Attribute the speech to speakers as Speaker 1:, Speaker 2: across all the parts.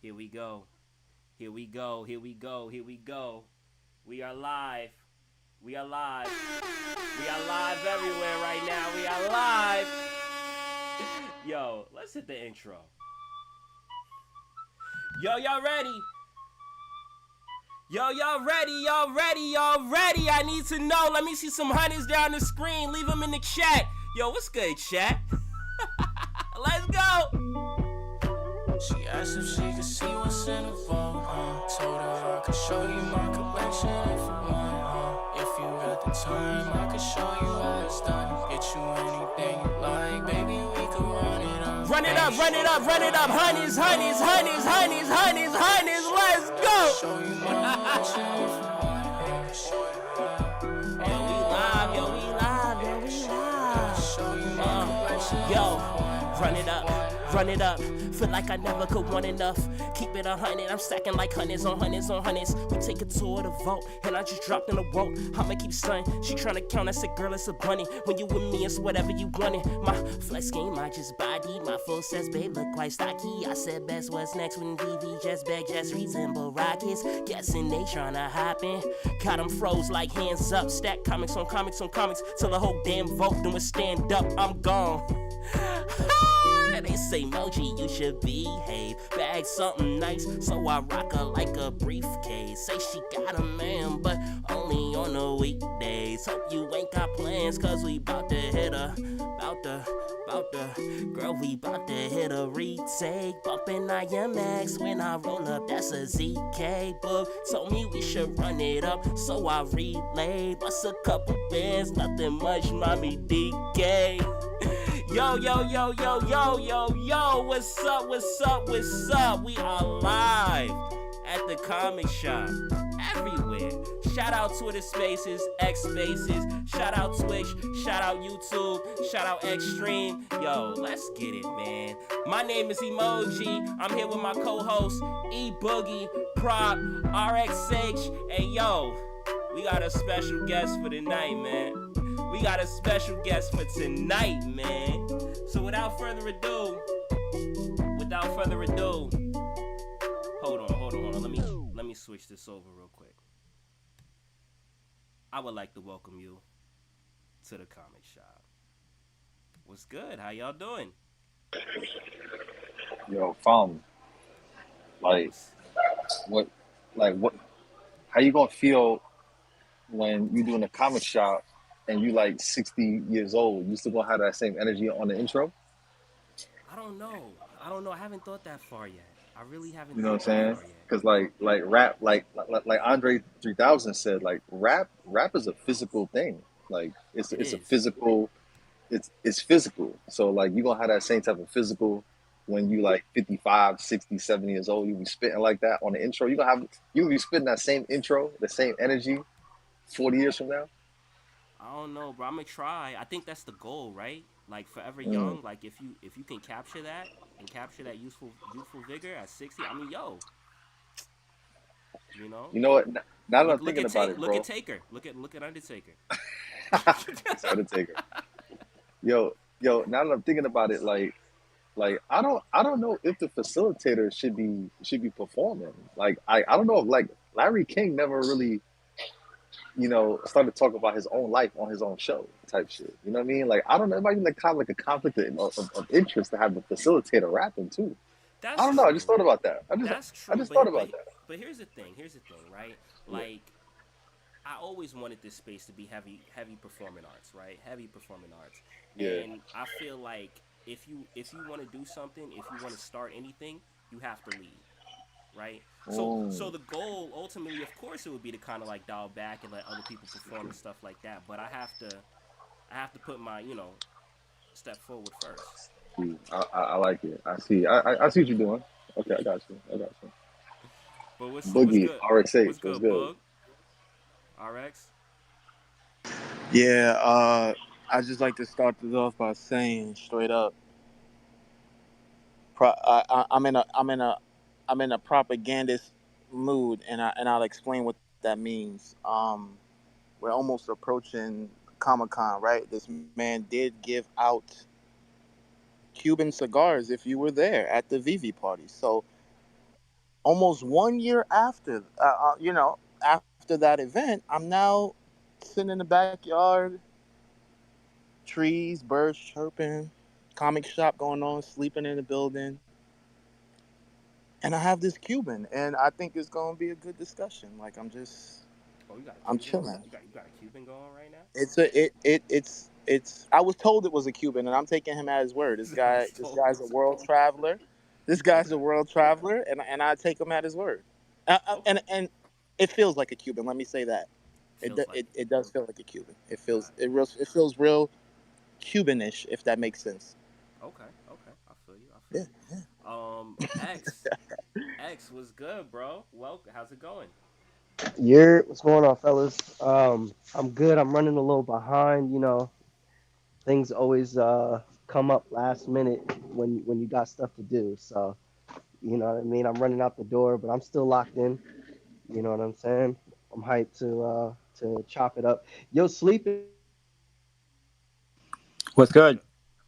Speaker 1: Here we go. Here we go. Here we go. Here we go. We are live. We are live. We are live everywhere right now. We are live. Yo, let's hit the intro. Yo, y'all ready? Yo, y'all ready? Y'all ready? Y'all ready? I need to know. Let me see some hundreds down the screen. Leave them in the chat. Yo, what's good, chat? Let's go.
Speaker 2: She asked if she could see what's in the vault. Told her I could show you my collection if you want. If you got the time, I could show you how it's done. Get you anything you like, baby, we could run it up.
Speaker 1: Run it up, run it up, run it up. Honeys, honeys, honeys, honeys, honeys, honeys. Let's go.
Speaker 2: Show you my collection if you want.
Speaker 1: Yo, we live, yo, we live, yo, we live.
Speaker 2: Show you my collection.
Speaker 1: Yo, run it up. Run it up, feel like I never could want enough. Keep it 100, I'm stacking like hundreds on hundreds on hundreds. We take a tour of the vault, and I just dropped in the vault. I'ma keep stunning. She tryna count, I said, girl, it's a bunny. When you with me, it's whatever you wanted. My flex game, I just body. My full says, babe, look quite stocky. I said, best what's next when VV just beg, just resemble rockets. Guessing they tryna hop in. Got them froze like hands up. Stack comics on comics on comics till the whole damn vote then we stand up. I'm gone. They say, Moji, you should behave. Bag something nice, so I rock her like a briefcase. Say she got a man, but only on the weekdays. Hope you ain't got plans, cause we bout to hit a, girl, we bout to hit a retake. Bumpin' IMX when I roll up, that's a ZK. Book told me we should run it up, so I relay. Bust a couple bands, nothing much, mommy DK. Yo, yo, yo, yo, yo, yo, yo, what's up, what's up, what's up? We are live at the comic shop, everywhere. Shout out Twitter Spaces, X Spaces, shout out Twitch, shout out YouTube, shout out Xtreme. Yo, let's get it, man. My name is Emoji. I'm here with my co-host, E Boogie, Prop, RXH, and yo, we got a special guest for tonight, man. We got a special guest for tonight, man. So without further ado, hold on. Let me switch this over real quick. I would like to welcome you to the comic shop. What's good? How y'all doing?
Speaker 3: Yo, like, what, what, how you gonna feel when you doing a comic shop and you like 60 years old? You still gonna have that same energy on the intro?
Speaker 1: I don't know. I haven't thought that far yet. I really haven't.
Speaker 3: You know what
Speaker 1: thought
Speaker 3: I'm
Speaker 1: that
Speaker 3: saying?
Speaker 1: far yet.
Speaker 3: Because like rap, like Andre 3000 said, like rap is a physical thing. Like it's a physical, it's physical. So like you gonna have that same type of physical when you like 55, 60, 70 years old. You be spitting like that on the intro. You gonna be spitting that same intro, the same energy 40 years from now.
Speaker 1: I don't know, bro. I'm gonna try. I think that's the goal, right? Like forever young. Like if you can capture that and capture that youthful vigor at 60. I mean, yo, you know.
Speaker 3: You know what? Now that I'm thinking about it, bro.
Speaker 1: Look at Taker. Look at Undertaker.
Speaker 3: It's Undertaker. Yo. Now that I'm thinking about it, like I don't know if the facilitator should be performing. Like I don't know if like Larry King never really, started talking about his own life on his own show type shit. You know what I mean? Like I don't know, it might be like kind of like a conflict of interest to have the facilitator rapping too.
Speaker 1: That's
Speaker 3: I don't know.
Speaker 1: true.
Speaker 3: I just thought about that. I just thought about that.
Speaker 1: But here's the thing, right? Like, I always wanted this space to be heavy performing arts, right? Heavy performing arts.
Speaker 3: Yeah.
Speaker 1: And I feel like if you want to do something, if you want to start anything, you have to lead, right? So the goal ultimately, of course, it would be to kind of like dial back and let other people perform and stuff like that. But I have to put my step forward first.
Speaker 3: I like it. I see. I see what you're doing. Okay, I got you.
Speaker 1: But what's
Speaker 3: Boogie,
Speaker 1: good?
Speaker 3: RX8,
Speaker 1: What's good,
Speaker 3: good?
Speaker 1: Bug? RX?
Speaker 4: Yeah, I just like to start this off by saying straight up, I'm in a propagandist mood, and I'll explain what that means. We're almost approaching Comic-Con, right? This man did give out Cuban cigars if you were there at the Vivi party. So almost 1 year after, after that event, I'm now sitting in the backyard, trees, birds chirping, comic shop going on, sleeping in the building, and I have this Cuban, and I think it's gonna be a good discussion. Like
Speaker 1: Oh, you got a
Speaker 4: I'm
Speaker 1: Cuban?
Speaker 4: chilling.
Speaker 1: You got a Cuban going right now?
Speaker 4: It's. I was told it was a Cuban, and I'm taking him at his word.
Speaker 1: I was
Speaker 4: This
Speaker 1: told it
Speaker 4: guy's a
Speaker 1: was
Speaker 4: world traveler. This guy's a
Speaker 1: okay.
Speaker 4: world traveler, and I take him at his word.
Speaker 1: Okay.
Speaker 4: And it feels like a Cuban. Let me say that.
Speaker 1: Feels like
Speaker 4: It does feel like a Cuban.
Speaker 1: got it.
Speaker 4: It feels real Cubanish, if that makes sense.
Speaker 1: Okay. Okay. I feel you. I feel
Speaker 4: Yeah.
Speaker 1: you. X was good, bro. Well, how's it going?
Speaker 5: Yeah, what's going on, fellas? I'm good. I'm running a little behind. Things always come up last minute when you got stuff to do. So, you know what I mean. I'm running out the door, but I'm still locked in. You know what I'm saying? I'm hyped to chop it up. Yo, sleeping
Speaker 6: What's good?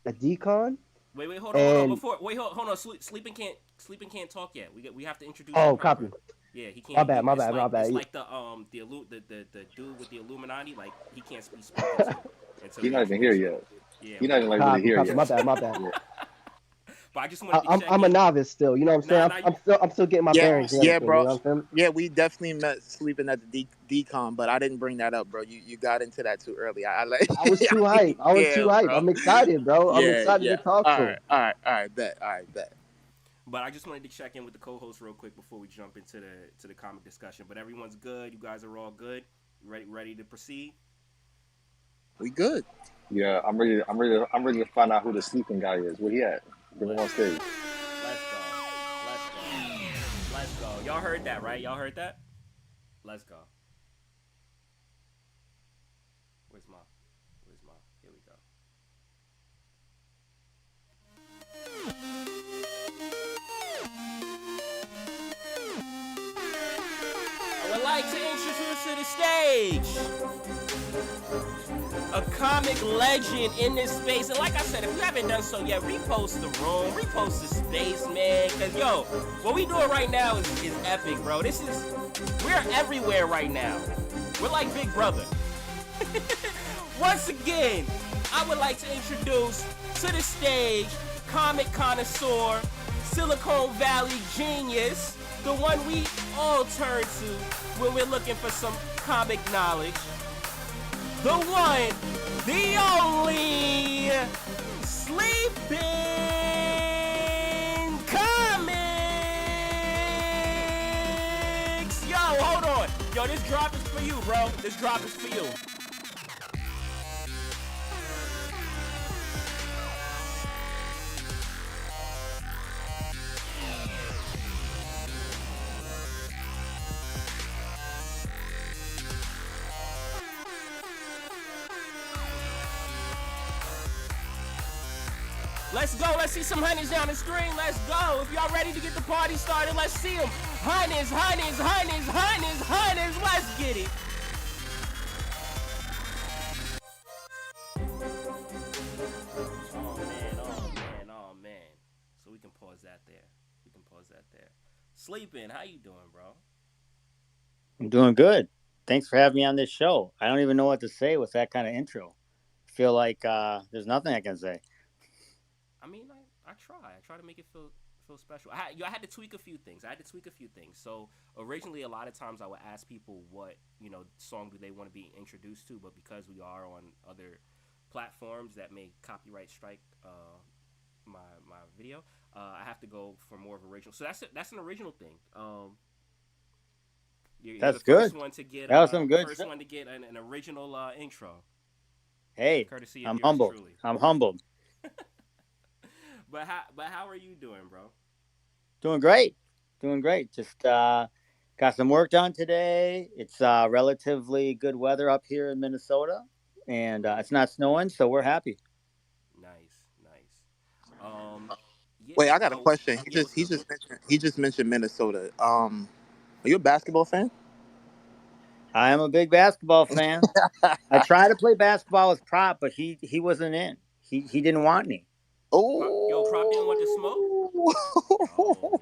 Speaker 5: a decon
Speaker 1: Wait, hold on.
Speaker 5: and
Speaker 1: Before, wait, hold on. Sleeping can't talk yet. We have to introduce him
Speaker 5: oh, copy.
Speaker 1: proper. Yeah, he
Speaker 5: My
Speaker 1: can't.
Speaker 5: bad,
Speaker 1: He
Speaker 5: my
Speaker 1: it's
Speaker 5: bad, my
Speaker 1: like
Speaker 5: bad.
Speaker 1: the dude with the Illuminati. Like he can't be spoken to until
Speaker 3: He's
Speaker 1: we
Speaker 3: not even here
Speaker 1: introduce him.
Speaker 3: yet.
Speaker 1: Yeah,
Speaker 3: He's not even like really
Speaker 5: Copy,
Speaker 3: here
Speaker 5: copy.
Speaker 3: yet.
Speaker 5: My bad, my bad.
Speaker 3: Yeah.
Speaker 1: but I just wanted to check
Speaker 5: I'm a
Speaker 1: in.
Speaker 5: novice still. You know what I'm saying?
Speaker 1: Nah,
Speaker 5: I'm,
Speaker 1: nah, you.
Speaker 5: I'm still getting my
Speaker 4: Yeah,
Speaker 5: bearings and
Speaker 4: yeah,
Speaker 5: everything. You
Speaker 4: bro.
Speaker 5: know what I'm saying?
Speaker 4: Yeah, we definitely met sleeping at the decon, but I didn't bring that up, bro. You got into that too early. I let
Speaker 5: I was too hype. I was too
Speaker 4: yeah,
Speaker 5: hype.
Speaker 4: bro.
Speaker 5: I'm excited, bro. I'm
Speaker 4: Yeah,
Speaker 5: excited to
Speaker 4: yeah.
Speaker 5: talk to him.
Speaker 4: All right, bet, all right, bet.
Speaker 1: But I just wanted to check in with the co-host real quick before we jump into the comic discussion. But everyone's good. You guys are all good. Ready to proceed.
Speaker 4: We good.
Speaker 3: Yeah, I'm ready. I'm ready to find out who the sleeping guy is. Where he at? Bring him
Speaker 1: Let's
Speaker 3: on stage.
Speaker 1: let's go. Let's go. Let's go. Y'all heard that, right? Y'all heard that? Let's go. Where's my? Where's my? Here we go. I would like to introduce to the stage a comic legend in this space. And like I said, if you haven't done so yet, repost the room, repost the space, man. Cause yo, what we doing right now is epic, bro. We're everywhere right now. We're like Big Brother. Once again, I would like to introduce to the stage comic connoisseur, Silicon Valley genius, the one we all turn to when we're looking for some comic knowledge. The one, the only, Sleeping Comics. Yo, hold on. Yo, this drop is for you, bro. This drop is for you. Let's go. Let's see some honeys down the screen. Let's go. If y'all ready to get the party started, let's see them. Honeys, honeys, honeys, honeys, honeys. Let's get it. Oh man, oh man, oh man. So we can pause that there. We can pause that there. Sleeping, how you doing, bro?
Speaker 6: I'm doing good. Thanks for having me on this show. I don't even know what to say with that kind of intro. I feel like there's nothing I can say.
Speaker 1: I mean, I try. I try to make it feel special. I had to tweak a few things. So originally, a lot of times I would ask people what song do they want to be introduced to, but because we are on other platforms that may copyright strike my video, I have to go for more of original. So that's an original thing. You're the
Speaker 6: That's
Speaker 1: first
Speaker 6: good.
Speaker 1: one to get
Speaker 6: That was some good
Speaker 1: first
Speaker 6: stuff.
Speaker 1: one to get an original intro,
Speaker 6: Hey,
Speaker 1: courtesy of
Speaker 6: I'm
Speaker 1: yours
Speaker 6: humbled.
Speaker 1: truly.
Speaker 6: I'm humbled.
Speaker 1: But how are you doing, bro?
Speaker 6: Doing great. Doing great. Just got some work done today. It's relatively good weather up here in Minnesota, and it's not snowing, so we're happy.
Speaker 1: Nice, nice. Um, yeah.
Speaker 4: Wait, I got a
Speaker 1: Oh,
Speaker 4: question.
Speaker 1: yeah. What's good, bro?
Speaker 4: He just mentioned Minnesota. Are you a basketball fan?
Speaker 6: I am a big basketball fan. I tried to play basketball as prop, but he wasn't in. He didn't want me.
Speaker 1: Prop didn't want the smoke.
Speaker 4: Oh,
Speaker 1: Oh,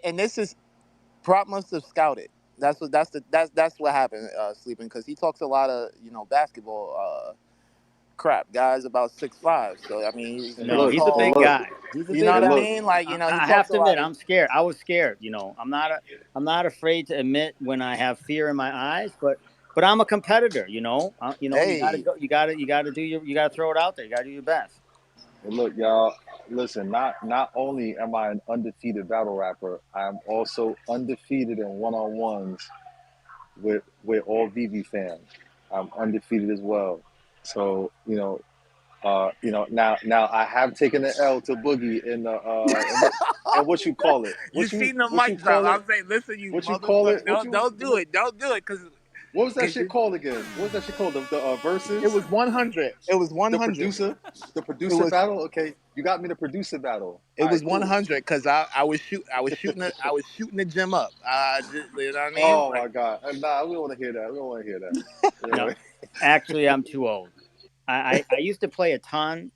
Speaker 4: and this is Prop must have scouted. That's what happened. Sleeping because he talks a lot of basketball crap. Guys about 6'5". So I mean he's
Speaker 3: And
Speaker 6: No,
Speaker 4: pretty
Speaker 3: look,
Speaker 6: he's a
Speaker 3: and
Speaker 6: big
Speaker 4: tall.
Speaker 3: look,
Speaker 6: guy. He's a
Speaker 4: You know
Speaker 6: big
Speaker 4: what
Speaker 3: and
Speaker 4: I
Speaker 6: guy.
Speaker 3: look.
Speaker 4: mean? Like he
Speaker 6: I have
Speaker 4: talks a
Speaker 6: to
Speaker 4: lot
Speaker 6: admit,
Speaker 4: of.
Speaker 6: I'm scared. I was scared. I'm not afraid to admit when I have fear in my eyes, but I'm a competitor. You got to
Speaker 4: Hey,
Speaker 6: go. You got to do you got to throw it out there. You got to do your best.
Speaker 3: And look, y'all, listen, not only am I an undefeated battle rapper, I'm also undefeated in one-on-ones with all VV fans. I'm undefeated as well. So, now I have taken the L to Boogie in the and what you call it?
Speaker 4: you
Speaker 3: What you
Speaker 4: seen the
Speaker 3: what you
Speaker 4: mic drop?
Speaker 3: call it?
Speaker 4: I'm saying, listen, you
Speaker 3: What you call
Speaker 4: motherfucker,
Speaker 3: it?
Speaker 4: don't do it, don't do it,
Speaker 3: What was that
Speaker 4: cause
Speaker 3: shit called again? What was that shit called? The
Speaker 4: it
Speaker 3: verses?
Speaker 4: was 100. It was
Speaker 3: The
Speaker 4: 100.
Speaker 3: producer? The
Speaker 4: It
Speaker 3: producer
Speaker 4: was
Speaker 3: battle? Okay, you got me the producer battle.
Speaker 4: it
Speaker 3: All right,
Speaker 4: was
Speaker 3: cool.
Speaker 4: 100 because I was shooting the gym up. You know what I mean?
Speaker 3: Oh
Speaker 4: Like,
Speaker 3: my god. Nah, we don't want to hear that. We don't want to hear that. You
Speaker 6: No,
Speaker 3: know?
Speaker 6: actually, I'm too old. I used to play a ton,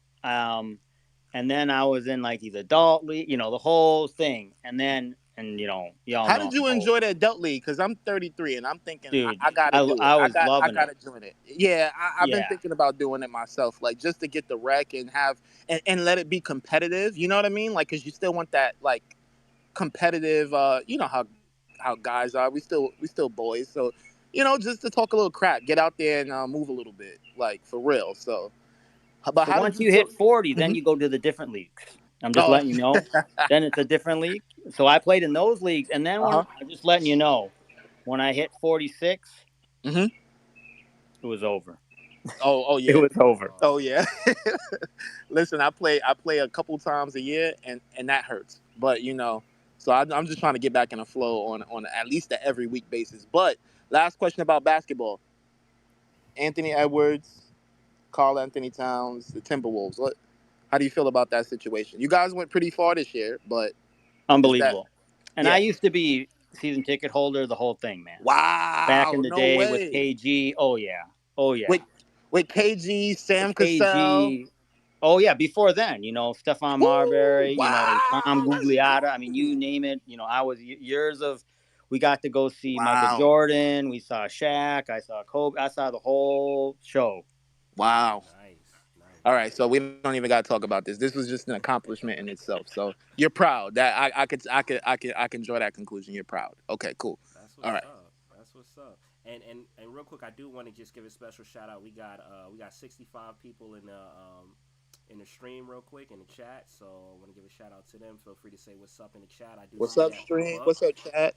Speaker 6: and then I was in like these adult league, the whole thing, and y'all
Speaker 4: how
Speaker 6: know
Speaker 4: did
Speaker 6: I'm
Speaker 4: you
Speaker 6: old,
Speaker 4: enjoy the adult league? Because I'm 33 and I'm thinking
Speaker 6: dude.
Speaker 4: I gotta do it.
Speaker 6: I
Speaker 4: I
Speaker 6: was
Speaker 4: got I
Speaker 6: loving it.
Speaker 4: gotta join it. Yeah, I've been
Speaker 6: Yeah.
Speaker 4: thinking about doing it myself, like just to get the rec and have and let it be competitive. You know what I mean? Like, cause you still want that like competitive. You know how guys are. We still boys. So just to talk a little crap, get out there and move a little bit, like for real. So, but
Speaker 6: So
Speaker 4: how did
Speaker 6: once
Speaker 4: you
Speaker 6: you
Speaker 4: feel?
Speaker 6: hit 40, then
Speaker 4: Mhm.
Speaker 6: you go to the different leagues. I'm just
Speaker 4: Oh,
Speaker 6: letting you know. Then it's a different league. So I played in those leagues, and then
Speaker 4: uh
Speaker 6: when
Speaker 4: huh.
Speaker 6: I'm just letting you know, when I hit 46,
Speaker 4: Hmm.
Speaker 6: it was over.
Speaker 4: Oh
Speaker 6: It
Speaker 4: yeah.
Speaker 6: was over.
Speaker 4: Oh yeah. Listen, I play a couple times a year, and that hurts. But so I'm just trying to get back in a flow on at least a every week basis. But last question about basketball: Anthony Edwards, Carl Anthony Towns, the Timberwolves. How do you feel about that situation? You guys went pretty far this year, but is that
Speaker 6: Unbelievable. And I
Speaker 4: yeah?
Speaker 6: used to be season ticket holder, the whole thing, man. Back in
Speaker 4: Wow,
Speaker 6: the
Speaker 4: no
Speaker 6: day with
Speaker 4: way.
Speaker 6: KG. Oh yeah. Oh yeah.
Speaker 4: With with KG, Sam Cassell.
Speaker 6: KG. Oh yeah, before then, Stephon
Speaker 4: Woo!
Speaker 6: Marbury, Tom
Speaker 4: Wow, let's
Speaker 6: Gugliotta. I mean, you
Speaker 4: go.
Speaker 6: name it. I was years of. We got to go see Michael
Speaker 4: Wow,
Speaker 6: Jordan. We saw Shaq. I saw Kobe. I saw the whole show.
Speaker 4: wow.
Speaker 1: Nice,
Speaker 4: All
Speaker 1: nice.
Speaker 4: right, so we don't even got to talk about this. This was just an accomplishment in itself. So you're proud that I can draw that conclusion. You're proud. Okay, cool.
Speaker 1: That's
Speaker 4: All
Speaker 1: what's
Speaker 4: right.
Speaker 1: up. That's what's up. And real quick, I do want to just give a special shout out. We got 65 people in the stream real quick in the chat. So I want to give a shout out to them. Feel free to say what's up in the chat. I do
Speaker 4: What's
Speaker 1: see
Speaker 4: up,
Speaker 1: that pop
Speaker 4: stream?
Speaker 1: up.
Speaker 4: What's up, chat?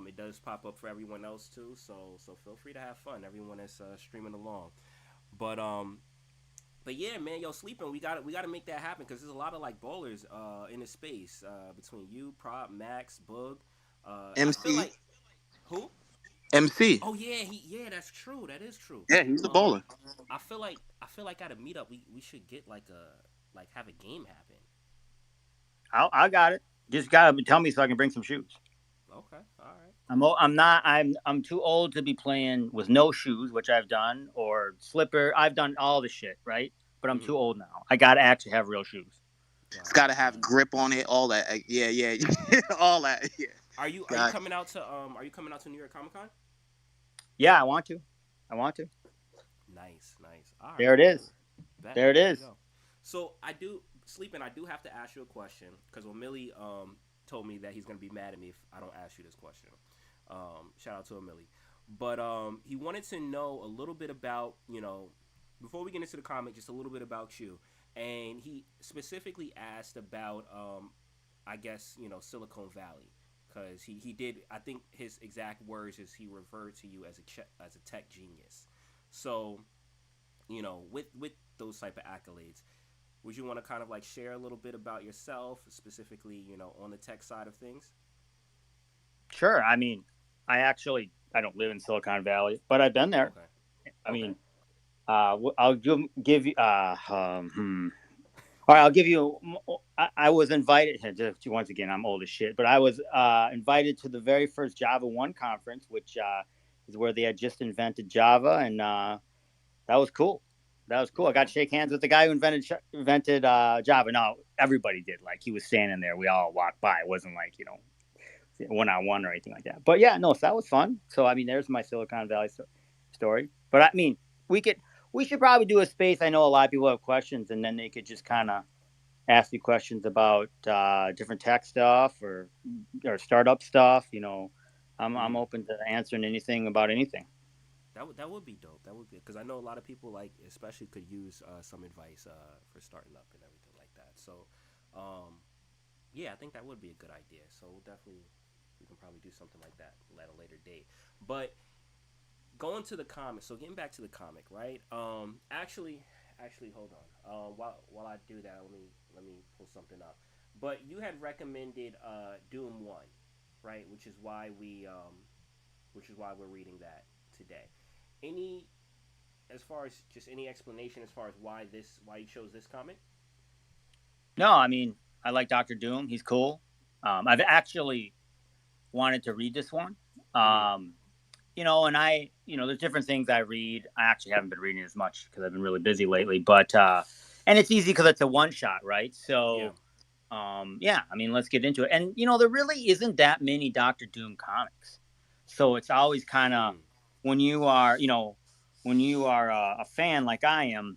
Speaker 1: It does pop up for everyone else too. So feel free to have fun. Everyone that's streaming along. But but yeah, man, yo, sleeping. We got to make that happen because there's a lot of like bowlers in the space between you, Prop, Max, Boog. I feel
Speaker 4: MC,
Speaker 1: like who?
Speaker 4: MC.
Speaker 1: Oh yeah, that's true. That is true.
Speaker 4: Yeah, he's a
Speaker 1: Um,
Speaker 4: bowler.
Speaker 1: I feel like at a meetup we should get like have a game happen.
Speaker 6: I got it. Just gotta tell me so I can bring some shoes.
Speaker 1: Okay, all right, cool.
Speaker 6: I'm not. I'm too old to be playing with no shoes, which I've done, or slipper. I've done all the shit, right? But I'm
Speaker 1: Mm-hmm.
Speaker 6: too old now. I gotta actually have real shoes.
Speaker 4: It's
Speaker 1: Got
Speaker 4: got to
Speaker 1: it,
Speaker 4: have
Speaker 1: got it.
Speaker 4: grip on it. All that. Yeah, yeah, all that. Yeah.
Speaker 1: Are you
Speaker 4: Got.
Speaker 1: coming out to New York Comic Con?
Speaker 6: Yeah, I want to. I want to.
Speaker 1: Nice, nice. All
Speaker 6: There
Speaker 1: right,
Speaker 6: it
Speaker 1: cool.
Speaker 6: is.
Speaker 1: Bet.
Speaker 6: There it
Speaker 1: There we
Speaker 6: is.
Speaker 1: go. So I do have to ask you a question because when Millie told me that he's gonna be mad at me if I don't ask you this question. Shout out to Millie. But he wanted to know a little bit about before we get into the comic, just a little bit about you. And he specifically asked about I guess Silicon Valley because he did. I think his exact words is he referred to you as a tech genius. So with those type of accolades, would you want to kind of like share a little bit about yourself, specifically, on the tech side of things?
Speaker 6: Sure. I mean, I don't live in Silicon Valley, but I've been there.
Speaker 1: Okay.
Speaker 6: I
Speaker 1: Okay.
Speaker 6: mean, I'll give you. All right, I'll give you. I was invited. Once again, I'm old as shit, but I was invited to the very first Java One conference, which is where they had just invented Java, and that was cool. That was cool. I got
Speaker 1: Okay.
Speaker 6: to shake hands with the guy who invented Java. No, everybody did. Like he was standing there. We all walked by. It wasn't like one-on-one or anything like that. But yeah, no, so that was fun. So I mean, there's my Silicon Valley story. But I mean, we could we should probably do a space. I know a lot of people have questions, and then they could just kind of ask me questions about different tech stuff or startup stuff. You know, I'm
Speaker 1: Mm.
Speaker 6: open to answering anything about anything.
Speaker 1: That would be dope. That would be because I know a lot of people like especially could use some advice for starting up and everything like that. So, um, yeah, I think that would be a good idea. So we'll definitely we can probably do something like that at a later date. But going to the comic. So getting back to the comic, right? Actually, hold on. While I do that, let me pull something up. But you had recommended Doom One, right? Which is why we're reading that today. Any as far as just any explanation as far as why you chose this comic?
Speaker 6: No, I mean, I like Doctor Doom. He's cool. I've actually wanted to read this one.
Speaker 1: Mm-hmm.
Speaker 6: You know, and there's different things I read. I actually haven't been reading as much because I've been really busy lately. But and it's easy because it's a one shot, right?
Speaker 1: Yeah.
Speaker 6: So, yeah, I mean, let's get into it. And there really isn't that many Doctor Doom comics, so it's always kind of
Speaker 1: Mm.
Speaker 6: when you are, when you are a fan like I am,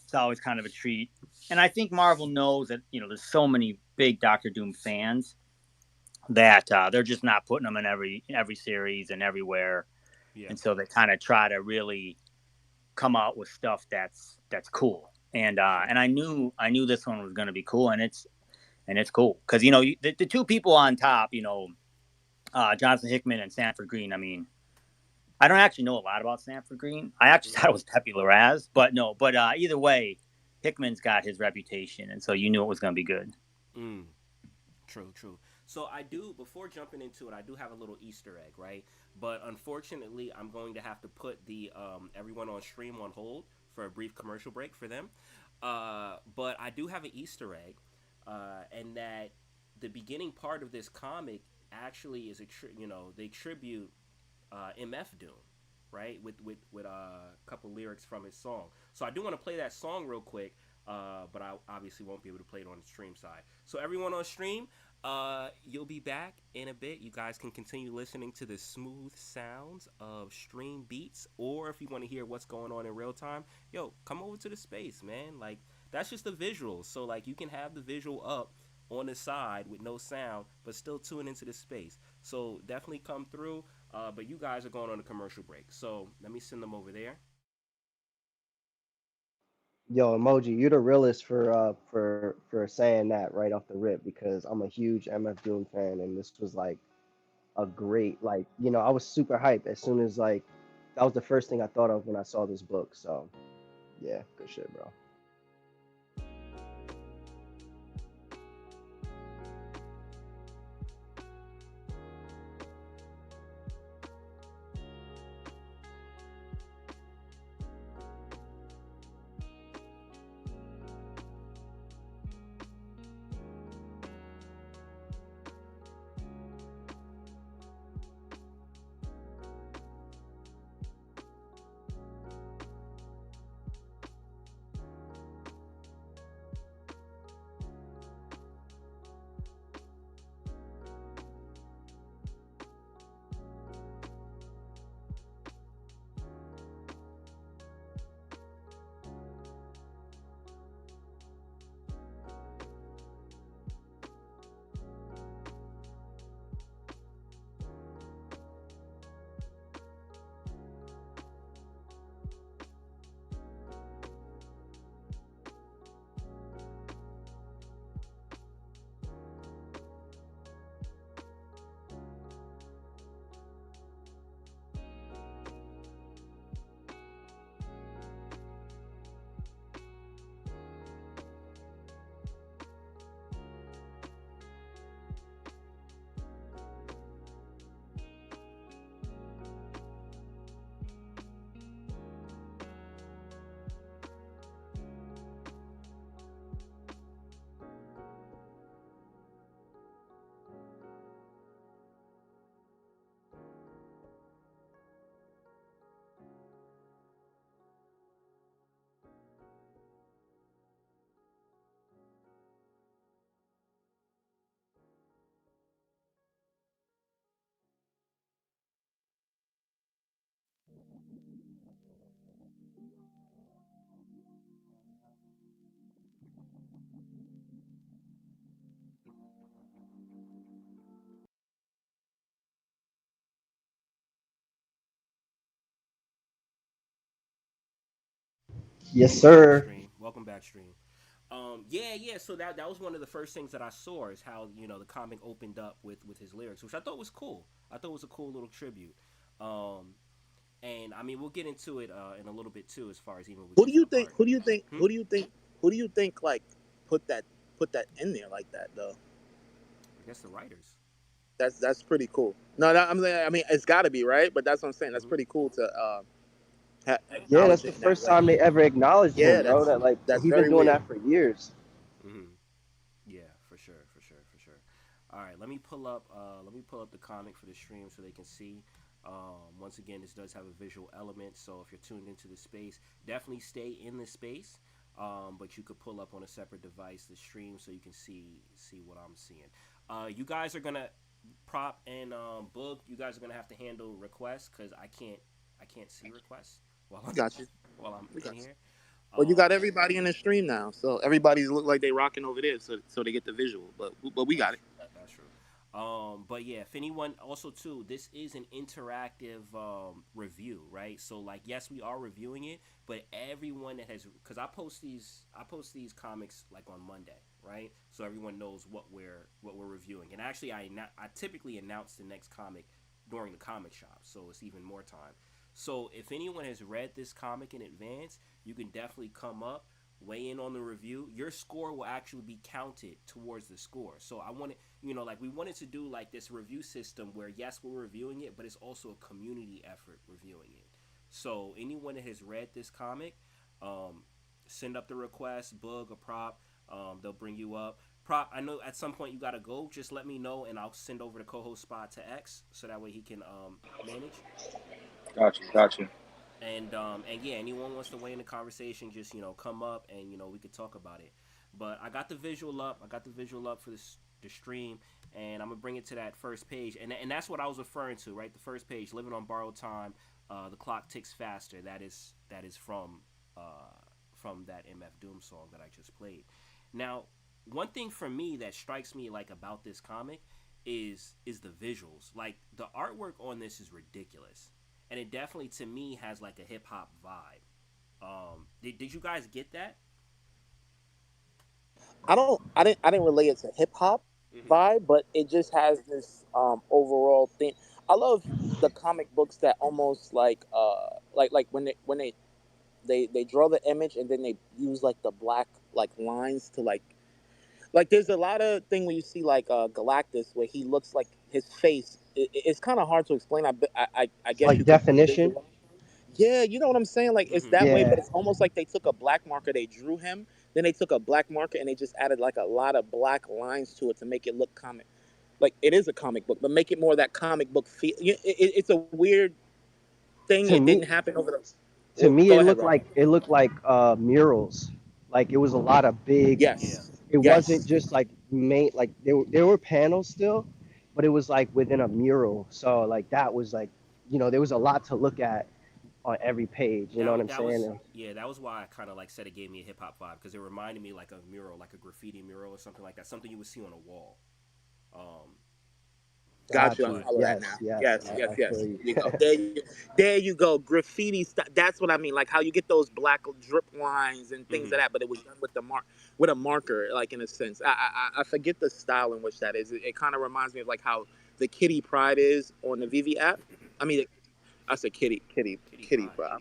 Speaker 6: it's always kind of a treat. And I think Marvel knows that there's so many big Doctor Doom fans that they're just not putting them in every series and everywhere,
Speaker 1: Yeah.
Speaker 6: and so they kind of try to really come out with stuff that's cool.
Speaker 1: Sure.
Speaker 6: And I knew this one was going to be cool, and it's cool because the two people on top, Jonathan Hickman and Sanford Green. I mean, I don't actually know a lot about Sanford Green. I actually
Speaker 1: Mm.
Speaker 6: thought it was Pepe Larraz, but no. But either way, Hickman's got his reputation, and so you knew it was going to be good.
Speaker 1: Mm. True, true. So I do before jumping into it, I do have a little Easter egg, right? But unfortunately, I'm going to have to put the everyone on stream on hold for a brief commercial break for them. But I do have an Easter egg, and that the beginning part of this comic actually is they tribute MF Doom, right? With a couple lyrics from his song. So I do want to play that song real quick, but I obviously won't be able to play it on the stream side. So everyone on stream, you'll be back in a bit. You guys can continue listening to the smooth sounds of stream beats, or if you want to hear what's going on in real time, yo, come over to the space, man. Like that's just the visuals. So like you can have the visual up on the side with no sound, but still tune into the space. So definitely come through. But you guys are going on a commercial break, so let me send them over there.
Speaker 5: Yo, emoji, you're the realest for saying that right off the rip because I'm a huge MF Doom fan, and this was like a great I was super hyped as soon as that was the first thing I thought of when I saw this book. So yeah, good shit, bro. Yes,
Speaker 1: Welcome back,
Speaker 5: sir.
Speaker 1: stream. Welcome back, stream. Yeah, yeah. So that was one of the first things that I saw is how the comic opened up with his lyrics, which I thought was cool. I thought it was a cool little tribute. Um, and I mean, we'll get into it in a little bit too, as far as even we
Speaker 4: Who
Speaker 1: get
Speaker 4: do
Speaker 1: to
Speaker 4: you
Speaker 1: the
Speaker 4: think?
Speaker 1: part.
Speaker 4: Who do you think?
Speaker 1: Hmm?
Speaker 4: Who do you think like put that put that in there like that though?
Speaker 1: I guess the writers.
Speaker 4: That's pretty cool. No, I mean it's got to be right, but that's what I'm saying. That's
Speaker 1: Hmm.
Speaker 4: pretty cool to
Speaker 5: Yeah, that's
Speaker 4: acknowledge
Speaker 5: the
Speaker 4: it in that
Speaker 5: first
Speaker 4: way.
Speaker 5: time they ever acknowledged him,
Speaker 4: Yeah,
Speaker 5: bro. That like
Speaker 4: that's
Speaker 5: he been
Speaker 4: very
Speaker 5: doing
Speaker 4: weird.
Speaker 5: that for years.
Speaker 1: Hmm. Yeah, for sure, for sure, for sure. All right, let me pull up. Let me pull up the comic for the stream so they can see. Once again, this does have a visual element, so if you're tuned into the space, definitely stay in the space. But you could pull up on a separate device the stream so you can see what I'm seeing. You guys are gonna prop and book. You guys are gonna have to handle requests because I can't see requests while I'm
Speaker 4: Got you.
Speaker 1: while I'm
Speaker 4: We
Speaker 1: in
Speaker 4: got you.
Speaker 1: here.
Speaker 4: Well, you got
Speaker 1: Um,
Speaker 4: everybody in the stream now, so everybody's look like they rocking over there, so they get the visual. But we got
Speaker 1: That's
Speaker 4: it.
Speaker 1: that's true. But yeah, if anyone also too, this is an interactive review, right? So like, yes, we are reviewing it, but everyone that has, because I post these comics like on Monday, right? So everyone knows what we're reviewing. And actually, I typically announce the next comic during the comic shop, so it's even more time. So if anyone has read this comic in advance, you can definitely come up, weigh in on the review. Your score will actually be counted towards the score. So I wanted, like we wanted to do like this review system where yes, we're reviewing it, but it's also a community effort reviewing it. So anyone that has read this comic, um, send up the request, bug a prop. They'll bring you up. Prop, I know at some point you gotta go. Just let me know, and I'll send over the co-host spot to X, so that way he can manage.
Speaker 3: Gotcha.
Speaker 1: And yeah, anyone wants to weigh in the conversation, just come up and we could talk about it. But I got the visual up. I got the visual up for the stream, and I'm gonna bring it to that first page, and that's what I was referring to, right? The first page, living on borrowed time. The clock ticks faster. That is from that MF Doom song that I just played. Now, one thing for me that strikes me like about this comic is the visuals. Like the artwork on this is ridiculous, and it definitely to me has like a hip hop vibe. Did you guys get that?
Speaker 4: I didn't relate it to hip hop
Speaker 1: Mm-hmm.
Speaker 4: vibe, but it just has this overall thing. I love the comic books that almost like when they draw the image and then they use like the black like lines to like there's a lot of thing when you see like Galactus where he looks like his face. It's kind of hard to explain. I guess
Speaker 5: Like
Speaker 4: you could
Speaker 5: definition.
Speaker 4: visualize. Yeah, you know what I'm saying? Like it's
Speaker 1: Mm-hmm.
Speaker 4: that way, but
Speaker 5: Yeah.
Speaker 4: it's almost like they took a black marker, they drew him, then they took a black marker and they just added like a lot of black lines to it to make it look comic. Like it is a comic book, but make it more that comic book feel. It's a weird thing.
Speaker 5: To
Speaker 4: It didn't
Speaker 5: me,
Speaker 4: happen over the.
Speaker 5: to
Speaker 4: Well,
Speaker 5: me,
Speaker 4: go
Speaker 5: it
Speaker 4: ahead,
Speaker 5: looked
Speaker 4: Rob.
Speaker 5: like murals. Like it was a lot of big.
Speaker 1: Yeah.
Speaker 4: Yes,
Speaker 5: It wasn't
Speaker 4: yes.
Speaker 5: just like main. Like there were panels still, but it was like within a mural. So like that was like, there was a lot to look at on every page. You know what I'm
Speaker 1: That was
Speaker 5: saying?
Speaker 1: yeah. That was why I kind of like said it gave me a hip hop vibe because it reminded me like a mural, like a graffiti mural or something like that. Something you would see on a wall. Um,
Speaker 4: Got you. I
Speaker 1: but
Speaker 4: follow that now.
Speaker 5: Yes, yes.
Speaker 4: Yes, yes,
Speaker 5: I
Speaker 4: yes.
Speaker 5: feel you.
Speaker 4: There you go. There you go. Graffiti. That's what I mean. Like how you get those black drip lines and things
Speaker 1: mm-hmm.
Speaker 4: like that, but it was done with the with a marker, like in a sense. I forget the style in which that is. It kind of reminds me of like how the Kitty Pride is on the Vivi app. I mean, I said
Speaker 1: Kitty
Speaker 4: Kitty
Speaker 1: Pride.
Speaker 4: Pride.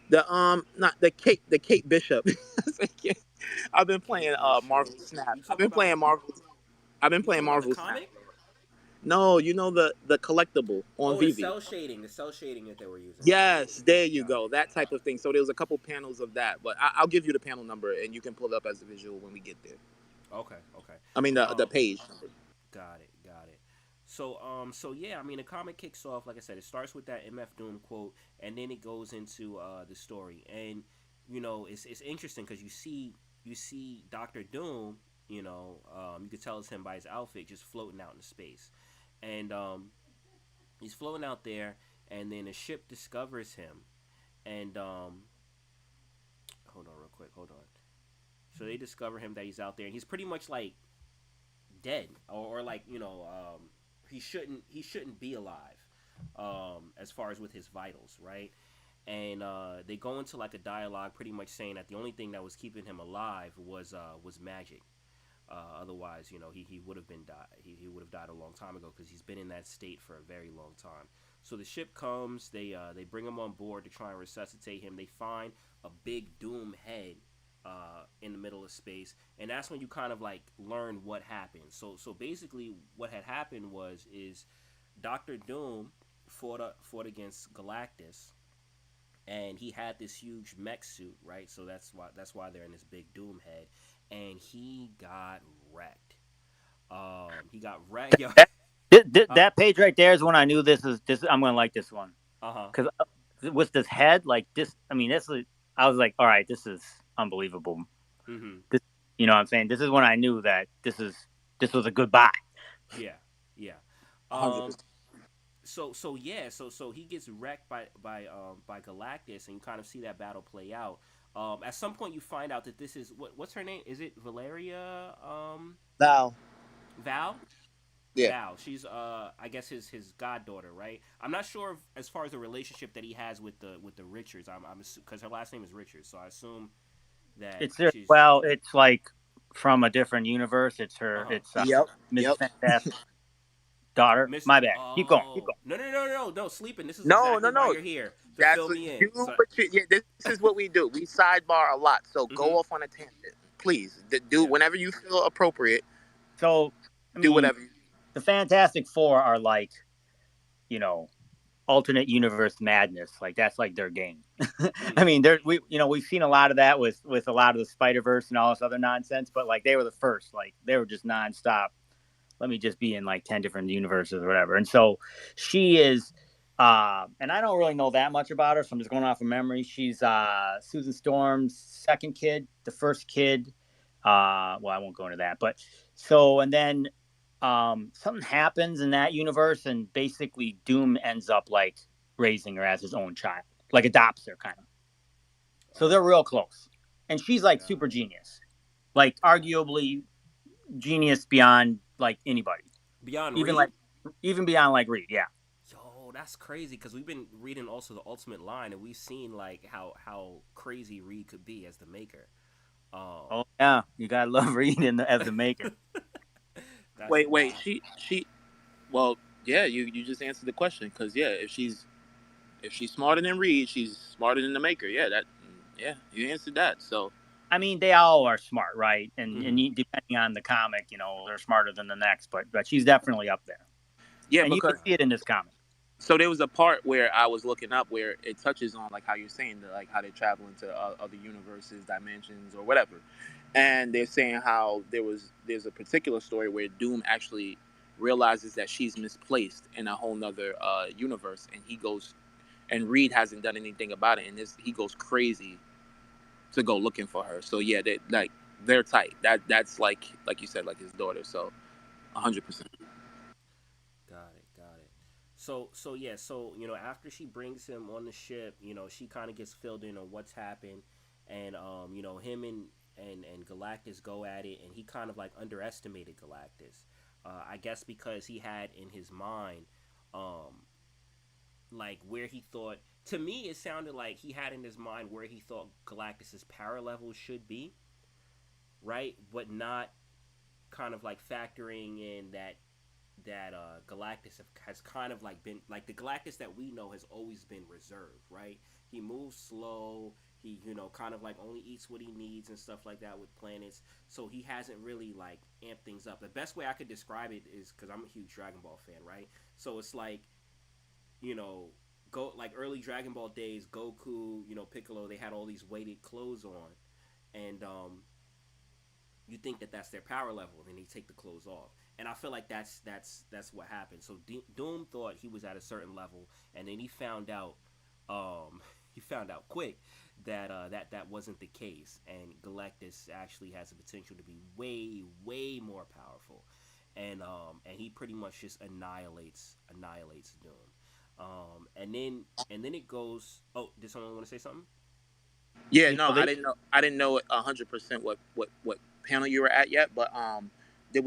Speaker 4: The not the Kate Bishop. I said I've been playing
Speaker 1: Kate Bishop.
Speaker 4: Marvel Snap.
Speaker 1: You talking about?
Speaker 4: I've been
Speaker 1: You
Speaker 4: playing
Speaker 1: talking about the
Speaker 4: Marvel Snap.
Speaker 1: comic?
Speaker 4: No, you know the collectible on
Speaker 1: Oh, the
Speaker 4: Vivi.
Speaker 1: cell shading. The cell shading that they were using.
Speaker 4: Yes, there you
Speaker 1: Got
Speaker 4: go.
Speaker 1: it.
Speaker 4: That type of thing. So there was a couple panels of that, but I'll give you the panel number and you can pull it up as a visual when we get there.
Speaker 1: Okay. Okay.
Speaker 4: I mean the
Speaker 1: Um,
Speaker 4: page number.
Speaker 1: Got it. Got it. So yeah, I mean, the comic kicks off like I said. It starts with that MF Doom quote, and then it goes into the story. And it's interesting because you see Doctor Doom. You could tell it's him by his outfit, just floating out in space, and he's floating out there, and then a ship discovers him, and hold on, real quick, hold on. So they discover him that he's out there, and he's pretty much like dead, or like he shouldn't be alive, as far as with his vitals, right? and they go into like a dialogue, pretty much saying that the only thing that was keeping him alive was magic. Otherwise, he would have been died. He would have died a long time ago because he's been in that state for a very long time. So the ship comes. They bring him on board to try and resuscitate him. They find a big doom head in the middle of space, and that's when you kind of like learn what happened. So basically, what had happened is Doctor Doom fought against Galactus, and he had this huge mech suit, right? So that's why they're in this big doom head, and he got wrecked. He got wrecked. Yo, uh,
Speaker 6: That page right there is when I knew this. I'm gonna like this one
Speaker 1: huh.
Speaker 6: because with this head like this. I mean, this is. I was like, all right, this is unbelievable.
Speaker 1: Mhm.
Speaker 6: This, you know what I'm saying? This is when I knew that this was a goodbye.
Speaker 1: Yeah. Yeah.
Speaker 4: 100%.
Speaker 1: So yeah. So he gets wrecked by Galactus, and you kind of see that battle play out. At some point, you find out that this is what's her name? Is it Valeria?
Speaker 4: Now,
Speaker 1: Val.
Speaker 4: yeah,
Speaker 1: Val. She's I guess his goddaughter, right? I'm not sure if, as far as the relationship that he has with the Richards. I'm because her last name is Richards, so I assume that
Speaker 6: It's there.
Speaker 1: she's
Speaker 6: Well, it's like from a different universe. It's
Speaker 1: uh
Speaker 6: her.
Speaker 1: huh.
Speaker 6: It's
Speaker 4: yep,
Speaker 6: Mrs.
Speaker 4: yep.
Speaker 6: Fantastic daughter.
Speaker 1: Miss.
Speaker 6: My bad. Keep going. Keep
Speaker 1: Oh
Speaker 6: going.
Speaker 1: no, sleeping. This is
Speaker 4: No,
Speaker 1: exactly
Speaker 4: no,
Speaker 1: why
Speaker 4: no.
Speaker 1: you're here to
Speaker 4: That's
Speaker 1: fill
Speaker 4: what,
Speaker 1: me in.
Speaker 4: do
Speaker 1: So.
Speaker 4: what you. Yeah, this is what we do. We sidebar a lot, so
Speaker 1: Mm-hmm.
Speaker 4: go off on a tangent, please. Do
Speaker 1: Yeah.
Speaker 4: whenever you feel appropriate.
Speaker 6: So, I
Speaker 4: Do
Speaker 6: mean,
Speaker 4: whatever.
Speaker 6: the Fantastic Four are like, you know, alternate universe madness. Like that's like their game. I
Speaker 1: Mm.
Speaker 6: mean, we've seen a lot of that with a lot of the Spider Verse and all this other nonsense, but like they were the first. Like they were just nonstop. Let me just be in like 10 different universes or whatever. And so she is, and I don't really know that much about her, so I'm just going off of memory. She's Susan Storm's second kid, the first kid. Well, I won't go into that, but so and then something happens in that universe, and basically Doom ends up like raising her as his own child, like adopts her kind of. So they're real close, and she's like
Speaker 1: Got
Speaker 6: super
Speaker 1: it.
Speaker 6: genius, like
Speaker 1: Got it.
Speaker 6: arguably genius beyond like anybody,
Speaker 1: Beyond
Speaker 6: even like
Speaker 1: Reed.
Speaker 6: even beyond like Reed. Yeah.
Speaker 1: Yo, that's crazy because we've been reading also the Ultimate Line, and we've seen like how crazy Reed could be as the Maker. Um,
Speaker 6: Oh yeah, you gotta love Reed as the maker.
Speaker 1: that's
Speaker 4: Wait.
Speaker 1: wild.
Speaker 4: She. Well, yeah. You just answered the question because yeah, if she's smarter than Reed, she's smarter than the Maker. Yeah, that. Yeah, you answered that. So
Speaker 6: I mean, they all are smart, right? And
Speaker 1: Mm-hmm.
Speaker 6: depending on the comic, they're smarter than the next, but she's definitely up there,
Speaker 4: yeah,
Speaker 6: and you can
Speaker 4: because
Speaker 6: see it in this comic.
Speaker 4: so there was a part where I was looking up where it touches on like how you're saying like how they travel into other universes, dimensions, or whatever, and they're saying how there's a particular story where Doom actually realizes that she's misplaced in a whole nother universe, and he goes and Reed hasn't done anything about it, and he goes crazy to go looking for her. So yeah, they're tight. That's like you said, like his daughter. So
Speaker 1: Mm-hmm.
Speaker 4: 100%.
Speaker 1: Got it. Got it. So yeah. So after she brings him on the ship, she kind of gets filled in on what's happened, and him and Galactus go at it, and he kind of like underestimated Galactus. I guess because he had in his mind, um, like where he thought. To me, it sounded like he had in his mind where he thought Galactus's power level should be, right? But not kind of like factoring in that Galactus has kind of like been like the Galactus that we know has always been reserved, right? He moves slow. He kind of like only eats what he needs and stuff like that with planets. So he hasn't really like amped things up. The best way I could describe it is because I'm a huge Dragon Ball fan, right? So it's like you know go like early Dragon Ball days, Goku, Piccolo, they had all these weighted clothes on, and you think that that's their power level, and then they take the clothes off. And I feel like that's what happened. So Doom thought he was at a certain level, and then he found out, he found out quick that that wasn't the case, and Galactus actually has the potential to be way more powerful, and he pretty much just annihilates Doom. And then it goes. Oh, did someone want to say something?
Speaker 4: Yeah,
Speaker 6: You
Speaker 4: no,
Speaker 6: know, they
Speaker 4: I didn't know 100% what panel you were at yet, but did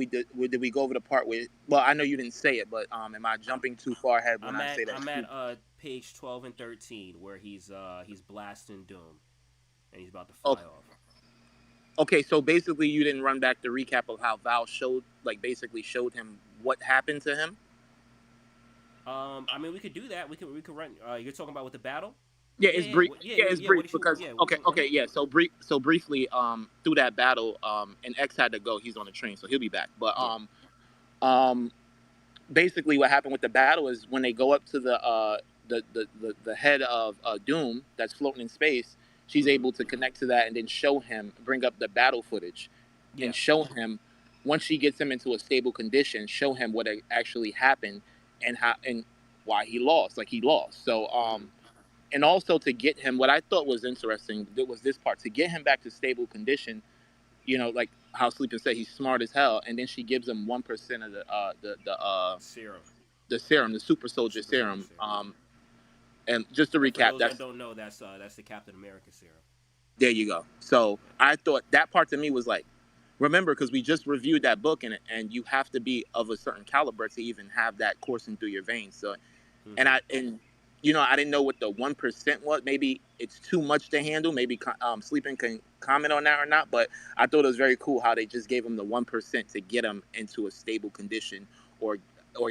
Speaker 4: we go over the part where? Well, I know you didn't say it, but am I
Speaker 1: I'm
Speaker 4: jumping too far ahead when
Speaker 1: I'm
Speaker 4: I
Speaker 1: at
Speaker 4: say that
Speaker 1: I'm at
Speaker 4: she?
Speaker 1: page 12 and 13 where he's blasting Doom and he's about to fly
Speaker 4: Okay,
Speaker 1: off.
Speaker 4: okay. So basically, you didn't run back the recap of how Val showed, like, basically showed him what happened to him.
Speaker 1: I mean, we could do that. We could run. You're talking about with the battle?
Speaker 4: Yeah,
Speaker 1: Yeah,
Speaker 4: it's
Speaker 1: yeah,
Speaker 4: brief. Yeah, it's
Speaker 1: yeah.
Speaker 4: brief
Speaker 1: What did you?
Speaker 4: because
Speaker 1: Yeah, we
Speaker 4: okay,
Speaker 1: can.
Speaker 4: okay, yeah. So briefly, through that battle, and X had to go. He's on the train, so he'll be back. But
Speaker 1: Yeah.
Speaker 4: um, basically, what happened with the battle is when they go up to the head of Doom that's floating in space, she's
Speaker 1: Mm-hmm.
Speaker 4: able to connect to that and then show him, bring up the battle footage,
Speaker 1: Yeah.
Speaker 4: and show him once she gets him into a stable condition, show him what actually happened and how and why he lost, like he lost. So
Speaker 1: Mm-hmm.
Speaker 4: and also to get him, what I thought was interesting was this part, to get him back to stable condition. Like how Sleeping said, he's smart as hell, and then she gives him 1% of
Speaker 1: Serum,
Speaker 4: the serum, the super soldier
Speaker 1: super soldier
Speaker 4: serum.
Speaker 1: serum.
Speaker 4: And just to
Speaker 1: And for
Speaker 4: recap,
Speaker 1: those that
Speaker 4: that's
Speaker 1: don't know, that's the Captain America serum.
Speaker 4: there you go. So
Speaker 1: Yeah.
Speaker 4: I thought that part to me was like, remember, because we just reviewed that book, and you have to be of a certain caliber to even have that coursing through your veins. So
Speaker 1: Mm-hmm.
Speaker 4: and I didn't know what the 1% was. Maybe it's too much to handle. Maybe Sleeping can comment on that or not. But I thought it was very cool how they just gave him the 1% to get him into a stable condition, or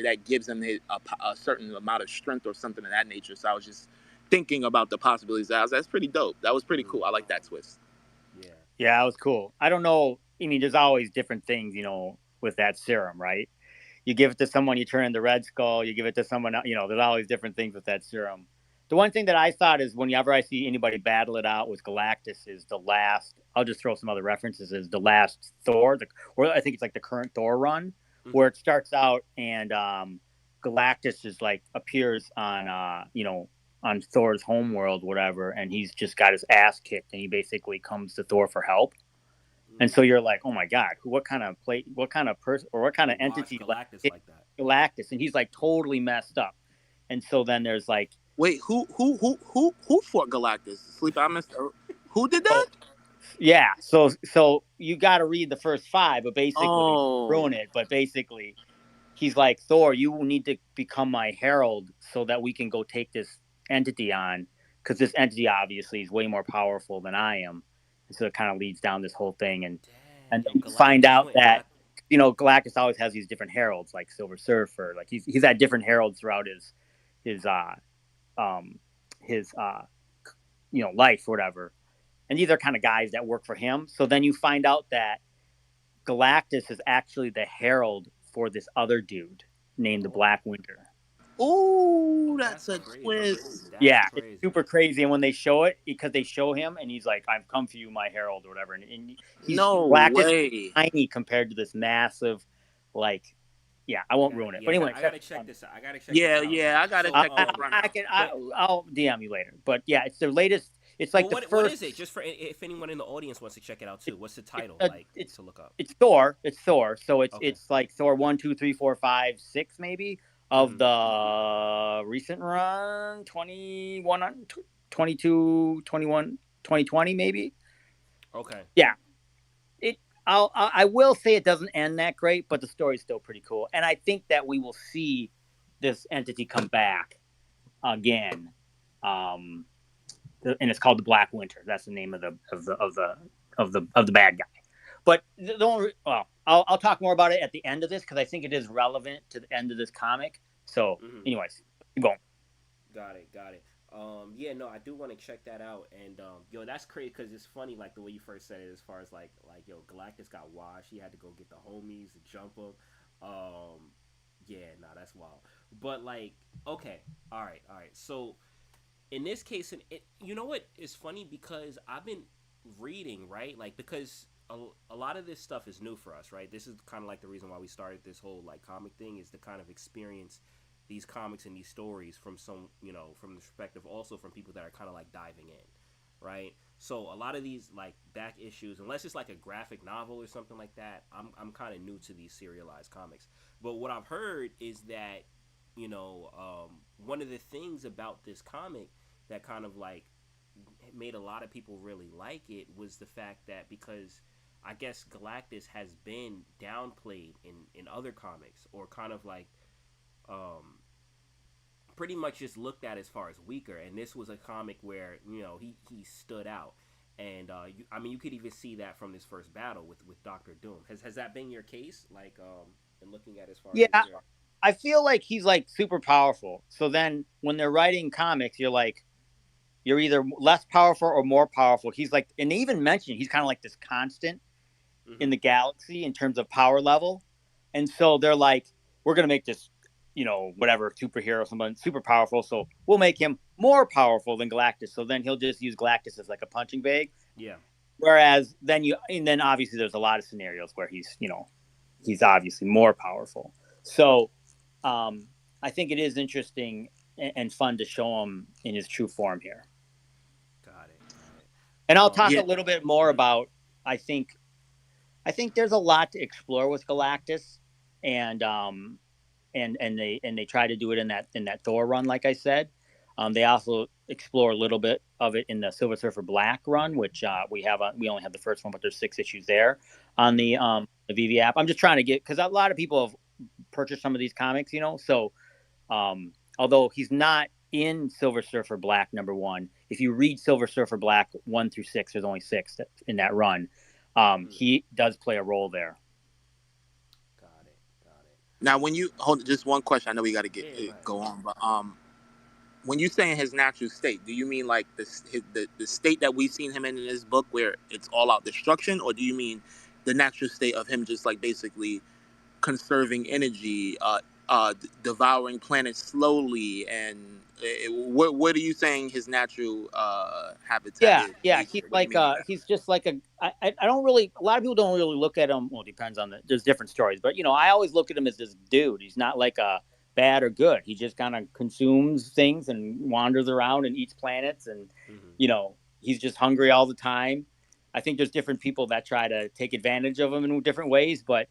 Speaker 4: that gives him a certain amount of strength or something of that nature. So I was just thinking about the possibilities. That's pretty dope. That was pretty
Speaker 1: Mm-hmm.
Speaker 4: cool. I like that twist.
Speaker 1: Yeah.
Speaker 6: Yeah, that was cool. I don't know. I mean, there's always different things, with that serum, right? You give it to someone, you turn into Red Skull. You give it to someone, there's always different things with that serum. The one thing that I thought is whenever I see anybody battle it out with Galactus is the last. I'll just throw some other references. Is the last Thor, or I think it's like the current Thor run,
Speaker 1: Mm-hmm.
Speaker 6: where it starts out and Galactus is like appears on on Thor's homeworld, whatever, and he's just got his ass kicked, and he basically comes to Thor for help. And
Speaker 1: Mm.
Speaker 6: so you're like, oh my god, what kind of what kind of person, or what kind of
Speaker 1: Would watch
Speaker 6: entity let
Speaker 1: Galactus
Speaker 6: hit
Speaker 1: like that.
Speaker 6: Galactus? And he's like totally messed up. And so then there's like,
Speaker 4: Wait, who fought Galactus? Sleep, I missed. Who did that?
Speaker 6: oh yeah, so you got to read the first five, but basically
Speaker 4: Oh,
Speaker 6: ruin it. But basically, he's like, Thor, you need to become my herald so that we can go take this entity on, because this entity obviously is way more powerful than I am. And so it kind of leads down this whole thing,
Speaker 1: Dang,
Speaker 6: and
Speaker 1: yo,
Speaker 6: then you find
Speaker 1: Galactus
Speaker 6: out
Speaker 1: went and
Speaker 6: that
Speaker 1: got.
Speaker 6: Galactus always has these different heralds, like Silver Surfer. Like he's had different heralds throughout his um his life or whatever. And these are kind of guys that work for him. So then you find out that Galactus is actually the herald for this other dude named the
Speaker 1: Oh,
Speaker 6: Black Winter.
Speaker 4: oh,
Speaker 1: oh,
Speaker 4: that's
Speaker 1: that's
Speaker 4: a
Speaker 1: crazy.
Speaker 4: twist.
Speaker 1: That's
Speaker 6: Yeah, it's
Speaker 1: crazy.
Speaker 6: super crazy. And when they show it, because they show him, and he's like, "I've come for you, my herald," or whatever. And he's
Speaker 4: No
Speaker 6: Galactus,
Speaker 4: way.
Speaker 6: tiny compared to this massive, like, yeah. I won't ruin it. But anyway,
Speaker 1: I
Speaker 6: check
Speaker 1: gotta
Speaker 6: it
Speaker 1: check
Speaker 6: out.
Speaker 1: this out. I gotta check this
Speaker 4: Yeah,
Speaker 1: out.
Speaker 4: yeah, I gotta
Speaker 1: So
Speaker 4: check this run out.
Speaker 1: but
Speaker 6: I'll DM you later. But yeah, it's the latest. It's like
Speaker 1: well,
Speaker 6: the
Speaker 1: what
Speaker 6: first.
Speaker 1: is it? Just for if anyone in the audience wants to check it out too. What's the
Speaker 6: It's
Speaker 1: title
Speaker 6: a,
Speaker 1: like
Speaker 6: it's
Speaker 1: to look up?
Speaker 6: it's Thor. It's Thor. So it's
Speaker 1: Okay.
Speaker 6: it's like Thor 1, 2, 3, 4, 5, 6 maybe of
Speaker 1: Mm-hmm.
Speaker 6: the recent run 21 on 22, 21, 2020 maybe.
Speaker 1: Okay.
Speaker 6: Yeah. It I will say it doesn't end that great, but the story's still pretty cool. And I think that we will see this entity come back again. Um and it's called the Black Winter. That's the name of the bad guy. But the only, well, I'll talk more about it at the end of this because I think it is relevant to the end of this comic. So,
Speaker 1: Mm-hmm.
Speaker 6: anyways, keep going.
Speaker 1: Got it. Got it. Yeah, no, I do want to check that out. And yo, that's crazy because it's funny, like the way you first said it, as far as yo, Galactus got washed. He had to go get the homies to jump him. Yeah, nah, that's wild. But like, okay, all right. So in this case, and you know what is funny because I've been reading, right, like because a lot of this stuff is new for us, right? This is kind of like the reason why we started this whole like comic thing is to kind of experience these comics and these stories from some, from the perspective also from people that are kind of like diving in, right? So a lot of these like back issues, unless it's like a graphic novel or something like that, I'm kind of new to these serialized comics. But what I've heard is that one of the things about this comic that kind of like made a lot of people really like it was the fact that because I guess Galactus has been downplayed in other comics or kind of like um, pretty much just looked at as far as weaker, and this was a comic where he stood out. And I mean, you could even see that from this first battle with Doctor Doom. Has that been your case? Like, in looking at as far as
Speaker 6: Yeah,
Speaker 1: your
Speaker 6: I feel like he's like super powerful. So then when they're writing comics, you're like, you're either less powerful or more powerful. He's like, and they even mention he's kind of like this constant in
Speaker 1: mm-hmm.
Speaker 6: the galaxy in terms of power level. And so they're like, we're gonna make this, whatever superhero, someone super powerful. So we'll make him more powerful than Galactus. So then he'll just use Galactus as like a punching bag.
Speaker 1: Yeah.
Speaker 6: Whereas then obviously there's a lot of scenarios where he's obviously more powerful. So I think it is interesting and fun to show him in his true form here.
Speaker 1: Got it. Got it.
Speaker 6: And I'll talk
Speaker 4: Yeah.
Speaker 6: a little bit more
Speaker 1: Mhm.
Speaker 6: about. I think there's a lot to explore with Galactus, and they try to do it in that Thor run, like I said. They also explore a little bit of it in the Silver Surfer Black run, which we only have the first one, but there's 6 issues there on
Speaker 1: Mhm.
Speaker 6: the VV app. I'm just trying to get, because a lot of people have purchased some of these comics, so although he's not in Silver Surfer Black #1, if you read Silver Surfer Black 1 through 6, there's only six in that run.
Speaker 1: Mhm.
Speaker 6: He does play a role there.
Speaker 1: Got it. Got it.
Speaker 4: Now, when you hold just one question, I know we got to get
Speaker 1: Yeah. Go ahead.
Speaker 4: go on, but when you say in his natural state, do you mean like the state that we've seen him in this book, where it's all out destruction, or do you mean the natural state of him just like basically conserving energy, devouring planets slowly, and what are you saying his natural habitat
Speaker 6: Yeah,
Speaker 4: is?
Speaker 6: yeah.
Speaker 4: Nature. What do you mean by that?
Speaker 6: He's just like I don't really, a lot of people don't really look at him. Well, it depends on there's different stories, but I always look at him as this dude. He's not like a bad or good. He just kind of consumes things and wanders around and eats planets, and
Speaker 1: Mhm.
Speaker 6: he's just hungry all the time. I think there's different people that try to take advantage of him in different ways, but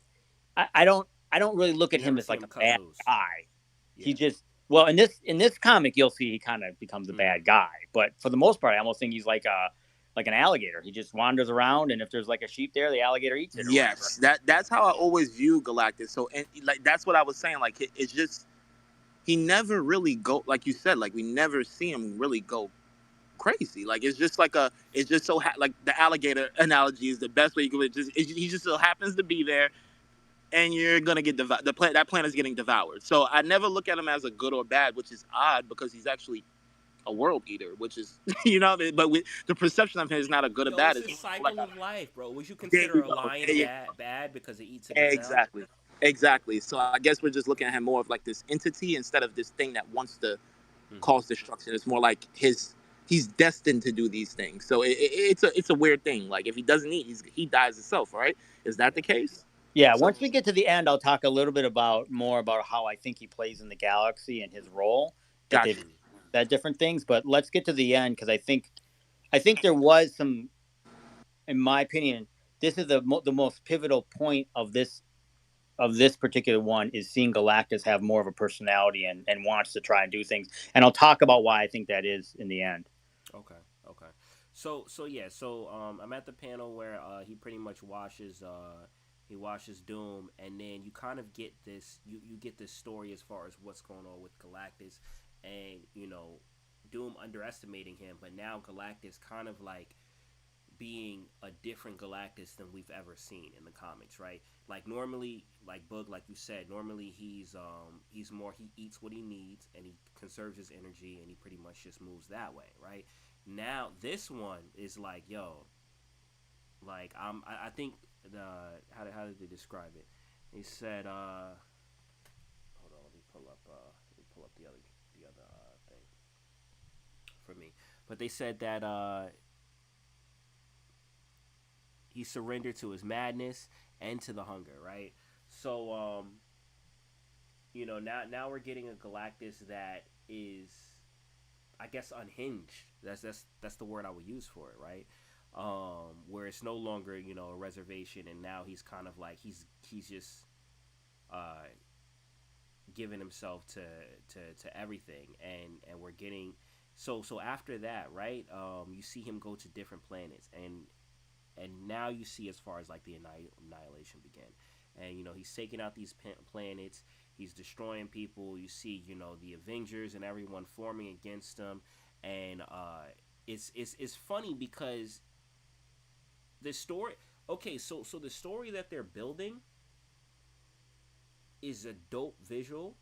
Speaker 6: I don't really look
Speaker 1: You
Speaker 6: at him
Speaker 1: never
Speaker 6: as
Speaker 1: see
Speaker 6: like
Speaker 1: him
Speaker 6: a
Speaker 1: cut
Speaker 6: bad
Speaker 1: loose.
Speaker 6: guy. He
Speaker 1: Yeah.
Speaker 6: just, well, in this comic, you'll see he kind of becomes a
Speaker 1: Mhm.
Speaker 6: bad guy, but for the most part, I almost think he's like an alligator. He just wanders around, and if there's like a sheep there, the alligator eats it or whatever.
Speaker 4: Yes, that's how I always view Galactus. So, and like that's what I was saying. Like it's just he never really go, like you said, like we never see him really go crazy. Like it's just like it's just so like the alligator analogy is the best way you can just he just so happens to be there, and you're gonna get that planet is getting devoured. So I never look at him as a good or bad, which is odd because he's actually a world eater, which is but with the perception of him is not a good or
Speaker 1: Yo,
Speaker 4: bad.
Speaker 1: it's
Speaker 4: It's
Speaker 1: a
Speaker 4: more like
Speaker 1: cycle of life, bro. Would you
Speaker 4: there
Speaker 1: consider
Speaker 4: you
Speaker 1: a
Speaker 4: go.
Speaker 1: lion
Speaker 4: There you go.
Speaker 1: bad because it eats a gazelle?
Speaker 4: Exactly. Exactly. So I guess we're just looking at him more of like this entity instead of this thing that wants to
Speaker 1: Mhm.
Speaker 4: cause destruction. It's more like he's destined to do these things. So it's a weird thing. Like if he doesn't eat, he dies himself, right? Is that
Speaker 1: Yeah.
Speaker 4: the case?
Speaker 6: Yeah,
Speaker 4: So
Speaker 6: once we get to the end, I'll talk a little bit more about how I think he plays in the galaxy and his role that they've
Speaker 4: gotcha.
Speaker 1: Mhm.
Speaker 6: said different things. But let's get to the end, because I think there was some, in my opinion, this is the most pivotal point of this particular one, is seeing Galactus have more of a personality and wants to try and do things. And I'll talk about why I think that is in the end.
Speaker 1: Okay. Okay. So yeah. So I'm at the panel where he pretty much washes Doom, and then you kind of get this you get this story as far as what's going on with Galactus, and Doom underestimating him, but now Galactus kind of like being a different Galactus than we've ever seen in the comics, right? Like normally, like Boog, like you said, normally he's more, he eats what he needs and he conserves his energy and he pretty much just moves that way, right? Now this one is like, yo, like I think the how did they describe it? They said hold on, let me pull up the other thing for me. But they said that he surrendered to his madness and to the hunger, right? So now we're getting a Galactus that is, I guess, unhinged. That's the word I would use for it, right? Where it's no longer a reservation, and now he's kind of like he's just uh giving himself to everything, and we're getting, so after that, right? You see him go to different planets, and now you see as far as like the annihilation began, and he's taking out these planets. He's destroying people. You see, the Avengers and everyone forming against him, and it's funny because the story. Okay, so the story that they're building is a dope visual,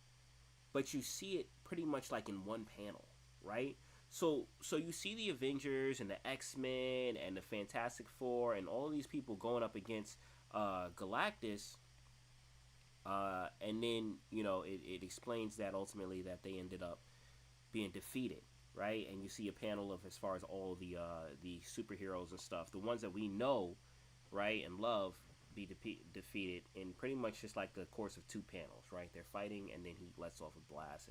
Speaker 1: but you see it pretty much like in one panel, right? So you see the Avengers and the X-Men and the Fantastic Four and all of these people going up against Galactus, and then it explains that ultimately that they ended up being defeated, right? And you see a panel of as far as all the superheroes and stuff, the ones that we know, right, and love, be defeated in pretty much just like the course of two panels, right? They're fighting, and then he lets off a blast,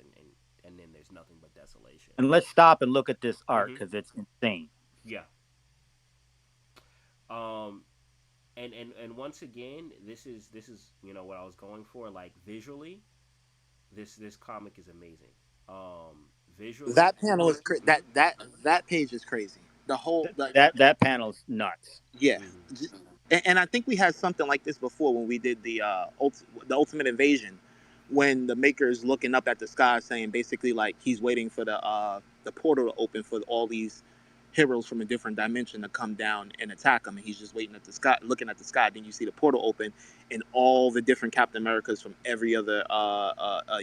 Speaker 1: and then there's nothing but desolation.
Speaker 6: And let's stop and look at this art
Speaker 1: Mm-hmm.
Speaker 6: because it's insane.
Speaker 1: Yeah. Um. And once again, this is what I was going for. Like visually, this comic is amazing. Visually,
Speaker 4: That panel is that page is crazy. The whole
Speaker 6: That panel's nuts.
Speaker 4: yeah,
Speaker 1: mm-hmm.
Speaker 4: and I think we had something like this before when we did the Ultimate Invasion, when the Maker is looking up at the sky, saying basically like he's waiting for the portal to open for all these heroes from a different dimension to come down and attack him, and he's just waiting at the sky, looking at the sky. Then you see the portal open, and all the different Captain Americas from every other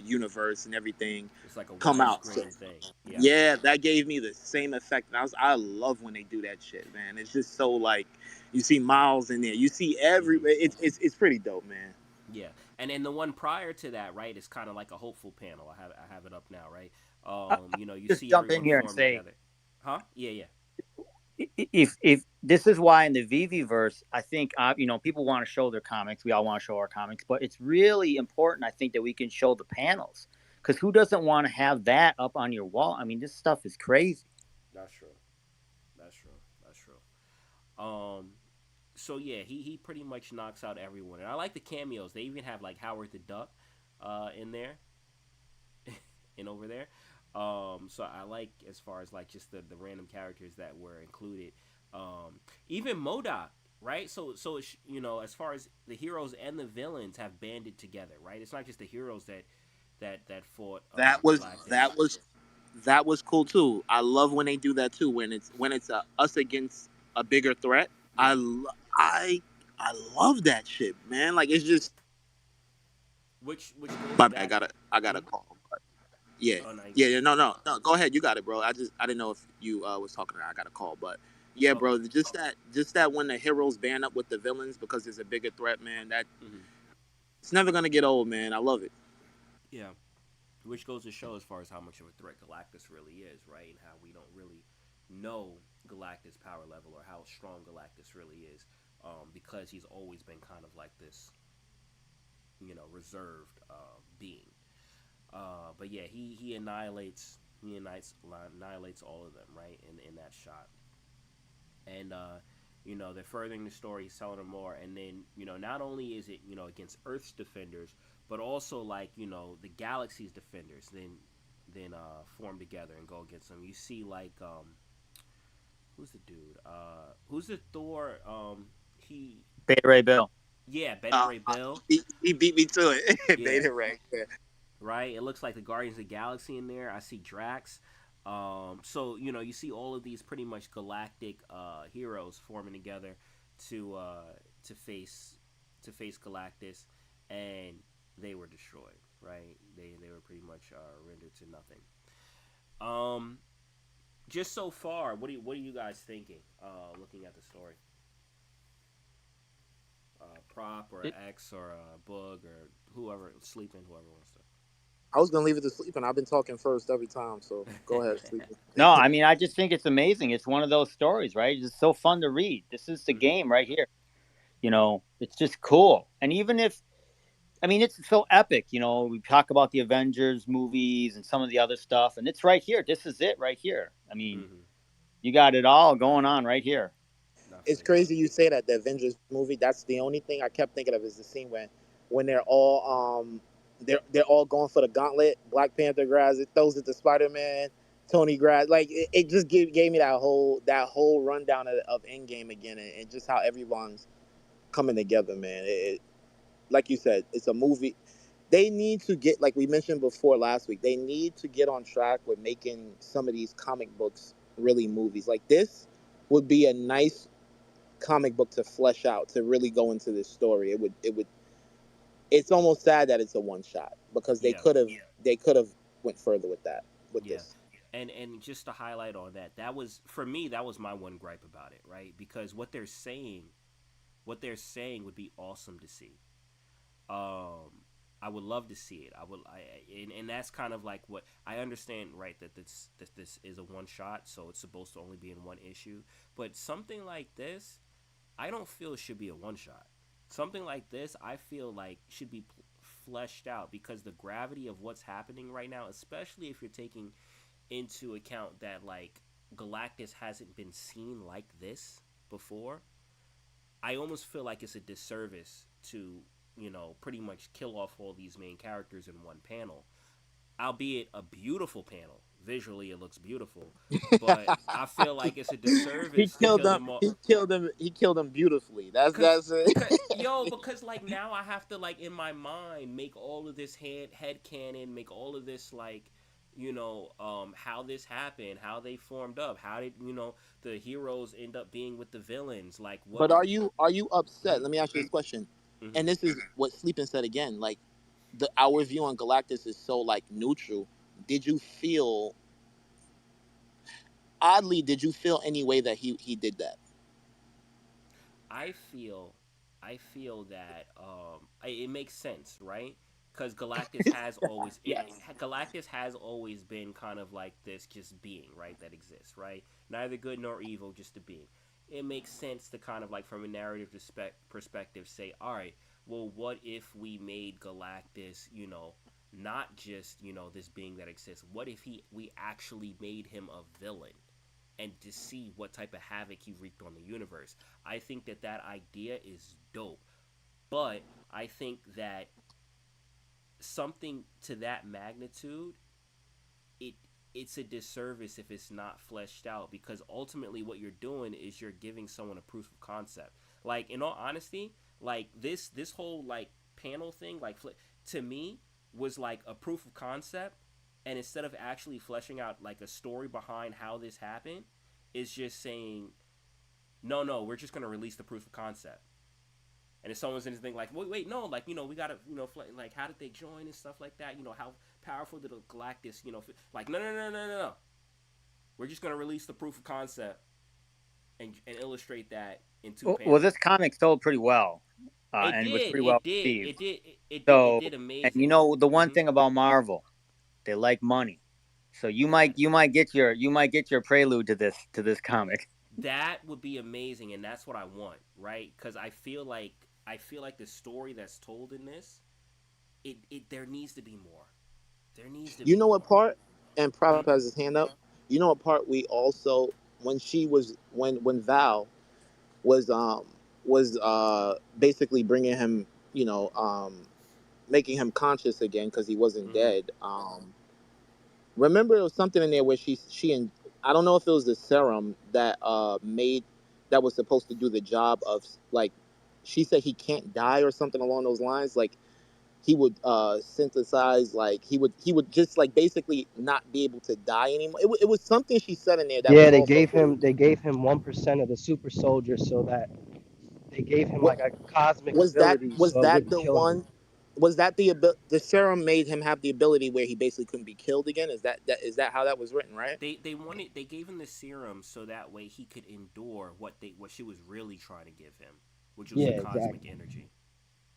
Speaker 4: universe and everything
Speaker 1: It's like a
Speaker 4: come out. So,
Speaker 1: widescreen thing. Yeah.
Speaker 4: yeah, that gave me the same effect. And I love when they do that shit, man. It's just so like you see Miles in there. You see every
Speaker 1: Mm-hmm.
Speaker 4: it's pretty dope, man.
Speaker 1: Yeah, and then the one prior to that, right, is kind of like a hopeful panel. I have it up now, right? You
Speaker 6: Just
Speaker 1: see
Speaker 6: jump in
Speaker 1: everyone
Speaker 6: here and
Speaker 1: form
Speaker 6: say,
Speaker 1: together. Huh? Yeah, yeah.
Speaker 6: if this is why in the VV verse, I think people want to show their comics. We all want to show our comics, but it's really important. I think that we can show the panels because who doesn't want to have that up on your wall? I mean, this stuff is crazy.
Speaker 1: That's true. That's true. That's true. Um, so yeah, he pretty much knocks out everyone, and I like the cameos. They even have like Howard the Duck, in there, and over there. So I like as far as like just the random characters that were included. Even Modoc, right? So it's, as far as the heroes and the villains have banded together, right? It's not just the heroes that fought
Speaker 4: That was
Speaker 1: Galactus.
Speaker 4: that was that was cool too. I love when they do that too. When it's us against a bigger threat.
Speaker 1: Yeah.
Speaker 4: I I love that shit, man. Like it's just
Speaker 1: Which goes
Speaker 4: my bad.
Speaker 1: back.
Speaker 4: I got a
Speaker 1: Hmm.
Speaker 4: call. Yeah,
Speaker 1: Oh no, you
Speaker 4: yeah,
Speaker 1: good.
Speaker 4: yeah. No, no, no. Go ahead. You got it, bro. I didn't know if you was talking. I got a call, but yeah,
Speaker 1: Okay.
Speaker 4: bro. Just that when the heroes band up with the villains because there's a bigger threat, man. That
Speaker 1: Hmm.
Speaker 4: it's never gonna get old, man. I love it.
Speaker 1: Yeah. Which goes to show as far as how much of a threat Galactus really is, right? And how we don't really know Galactus' power level or how strong Galactus really is, because he's always been kind of like this, reserved being. But yeah, he annihilates all of them, right? In that shot, and they're furthering the story, selling them more, and then not only is it against Earth's defenders, but also like the galaxy's defenders, then form together and go against them. You see like who's the dude? Who's the Thor? He
Speaker 6: Beta Ray Bill.
Speaker 1: Yeah, Beta
Speaker 4: Uh,
Speaker 1: Ray Bill.
Speaker 4: he beat me to it.
Speaker 1: Yeah,
Speaker 4: Beta Ray. Yeah.
Speaker 1: right? It looks like the Guardians of the Galaxy in there. I see Drax. So you see all of these pretty much galactic heroes forming together to uh, to face Galactus, and they were destroyed. Right? They were pretty much rendered to nothing. Um, just so far, what are you guys thinking? Looking at the story, prop or
Speaker 6: It,
Speaker 1: X or Boog or whoever sleeping, whoever wants
Speaker 4: I was gonna leave it to sleep, and I've been talking first every time. So go ahead,
Speaker 1: to.
Speaker 4: sleep.
Speaker 6: no, I mean, I just think it's amazing. It's one of those stories, right? It's so fun to read. This is the
Speaker 1: Hmm.
Speaker 6: game right here. It's just cool. And even if I mean, it's so epic. We talk about the Avengers movies and some of the other stuff, and it's right here. This is it right here. I mean,
Speaker 1: Hmm.
Speaker 6: you got it all going on right here.
Speaker 4: It's
Speaker 1: Definitely.
Speaker 4: crazy you say that the Avengers movie. That's the only thing I kept thinking of is the scene when they're all they're all going for the gauntlet. Black Panther grabs it, throws it to Spider Man. Tony grabs like it just gave me that whole rundown of Endgame again and just how everyone's coming together, man. like you said, it's a movie. They need to get, like we mentioned before last week, they need to get on track with making some of these comic books really movies. Like this would be a nice comic book to flesh out, to really go into this story. It would it's almost sad that it's a one shot, because
Speaker 1: Yeah,
Speaker 4: they could have went further with that, with
Speaker 1: yeah.
Speaker 4: this.
Speaker 1: And just to highlight on that, that was for me. That was my one gripe about it, right? Because what they're saying would be awesome to see. I would love to see it. And that's kind of like what I understand, right? That this is a one shot, so it's supposed to only be in one issue. But something like this, I don't feel should be a one shot. Something like this, I feel like should be fleshed out because the gravity of what's happening right now, especially if you're taking into account that like Galactus hasn't been seen like this before. I almost feel like it's a disservice to, pretty much kill off all these main characters in one panel, albeit a beautiful panel. Visually, it looks beautiful, but I feel like it's a
Speaker 4: He
Speaker 1: disservice to
Speaker 4: killed
Speaker 1: kill
Speaker 4: them.
Speaker 1: them all.
Speaker 4: He killed them. He killed them beautifully.
Speaker 1: Cause,
Speaker 4: That's it.
Speaker 1: because like now I have to like in my mind make all of this head canon, make all of this like, how this happened, how they formed up, how did the heroes end up being with the villains, like what.
Speaker 4: But are you upset?
Speaker 1: Mhm,
Speaker 4: Let me ask you this question.
Speaker 1: mhm.
Speaker 4: And this is what Sleeping said again. Like, the our view on Galactus is so like neutral. Did you feel oddly? Did you feel any way that he did that?
Speaker 1: I feel, I feel that it makes sense, right? Because
Speaker 4: Yes.
Speaker 1: Galactus has always been kind of like this, just being, right, that exists, right? Neither good nor evil, just a being. It makes sense to kind of like from a narrative perspective say, all right, well, what if we made Galactus, not just this being that exists? What if we actually made him a villain? And to see what type of havoc he wreaked on the universe. I think that idea is dope, but I think that something to that magnitude, it it's a disservice if it's not fleshed out because ultimately what you're doing is you're giving someone a proof of concept. Like in all honesty, like this whole like panel thing, like to me was like a proof of concept, and instead of actually fleshing out like a story behind how this happened, is just saying no, we're just gonna release the proof of concept. And if someone's anything like, wait, no, like we gotta, like how did they join and stuff like that? How powerful did the Galactus, like no. We're just gonna release the proof of concept and illustrate that in two
Speaker 6: Well,
Speaker 1: panels.
Speaker 6: this comic sold pretty well,
Speaker 1: It
Speaker 6: and was
Speaker 1: did,
Speaker 6: pretty well
Speaker 1: it did,
Speaker 6: received.
Speaker 1: it did, it
Speaker 6: So,
Speaker 1: did
Speaker 6: and
Speaker 1: amazing.
Speaker 6: the one
Speaker 1: Hmm.
Speaker 6: thing about Marvel, they like money. So
Speaker 1: That
Speaker 6: you might get your prelude to this comic.
Speaker 1: that would be amazing, and that's what I want, right? Because I feel like the story that's told in this, it there needs to be more. There needs to
Speaker 4: You
Speaker 1: be
Speaker 4: know what
Speaker 1: more.
Speaker 4: part? And
Speaker 1: Hmm?
Speaker 4: Prop has his hand up. You know what part we also, when she was when Val was basically bringing him, you know um making him conscious again because he wasn't
Speaker 1: Hmm.
Speaker 4: dead. Remember, there was something in there where she and I don't know if it was the serum that made that was supposed to do the job of, like, she said he can't die or something along those lines. Like, he would synthesize, like he would just like basically not be able to die anymore. It was something she said in there that
Speaker 5: Yeah,
Speaker 4: was also pretty.
Speaker 5: they gave him 1% of the super soldier so that they gave him
Speaker 4: What
Speaker 5: like a cosmic
Speaker 4: was that?
Speaker 5: ability
Speaker 4: Was
Speaker 5: so it
Speaker 4: that
Speaker 5: wouldn't
Speaker 4: the
Speaker 5: kill him.
Speaker 4: one? Was that the serum made him have the ability where he basically couldn't be killed again? Is that how that was written, right?
Speaker 1: They gave him the serum so that way he could endure what she was really trying to give him, which was
Speaker 5: Yeah,
Speaker 1: the cosmic
Speaker 5: exactly.
Speaker 1: energy.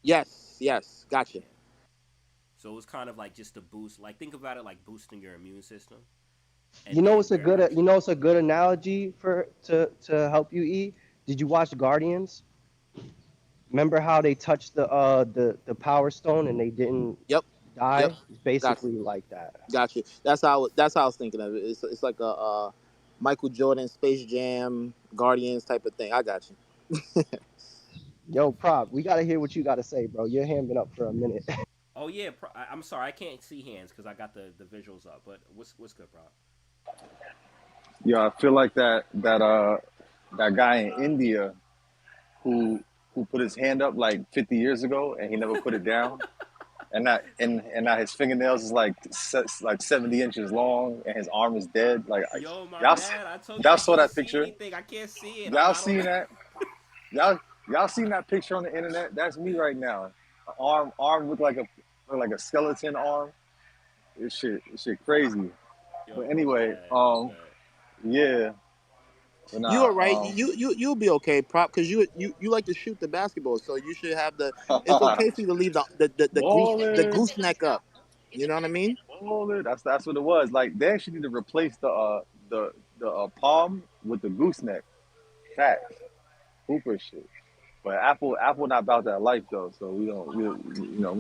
Speaker 4: Yes, yes, gotcha.
Speaker 1: Yeah. So it was kind of like just a boost. Like think about it like boosting your immune system,
Speaker 5: You
Speaker 1: and
Speaker 5: know
Speaker 1: then
Speaker 5: it's a
Speaker 1: you're
Speaker 5: good
Speaker 1: actually.
Speaker 5: analogy for to help you eat. Did you watch Guardians? Remember how they touched the Power Stone and they didn't
Speaker 4: Yep, yep,
Speaker 5: die? It's
Speaker 4: gotcha,
Speaker 5: basically like that.
Speaker 4: gotcha. That's how I was thinking of it. It's like a Michael Jordan Space Jam Guardians type of thing. I got you.
Speaker 5: Yo, Prop, we gotta hear what you gotta say, bro. Your hand been up for a minute.
Speaker 1: Oh yeah, I'm sorry, I can't see hands because I got the visuals up. But what's good, bro?
Speaker 3: Yeah, I feel like that guy in India who who put his hand up like 50 years ago and he never put it down, and now his fingernails is like 70 inches long and his arm is dead. Like
Speaker 1: Yo, my
Speaker 3: y'all,
Speaker 1: bad. I told you
Speaker 3: y'all
Speaker 1: I
Speaker 3: saw
Speaker 1: can't
Speaker 3: that
Speaker 1: see
Speaker 3: picture.
Speaker 1: anything. I can't see it. I'm
Speaker 3: Y'all
Speaker 1: not on
Speaker 3: seen
Speaker 1: the.
Speaker 3: that? Y'all y'all seen that picture on the internet? That's me right now. Arm look like a skeleton arm. This shit crazy.
Speaker 1: Yo,
Speaker 3: But
Speaker 1: my
Speaker 3: anyway,
Speaker 1: bad. My bad.
Speaker 3: yeah. But
Speaker 4: You
Speaker 3: nah,
Speaker 4: are right. You'll be okay, prop, because you like to shoot the basketball, so you should have the. It's okay for you to leave the
Speaker 3: Baller,
Speaker 4: gooseneck up. You know what I mean?
Speaker 3: baller. That's what it was. Like they actually need to replace the palm with the gooseneck. Facts. Hooper shit. But Apple not about that life though, so we're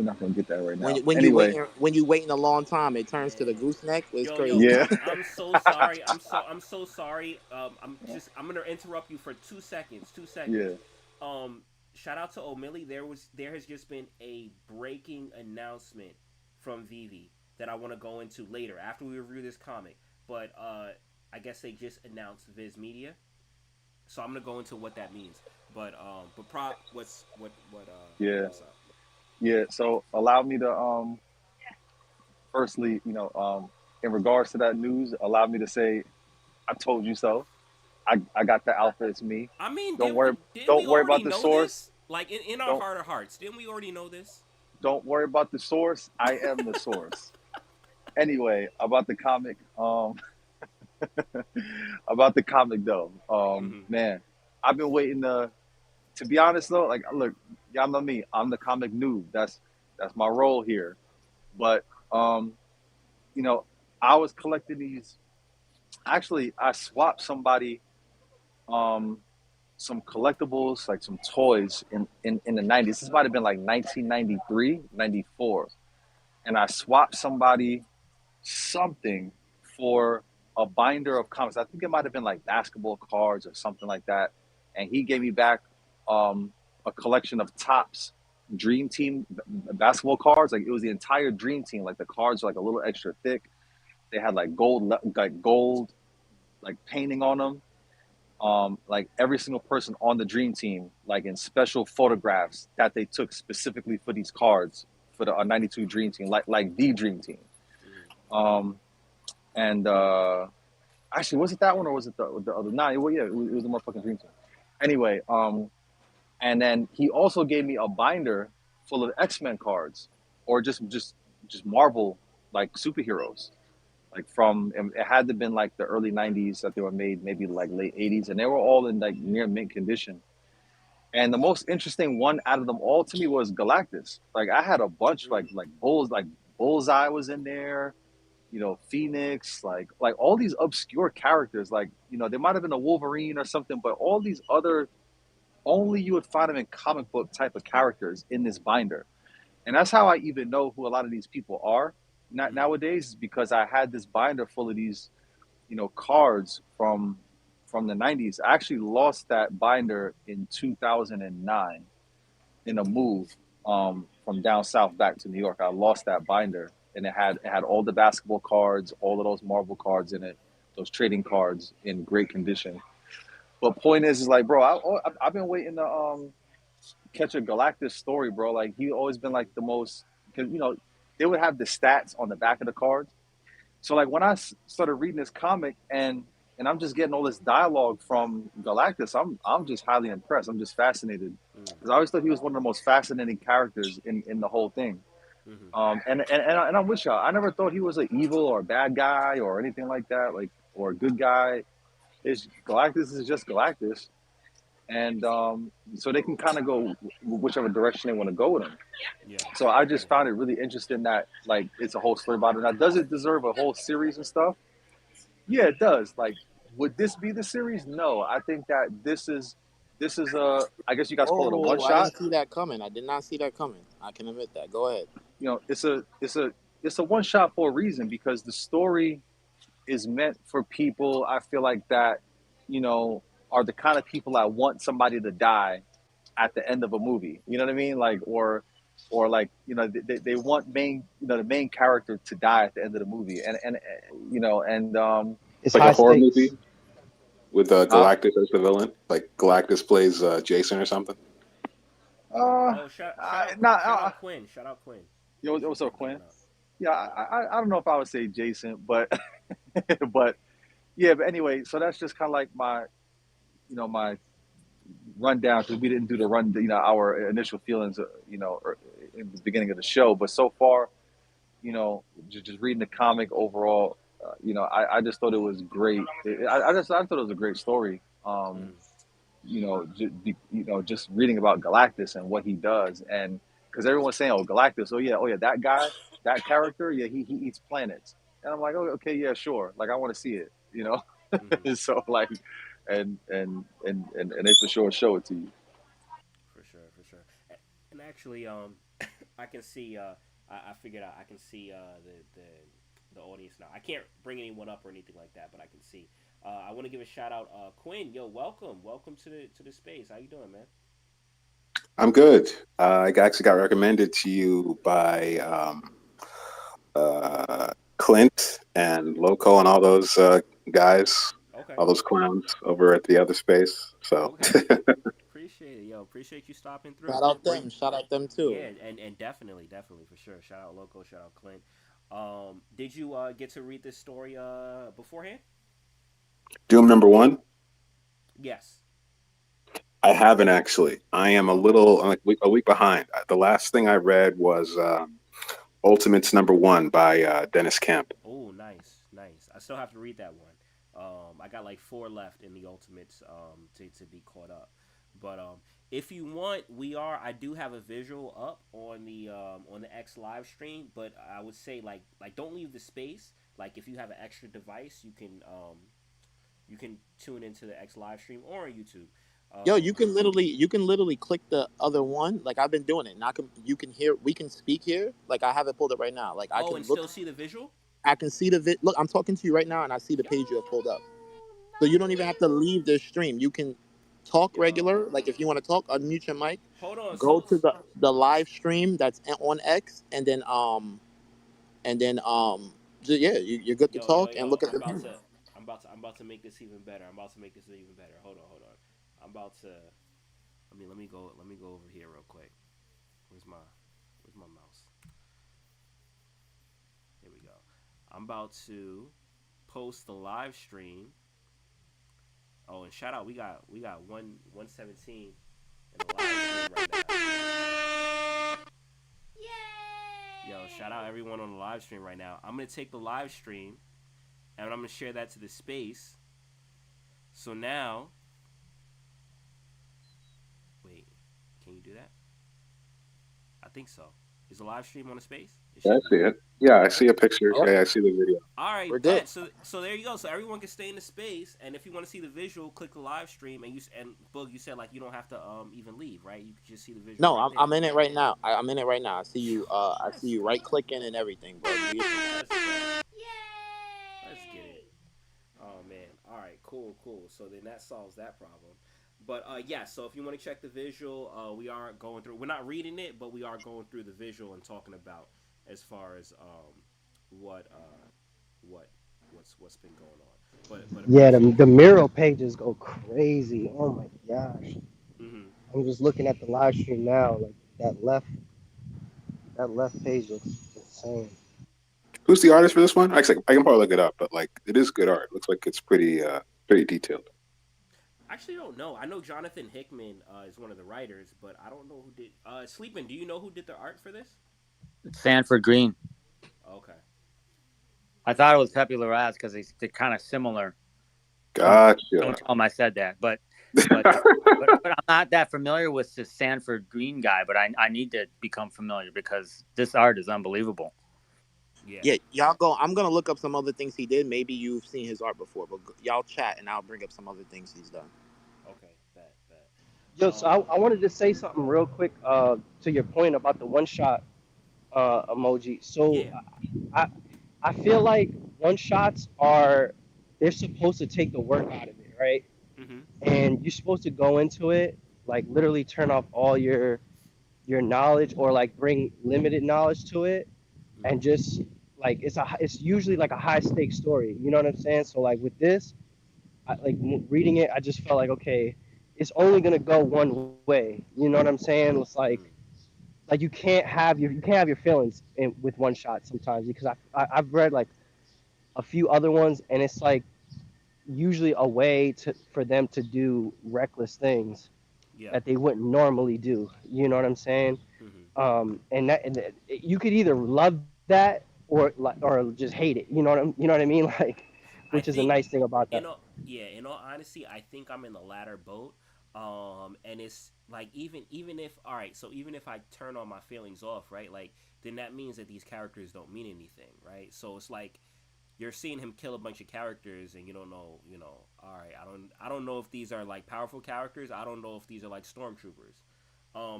Speaker 3: not gonna get that right
Speaker 4: When
Speaker 3: now.
Speaker 4: when you
Speaker 3: Anyway,
Speaker 4: waiting a long time, it turns to the
Speaker 1: Man.
Speaker 4: gooseneck. It's
Speaker 1: Yo,
Speaker 4: crazy.
Speaker 3: yeah.
Speaker 1: I'm so sorry. I'm so sorry. I'm gonna interrupt you for 2 seconds. 2 seconds.
Speaker 3: Yeah.
Speaker 1: Um, Shout out to O'Malley. There has just been a breaking announcement from Vivi that I want to go into later after we review this comic. But I guess they just announced Viz Media, so I'm gonna go into what that means. But prop,
Speaker 3: Yeah.
Speaker 1: what's up?
Speaker 3: Yeah. So allow me to firstly, in regards to that news, allow me to say I told you so. I got the alpha, it's me.
Speaker 1: I mean,
Speaker 3: Don't worry
Speaker 1: didn't we
Speaker 3: don't worry
Speaker 1: already
Speaker 3: about the
Speaker 1: know
Speaker 3: source.
Speaker 1: this? Like in our
Speaker 3: Don't
Speaker 1: heart of hearts, didn't we already know this?
Speaker 3: don't worry about the source. I am the source. Anyway, about the comic, about the comic though.
Speaker 1: Mm-hmm.
Speaker 3: Man, I've been waiting to be honest though, like look, y'all know me. I'm the comic noob. That's my role here. But you know, I was collecting these. Actually, I swapped somebody um, some collectibles, like some toys in the 90s. This might have been like 1993, 94. And I swapped somebody something for a binder of comics. I think it might have been like basketball cards or something like that. And he gave me back a collection of Topps Dream Team basketball cards. Like it was the entire Dream Team. Like the cards were like a little extra thick. They had like gold, like painting on them. Like every single person on the Dream Team, like in special photographs that they took specifically for these cards for the '92 Dream Team, like the Dream Team. Um, and actually, was it that one or was it the other? Nah, well, yeah, it was the motherfucking Dream Team. Anyway, and then he also gave me a binder full of X-Men cards, or just Marvel like superheroes. Like from it had to have been like the early '90s that they were made, maybe like late '80s, and they were all in like near mint condition. And the most interesting one out of them all to me was Galactus. Like I had a bunch like Bullseye was in there, Phoenix, like all these obscure characters. Like there might have been a Wolverine or something, but all these other only you would find them in comic book type of characters in this binder. And that's how I even know who a lot of these people are. Not
Speaker 1: Mm-hmm.
Speaker 3: nowadays is because I had this binder full of these, cards from the '90s. I actually lost that binder in 2009 in a move from down south back to New York. I lost that binder, and it had all the basketball cards, all of those Marvel cards in it, those trading cards in great condition. But point is like, bro, I've been waiting to catch a Galactus story, bro. Like he always been like the most, because they would have the stats on the back of the cards. So like when I started reading this comic and I'm just getting all this dialogue from Galactus, I'm just highly impressed. I'm just fascinated because I always thought he was one of the most fascinating characters in the whole thing.
Speaker 1: Mm-hmm.
Speaker 3: And I'm with y'all. I never thought he was an evil or a bad guy or anything like that, like or a good guy. It's Galactus is just Galactus, and so they can kind of go whichever direction they want to go with him.
Speaker 1: Yeah.
Speaker 3: So I just found it really interesting that like it's a whole story about it. Now, does it deserve a whole series and stuff? Yeah, it does. Like, would this be the series? No, I think that this is a I guess you guys call it a one
Speaker 4: Oh, I
Speaker 3: shot.
Speaker 4: didn't see that coming. I did not see that coming. I can admit that. Go ahead.
Speaker 3: It's a one shot for a reason because the story is meant for people. I feel like that are the kind of people that want somebody to die at the end of a movie. You know what I mean? Like or like they want the main character to die at the end of the movie and
Speaker 5: It's
Speaker 7: Like a
Speaker 5: high
Speaker 7: horror
Speaker 5: stakes.
Speaker 7: movie with
Speaker 3: huh?
Speaker 7: Galactus as the villain. Like Galactus plays Jason or something.
Speaker 3: Uh,
Speaker 1: Oh,
Speaker 3: not.
Speaker 1: shout out Quinn. Shout out Quinn.
Speaker 3: Yo,
Speaker 1: Appreciate
Speaker 3: what's
Speaker 1: you
Speaker 3: up, Quinn?
Speaker 1: pulling up.
Speaker 3: Yeah, I don't know if I would say Jason, but but yeah. But anyway, so that's just kind of like my rundown because we didn't do the run, our initial feelings, in the beginning of the show. But so far, just reading the comic overall, I just thought it was great. I thought it was a great story.
Speaker 1: Mm,
Speaker 3: Just reading about Galactus and what he does, and because everyone's saying, "Oh, Galactus, oh yeah, that guy, that character, yeah, he eats planets," and I'm like, "Oh, okay, yeah, sure, like I want to see it."
Speaker 1: mm-hmm.
Speaker 3: So like, and they for sure show it to you.
Speaker 1: For sure, for sure. And actually, I can see. I figured out. I can see the audience now. I can't bring anyone up or anything like that, but I can see. I want to give a shout out, Quinn. Yo, welcome to the space. How you doing, man?
Speaker 7: I'm good. I actually got recommended to you by Clint and Loco and all those guys,
Speaker 1: Okay,
Speaker 7: all those clowns over at the other space. So
Speaker 1: okay. Appreciate it, yo. Appreciate you stopping through. Were you,
Speaker 4: Shout out them too.
Speaker 1: yeah, and definitely for sure. Shout out Loco. Shout out Clint. Did you get to read this story beforehand?
Speaker 7: Doom number one,
Speaker 1: Yes.
Speaker 7: I haven't actually. I am I'm like a week behind. The last thing I read was Ultimates number one by Dennis Kemp.
Speaker 1: Oh, nice, nice. I still have to read that one. I got like four left in the Ultimates to be caught up. But if you want, I do have a visual up on the X live stream. But I would say like don't leave the space. Like if you have an extra device, you can tune into the X live stream or on YouTube.
Speaker 4: Yo,
Speaker 1: Um,
Speaker 4: you can literally click the other one. Like I've been doing it. And you can hear we can speak here. Like I have it pulled up right now. Like
Speaker 1: oh, and still see the visual.
Speaker 4: I can see the look, I'm talking to you right now and I see the
Speaker 1: Yo,
Speaker 4: page you have pulled up. So you don't even have to leave the stream. You can talk
Speaker 1: yo,
Speaker 4: regular. Like if you want to talk, unmute your mic,
Speaker 1: hold on.
Speaker 4: go
Speaker 1: So
Speaker 4: to the live stream that's on X, and then yeah, you're good to talk and
Speaker 1: yo,
Speaker 4: look at the view.
Speaker 1: I'm about to make this even better. I'm about to make this even better. Hold on. I'm about to let me go over here real quick. Where's my where's my mouse? Here we go. I'm about to post the live stream. Oh, and shout out, we got 117 in the live stream right now. Yo, shout out everyone on the live stream right now. I'm gonna take the live stream and I'm gonna share that to the space. So now, wait, can you do that? I think so. Is the live stream on the space? It
Speaker 7: Yeah, I
Speaker 1: should be.
Speaker 7: see it. Yeah, I
Speaker 1: Okay.
Speaker 7: see a picture.
Speaker 4: All right,
Speaker 7: Yeah, I see the video.
Speaker 1: All right,
Speaker 4: we're good.
Speaker 1: bet. So there you go. So everyone can stay in the space, and if you want to see the visual, click the live stream. And Boog, you said like you don't have to even leave, right? You can just see the visual
Speaker 4: No,
Speaker 1: right there.
Speaker 4: I'm in it right now. I'm in it right now. I see
Speaker 1: Let's
Speaker 4: you right clicking and everything, bro. Do your thing.
Speaker 1: let's go. Let's get it. Oh man. All right. Cool. So then that solves that problem. But yeah. So if you want to check the visual, we are going through. We're not reading it, but we are going through the visual and talking about as far as what what what's been going on. But
Speaker 5: Yeah,
Speaker 1: appreciate.
Speaker 5: the mural pages go crazy. Oh my gosh.
Speaker 1: Mm-hmm.
Speaker 5: I'm just looking at the live stream now. Like that left page looks insane.
Speaker 7: Who's the artist for this one? I can probably look it up, but like it is good art. Looks like it's pretty detailed.
Speaker 1: Actually, don't know. I know Jonathan Hickman is one of the writers, but I don't know who did. Sleeping. Do you know who did the art for this?
Speaker 6: Sanford Green.
Speaker 1: Okay.
Speaker 6: I thought it was Pepe Larraz because they're kind of similar. Don't
Speaker 7: Gotcha.
Speaker 6: tell him I said that, but I'm not that familiar with the Sanford Green guy. But I need to become familiar because this art is unbelievable.
Speaker 1: Yeah.
Speaker 4: Yeah, y'all go. I'm gonna look up some other things he did. Maybe you've seen his art before, but y'all chat and I'll bring up some other things he's done.
Speaker 1: Okay. Bet.
Speaker 5: Yo, so I wanted to say something real quick to your point about the one shot emoji. So
Speaker 1: Yeah.
Speaker 5: I I feel like one shots are they're supposed to take the work out of it, right?
Speaker 1: Mm-hmm.
Speaker 5: And you're supposed to go into it like literally turn off all your knowledge or like bring limited knowledge to it
Speaker 1: Mm-hmm.
Speaker 5: and just like it's usually like a high stakes story. You know what I'm saying? So like with this, reading it, I just felt like okay, it's only gonna go one way. You know what I'm saying? It's
Speaker 1: Mm-hmm.
Speaker 5: like you can't have your feelings with one shot sometimes because I've read like a few other ones and it's like usually a way to for them to do reckless things
Speaker 1: Yeah.
Speaker 5: that they wouldn't normally do. You know what I'm saying?
Speaker 1: Mm-hmm.
Speaker 5: You could either love that or just hate it. You know what I mean? Like, which
Speaker 1: I
Speaker 5: is a
Speaker 1: think,
Speaker 5: nice thing about that.
Speaker 1: in all honesty, I think I'm in the latter boat. And it's like even if all right, so even if I turn all my feelings off, right? Like then that means that these characters don't mean anything, right? So it's like you're seeing him kill a bunch of characters and you don't know, all right, I don't know if these are like powerful characters. I don't know if these are like stormtroopers.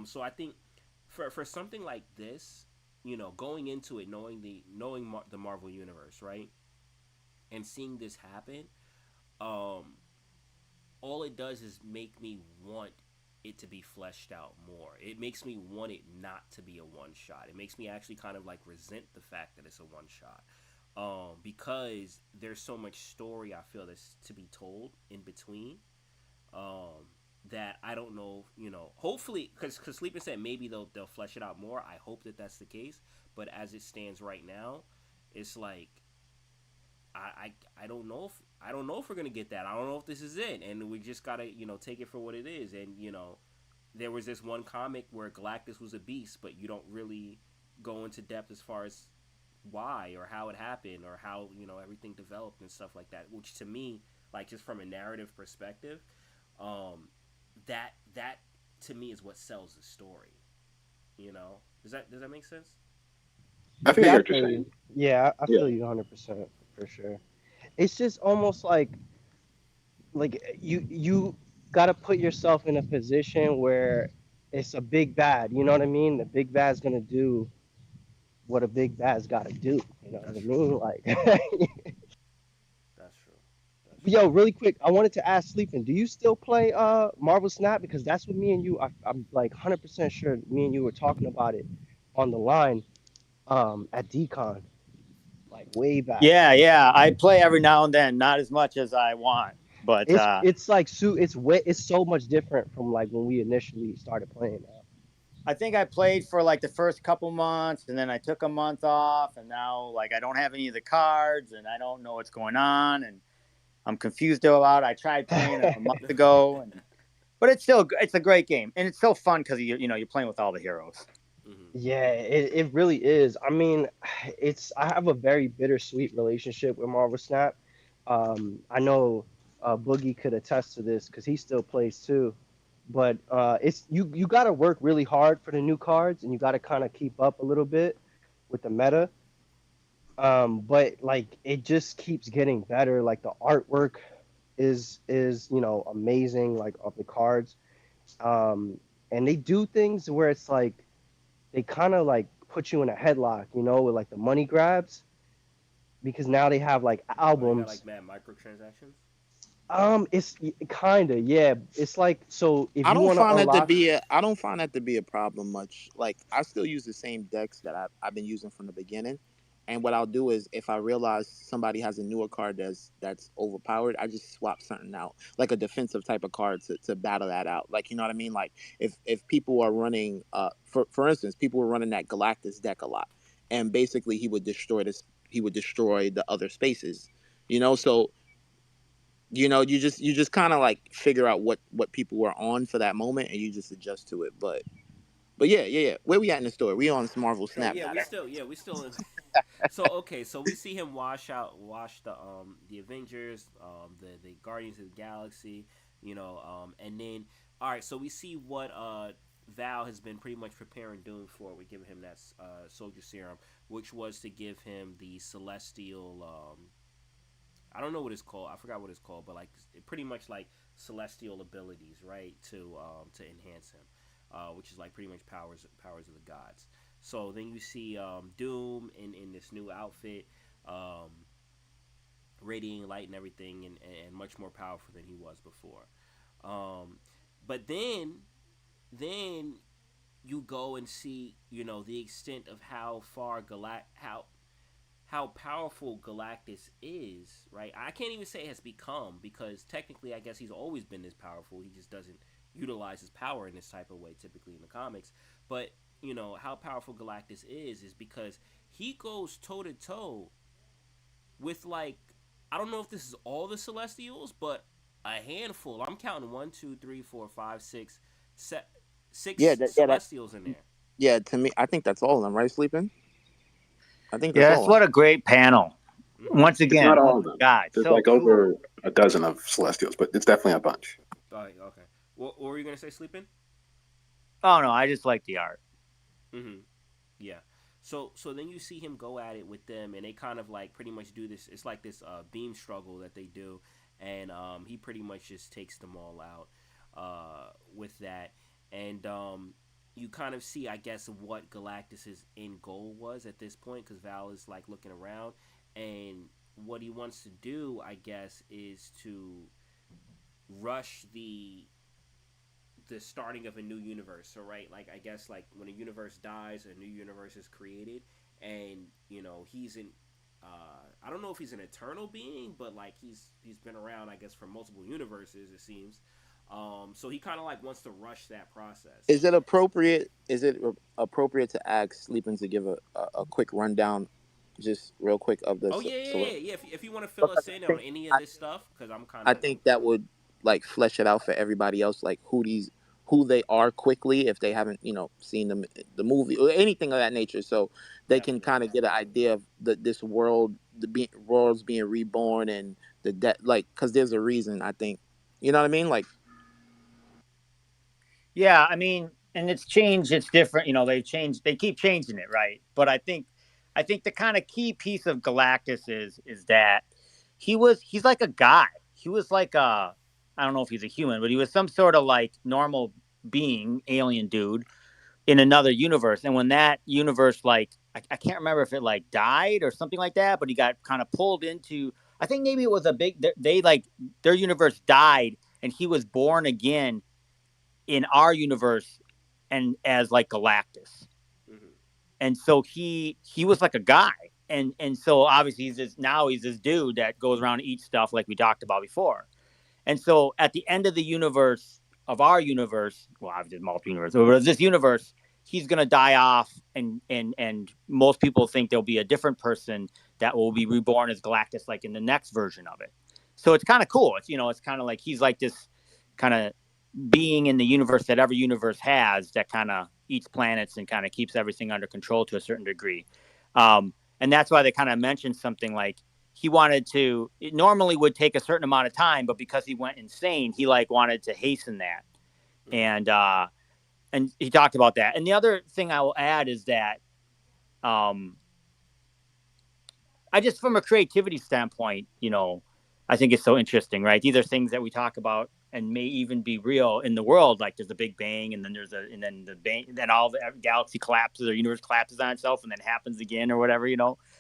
Speaker 1: So I think for something like this, going into it knowing the Marvel universe, right? And seeing this happen, um, all it does is make me want it to be fleshed out more. It makes me want it not to be a one shot. It makes me actually kind of like resent the fact that it's a one shot. Because there's so much story I feel that's to be told in between. Um, that I don't know, hopefully, because Sleeping said maybe they'll flesh it out more. I hope that that's the case. But as it stands right now, it's like I don't know if we're gonna get that. I don't know if this is it, and we just gotta take it for what it is. And there was this one comic where Galactus was a beast, but you don't really go into depth as far as why or how it happened or how everything developed and stuff like that. Which to me, like just from a narrative perspective, um, that to me is what sells the story. Does that make sense?
Speaker 7: I think I
Speaker 5: Yeah,
Speaker 7: hear
Speaker 5: I
Speaker 7: what you're
Speaker 5: feel
Speaker 7: saying.
Speaker 5: you. Yeah, I
Speaker 7: Yeah.
Speaker 5: feel you 100% for sure. It's just almost like you got to put yourself in a position where it's a big bad. You know what I mean? The big bad's gonna do what a big bad's got to do. You know what
Speaker 1: That's
Speaker 5: I
Speaker 1: true.
Speaker 5: mean? Like,
Speaker 1: That's true. That's true.
Speaker 5: yo, really quick, I wanted to ask Sleeping, do you still play Marvel Snap? Because that's what me and you. I'm like 100% sure me and you were talking about it on the line at Decon like way back.
Speaker 6: Yeah, yeah. I play every now and then, not as much as I want, but
Speaker 5: It's like it's so much different from like when we initially started playing.
Speaker 6: I think I played for like the first couple months, and then I took a month off, and now like I don't have any of the cards, and I don't know what's going on, and I'm confused about it. I tried playing a month ago, but it's a great game, and it's so fun because you're playing with all the heroes.
Speaker 1: Mm-hmm.
Speaker 5: Yeah, it really is. I mean, I have a very bittersweet relationship with Marvel Snap. I know Boogie could attest to this because he still plays too. But it's you got to work really hard for the new cards, and you got to kind of keep up a little bit with the meta. But like it just keeps getting better. Like the artwork is amazing. Like of the cards, and they do things where it's like they kind of like put you in a headlock, with like the money grabs because now they have like
Speaker 1: Oh, they got
Speaker 5: albums.
Speaker 1: like mad microtransactions.
Speaker 5: It's kind of yeah. It's like so if
Speaker 4: I
Speaker 5: you
Speaker 4: don't
Speaker 5: want to
Speaker 4: find that to
Speaker 5: unlock.
Speaker 4: be a I don't find that to be a problem much. Like I still use the same decks that I've been using from the beginning. And what I'll do is if I realize somebody has a newer card that's overpowered, I just swap something out. Like a defensive type of card to battle that out. Like you know what I mean? Like if people are running for instance, people were running that Galactus deck a lot. And basically he would destroy the other spaces. So you just kind of like figure out what people were on for that moment and you just adjust to it. But yeah, where we at in the story? We on Marvel
Speaker 1: So
Speaker 4: Snap
Speaker 1: yeah,
Speaker 4: now.
Speaker 1: we still in. So okay, so we see him wash the Avengers, the Guardians of the Galaxy, and then all right, so we see what Val has been pretty much preparing Doom for. We give him that soldier serum, which was to give him the celestial. I don't know what it's called. I forgot what it's called, but like pretty much like celestial abilities, right? To enhance him, which is like pretty much powers of the gods. So then you see Doom in this new outfit, um, radiating light and everything, and much more powerful than he was before. Um, but then you go and see the extent of how far how how powerful Galactus is, right? I can't even say has become because technically, I guess he's always been this powerful. He just doesn't utilize his power in this type of way, typically in the comics. But how powerful Galactus is because he goes toe to toe with like I don't know if this is all the Celestials, but a handful. I'm counting one, two, three, four, five, six,
Speaker 4: Yeah,
Speaker 1: six
Speaker 4: yeah, that,
Speaker 1: Celestials in there.
Speaker 4: yeah. To me, I think that's all of them, right? Sleeping. I think that's
Speaker 6: Yes,
Speaker 4: all.
Speaker 6: what a great panel.
Speaker 1: Mm-hmm.
Speaker 6: Once
Speaker 7: It's
Speaker 6: again,
Speaker 7: not
Speaker 6: oh
Speaker 7: all
Speaker 6: my
Speaker 7: of them.
Speaker 6: God,
Speaker 7: There's
Speaker 6: so
Speaker 7: like
Speaker 6: cool.
Speaker 7: over a dozen of Celestials, but it's definitely a bunch.
Speaker 1: Okay. What were you gonna say, sleeping?
Speaker 6: Oh no, I just like the art.
Speaker 1: Mm-hmm. Yeah. So then you see him go at it with them, and they kind of like pretty much do this. It's like this beam struggle that they do, and he pretty much just takes them all out with that, and you kind of see, I guess, what Galactus's end goal was at this point, because Val is like looking around, and what he wants to do, I guess, is to rush the starting of a new universe. So right, like I guess like when a universe dies, a new universe is created, and he's in. I don't know if he's an eternal being, but like he's been around, I guess, for multiple universes. It seems. So he kind of like wants to rush that process.
Speaker 4: Is it appropriate? Is it appropriate to ask Sleeping to give a quick rundown, just real quick of
Speaker 1: Oh
Speaker 4: this?
Speaker 1: yeah, yeah,
Speaker 4: So
Speaker 1: yeah, yeah. If you want to fill
Speaker 4: because
Speaker 1: us in on any of
Speaker 4: I
Speaker 1: this stuff, because I'm kind
Speaker 4: I
Speaker 1: of
Speaker 4: think that would like flesh it out for everybody else, like who they are quickly if they haven't seen the movie or anything of that nature, so they can
Speaker 1: definitely.
Speaker 4: kind of get an idea of this world, worlds being reborn and the death, like because there's a reason. I think you know what I mean, like
Speaker 6: Yeah, I mean, and it's changed. It's different. They changed. They keep changing it, right? But I think the kind of key piece of Galactus is that he's like a guy. He was like a I don't know if he's a human, but he was some sort of like normal being, alien dude in another universe. And when that universe, like, I can't remember if it like died or something like that, but he got kind of pulled into. I think maybe it was a big. They like their universe died, and he was born again in our universe and as like Galactus.
Speaker 1: Mm-hmm.
Speaker 6: And so he was like a guy. And so obviously he's this dude that goes around and eats stuff like we talked about before. And so at the end of the universe of our universe, well, obviously multiple universe, but this universe, he's gonna die off, and most people think there'll be a different person that will be reborn as Galactus, like in the next version of it. So it's kind of cool. It's kind of like he's like this kind of being in the universe that every universe has that kind of eats planets and kind of keeps everything under control to a certain degree. And that's why they kind of mentioned something like he wanted to. It normally would take a certain amount of time, but because he went insane, he like wanted to hasten that.
Speaker 1: Mm-hmm.
Speaker 6: And he talked about that. And the other thing I will add is that um, I just, from a creativity standpoint, I think it's so interesting, right? These are things that we talk about and may even be real in the world. Like there's a big bang, and then the bang, then all the galaxy collapses or universe collapses on itself, and then happens again or whatever.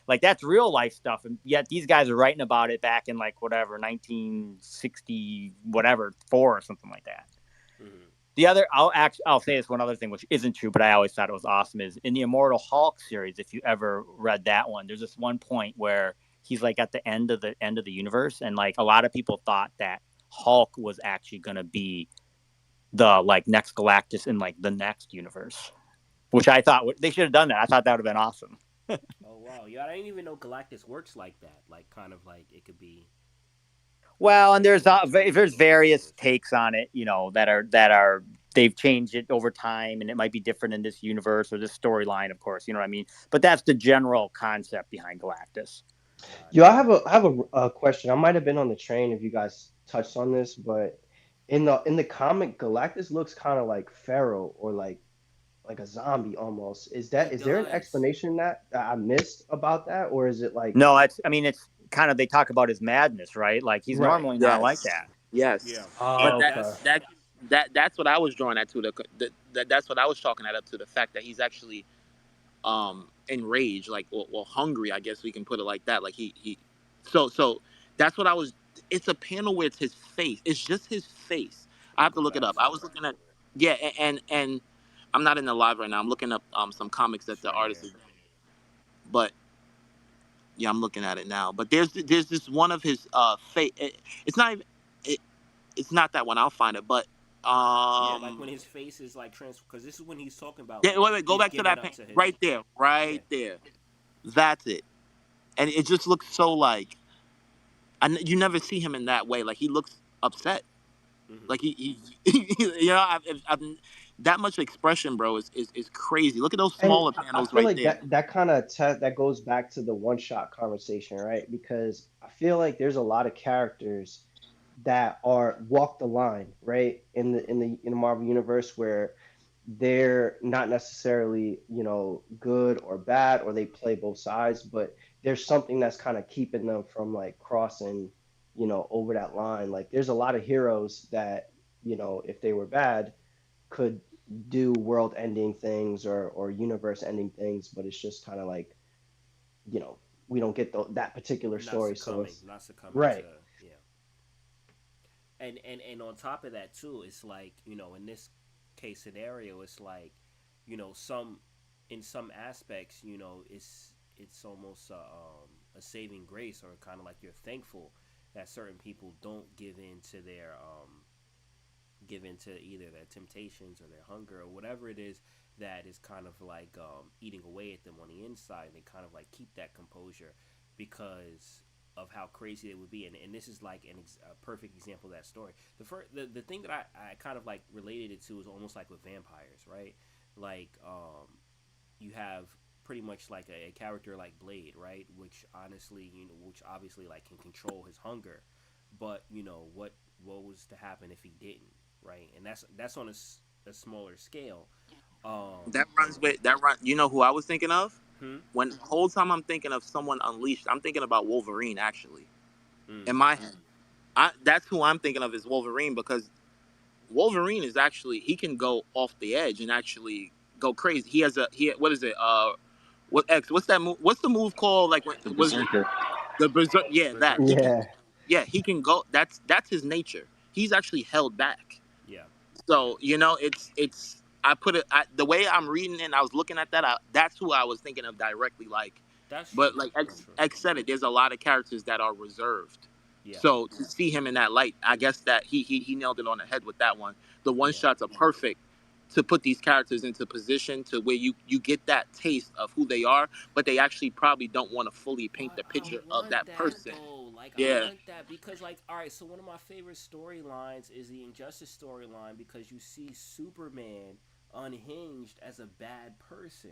Speaker 6: Like that's real life stuff. And yet these guys are writing about it back in like whatever 1960 whatever 4 or something like that.
Speaker 1: Mm-hmm.
Speaker 6: The other, I'll say this one other thing, which isn't true, but I always thought it was awesome, is in the Immortal Hulk series. If you ever read that one, there's this one point where he's like at the end of the universe, and like a lot of people thought that Hulk was actually going to be the like next Galactus in like the next universe, which I thought they should have done that. I thought that would have been awesome.
Speaker 1: Oh wow, yeah, I didn't even know Galactus works like that. Like kind of like it could be, I guess,
Speaker 6: Well, and
Speaker 1: like
Speaker 6: there's
Speaker 1: multiple
Speaker 6: there's various
Speaker 1: universes.
Speaker 6: takes on it, that are they've changed it over time, and it might be different in this universe or this storyline, of course. You know what I mean? But that's the general concept behind Galactus.
Speaker 5: Yo,
Speaker 1: Gotcha.
Speaker 5: I have a question. I might have been on the train if you guys touched on this, but in the comic, Galactus looks kind of like Pharaoh or like a zombie almost.
Speaker 1: He
Speaker 5: Is there an
Speaker 1: does.
Speaker 5: explanation that I missed about that, or is it like
Speaker 6: No, I mean, it's kind of they talk about his madness, right? Like he's
Speaker 5: right?
Speaker 6: normally not like
Speaker 4: yes,
Speaker 6: that.
Speaker 1: Yeah,
Speaker 4: yes,
Speaker 1: yeah.
Speaker 4: but
Speaker 5: Oh, okay.
Speaker 1: That's
Speaker 4: that's what I was drawing at to that's what I was chalking that up to, the fact that he's actually enraged, like, or hungry, I guess we can put it like that, like he so that's what I was. It's a panel where it's his face, it's just his face. I
Speaker 1: you
Speaker 4: have to
Speaker 1: go
Speaker 4: look it
Speaker 1: back
Speaker 4: up.
Speaker 1: to
Speaker 4: I
Speaker 1: it.
Speaker 4: was looking at, yeah, and I'm not in the live right now. I'm looking up some comics that
Speaker 1: It's
Speaker 4: the
Speaker 1: right
Speaker 4: artist
Speaker 1: here.
Speaker 4: is, but Yeah, I'm looking at it now. But there's this one of his it's not even it, it's not that one. I'll find it. But
Speaker 1: Yeah, like when his face is like trans, because this is when he's talking about
Speaker 4: yeah, wait, go
Speaker 1: he's
Speaker 4: back to
Speaker 1: giving
Speaker 4: that
Speaker 1: up
Speaker 4: paint
Speaker 1: to his.
Speaker 4: right there,
Speaker 1: Yeah.
Speaker 4: right there. That's it. And it just looks so like you never see him in that way. Like he looks upset.
Speaker 1: Hmm.
Speaker 4: Like you know, I've that much expression, bro, is crazy. Look at those
Speaker 5: And
Speaker 4: smaller
Speaker 5: I
Speaker 4: panels
Speaker 5: feel
Speaker 4: right
Speaker 5: like
Speaker 4: there.
Speaker 5: that kind of that goes back to the one shot conversation, right? Because I feel like there's a lot of characters that are walk the line, right? In the Marvel universe where they're not necessarily, good or bad, or they play both sides, but there's something that's kind of keeping them from like crossing, over that line. Like there's a lot of heroes that, if they were bad, could do world ending things or universe ending things, but it's just kind of like, you know, we don't get that particular story. So it's
Speaker 1: Not succumbing to,
Speaker 5: right.
Speaker 1: yeah. And on top of that too, it's like, in this case scenario, it's like, some in some aspects, it's almost a saving grace, or kind of like you're thankful that certain people don't give into either their temptations or their hunger or whatever it is that is kind of like eating away at them on the inside. They kind of like keep that composure because of how crazy it would be. And this is like a perfect example of that story. The thing that I kind of like related it to is almost like with vampires, right? Like you have pretty much like a character like Blade, right? Which honestly, which obviously like can control his hunger, but what was to happen if he didn't, right? And that's on a smaller scale.
Speaker 4: That runs with that run. You know who I was thinking of?
Speaker 1: Hmm.
Speaker 4: When the whole time I'm thinking of someone unleashed, I'm thinking about Wolverine actually. In
Speaker 1: Mm.
Speaker 4: my head, that's who I'm thinking of is Wolverine because Wolverine is actually he can go off the edge and actually go crazy. He has what is it? What's that move? What's the move called? Like when
Speaker 3: The
Speaker 4: was it
Speaker 3: Berserker.
Speaker 4: the berserk? Yeah, that he
Speaker 1: Berserker.
Speaker 4: can.
Speaker 5: Yeah.
Speaker 4: Yeah, he can go. That's his nature. He's actually held back.
Speaker 1: Yeah. Yeah.
Speaker 4: So it's I put it the way I'm reading it. And I was looking at that. That's who I was thinking of directly. Like,
Speaker 1: That's
Speaker 4: but
Speaker 1: true.
Speaker 4: like
Speaker 1: That's true.
Speaker 4: X said it. There's a lot of characters that are reserved.
Speaker 1: Yeah.
Speaker 4: So to see him in that light, I guess that he nailed it on the head with that one. The one
Speaker 1: Yeah.
Speaker 4: shots are perfect to put these characters into position to where you get that taste of who they are, but they actually probably don't want to fully paint
Speaker 1: But
Speaker 4: the
Speaker 1: I
Speaker 4: picture of
Speaker 1: want
Speaker 4: that
Speaker 1: that
Speaker 4: person.
Speaker 1: though. Like I
Speaker 4: Yeah,
Speaker 1: want that because like all right, so one of my favorite storylines is the Injustice storyline because you see Superman unhinged as a bad person.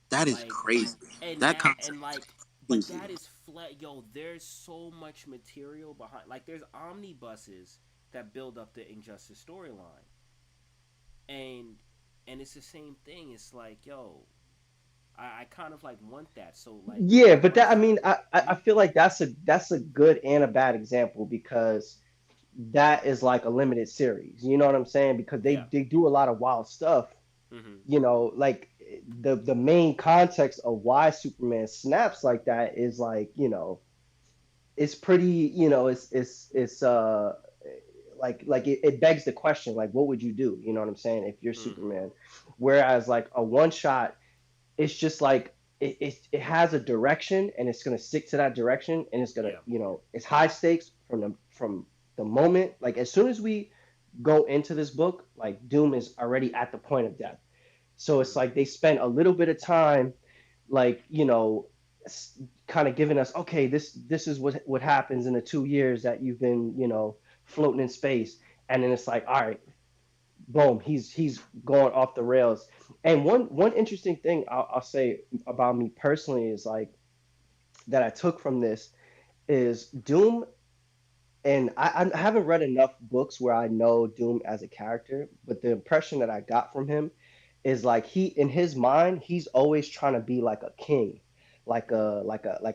Speaker 4: that is
Speaker 1: Like
Speaker 4: crazy.
Speaker 1: and
Speaker 4: That
Speaker 1: that
Speaker 4: concept
Speaker 1: and like
Speaker 4: is
Speaker 1: but
Speaker 4: crazy.
Speaker 1: that is flat yo, there's so much material behind, like there's omnibuses that build up the Injustice storyline. And it's the same thing. It's like, yo, I kind of like want that. So like when
Speaker 5: Yeah,
Speaker 1: I
Speaker 5: but that I
Speaker 1: first
Speaker 5: mean
Speaker 1: hmm?
Speaker 5: I feel like that's a good and a bad example because that is like a limited series. You know what I'm saying? Because
Speaker 1: Yeah.
Speaker 5: they do a lot of wild stuff.
Speaker 1: Hmm.
Speaker 5: Like the main context of why Superman snaps like that is like, it's pretty, like it begs the question, like what would you do? You know what I'm saying? If you're
Speaker 1: Hmm.
Speaker 5: Superman. Whereas like a one shot, it's just like it has a direction and it's gonna stick to that direction and it's gonna,
Speaker 1: Yeah.
Speaker 5: it's high stakes from the moment. Like as soon as we go into this book, like Doom is already at the point of death. So it's
Speaker 1: Hmm.
Speaker 5: like they spent a little bit of time, like, kind of giving us, okay, this is what happens in the 2 years that you've been, floating in space. And then it's like, all right, boom, he's going off the rails. And one interesting thing I'll say about me personally is like that I took from this is Doom, and I haven't read enough books where I know Doom as a character, but the impression that I got from him is like he in his mind he's always trying to be like a king, like a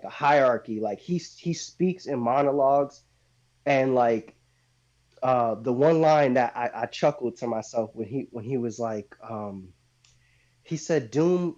Speaker 5: hierarchy. Like he speaks in monologues, and like the one line that I chuckled to myself when he was like, he said Doom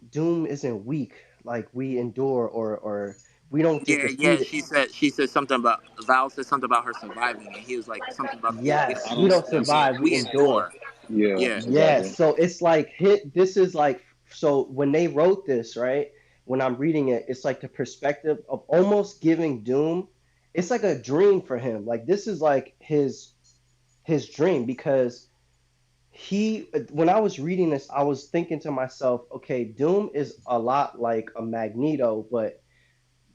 Speaker 5: isn't weak, like we endure, or we don't get
Speaker 4: Yeah.
Speaker 5: defeated.
Speaker 4: She said something about Val said something about her surviving, and he was like something about we don't get
Speaker 5: Yes,
Speaker 3: I
Speaker 5: we
Speaker 3: don't.
Speaker 5: don't
Speaker 4: defeated.
Speaker 3: That's
Speaker 5: survive, we
Speaker 4: We
Speaker 5: endure.
Speaker 4: endure.
Speaker 3: yeah.
Speaker 4: Yeah.
Speaker 5: Yeah,
Speaker 3: Exactly.
Speaker 5: so it's like this is like, so when they wrote this, right? when I'm reading it, it's like the perspective of almost giving Doom. It's like a dream for him. Like this is like his dream because he when I was reading this, I was thinking to myself, okay, Doom is a lot like a Magneto, but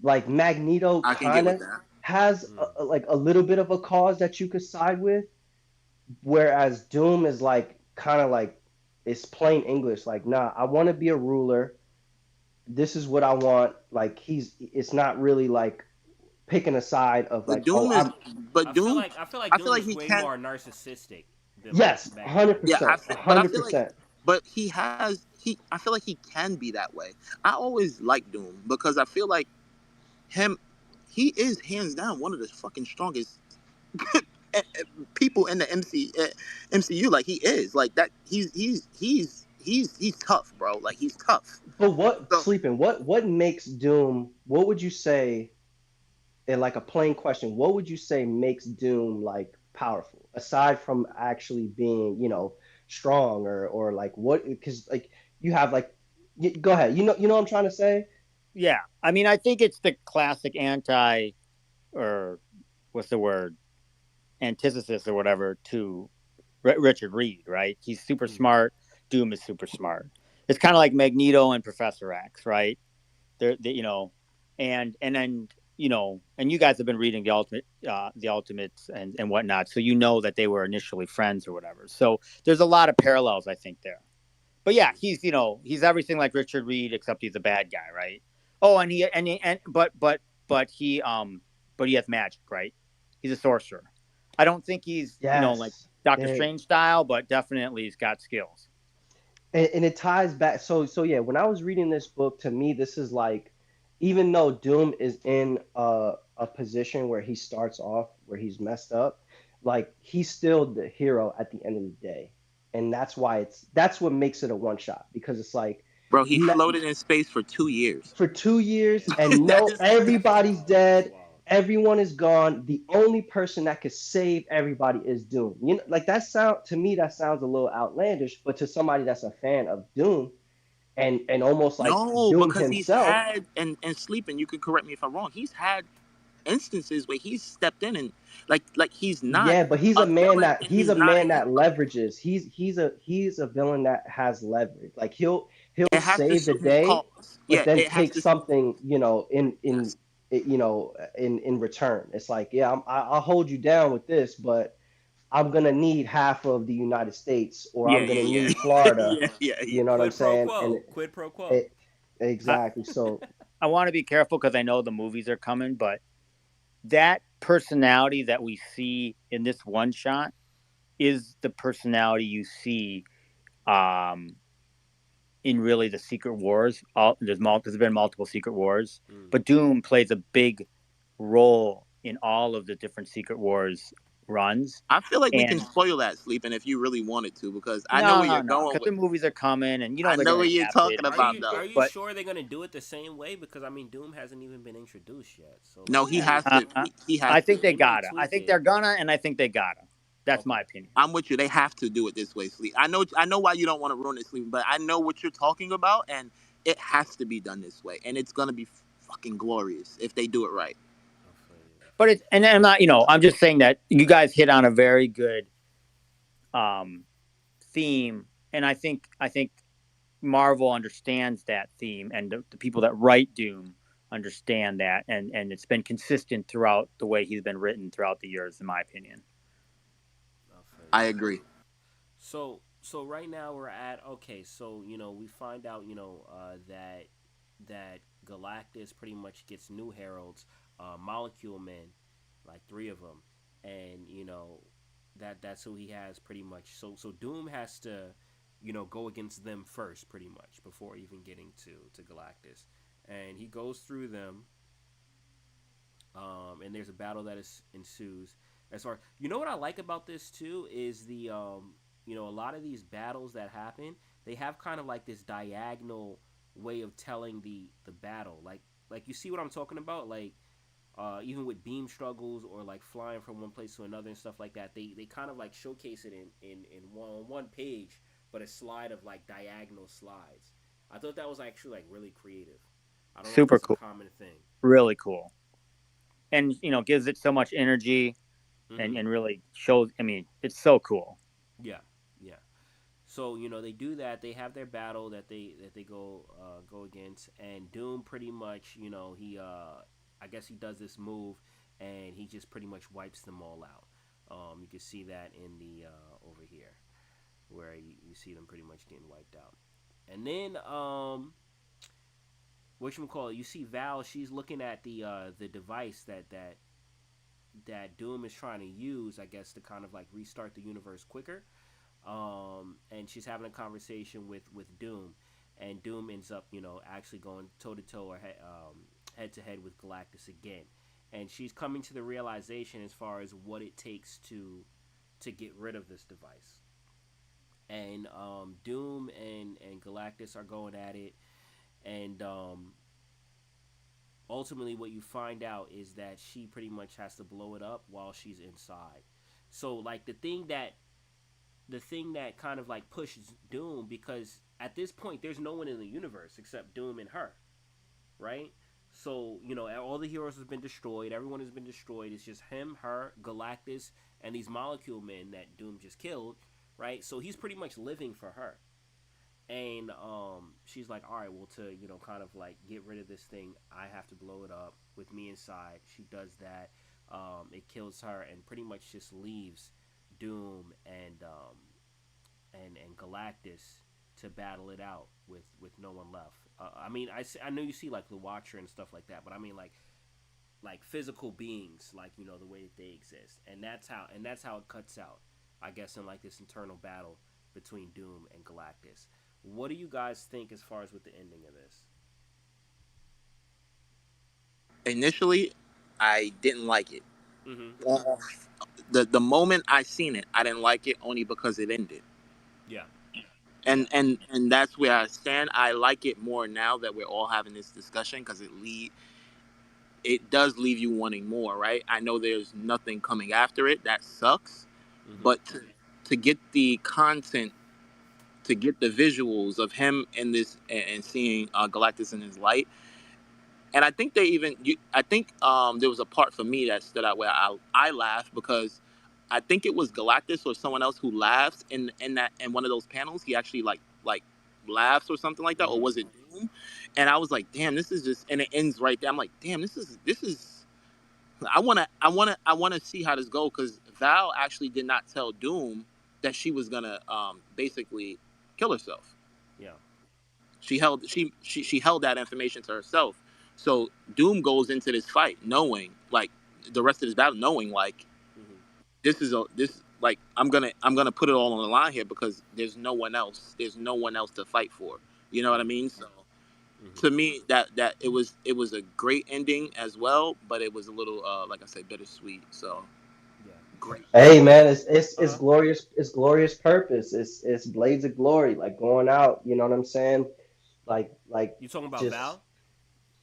Speaker 5: like Magneto
Speaker 4: I can get
Speaker 5: kind
Speaker 4: with
Speaker 5: of
Speaker 4: that.
Speaker 5: has
Speaker 1: Mm.
Speaker 5: like a little bit of a cause that you could side with, whereas Doom is like kind of like it's plain English. Like, nah, I want to be a ruler. This is what I want. Like it's not really like picking a side of
Speaker 4: But
Speaker 5: like, oh,
Speaker 4: Doom is,
Speaker 5: I'm
Speaker 4: but Doom,
Speaker 1: I feel like
Speaker 4: I feel
Speaker 1: Doom
Speaker 4: like
Speaker 1: is
Speaker 4: he
Speaker 1: way
Speaker 4: can.
Speaker 1: more narcissistic than like
Speaker 5: yes, hundred
Speaker 1: Magneto.
Speaker 4: Yeah,
Speaker 5: percent,
Speaker 4: but I
Speaker 5: hundred
Speaker 4: feel like,
Speaker 5: percent.
Speaker 4: but he has he. I feel like he can be that way. I always like Doom because I feel like him. He is hands down one of the fucking strongest people in the MCU. Like he is like that. He's tough, bro. Like he's tough.
Speaker 5: But what
Speaker 4: So,
Speaker 5: sleeping? What makes Doom? What would you say? In like a plain question, what would you say makes Doom like powerful aside from actually being, strong or like what? Because like you have like, go ahead. You know what I'm trying to say?
Speaker 6: Yeah, I mean, I think it's the classic anti or what's the word antithesis or whatever to Richard Reed, right? He's super
Speaker 1: Mm.
Speaker 6: smart. Doom is super smart. It's kind of like Magneto and Professor X, right? They, and then and you guys have been reading the Ultimates and whatnot, so you know that they were initially friends or whatever. So there's a lot of parallels, I think, there. But yeah,
Speaker 1: Mm.
Speaker 6: he's everything like Richard Reed, except he's a bad guy, right? Oh, and but he has magic, right? He's a sorcerer. I don't think he's like
Speaker 5: Yes.
Speaker 6: Doctor
Speaker 5: There,
Speaker 6: Strange style, but definitely he's got skills.
Speaker 5: and it ties back. So yeah, when I was reading this book, to me, this is like, even though Doom is in a position where he starts off where he's messed up, like he's still the hero at the end of the day, and that's what makes it a one shot because it's like,
Speaker 4: bro, he
Speaker 5: no,
Speaker 4: floated in space for 2 years.
Speaker 5: for 2 years
Speaker 1: Yeah,
Speaker 5: and
Speaker 4: That
Speaker 5: no,
Speaker 4: is
Speaker 1: that's
Speaker 5: everybody's
Speaker 1: wild. That's
Speaker 5: dead,
Speaker 1: wild.
Speaker 5: everyone is gone, the only person that could save everybody is Doom. Like that sound to me, that sounds a little outlandish, but to somebody that's a fan of Doom and almost like
Speaker 4: no,
Speaker 5: Doom
Speaker 4: because he's
Speaker 5: himself.
Speaker 4: had and sleeping. You can correct me if I'm wrong. He's had instances where he's stepped in and like he's not
Speaker 5: Yeah, but he's a
Speaker 4: a
Speaker 5: man
Speaker 4: villain
Speaker 5: that
Speaker 4: and
Speaker 5: he's
Speaker 4: he's
Speaker 5: a
Speaker 4: not a
Speaker 5: man that
Speaker 4: hero.
Speaker 5: leverages. He's a villain that has leverage. Like he'll
Speaker 4: It has to
Speaker 5: save the
Speaker 4: suit his
Speaker 5: day,
Speaker 4: cause.
Speaker 5: but
Speaker 4: Yeah,
Speaker 5: then
Speaker 4: it has
Speaker 5: take
Speaker 4: to.
Speaker 5: something,
Speaker 4: Yes.
Speaker 5: in return. It's like, yeah, I'll hold you down with this, but I'm gonna need half of the United States, or
Speaker 4: Yeah,
Speaker 5: I'm gonna
Speaker 4: yeah,
Speaker 5: need
Speaker 4: yeah,
Speaker 5: Florida.
Speaker 4: yeah, yeah, yeah.
Speaker 5: You know what I'm
Speaker 1: Quid pro
Speaker 5: saying? And
Speaker 1: quo. Quid pro quo.
Speaker 5: it
Speaker 6: I,
Speaker 5: exactly. So
Speaker 6: I want to be careful because I know the movies are coming, but that personality that we see in this one shot is the personality you see um, in really the Secret Wars. There's been multiple Secret Wars,
Speaker 1: Mm.
Speaker 6: but Doom plays a big role in all of the different Secret Wars runs.
Speaker 4: I feel like we can
Speaker 6: And
Speaker 4: spoil that sleeping if you really wanted to because I know
Speaker 6: no,
Speaker 4: where
Speaker 6: no,
Speaker 4: you're
Speaker 6: no,
Speaker 4: going
Speaker 6: because
Speaker 4: with.
Speaker 6: the movies are coming, and
Speaker 4: I
Speaker 6: they're
Speaker 4: know
Speaker 6: going
Speaker 4: what
Speaker 6: to
Speaker 4: you're
Speaker 6: adapt it
Speaker 4: talking
Speaker 6: and
Speaker 4: about
Speaker 6: change
Speaker 4: though.
Speaker 6: it.
Speaker 1: Are you
Speaker 6: But
Speaker 1: sure they're gonna do it the same way? Because I mean, Doom hasn't even been introduced yet. So
Speaker 4: No,
Speaker 1: like,
Speaker 4: he
Speaker 1: they
Speaker 4: has to. He has
Speaker 6: I
Speaker 4: to.
Speaker 6: think they
Speaker 1: they may
Speaker 6: gotta. I
Speaker 1: tweak
Speaker 6: think
Speaker 1: it.
Speaker 6: they're gonna, and I think they gotta. That's
Speaker 1: Okay.
Speaker 6: my opinion.
Speaker 4: I'm with you. They have to do it this way, sleep. I know why you don't want to ruin it, sleep, but I know what you're talking about, and it has to be done this way, and it's gonna be fucking glorious if they do it right.
Speaker 1: I feel you. I
Speaker 6: But
Speaker 1: feel
Speaker 6: it's and I'm not. I'm just saying that you guys hit on a very good um, theme, and I think Marvel understands that theme, and the people that write Doom understand that, and it's been consistent throughout the way he's been written throughout the years, in my opinion.
Speaker 1: you. I feel
Speaker 4: I
Speaker 1: you.
Speaker 4: agree.
Speaker 1: So right now we're at okay. So we find out that Galactus pretty much gets new heralds, Molecule Men, like three of them, and that's who he has pretty much. So Doom has to go against them first, pretty much, before even getting to Galactus, and he goes through them. And there's a battle that ensues. As far what I like about this too is the a lot of these battles that happen, they have kind of like this diagonal way of telling the battle. Like you see what I'm talking about, like even with beam struggles or like flying from one place to another and stuff like that. They kind of like showcase it in one page, but a slide of like diagonal slides. I thought that was actually like really creative. I don't know if
Speaker 6: Super
Speaker 1: that's a
Speaker 6: cool.
Speaker 1: common thing.
Speaker 6: Really cool. And gives it so much energy
Speaker 1: Hmm.
Speaker 6: and really shows. I mean, it's so cool.
Speaker 1: Yeah, yeah. So they do that. They have their battle that they go against, and Doom pretty much he I guess he does this move, and he just pretty much wipes them all out. You can see that in the over here where you see them pretty much getting wiped out, and then what you call it? You see Val. She's looking at the device that Doom is trying to use, I guess, to kind of like restart the universe quicker. And she's having a conversation with Doom, and Doom ends up, actually going toe to toe or head to head with Galactus again, and she's coming to the realization as far as what it takes to get rid of this device. And Doom and Galactus are going at it, and ultimately, what you find out is that she pretty much has to blow it up while she's inside. So, like the thing that kind of like pushes Doom, because at this point there's no one in the universe except Doom and her, right? So all the heroes have been destroyed. Everyone has been destroyed. It's just him, her, Galactus, and these molecule men that Doom just killed, right? So he's pretty much living for her. And she's like, all right, well, to kind of like get rid of this thing, I have to blow it up with me inside. She does that. It kills her and pretty much just leaves Doom and Galactus to battle it out with no one left. I mean, I know you see like the Watcher and stuff like that, but I mean like physical beings, like the way that they exist, and that's how it cuts out, I guess, in like this internal battle between Doom and Galactus. What do you guys think as far as with the ending of this?
Speaker 4: Initially, I didn't like it.
Speaker 1: Mm-hmm.
Speaker 4: Well, the moment I seen it, I didn't like it only because it ended.
Speaker 1: Yeah.
Speaker 4: And
Speaker 1: Yeah.
Speaker 4: and and that's where I stand. I like it more now that we're all having this discussion because it does leave you wanting more, right? I know there's nothing coming after it. That sucks.
Speaker 1: Mm-hmm.
Speaker 4: But to get the content, to get the visuals of him in this and seeing Galactus in his light, and I think I think there was a part for me that stood out where I laughed because I think it was Galactus or someone else who laughs in one of those panels. He actually like laughs or something like that, or
Speaker 1: Mm-hmm.
Speaker 4: was it Doom? And I was like, damn, this is just, and it ends right there. I'm like, damn, this is. I wanna see how this goes because Val actually did not tell Doom that she was gonna basically kill herself.
Speaker 1: Yeah.
Speaker 4: She held that information to herself. So Doom goes into this fight knowing, like, the rest of this battle, knowing like
Speaker 1: Mm-hmm.
Speaker 4: this like I'm gonna put it all on the line here because there's no one else. There's no one else to fight for. You know what I
Speaker 1: Mm-hmm.
Speaker 4: mean? So
Speaker 1: Mm-hmm.
Speaker 4: to me, that it was a great ending as well, but it was a little like I said, bittersweet. So
Speaker 1: Yeah.
Speaker 4: great.
Speaker 5: Hey man, it's
Speaker 1: Uh-huh.
Speaker 5: glorious. It's glorious purpose. It's blades of glory, like going out. You know what I'm saying? Like
Speaker 1: You talking about
Speaker 5: just
Speaker 1: Val?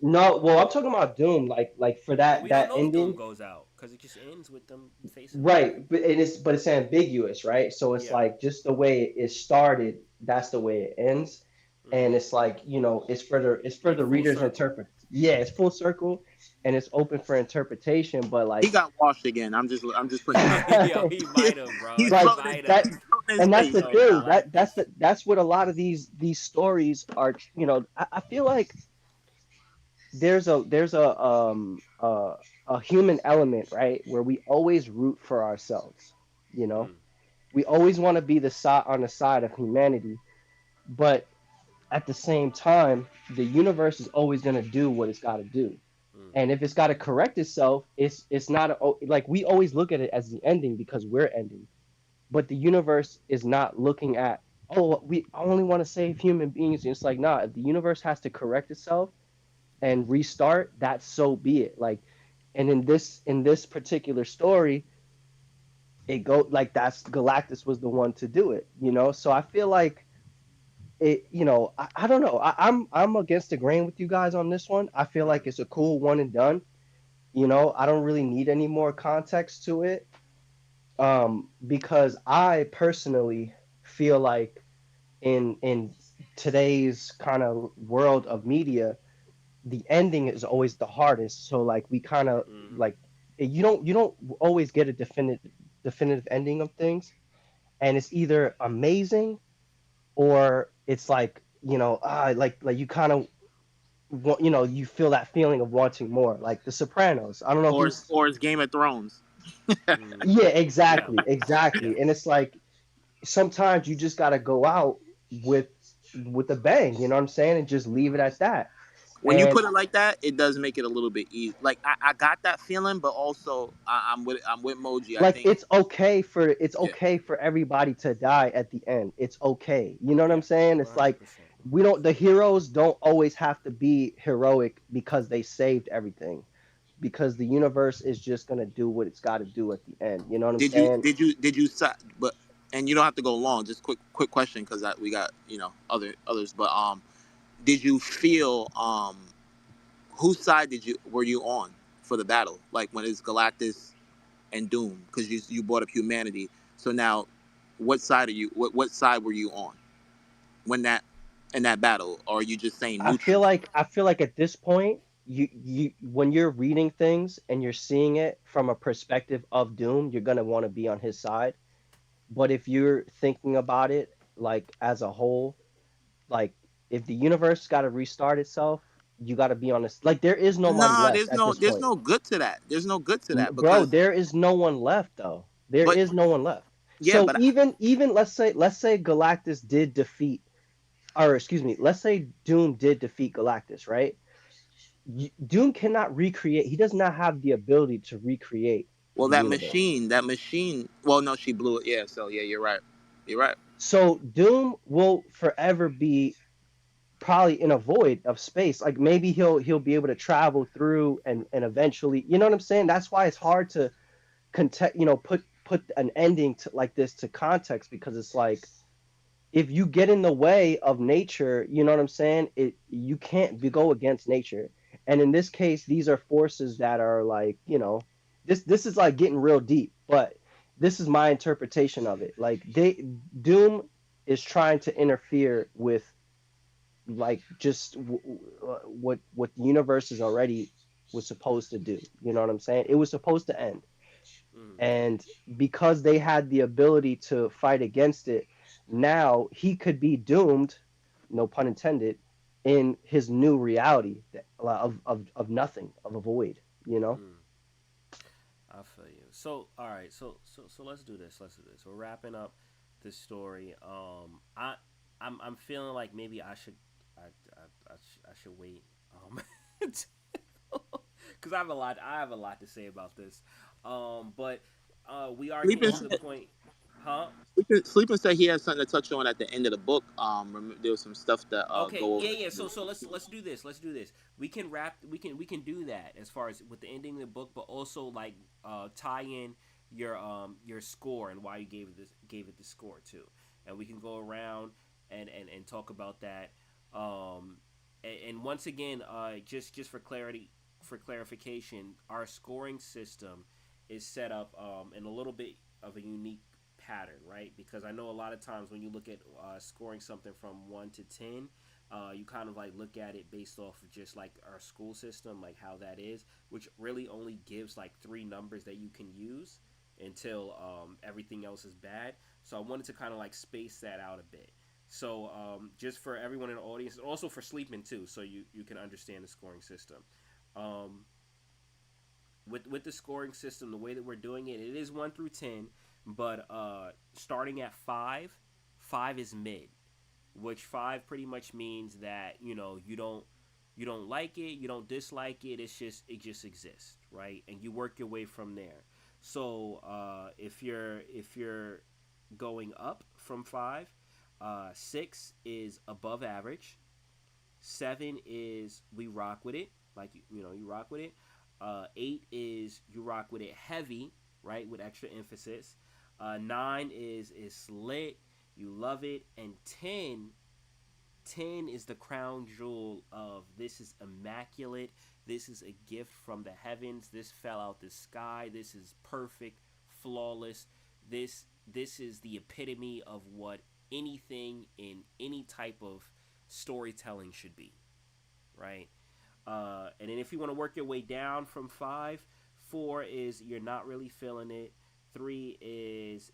Speaker 5: no. Well, I'm talking about Doom. Like for
Speaker 1: Well,
Speaker 5: that
Speaker 1: we don't
Speaker 5: that
Speaker 1: know if Doom
Speaker 5: ending.
Speaker 1: goes out because it just ends with them facing off.
Speaker 5: Right, but it's ambiguous, right? So it's
Speaker 1: Yeah.
Speaker 5: like just the way it started, that's the way it ends,
Speaker 1: Mm-hmm.
Speaker 5: and it's like it's for
Speaker 1: Like
Speaker 5: the
Speaker 1: full
Speaker 5: reader's
Speaker 1: circle.
Speaker 5: interpret. Yeah, it's full circle, and it's open for interpretation. But
Speaker 4: He
Speaker 5: like,
Speaker 4: got washed again. I'm just putting it out
Speaker 1: Yo, he might have, bro.
Speaker 4: He's
Speaker 1: He
Speaker 5: like
Speaker 4: floating.
Speaker 1: might
Speaker 5: that,
Speaker 1: have.
Speaker 4: He's floating in
Speaker 5: and that's
Speaker 4: space.
Speaker 5: the
Speaker 1: Yo,
Speaker 5: thing. That's
Speaker 1: Galactus.
Speaker 5: that's what a lot of these stories are. I feel like there's a human element, right, where we always root for ourselves. You know,
Speaker 1: Mm,
Speaker 5: we always want to be the side on the side of humanity, but at the same time, the universe is always going to do what it's got to do.
Speaker 1: mm,
Speaker 5: And if it's got to correct itself, it's not like we always look at it as the ending because we're ending, but the universe is not looking at, oh, we only want to save human beings. It's like, nah, if the universe has to correct itself and restart, that's so be it. Like, and in this particular story, it go like that's Galactus was the one to do it. So I feel like I don't know. I'm against the grain with you guys on this one. I feel like
Speaker 1: mm,
Speaker 5: it's a cool one and done. I don't really need any more context to it. Because I personally feel like in today's kind of world of media, the ending is always the hardest. So like we kind of
Speaker 1: Hmm.
Speaker 5: like you don't always get a definitive ending of things, and it's either amazing or it's like like you kind of want you feel that feeling of wanting more, like The Sopranos. I don't know who's
Speaker 4: Or it's Game of Thrones.
Speaker 1: Hmm.
Speaker 5: yeah,
Speaker 1: Yeah.
Speaker 5: exactly,
Speaker 1: Yeah.
Speaker 5: exactly, and it's like sometimes you just got to go out with a bang, you know what I'm saying, and just leave it at that.
Speaker 4: When you
Speaker 5: And
Speaker 4: put it like that, it does make it a little bit easy. Like I got that feeling, but also I'm with Moji. I
Speaker 5: like
Speaker 4: think yeah.
Speaker 5: it's okay for everybody to die at the end. It's okay. You know what I'm
Speaker 1: Yeah.
Speaker 5: saying?
Speaker 1: One
Speaker 5: It's
Speaker 1: hundred
Speaker 5: like
Speaker 1: percent.
Speaker 5: the heroes don't always have to be heroic because they saved everything. Because the universe is just gonna do what it's got to do at the end. You know what I'm saying?
Speaker 4: But and you don't have to go long. Just quick question because we got others. But did you feel whose side were you on for the battle? Like when it's Galactus and Doom, because you brought up humanity. So now, what side are you? What side were you on when that in that battle? Or are you just saying neutral?
Speaker 5: I feel like at this point, you when you're reading things and you're seeing it from a perspective of Doom, you're gonna want to be on his side. But if you're thinking about it like as a whole, like if the universe got to restart itself, you got to be on this. Like there is nobody
Speaker 4: Nah,
Speaker 5: left at this
Speaker 4: there's
Speaker 5: point.
Speaker 4: no good to that. There's no good to that
Speaker 5: Bro,
Speaker 4: because
Speaker 5: there is no one left though. There
Speaker 4: but
Speaker 5: is no one left.
Speaker 4: yeah,
Speaker 5: So
Speaker 4: but
Speaker 5: even let's say Galactus did defeat, or excuse me, let's say Doom did defeat Galactus, right? Doom cannot recreate. He does not have the ability to recreate
Speaker 4: well,
Speaker 5: the universe.
Speaker 4: that machine. Well, no, she blew it. Yeah, so yeah, you're right. You're right.
Speaker 5: So Doom will forever be probably in a void of space. Like maybe he'll be able to travel through and eventually, you know what I'm saying? That's why it's hard to put an ending to like this to context, because it's like if you get in the way of nature, you know what I'm saying? You can't go against nature. And in this case, these are forces that are like, this is like getting real deep, but this is my interpretation of it. Like Doom is trying to interfere with like just what the universe is already was supposed to do. You know what I'm saying? It was supposed to end.
Speaker 1: Hmm.
Speaker 5: And because they had the ability to fight against it, now he could be doomed, no pun intended, in his new reality of nothing, of a void, you know?
Speaker 1: Hmm. I feel you. So, all right. So let's do this. Let's do this. We're wrapping up this story. I'm feeling like maybe I should wait. Because I have a lot to say about this. But we are getting
Speaker 4: Sleeping
Speaker 1: to the point, huh?
Speaker 4: Sleeping said he had something to touch on at the end of the book. There was some stuff that
Speaker 1: Okay,
Speaker 4: go over.
Speaker 1: yeah, yeah. So let's do this. Let's do this. We can wrap. We can do that as far as with the ending of the book, but also like tie in your score and why you gave it the score too, and we can go around and talk about that. And once again, just for clarification, our scoring system is set up in a little bit of a unique pattern, right? Because I know a lot of times when you look at scoring something from 1 to 10, you kind of like look at it based off of just like our school system, like how that is, which really only gives like three numbers that you can use until everything else is bad. So I wanted to kind of like space that out a bit. So just for everyone in the audience, and also for sleeping too, so you can understand the scoring system. Um, with the scoring system, the way that we're doing it, it is 1 through 10, but starting at five is mid, which five pretty much means that you don't like it, you don't dislike it. It just exists, right? And you work your way from there. So if you're going up from five, 6 is above average. 7 is we rock with it, like you rock with it. 8 is you rock with it heavy, right, with extra emphasis. 9 is lit, you love it, and 10 is the crown jewel of this is immaculate. This is a gift from the heavens. This fell out the sky. This is perfect, flawless. This is the epitome of what anything in any type of storytelling should be, right? And then if you want to work your way down from five, four is you're not really feeling it. Three is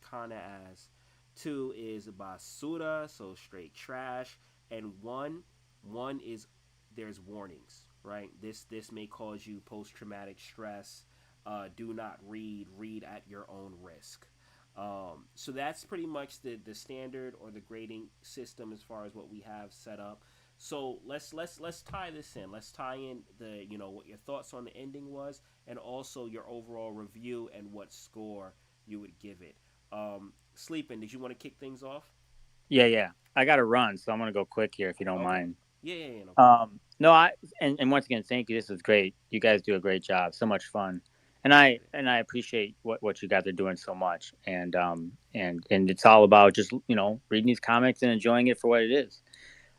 Speaker 1: kind of as. Two is basura, so straight trash. And one is there's warnings, right? This may cause you post traumatic stress. Do not read. Read at your own risk. So that's pretty much the standard or the grading system as far as what we have set up. So let's tie this in. Let's tie in the what your thoughts on the ending was, and also your overall review and what score you would give it. Sleeping, did you want to kick things off?
Speaker 6: Yeah, yeah. I got to run, so I'm gonna go quick here if you don't
Speaker 1: Okay.
Speaker 6: mind.
Speaker 1: Yeah, yeah, yeah, no problem.
Speaker 6: No, and once again, thank you. This is great. You guys do a great job. So much fun,
Speaker 1: Appreciate it.
Speaker 6: and I appreciate what you guys are doing so much. And it's all about just reading these comics and enjoying it for what it is.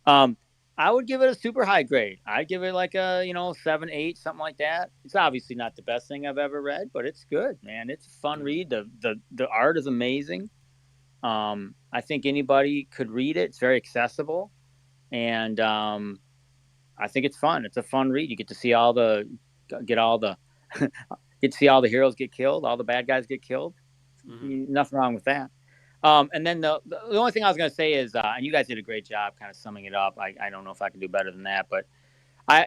Speaker 6: Um, I would give it a super high grade. I'd give it like a 7, 8, something like that. It's obviously not the best thing I've ever read, but it's good, man. It's a fun
Speaker 1: Mm-hmm.
Speaker 6: read. The art is amazing. I think anybody could read it. It's very accessible, and I think it's fun. It's a fun read. You get to see get all the get to see all the heroes get killed, all the bad guys get killed.
Speaker 1: Mm-hmm.
Speaker 6: Nothing wrong with that. And then the only thing I was going to say is, and you guys did a great job kind of summing it up. I don't know if I can do better than that, but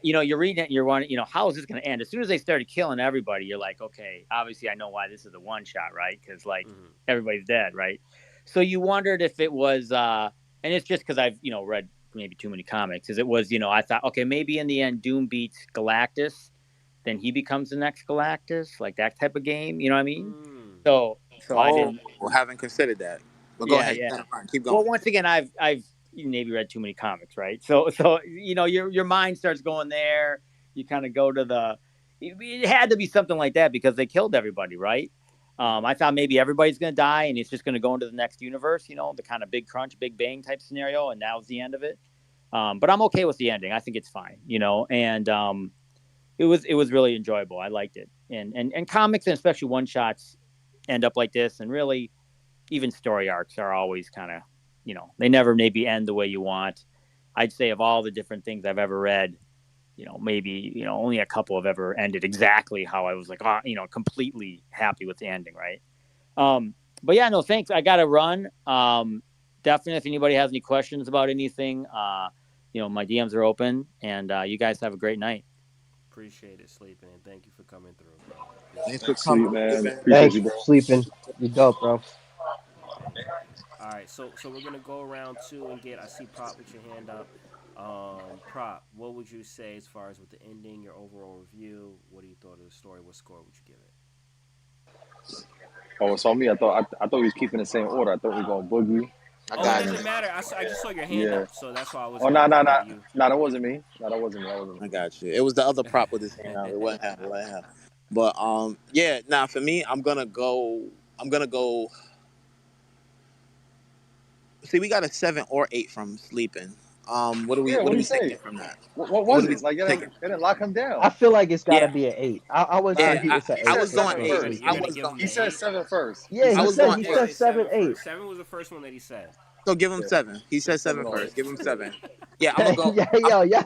Speaker 6: you're reading it, you're wondering, how is this going to end? As soon as they started killing everybody, you're like, okay, obviously I know why this is a one shot, right? Because like
Speaker 1: Mm-hmm.
Speaker 6: everybody's dead, right? So you wondered if it was, and it's just because I've read maybe too many comics. Is it was I thought, okay, maybe in the end Doom beats Galactus, then he becomes the next Galactus, like that type of game. You know what I mean?
Speaker 1: Mm.
Speaker 6: So I
Speaker 4: Oh,
Speaker 6: didn't.
Speaker 4: haven't considered that. But go
Speaker 6: Yeah,
Speaker 4: ahead.
Speaker 6: yeah.
Speaker 4: Keep
Speaker 6: Well,
Speaker 4: going.
Speaker 6: once again, I've maybe read too many comics, right? So your mind starts going there. You kind of go to the. It had to be something like that because they killed everybody, right?
Speaker 1: Mm-hmm.
Speaker 6: I thought maybe everybody's going to die and it's just going to go into the next universe, the kind of big crunch, big bang type scenario, and that was the end of it. But I'm okay with the ending. I think it's fine, and it was really enjoyable. I liked it, and comics and especially one shots end up like this, and really even story arcs are always kind of, they never maybe end the way you want. I'd say of all the different things I've ever read, maybe, only a couple have ever ended exactly how I was like, completely happy with the ending, right? But yeah, no, thanks. I got to run. Definitely, if anybody has any questions about anything, my DMs are open, and you guys have a great night.
Speaker 1: Appreciate it, sleeping, and thank you for coming through, bro. Good
Speaker 4: Thanks
Speaker 1: stuff.
Speaker 4: for
Speaker 3: Sweet
Speaker 4: coming,
Speaker 3: man.
Speaker 4: Sleeping.
Speaker 3: Appreciate
Speaker 5: Thanks
Speaker 3: you,
Speaker 5: for
Speaker 3: bro.
Speaker 5: sleeping. You dope, bro.
Speaker 1: Thank you. All right, so we're gonna go around two and get. I see Prop with your hand up. Prop, what would you say as far as with the ending, your overall review? What do you thought of the story? What score would you give it?
Speaker 3: Oh, it's on me. I thought we was keeping the same order. I thought we were going Boogie.
Speaker 4: I
Speaker 1: Oh, it
Speaker 4: got
Speaker 3: Um,
Speaker 1: doesn't
Speaker 4: you.
Speaker 1: matter. I just saw your hand
Speaker 3: yeah.
Speaker 1: up, so that's why I was
Speaker 3: Oh
Speaker 1: gonna
Speaker 3: no no no
Speaker 1: give you.
Speaker 3: no, that wasn't me. No, that wasn't me. That wasn't
Speaker 4: I
Speaker 3: me.
Speaker 4: got you. It was the other prop with his hand out. It wasn't him. It wasn't him. But yeah. Now for me, I'm gonna go. I'm gonna go. See, we got a 7 or 8 from sleeping. What are we?
Speaker 3: Yeah.
Speaker 4: What
Speaker 3: What
Speaker 4: are
Speaker 3: do you
Speaker 4: we
Speaker 3: say?
Speaker 4: taking from that?
Speaker 3: What
Speaker 4: What
Speaker 3: was
Speaker 4: are we
Speaker 3: it? Like
Speaker 4: taking?
Speaker 3: they didn't lock him
Speaker 5: I
Speaker 3: down.
Speaker 5: feel like it's got to
Speaker 4: Yeah,
Speaker 5: be an 8. I would say
Speaker 4: yeah.
Speaker 5: he, it's an
Speaker 3: He
Speaker 4: I
Speaker 5: 8
Speaker 3: said
Speaker 4: was
Speaker 5: for
Speaker 4: going
Speaker 3: seven
Speaker 5: sure.
Speaker 1: You're
Speaker 4: 8.
Speaker 1: gonna
Speaker 3: first.
Speaker 1: you're
Speaker 4: I
Speaker 1: gonna
Speaker 4: was
Speaker 1: give
Speaker 4: going.
Speaker 1: him
Speaker 3: He
Speaker 1: the
Speaker 3: said
Speaker 1: eight.
Speaker 3: seven first. He
Speaker 5: Yeah,
Speaker 4: I
Speaker 3: said
Speaker 4: was
Speaker 3: seven
Speaker 4: going
Speaker 1: He did
Speaker 4: 8.
Speaker 5: he
Speaker 1: say
Speaker 5: said
Speaker 3: first.
Speaker 5: 7
Speaker 1: seven
Speaker 5: 8.
Speaker 1: first. Seven was the first one that he said.
Speaker 4: So give him
Speaker 3: Yeah.
Speaker 4: 7. He
Speaker 3: So
Speaker 4: said
Speaker 3: seven
Speaker 4: 7
Speaker 3: or
Speaker 4: first.
Speaker 3: eight.
Speaker 4: Give him
Speaker 3: Yeah.
Speaker 4: 7. Yeah, I'm gonna go.
Speaker 5: Yeah,
Speaker 4: I'm,
Speaker 5: yo, yeah.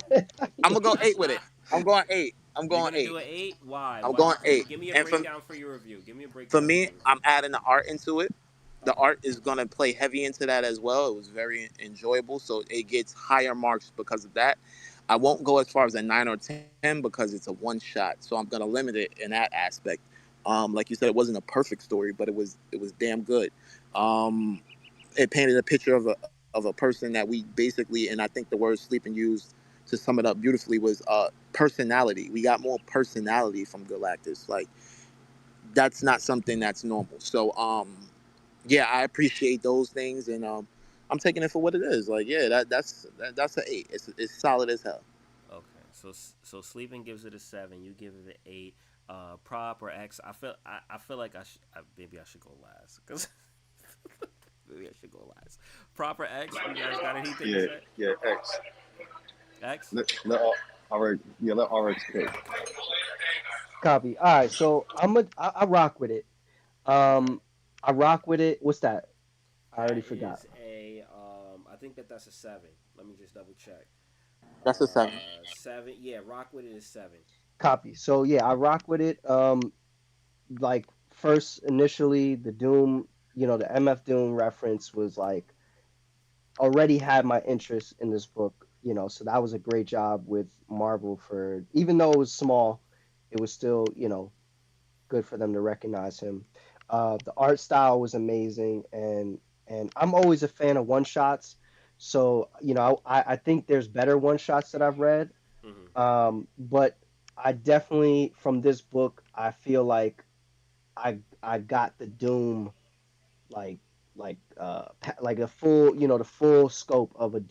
Speaker 4: I'm gonna go 8 with it. I'm going 8. I'm
Speaker 1: You're
Speaker 4: going
Speaker 1: gonna
Speaker 4: 8.
Speaker 1: do an eight. Why?
Speaker 4: I'm
Speaker 1: Why?
Speaker 4: going
Speaker 1: Give me
Speaker 4: 8.
Speaker 1: give me a
Speaker 4: And
Speaker 1: breakdown for your review. Give me a
Speaker 4: for
Speaker 1: breakdown for
Speaker 4: me,
Speaker 1: your
Speaker 4: I'm
Speaker 1: review.
Speaker 4: adding the art into it. The
Speaker 1: Okay.
Speaker 4: art is gonna play heavy into that as well. It was very enjoyable, so it gets higher marks because of that. I won't go as far as a 9 or 10 because it's a one shot, so I'm gonna limit it in that aspect. Like you said, it wasn't a perfect story, but it was damn good. Um, it painted a picture of a person that we basically, and I think the word sleeping used to sum it up beautifully was personality. We got more personality from Galactus. Like that's not something that's normal. So yeah, I appreciate those things, and I'm taking it for what it is. Like yeah, that's an 8. It's solid as hell.
Speaker 1: Okay. So sleeping gives it a seven. You give it an eight. Prop or X. I feel like maybe I should go last because maybe I should go last. Prop or X. You guys got anything to
Speaker 3: Yeah.
Speaker 1: say?
Speaker 3: Yeah. X.
Speaker 1: X.
Speaker 3: Let RX. Yeah. Let RX pick.
Speaker 5: Copy. All right, so I rock with it.
Speaker 1: Okay.
Speaker 5: I rock with it. What's that? I already
Speaker 1: That
Speaker 5: forgot.
Speaker 1: is a. I think that's a seven. Let me just double check.
Speaker 4: That's a 7.
Speaker 8: 7. Yeah, rock with it is 7.
Speaker 5: Copy. So yeah, I rock with it. Like first initially the Doom, the MF Doom reference was like already had my interest in this book, so that was a great job with Marvel for even though it was small, it was still, good for them to recognize him. The art style was amazing, and I'm always a fan of one shots. So, I think there's better one shots that I've read.
Speaker 8: Hmm.
Speaker 5: But I definitely from this book, I feel like I got the Doom like like a full the full scope of a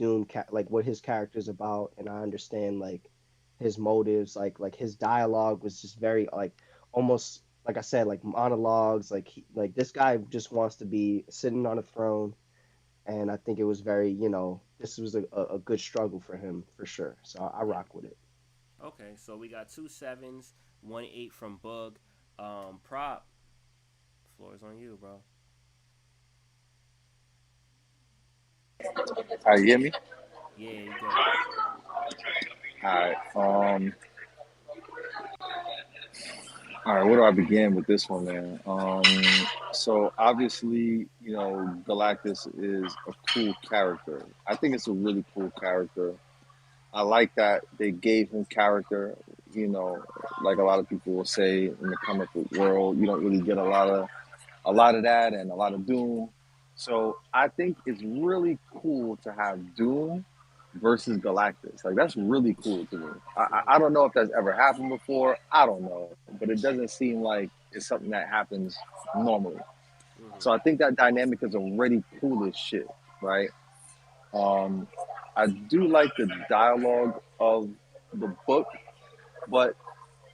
Speaker 5: like what his character is about, and I understand like his motives, like his dialogue was just very like almost like I said, like monologues, like like this guy just wants to be sitting on a throne, and I think it was very, this was a good struggle for him for sure, so I rock with it.
Speaker 8: Okay, so we got two sevens, 1 8 from Bug. Prop, floor is on you, bro.
Speaker 3: All right, you hear me?
Speaker 8: Yeah, you good.
Speaker 3: All right. All right. Where do I begin with this one, man? So obviously, Galactus is a cool character. I think it's a really cool character. I like that they gave him character. You know, like a lot of people will say in the comic book world, you don't really get a lot of that and a lot of Doom. So I think it's really cool to have Doom versus Galactus. Like that's really cool to me. I
Speaker 8: Hmm.
Speaker 3: don't know if that's ever happened before. I don't know, but it doesn't seem like it's something that happens normally.
Speaker 8: Hmm.
Speaker 3: So I think that dynamic is already cool as shit, right? Um, I do like the dialogue of the book, but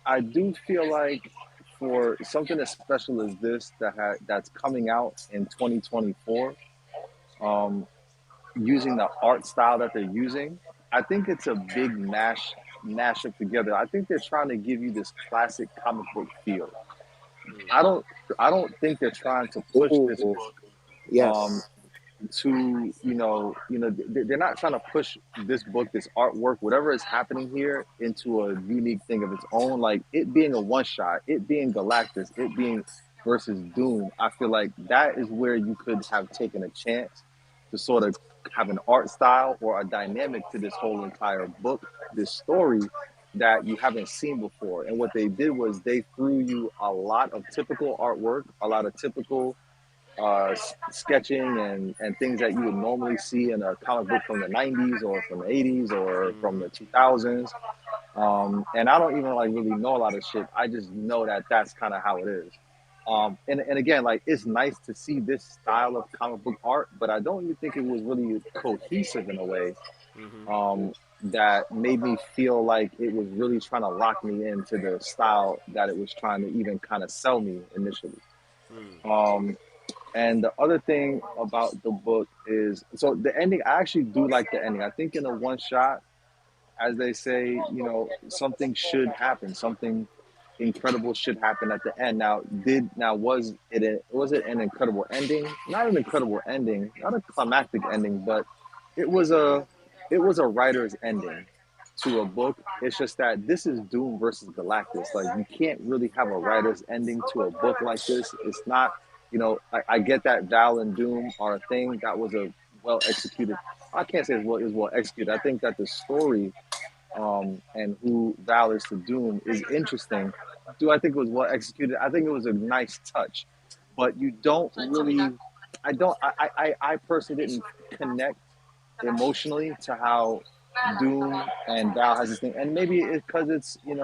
Speaker 3: I do feel like for something as special as this that's coming out in 2024, um, using the art style that they're using, I think it's a big mash up together. I think they're trying to give you this classic comic book feel.
Speaker 8: Hmm.
Speaker 3: I don't I don't think they're trying to push this
Speaker 4: Ooh,
Speaker 3: book um,
Speaker 4: yes.
Speaker 3: to they're not trying to push this book, this artwork, whatever is happening here into a unique thing of its own, like it being a one shot, it being Galactus, it being versus Doom. I feel like that is where you could have taken a chance to sort of have an art style or a dynamic to this whole entire book, this story that you haven't seen before. And what they did was they threw you a lot of typical artwork, a lot of typical sketching and things that you would normally see in a comic book from the 90s or from the 80s or from
Speaker 8: Hmm.
Speaker 3: the 2000s. And I don't even like really know a lot of shit. I just know that that's kind of how it is. And again, like it's nice to see this style of comic book art, but I don't even think it was really cohesive in a way
Speaker 8: Hmm.
Speaker 3: that made me feel like it was really trying to lock me into the style that it was trying to even kind of sell me initially.
Speaker 8: Hmm.
Speaker 3: Um, and the other thing about the book is, so the ending, I actually do like the ending. I think in a one shot, as they say, something should happen. Something incredible should happen at the end. Now was it an incredible ending? Not an incredible ending, not a climactic ending, but it was a it was a writer's ending to a book. It's just that this is Doom versus Galactus. Like you can't really have a writer's ending to a book like this. It's not, I get that Val and Doom are a thing. That was a well executed. I can't say it was well executed. I think that the story and who Val is to Doom is interesting. Do I think it was well executed? I think it was a nice touch, but you don't really. I don't. I personally didn't connect emotionally to how Doom and Val has this thing, and maybe it's because it's you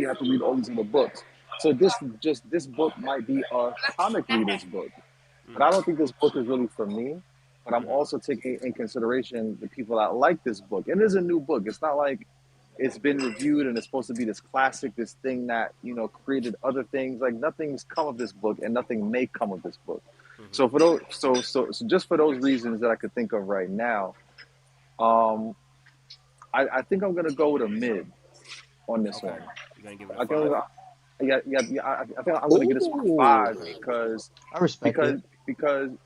Speaker 3: have to read all these other books. So this book might be a comic reader's book, but I
Speaker 8: Hmm.
Speaker 3: don't think this book is really for me. But I'm
Speaker 8: Hmm.
Speaker 3: also taking in consideration the people that like this book. It is a new book. It's not like it's been reviewed and it's supposed to be this classic, this thing that created other things. Like nothing's come of this book, and nothing may come of this book.
Speaker 8: Hmm.
Speaker 3: So for those, so just for those reasons that I could think of right now, um, I think I'm gonna go with a mid on this
Speaker 8: Okay.
Speaker 3: one.
Speaker 8: You're gonna give it a
Speaker 3: I think,
Speaker 8: 5?
Speaker 3: yeah. I think I'm gonna get this one a
Speaker 4: Ooh.
Speaker 3: five
Speaker 8: Okay.
Speaker 3: because
Speaker 5: I respect
Speaker 3: because
Speaker 5: it.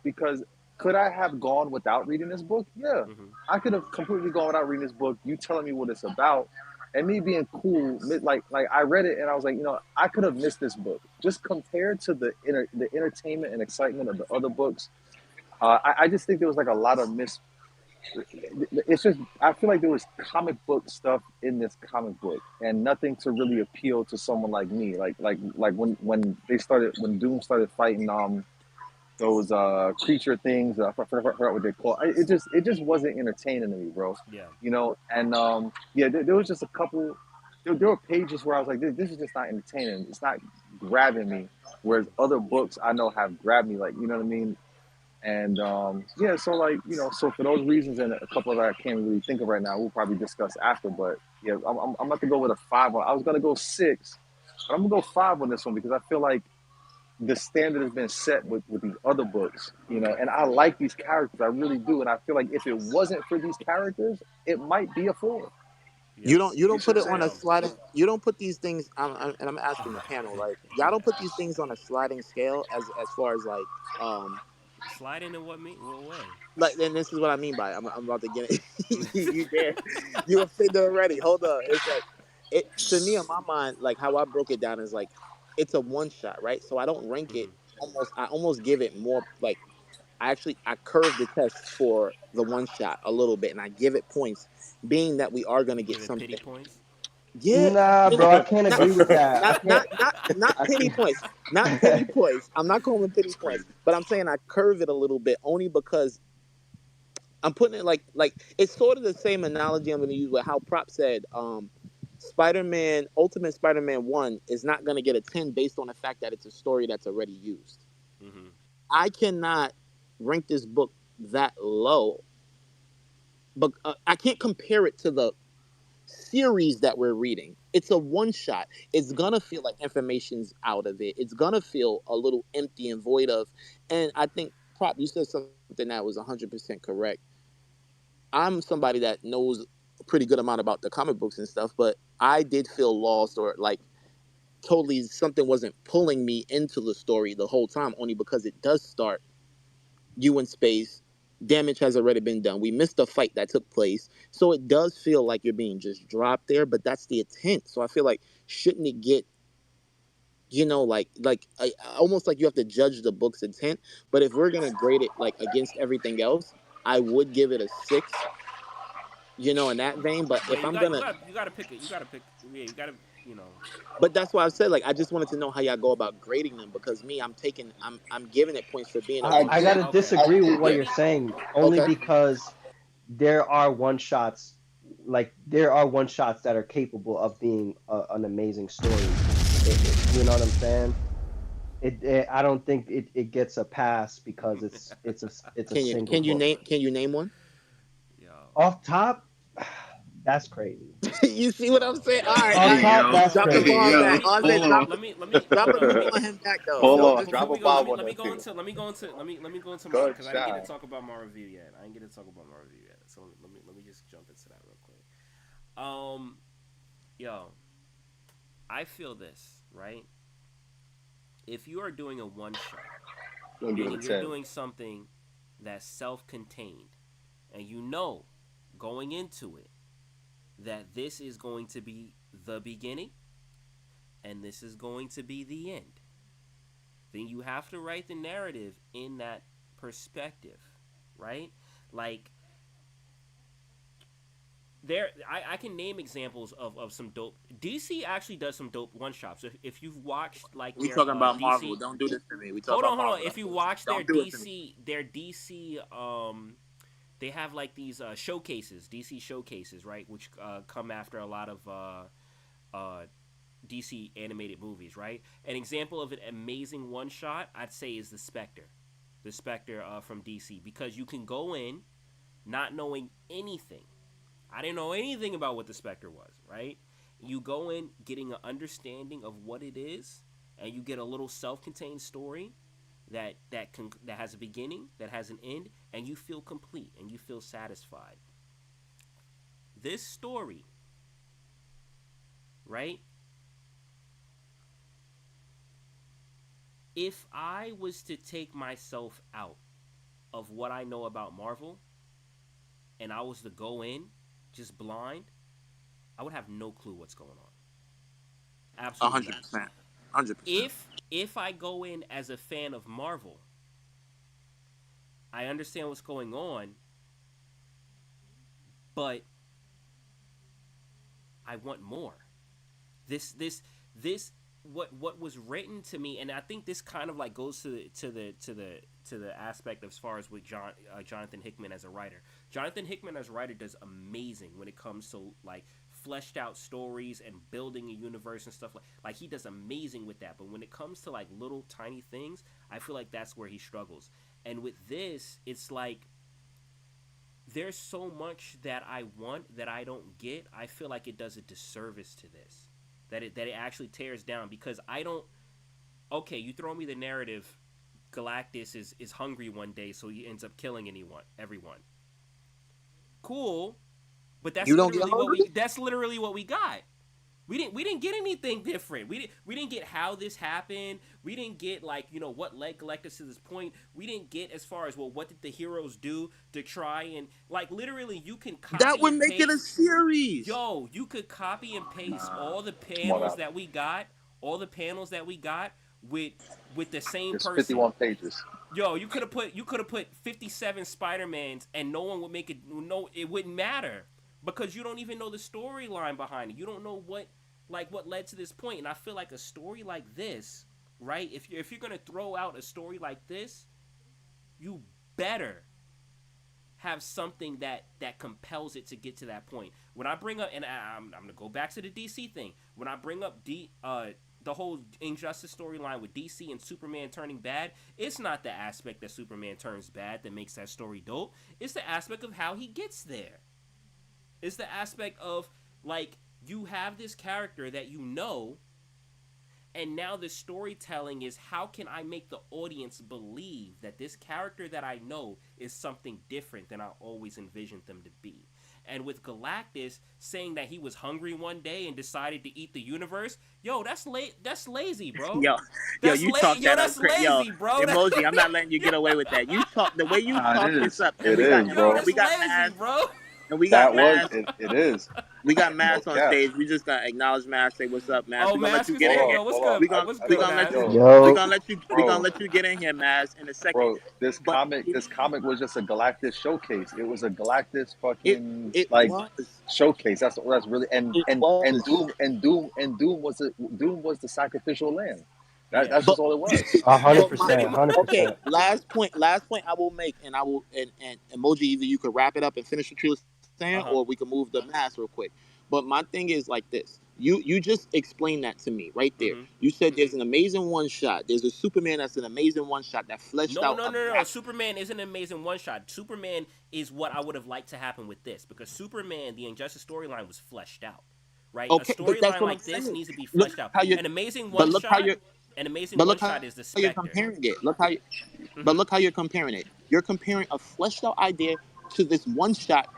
Speaker 3: because Could I have gone without reading this book? Yeah,
Speaker 8: Mm-hmm.
Speaker 3: I could have completely gone without reading this book. You telling me what it's about, and me being cool. Like I read it and I was like, I could have missed this book. Just compared to the entertainment and excitement of the other books, I just think there was like a lot of miss. It's just I feel like there was comic book stuff in this comic book, and nothing to really appeal to someone like me. Like when Doom started fighting those creature things. I forgot what they call. It just wasn't entertaining to me, bro.
Speaker 8: Yeah.
Speaker 3: And yeah, there was just a couple. There were pages where I was like, this is just not entertaining. It's not grabbing me. Whereas
Speaker 8: Mm-hmm.
Speaker 3: other books I know have grabbed me, like you know what I mean. And yeah, so like so for those reasons and a couple that I can't really think of right now, we'll probably discuss after. But yeah, I'm about to go with a 5. I was gonna go 6, but I'm gonna go 5 on this one because I feel like the standard has been set with these other books,
Speaker 8: Okay.
Speaker 3: and I like these characters, I really do, and I feel like if it wasn't for these characters, it might be a 4.
Speaker 8: Yeah.
Speaker 4: You
Speaker 3: You
Speaker 4: don't
Speaker 3: see
Speaker 4: put
Speaker 3: what
Speaker 4: it
Speaker 3: I'm
Speaker 4: on
Speaker 3: saying?
Speaker 4: a
Speaker 8: Yo.
Speaker 4: sliding. You don't put these things. And I'm asking the panel, like y'all don't put these things on a sliding scale as far as um
Speaker 8: Slide into what me? What way?
Speaker 4: like. And this is what I mean by I'm about to get it. You there? You offended already. Hold on. It's like it to me in my mind. Like how I broke it down is like it's a one shot, right? So I don't rank it.
Speaker 8: Mm-hmm.
Speaker 4: Almost I almost give it more like I curve the test for the one shot a little bit, and I give it points, being that we are gonna
Speaker 8: You
Speaker 4: get
Speaker 8: give it
Speaker 4: something.
Speaker 8: pity points.
Speaker 4: Yeah,
Speaker 5: Nah,
Speaker 4: in a,
Speaker 5: bro, I can't
Speaker 4: not
Speaker 5: agree with that. I can't.
Speaker 4: not
Speaker 5: I
Speaker 4: pity points, not pity
Speaker 5: can't.
Speaker 4: points. I'm not calling them pity
Speaker 3: It's
Speaker 4: points,
Speaker 3: crazy.
Speaker 4: but I'm saying I curve it a little bit only because I'm putting it like it's sort of the same analogy I'm going to use with how Prop said. Spider-Man, Ultimate Spider-Man 1 is not going to get a 10 based on the fact that it's a story that's already used.
Speaker 8: Mm-hmm.
Speaker 4: I cannot rank this book that low, but I can't compare it to the series that we're reading. It's a one shot. It's
Speaker 8: Mm-hmm.
Speaker 4: gonna feel like information's out of it. It's gonna feel a little empty and void of. And I think Prop, you said something that was 100% correct. I'm somebody that knows a pretty good amount about the comic books and stuff, but I did feel lost or like totally something wasn't pulling me into the story the whole time, only because it does start you in space. Damage has already been done. We missed the fight that took place. So it does feel like you're being just dropped there, but that's the intent. So I feel like shouldn't it get, almost like you have to judge the book's intent. But if we're gonna grade it like against everything else, I would give it a 6, in that vein. But
Speaker 8: But
Speaker 4: if I'm gonna
Speaker 8: you gotta pick it. You gotta pick. Yeah. You gotta. You know.
Speaker 4: but that's why I said like I just wanted to know how y'all go about grading them because me, I'm giving it points for being a
Speaker 5: I,
Speaker 4: one
Speaker 5: I gotta
Speaker 4: shot.
Speaker 8: Okay.
Speaker 5: disagree with what
Speaker 4: Yeah.
Speaker 5: you're saying, only
Speaker 4: Okay.
Speaker 5: because there are one shots, like there are one shots that are capable of being an amazing story. You know what I'm saying? I don't think it gets a pass because it's a
Speaker 4: Can you
Speaker 5: single
Speaker 4: can you
Speaker 5: book.
Speaker 4: name can you name one?
Speaker 8: Yo.
Speaker 5: Off top, that's crazy.
Speaker 4: You see what I'm
Speaker 8: Yo.
Speaker 4: saying? All
Speaker 8: Yo.
Speaker 4: right,
Speaker 5: Off
Speaker 4: all
Speaker 3: Hey
Speaker 4: right.
Speaker 5: top,
Speaker 3: yo,
Speaker 5: that's
Speaker 4: Drop the
Speaker 3: hey
Speaker 4: bomb
Speaker 5: crazy.
Speaker 3: yo,
Speaker 4: back.
Speaker 8: Let me
Speaker 4: Oz,
Speaker 3: hold on,
Speaker 4: drop
Speaker 8: hold
Speaker 4: a
Speaker 8: on.
Speaker 4: beat on him back though.
Speaker 3: hold
Speaker 4: Don't
Speaker 3: on,
Speaker 4: just
Speaker 3: drop
Speaker 8: Before
Speaker 3: a
Speaker 8: we go,
Speaker 3: bomb on
Speaker 8: let me
Speaker 3: that
Speaker 8: go
Speaker 3: thing.
Speaker 8: into let me go into mine
Speaker 3: Good
Speaker 8: because I didn't get to
Speaker 3: shot.
Speaker 8: talk about my review yet. I didn't get to talk about my review yet. So let me just jump into that real quick. Yo, I feel this right. If you are doing a one shot,
Speaker 3: Gonna give it a
Speaker 8: meaning you're
Speaker 3: 10.
Speaker 8: doing something that's self-contained, and you know going into it that this is going to be the beginning and this is going to be the end, then you have to write the narrative in that perspective, right? Like I can name examples of some dope. DC actually does some dope one shots. If you've watched like
Speaker 4: we
Speaker 8: their
Speaker 4: talking about Marvel.
Speaker 8: DC,
Speaker 4: Don't do this to me. We talk
Speaker 8: hold on,
Speaker 4: about
Speaker 8: hold on.
Speaker 4: Marvel.
Speaker 8: If you
Speaker 4: Don't
Speaker 8: watch
Speaker 4: don't do it to me.
Speaker 8: Their DC, they have like these showcases, DC showcases, right? Which come after a lot of uh, DC animated movies, right? An example of an amazing one shot, I'd say, is the Spectre from DC, because you can go in not knowing anything. I didn't know anything about what the Spectre was, right? You go in getting an understanding of what it is, and you get a little self-contained story that has a beginning, that has an end, and you feel complete and you feel satisfied. This story, right? If I was to take myself out of what I know about Marvel, and I was to go in just blind, I would have no clue what's going on.
Speaker 4: A
Speaker 8: Absolutely
Speaker 4: hundred
Speaker 8: none.
Speaker 4: percent, 100%.
Speaker 8: If I go in as a fan of Marvel, I understand what's going on, but I want more. This what was written to me, and I think this kind of like goes to the aspect as far as with Jonathan Hickman as a writer. Jonathan Hickman as a writer does amazing when it comes to like fleshed out stories and building a universe and stuff like he does amazing with that. But when it comes to like little tiny things, I feel like that's where he struggles. And with this, it's like there's so much that I want that I don't get. I feel like it does a disservice to this. That it actually tears down because I don't. Okay, you throw me the narrative. Galactus is hungry one day, so he ends up killing everyone. Cool, but
Speaker 4: You don't get hungry.
Speaker 8: that's literally what we got. We didn't get anything different. We didn't get how this happened. We didn't get like what led Galactus to this point. We didn't get as far as well what did the heroes do to try and like literally you can
Speaker 4: That
Speaker 8: copy
Speaker 4: would
Speaker 8: and
Speaker 4: make it a
Speaker 8: paste.
Speaker 4: series.
Speaker 8: Yo, you could copy and paste
Speaker 3: Nah,
Speaker 8: all the
Speaker 3: come on
Speaker 8: panels
Speaker 3: now.
Speaker 8: that we got, all the panels that we got with with the same
Speaker 3: It's
Speaker 8: person.
Speaker 3: 51 pages.
Speaker 8: Yo, you could have put 57 Spider-Mans and no one would make it no it wouldn't matter because you don't even know the storyline behind it. You don't know what led to this point. And I feel like a story like this, right? If you're going to throw out a story like this, you better have something that compels it to get to that point. When I bring up, and I'm gonna go back to the DC thing. When I bring up the whole Injustice storyline with DC and Superman turning bad, it's not the aspect that Superman turns bad that makes that story dope. It's the aspect of how he gets there. It's the aspect of like you have this character that you know, and now the storytelling is how can I make the audience believe that this character that I know is something different than I always envisioned them to be. And with Galactus saying that he was hungry one day and decided to eat the universe, yo, that's lazy, bro.
Speaker 4: Yo, yo, you talk
Speaker 8: Yo,
Speaker 4: that up,
Speaker 8: that's
Speaker 4: yo,
Speaker 8: lazy, bro.
Speaker 4: emoji. I'm not letting you get away with that. You talk the way you
Speaker 3: Nah,
Speaker 4: talk
Speaker 3: it
Speaker 4: this
Speaker 3: is.
Speaker 4: up,
Speaker 3: It is,
Speaker 8: Yo,
Speaker 3: bro.
Speaker 8: that's
Speaker 4: and we got
Speaker 8: lazy,
Speaker 4: Maz,
Speaker 8: bro.
Speaker 4: and we got
Speaker 3: That was
Speaker 4: Maz,
Speaker 3: it. It is.
Speaker 4: we got
Speaker 3: No
Speaker 4: Maz on
Speaker 3: cap.
Speaker 4: stage. We just gonna acknowledge Maz. Say what's up, Maz.
Speaker 8: Oh,
Speaker 4: We gonna let you
Speaker 8: Mask is
Speaker 4: get
Speaker 8: here.
Speaker 4: in
Speaker 3: Hold on.
Speaker 4: here.
Speaker 8: Yo, what's
Speaker 3: Hold on.
Speaker 8: good?
Speaker 4: We gonna
Speaker 8: What's
Speaker 4: we
Speaker 8: good,
Speaker 4: gonna let
Speaker 8: Mask?
Speaker 4: you
Speaker 3: Yo,
Speaker 4: we
Speaker 5: Yo,
Speaker 4: gonna let you we gonna
Speaker 3: bro,
Speaker 4: let you get in here, Maz, in a second.
Speaker 3: bro. This
Speaker 4: But
Speaker 3: comic, this comic was just a Galactus showcase. It was a Galactus
Speaker 4: it
Speaker 3: fucking
Speaker 4: it
Speaker 3: like
Speaker 4: was
Speaker 3: showcase. That's really
Speaker 4: it
Speaker 3: and
Speaker 4: was.
Speaker 3: Doom was the sacrificial lamb.
Speaker 8: Yeah.
Speaker 3: That's
Speaker 4: But
Speaker 3: just all it was.
Speaker 5: a hundred
Speaker 4: but my
Speaker 8: Pretty
Speaker 5: percent,
Speaker 8: much.
Speaker 4: okay,
Speaker 5: 100%.
Speaker 4: last point I will make, and I will and emoji, either you could wrap it up and finish what you were saying,
Speaker 8: Uh-huh.
Speaker 4: or we can move the mask real quick. But my thing is like this. You just explained that to me right there.
Speaker 8: Mm-hmm.
Speaker 4: You said there's an amazing one shot. There's a Superman that's an amazing one shot that fleshed
Speaker 8: No,
Speaker 4: out
Speaker 8: no,
Speaker 4: a
Speaker 8: no, no.
Speaker 4: back.
Speaker 8: Superman isn't an amazing one shot. Superman is what I would have liked to happen with this because Superman, the Injustice storyline was fleshed out, right? A
Speaker 4: Okay, but that's
Speaker 8: storyline
Speaker 4: what I'm
Speaker 8: like this
Speaker 4: saying.
Speaker 8: needs to be
Speaker 4: Look
Speaker 8: fleshed out.
Speaker 4: how you
Speaker 8: An amazing
Speaker 4: but
Speaker 8: one
Speaker 4: look how
Speaker 8: shot,
Speaker 4: you're
Speaker 8: an amazing
Speaker 4: but
Speaker 8: one
Speaker 4: look how
Speaker 8: shot is the
Speaker 4: you're
Speaker 8: Spectre.
Speaker 4: comparing it. Look how but
Speaker 8: Mm-hmm.
Speaker 4: look how you're comparing it. You're comparing a fleshed out idea to this one shot,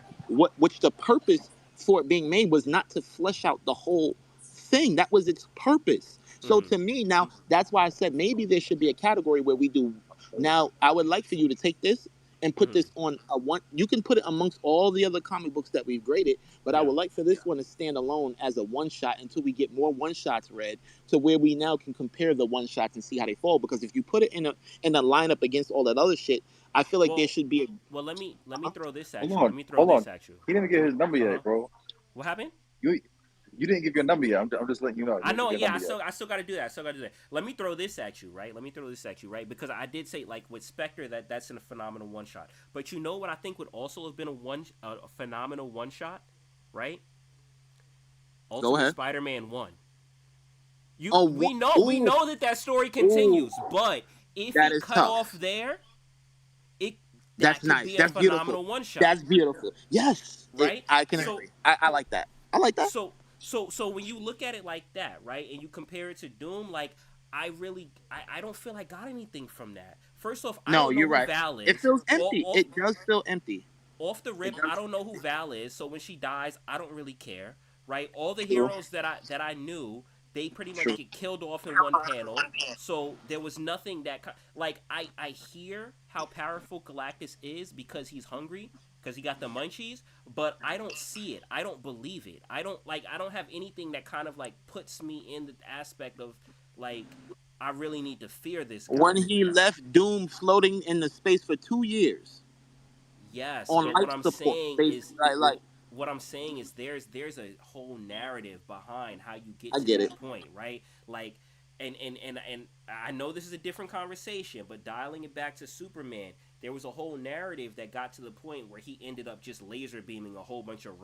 Speaker 4: which the purpose for it being made was not to flesh out the whole thing. That was its purpose. So
Speaker 8: Mm-hmm.
Speaker 4: to me, now that's why I said maybe there should be a category where we do. Now I would like for you to take this and put
Speaker 8: Mm-hmm.
Speaker 4: this on a one. You can put it amongst all the other comic books that we've graded, but I
Speaker 8: Yeah.
Speaker 4: would like for this one to stand alone as a one shot until we get more one shots read, to where we now can compare the one shots and see how they fall. Because if you put it in a lineup against all that other shit, I feel like there
Speaker 8: Well,
Speaker 4: should be a.
Speaker 8: well, let me
Speaker 4: Uh-huh.
Speaker 8: throw this
Speaker 3: Hold
Speaker 8: at you. Let
Speaker 3: on,
Speaker 8: me throw
Speaker 3: hold
Speaker 8: this
Speaker 3: on.
Speaker 8: at you.
Speaker 3: He didn't get his number
Speaker 8: Uh huh.
Speaker 3: yet, bro.
Speaker 8: What happened?
Speaker 3: You you didn't give your number yet. I'm just letting you know. You
Speaker 8: I
Speaker 3: didn't
Speaker 8: know,
Speaker 3: give your
Speaker 8: yeah.
Speaker 3: number yet.
Speaker 8: I still got to do that. I still got to do that. Let me throw this at you, right? Let me throw this at you, right? Because I did say like with Spectre that's a phenomenal one shot. But you know what I think would also have been a phenomenal one shot, right?
Speaker 4: Go
Speaker 8: Ultimate
Speaker 4: ahead.
Speaker 8: Spider-Man 1. You
Speaker 4: Oh,
Speaker 8: we
Speaker 4: ooh,
Speaker 8: know that story
Speaker 4: ooh,
Speaker 8: continues, but if
Speaker 4: that
Speaker 8: it
Speaker 4: is
Speaker 8: cut
Speaker 4: tough.
Speaker 8: off there, it
Speaker 4: That's
Speaker 8: that could
Speaker 4: nice.
Speaker 8: be a
Speaker 4: That's beautiful.
Speaker 8: phenomenal one shot,
Speaker 4: That's beautiful. Yes,
Speaker 8: right?
Speaker 4: I can
Speaker 8: So
Speaker 4: agree. I like that. I like that.
Speaker 8: so when you look at it like that, right, and you compare it to Doom, like I don't feel I got anything from that. First off, I
Speaker 4: No,
Speaker 8: don't know
Speaker 4: you're
Speaker 8: who
Speaker 4: right.
Speaker 8: Val
Speaker 4: It
Speaker 8: is.
Speaker 4: feels
Speaker 8: Off
Speaker 4: empty.
Speaker 8: off
Speaker 4: It does feel empty.
Speaker 8: off the
Speaker 4: It
Speaker 8: rip, I
Speaker 4: does.
Speaker 8: don't know who Val is. So when she dies, I don't really care, right? All the
Speaker 4: True.
Speaker 8: heroes that I knew they pretty much
Speaker 3: True.
Speaker 8: get killed off in one panel. So there was nothing that like I hear how powerful Galactus is because he's hungry because he got the munchies, but I don't see it. I don't believe it. I don't have anything that kind of like puts me in the aspect of like I really need to fear this
Speaker 4: When
Speaker 8: guy.
Speaker 4: he left Doom floating in the space for 2 years
Speaker 8: Yes,
Speaker 4: on
Speaker 8: but
Speaker 4: life support, basically, like
Speaker 8: what I'm saying is there's a whole narrative behind how you get
Speaker 4: I
Speaker 8: to
Speaker 4: get it.
Speaker 8: that point, right? Like and I know this is a different conversation, but dialing it back to Superman, there was a whole narrative that got to the point where he ended up just laser beaming a whole bunch of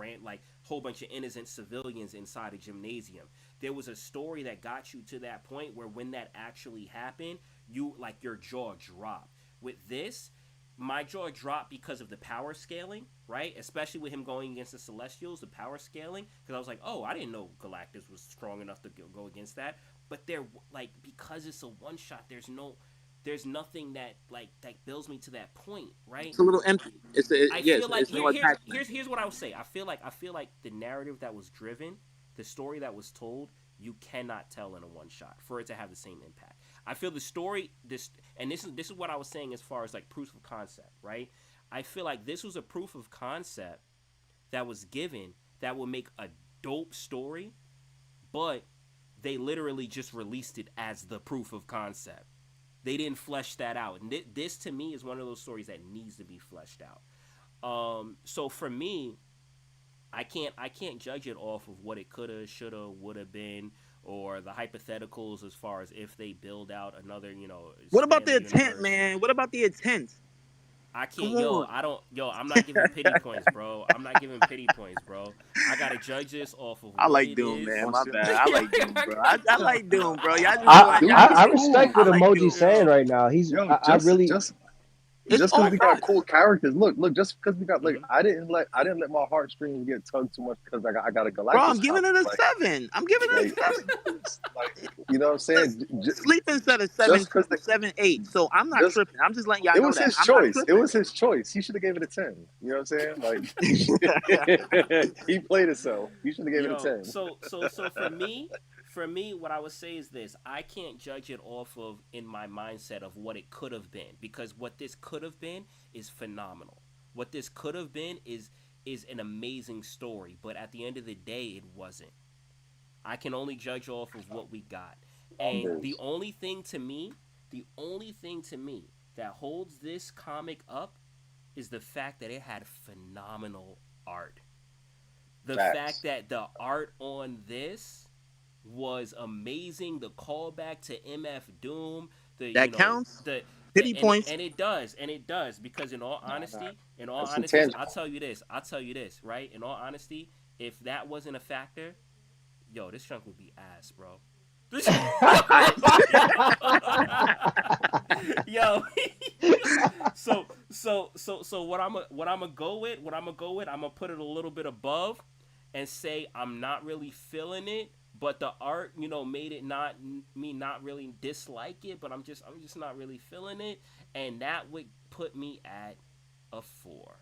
Speaker 8: whole bunch of innocent civilians inside a gymnasium. There was a story that got you to that point where when that actually happened, you like your jaw dropped. With this, my jaw dropped because of the power scaling, right? Especially with him going against the Celestials, the power scaling. Because I was like, oh, I didn't know Galactus was strong enough to go against that. But there, like, because it's a one shot, there's nothing that that builds me to that point, right?
Speaker 4: It's a little empty.
Speaker 8: I
Speaker 4: Yes,
Speaker 8: feel like
Speaker 4: it's no attachment.
Speaker 8: here's what I would say. I feel like the narrative that was driven, the story that was told, you cannot tell in a one shot for it to have the same impact. I feel the story this is what I was saying as far as like proof of concept, right? I feel like this was a proof of concept that was given that would make a dope story, but they literally just released it as the proof of concept. They didn't flesh that out, and this to me is one of those stories that needs to be fleshed out. So for me, I can't judge it off of what it coulda, shoulda, woulda been, or the hypotheticals as far as if they build out another,
Speaker 4: What about
Speaker 8: expand
Speaker 4: the
Speaker 8: the
Speaker 4: intent,
Speaker 8: universe.
Speaker 4: man? What about the intent?
Speaker 8: I
Speaker 4: Come
Speaker 8: can't,
Speaker 4: on.
Speaker 8: I'm not giving pity points, bro. I'm not giving pity points, bro. I gotta judge this off of
Speaker 4: I
Speaker 8: what
Speaker 4: like
Speaker 8: it
Speaker 4: Doom,
Speaker 8: is.
Speaker 4: man.
Speaker 3: On
Speaker 4: My
Speaker 3: ser-
Speaker 4: bad. I like Doom, bro. I like
Speaker 8: Yo,
Speaker 4: Doom, bro. Y'all just
Speaker 5: I,
Speaker 4: feel like
Speaker 5: I,
Speaker 3: Doom
Speaker 4: y'all.
Speaker 3: is
Speaker 5: I
Speaker 3: cool.
Speaker 5: respect what
Speaker 4: I like
Speaker 5: Emoji's
Speaker 4: Doom.
Speaker 5: saying
Speaker 8: yo,
Speaker 5: right now.
Speaker 3: Yo,
Speaker 5: I really,
Speaker 4: It's
Speaker 3: just because
Speaker 4: all
Speaker 3: we got
Speaker 4: facts.
Speaker 3: cool characters. Look, just because we got like
Speaker 8: mhm.
Speaker 3: I didn't let my heartstrings get tugged too much because I got a
Speaker 4: Bro, I'm
Speaker 3: Galactus
Speaker 4: giving
Speaker 3: comic.
Speaker 4: it a 7. I'm giving it
Speaker 3: Like
Speaker 4: a 7.
Speaker 3: like you know what I'm saying?
Speaker 4: Sleeping said a
Speaker 3: Just
Speaker 4: 7
Speaker 3: because
Speaker 4: too, 7-8. So I'm not
Speaker 3: just
Speaker 4: tripping. I'm just letting y'all
Speaker 3: it
Speaker 4: know
Speaker 3: was
Speaker 4: that.
Speaker 3: his
Speaker 4: I'm not
Speaker 3: choice. It
Speaker 4: tripping.
Speaker 3: was his choice. He should have gave it a 10. You know what I'm saying? Like he played himself. He should have gave it a
Speaker 8: Yo,
Speaker 3: 10.
Speaker 8: so for me, what I would say is this: I can't judge it off of in my mindset of what it could have been because what this could have been is phenomenal. What this could have been is an amazing story, but at the end of the day, it wasn't. I can only judge off of what we got, and
Speaker 3: Numbers.
Speaker 8: the only thing to me that holds this comic up is the fact that it had phenomenal art. The fact
Speaker 3: Facts.
Speaker 8: that the art on this was amazing. The callback to MF Doom, the
Speaker 4: That counts.
Speaker 8: the
Speaker 4: Pity points.
Speaker 8: and it does because in all
Speaker 3: That's
Speaker 8: honesty,
Speaker 3: intangible.
Speaker 8: I'll tell you this, right? In all honesty, if that wasn't a factor, yo, this junk would be ass, bro. Yo, so what I'm gonna go with, I'm gonna put it a little bit above, and say I'm not really feeling it, but the art, made it not really dislike it, but I'm just not really feeling it, and that would put me at a 4,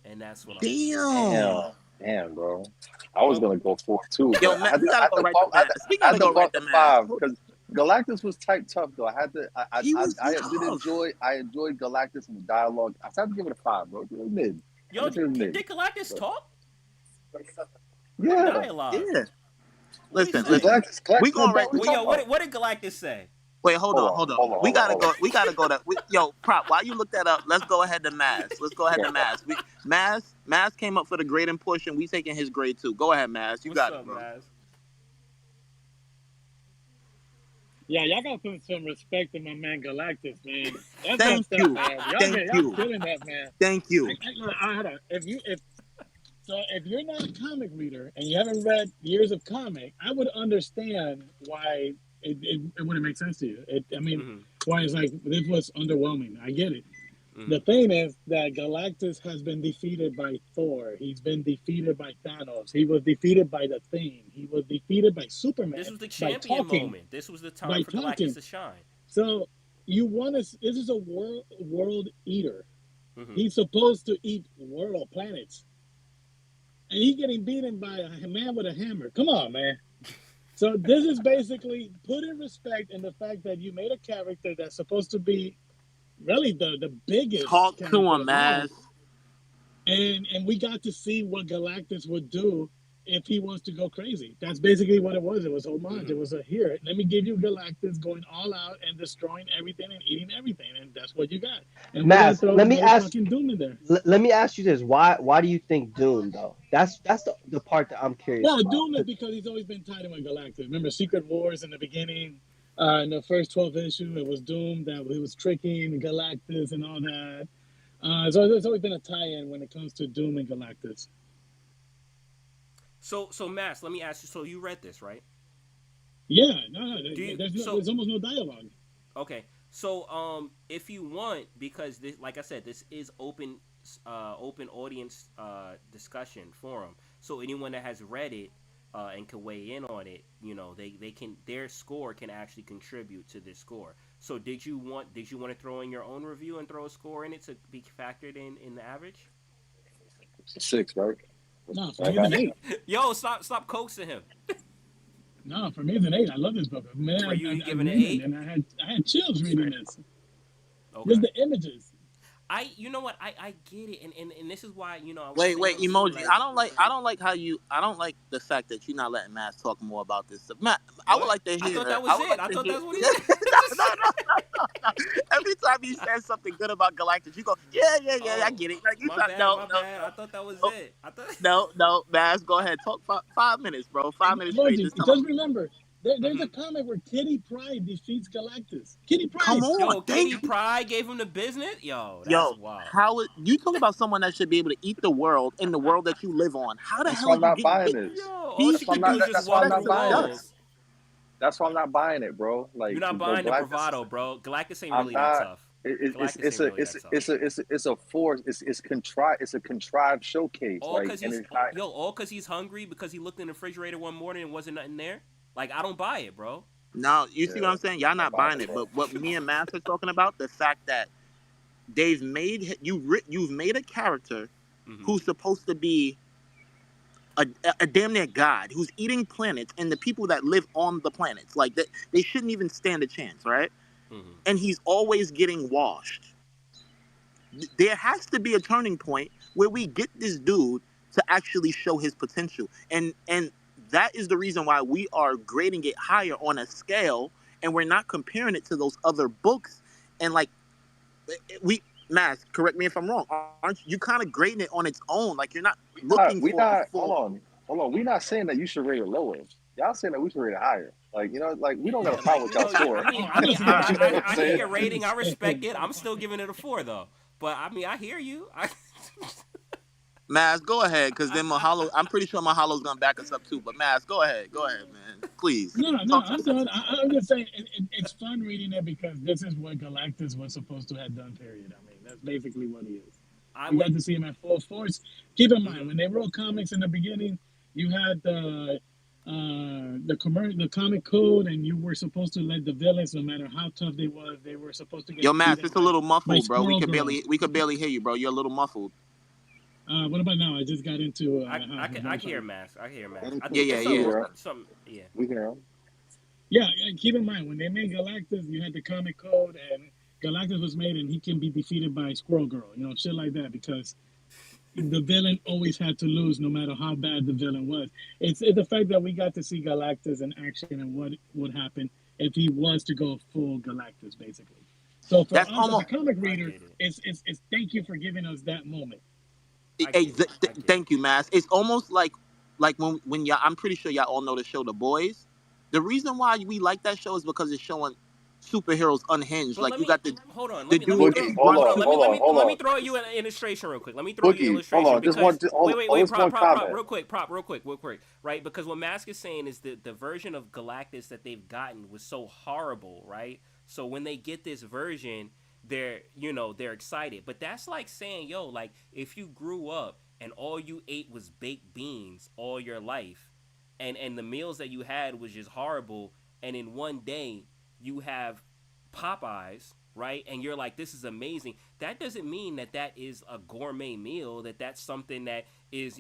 Speaker 8: and that's what I'm gonna give it.
Speaker 4: Damn.
Speaker 3: Damn, bro. I was
Speaker 8: But
Speaker 3: gonna go 4 too,
Speaker 4: Yo,
Speaker 3: but I
Speaker 4: Matt,
Speaker 3: had
Speaker 4: we
Speaker 3: to I
Speaker 4: gotta
Speaker 3: had
Speaker 4: go
Speaker 3: to
Speaker 4: write the
Speaker 3: bump
Speaker 4: math. We
Speaker 3: I had
Speaker 4: gotta
Speaker 3: to
Speaker 4: go write
Speaker 3: bump
Speaker 4: the
Speaker 3: to
Speaker 4: math.
Speaker 3: 5 because Galactus was type tough though. I had to
Speaker 4: He was
Speaker 3: I did
Speaker 4: tough.
Speaker 3: enjoy Galactus and the dialogue. I had to give it a 5, bro. It was mid. I
Speaker 8: yo,
Speaker 3: would say it was
Speaker 8: did
Speaker 3: mid.
Speaker 8: Galactus
Speaker 3: But,
Speaker 8: talk? What
Speaker 3: yeah.
Speaker 8: dialogue?
Speaker 4: Yeah.
Speaker 8: What he
Speaker 4: Listen,
Speaker 3: And
Speaker 8: say?
Speaker 4: listen.
Speaker 3: Galactus
Speaker 4: We
Speaker 3: said,
Speaker 4: gonna
Speaker 3: bro,
Speaker 4: write.
Speaker 3: what
Speaker 4: We
Speaker 3: you
Speaker 8: Well, yo,
Speaker 3: talking about?
Speaker 8: what did Galactus say?
Speaker 4: Wait. Hold on. Hold on. We gotta
Speaker 3: Hold on.
Speaker 4: go. We gotta go. Yo, prop. While you look that up, let's go ahead to Mass. Let's go ahead
Speaker 3: Yeah.
Speaker 4: to Mass. Mass came up for the grading portion. We taking his grade too. Go ahead, Mass. You
Speaker 8: What's
Speaker 4: got it,
Speaker 8: up,
Speaker 4: bro.
Speaker 8: Maz?
Speaker 9: Yeah, y'all gotta put some respect in my man Galactus, man. That's
Speaker 4: Thank
Speaker 9: messed up,
Speaker 4: you.
Speaker 9: man.
Speaker 4: Thank
Speaker 9: Y'all
Speaker 4: you.
Speaker 9: killing that, man.
Speaker 4: Thank you.
Speaker 9: Hold on. If you're not a comic reader and you haven't read years of comic, I would understand why it wouldn't make sense to you. I mean,
Speaker 8: Mm-hmm.
Speaker 9: why it's like this was underwhelming. I get it. The
Speaker 8: Mm-hmm.
Speaker 9: thing is that Galactus has been defeated by Thor. He's been defeated by Thanos. He was defeated by the Thing. He was defeated by
Speaker 8: This
Speaker 9: Superman
Speaker 8: was the
Speaker 9: by
Speaker 8: champion
Speaker 9: talking.
Speaker 8: moment. This was the time
Speaker 9: By
Speaker 8: for Galactus
Speaker 9: talking.
Speaker 8: to shine.
Speaker 9: So you want to? This is a world eater.
Speaker 8: Mm-hmm.
Speaker 9: He's supposed to eat world planets, and he's getting beaten by a man with a hammer. Come on, man. So this is basically put in respect in the fact that you made a character that's supposed to be really the biggest
Speaker 4: Talk to
Speaker 9: character
Speaker 4: him,
Speaker 9: of all,
Speaker 4: Maz.
Speaker 9: and we got to see what Galactus would do if he wants to go crazy. That's basically what it was. It was homage.
Speaker 8: Mm-hmm.
Speaker 9: It was a here. Let me give you Galactus going all out and destroying everything and eating everything, and that's what you got. And we're gonna
Speaker 5: Maz,
Speaker 9: throw more fucking Doom in there.
Speaker 5: let me ask you this. Why do you think Doom though? That's the part that I'm curious
Speaker 9: Well,
Speaker 5: about.
Speaker 9: Doom is because he's always been tied in with Galactus. Remember Secret Wars in the beginning? In the first 12 issue, it was Doom that he was tricking Galactus and all that. So there's always been a tie-in when it comes to Doom and Galactus.
Speaker 8: So Max, let me ask you. So you read this, right?
Speaker 9: Yeah, no,
Speaker 8: Do you?
Speaker 9: there's almost no dialogue.
Speaker 8: Okay. So if you want, because this, like I said, this is open audience discussion forum. So anyone that has read it and can weigh in on it, they can their score can actually contribute to this score. So did you want to throw in your own review and throw a score in it to be factored in the average?
Speaker 3: It's a six, right?
Speaker 9: No, for me it's
Speaker 3: Right.
Speaker 9: an eight.
Speaker 8: Yo, stop coaxing him.
Speaker 9: No, for me it's an eight. I love this book. Man,
Speaker 8: For you, you
Speaker 9: I
Speaker 8: giving it
Speaker 9: read it
Speaker 8: eight?
Speaker 9: and I had chills reading this.
Speaker 8: Okay.
Speaker 9: Just the images.
Speaker 8: You know what, I get it, and this is why I was
Speaker 4: Wait,
Speaker 8: saying too,
Speaker 4: emoji.
Speaker 8: like,
Speaker 4: I don't like how you. I don't like the fact that you're not letting Maz talk more about this. Matt, I would
Speaker 8: what?
Speaker 4: like to
Speaker 8: I
Speaker 4: hear.
Speaker 8: thought that was
Speaker 4: I would
Speaker 8: it.
Speaker 4: like
Speaker 8: I
Speaker 4: to
Speaker 8: thought
Speaker 4: hear.
Speaker 8: that's what he
Speaker 4: no,
Speaker 8: said.
Speaker 4: no. Every time he says something good about Galactus, you go, yeah, I
Speaker 8: Oh,
Speaker 4: get it. Like you
Speaker 8: my
Speaker 4: thought,
Speaker 8: bad,
Speaker 4: no,
Speaker 8: my
Speaker 4: no,
Speaker 8: bad. I thought that was
Speaker 4: no,
Speaker 8: it. I thought.
Speaker 4: no, Maz, go ahead. Talk 5 minutes, bro. 5 minutes straight.
Speaker 9: Emoji,
Speaker 4: Just tell
Speaker 9: just
Speaker 4: him.
Speaker 9: remember, there's a
Speaker 8: Hmm.
Speaker 9: comic where Kitty Pryde defeats Galactus. Kitty
Speaker 4: Come
Speaker 9: Pryde.
Speaker 4: on,
Speaker 8: Yo,
Speaker 4: thank
Speaker 8: Kitty Pride gave him the business. Yo, that's
Speaker 4: yo.
Speaker 8: wild.
Speaker 4: You talk about someone that should be able to eat the world in the world that you live on. How the
Speaker 3: That's
Speaker 4: hell
Speaker 3: why
Speaker 4: are
Speaker 3: I'm
Speaker 4: you
Speaker 3: not
Speaker 4: getting
Speaker 3: buying
Speaker 4: big?
Speaker 8: Yo,
Speaker 3: this.
Speaker 8: all
Speaker 4: He
Speaker 8: she
Speaker 3: That's why I'm
Speaker 8: could
Speaker 3: not.
Speaker 8: do is
Speaker 4: he
Speaker 8: just
Speaker 3: That's why
Speaker 8: walk
Speaker 3: I'm
Speaker 8: through
Speaker 3: not
Speaker 4: stretches
Speaker 3: buying it.
Speaker 4: just.
Speaker 8: walls.
Speaker 3: That's why I'm not buying it, bro.
Speaker 8: You're
Speaker 3: Like,
Speaker 8: not
Speaker 3: bro,
Speaker 8: buying the
Speaker 3: Galactus.
Speaker 8: bravado, bro. Galactus ain't
Speaker 3: I'm
Speaker 8: really that
Speaker 3: not.
Speaker 8: tough.
Speaker 3: It's
Speaker 8: Galactus
Speaker 3: it's
Speaker 8: ain't
Speaker 3: a
Speaker 8: really
Speaker 3: it's
Speaker 8: that tough.
Speaker 3: it's a it's a, it's a force. It's contrived. It's a contrived showcase.
Speaker 8: All
Speaker 3: Like,
Speaker 8: cause
Speaker 3: and
Speaker 8: he's
Speaker 3: it's not.
Speaker 8: all cause he's hungry because he looked in the refrigerator one morning and wasn't nothing there. Like, I don't buy it, bro.
Speaker 4: Now you see what
Speaker 3: Yeah,
Speaker 4: I'm saying. Y'all
Speaker 3: I'm not
Speaker 4: not
Speaker 3: buying
Speaker 4: buying
Speaker 3: it,
Speaker 4: it,
Speaker 3: bro.
Speaker 4: but what me and Matt are talking about, the fact that you've made a character
Speaker 8: Hmm.
Speaker 4: who's supposed to be a damn near god who's eating planets and the people that live on the planets like that they shouldn't even stand a chance, right?
Speaker 8: Hmm.
Speaker 4: And he's always getting washed. There has to be a turning point where we get this dude to actually show his potential, and that is the reason why we are grading it higher on a scale, and we're not comparing it to those other books. And like we Mass, correct me if I'm wrong, aren't you kind of grading it on its own? Like you're not looking
Speaker 3: We
Speaker 4: for a
Speaker 3: not.
Speaker 4: full.
Speaker 3: Hold on. We not saying that you should rate it lower. Y'all saying that we should rate it higher. Like, like we don't got a
Speaker 8: Yeah,
Speaker 3: problem with y'all
Speaker 8: I
Speaker 3: score.
Speaker 8: mean,
Speaker 9: Oh,
Speaker 8: I
Speaker 9: I
Speaker 8: mean,
Speaker 9: just think
Speaker 8: I,
Speaker 9: it should
Speaker 3: You know
Speaker 9: be
Speaker 3: what
Speaker 8: I,
Speaker 3: I'm
Speaker 8: I hear
Speaker 3: saying?
Speaker 8: your rating. I respect it.
Speaker 9: a
Speaker 8: I'm still giving it a 4 though. But I mean, I hear you.
Speaker 4: Maz, go ahead, because then Mahalo. I'm pretty sure Mahalo's gonna back us up too. But Maz, go ahead, man. Please
Speaker 9: No,
Speaker 4: talk to
Speaker 9: I'm
Speaker 4: us.
Speaker 9: done. I'm just saying it's fun reading it because this is what Galactus was supposed to have done. Period. I mean, that's basically what he is.
Speaker 8: I
Speaker 9: We got
Speaker 8: would.
Speaker 9: to see him at full force. Keep in mind
Speaker 8: Mhm.
Speaker 9: when they wrote comics in the beginning, you had the comic code, and you were supposed to let the villains, no matter how tough they were supposed to get
Speaker 4: Yo, Maz,
Speaker 9: defeated
Speaker 4: it's a little
Speaker 9: by
Speaker 4: muffled, bro.
Speaker 9: Squirrel Girl.
Speaker 4: We could barely hear you, bro. You're a little muffled.
Speaker 9: What about now? I just got into
Speaker 8: I,
Speaker 9: the house.
Speaker 8: I
Speaker 9: It's
Speaker 8: can I
Speaker 9: very
Speaker 8: can hear
Speaker 9: funny.
Speaker 8: Max. I can hear Max.
Speaker 3: We
Speaker 4: Yeah, yeah,
Speaker 8: It's
Speaker 3: we
Speaker 8: some
Speaker 3: can
Speaker 4: yeah.
Speaker 3: hear him.
Speaker 8: yeah.
Speaker 3: We can hear him.
Speaker 9: Yeah, and keep in mind when they made Galactus, you had the comic code, and Galactus was made, and he can be defeated by Squirrel Girl, shit like that, because the villain always had to lose, no matter how bad the villain was. It's the fact that we got to see Galactus in action and what would happen if he was to go full Galactus, basically. So for
Speaker 4: That's
Speaker 9: us as a
Speaker 4: almost.
Speaker 9: comic
Speaker 8: I
Speaker 9: reader,
Speaker 8: get it.
Speaker 9: it's thank you for giving us that moment.
Speaker 8: I get it. I get it.
Speaker 4: Thank you, Mass. It's almost like when y'all. I'm pretty sure y'all all know the show The Boys. The reason why we like that show is because it's showing superheroes unhinged.
Speaker 8: But
Speaker 4: Like
Speaker 8: let
Speaker 4: you
Speaker 8: me
Speaker 4: got the
Speaker 8: hold on.
Speaker 4: the
Speaker 8: Let me
Speaker 4: dude
Speaker 8: throw.
Speaker 3: Boogie,
Speaker 4: is
Speaker 3: hold
Speaker 8: Hold
Speaker 3: on,
Speaker 8: on.
Speaker 4: watching.
Speaker 8: Let me
Speaker 3: hold
Speaker 8: let
Speaker 3: on,
Speaker 8: me
Speaker 3: hold
Speaker 8: let me
Speaker 3: on.
Speaker 8: throw you an illustration real quick. Let me throw you an
Speaker 3: Boogie, hold
Speaker 8: illustration
Speaker 3: on. Just
Speaker 8: because wait,
Speaker 3: just one
Speaker 8: prop
Speaker 3: comment.
Speaker 8: real quick, right? Because what Mask is saying is the version of Galactus that they've gotten was so horrible, right? So when they get this version, they're excited. But that's like saying, yo, like if you grew up and all you ate was baked beans all your life, and the meals that you had was just horrible, and in one day you have Popeyes, right? And you're like, this is amazing. That doesn't mean that that is a gourmet meal, that that's something that is,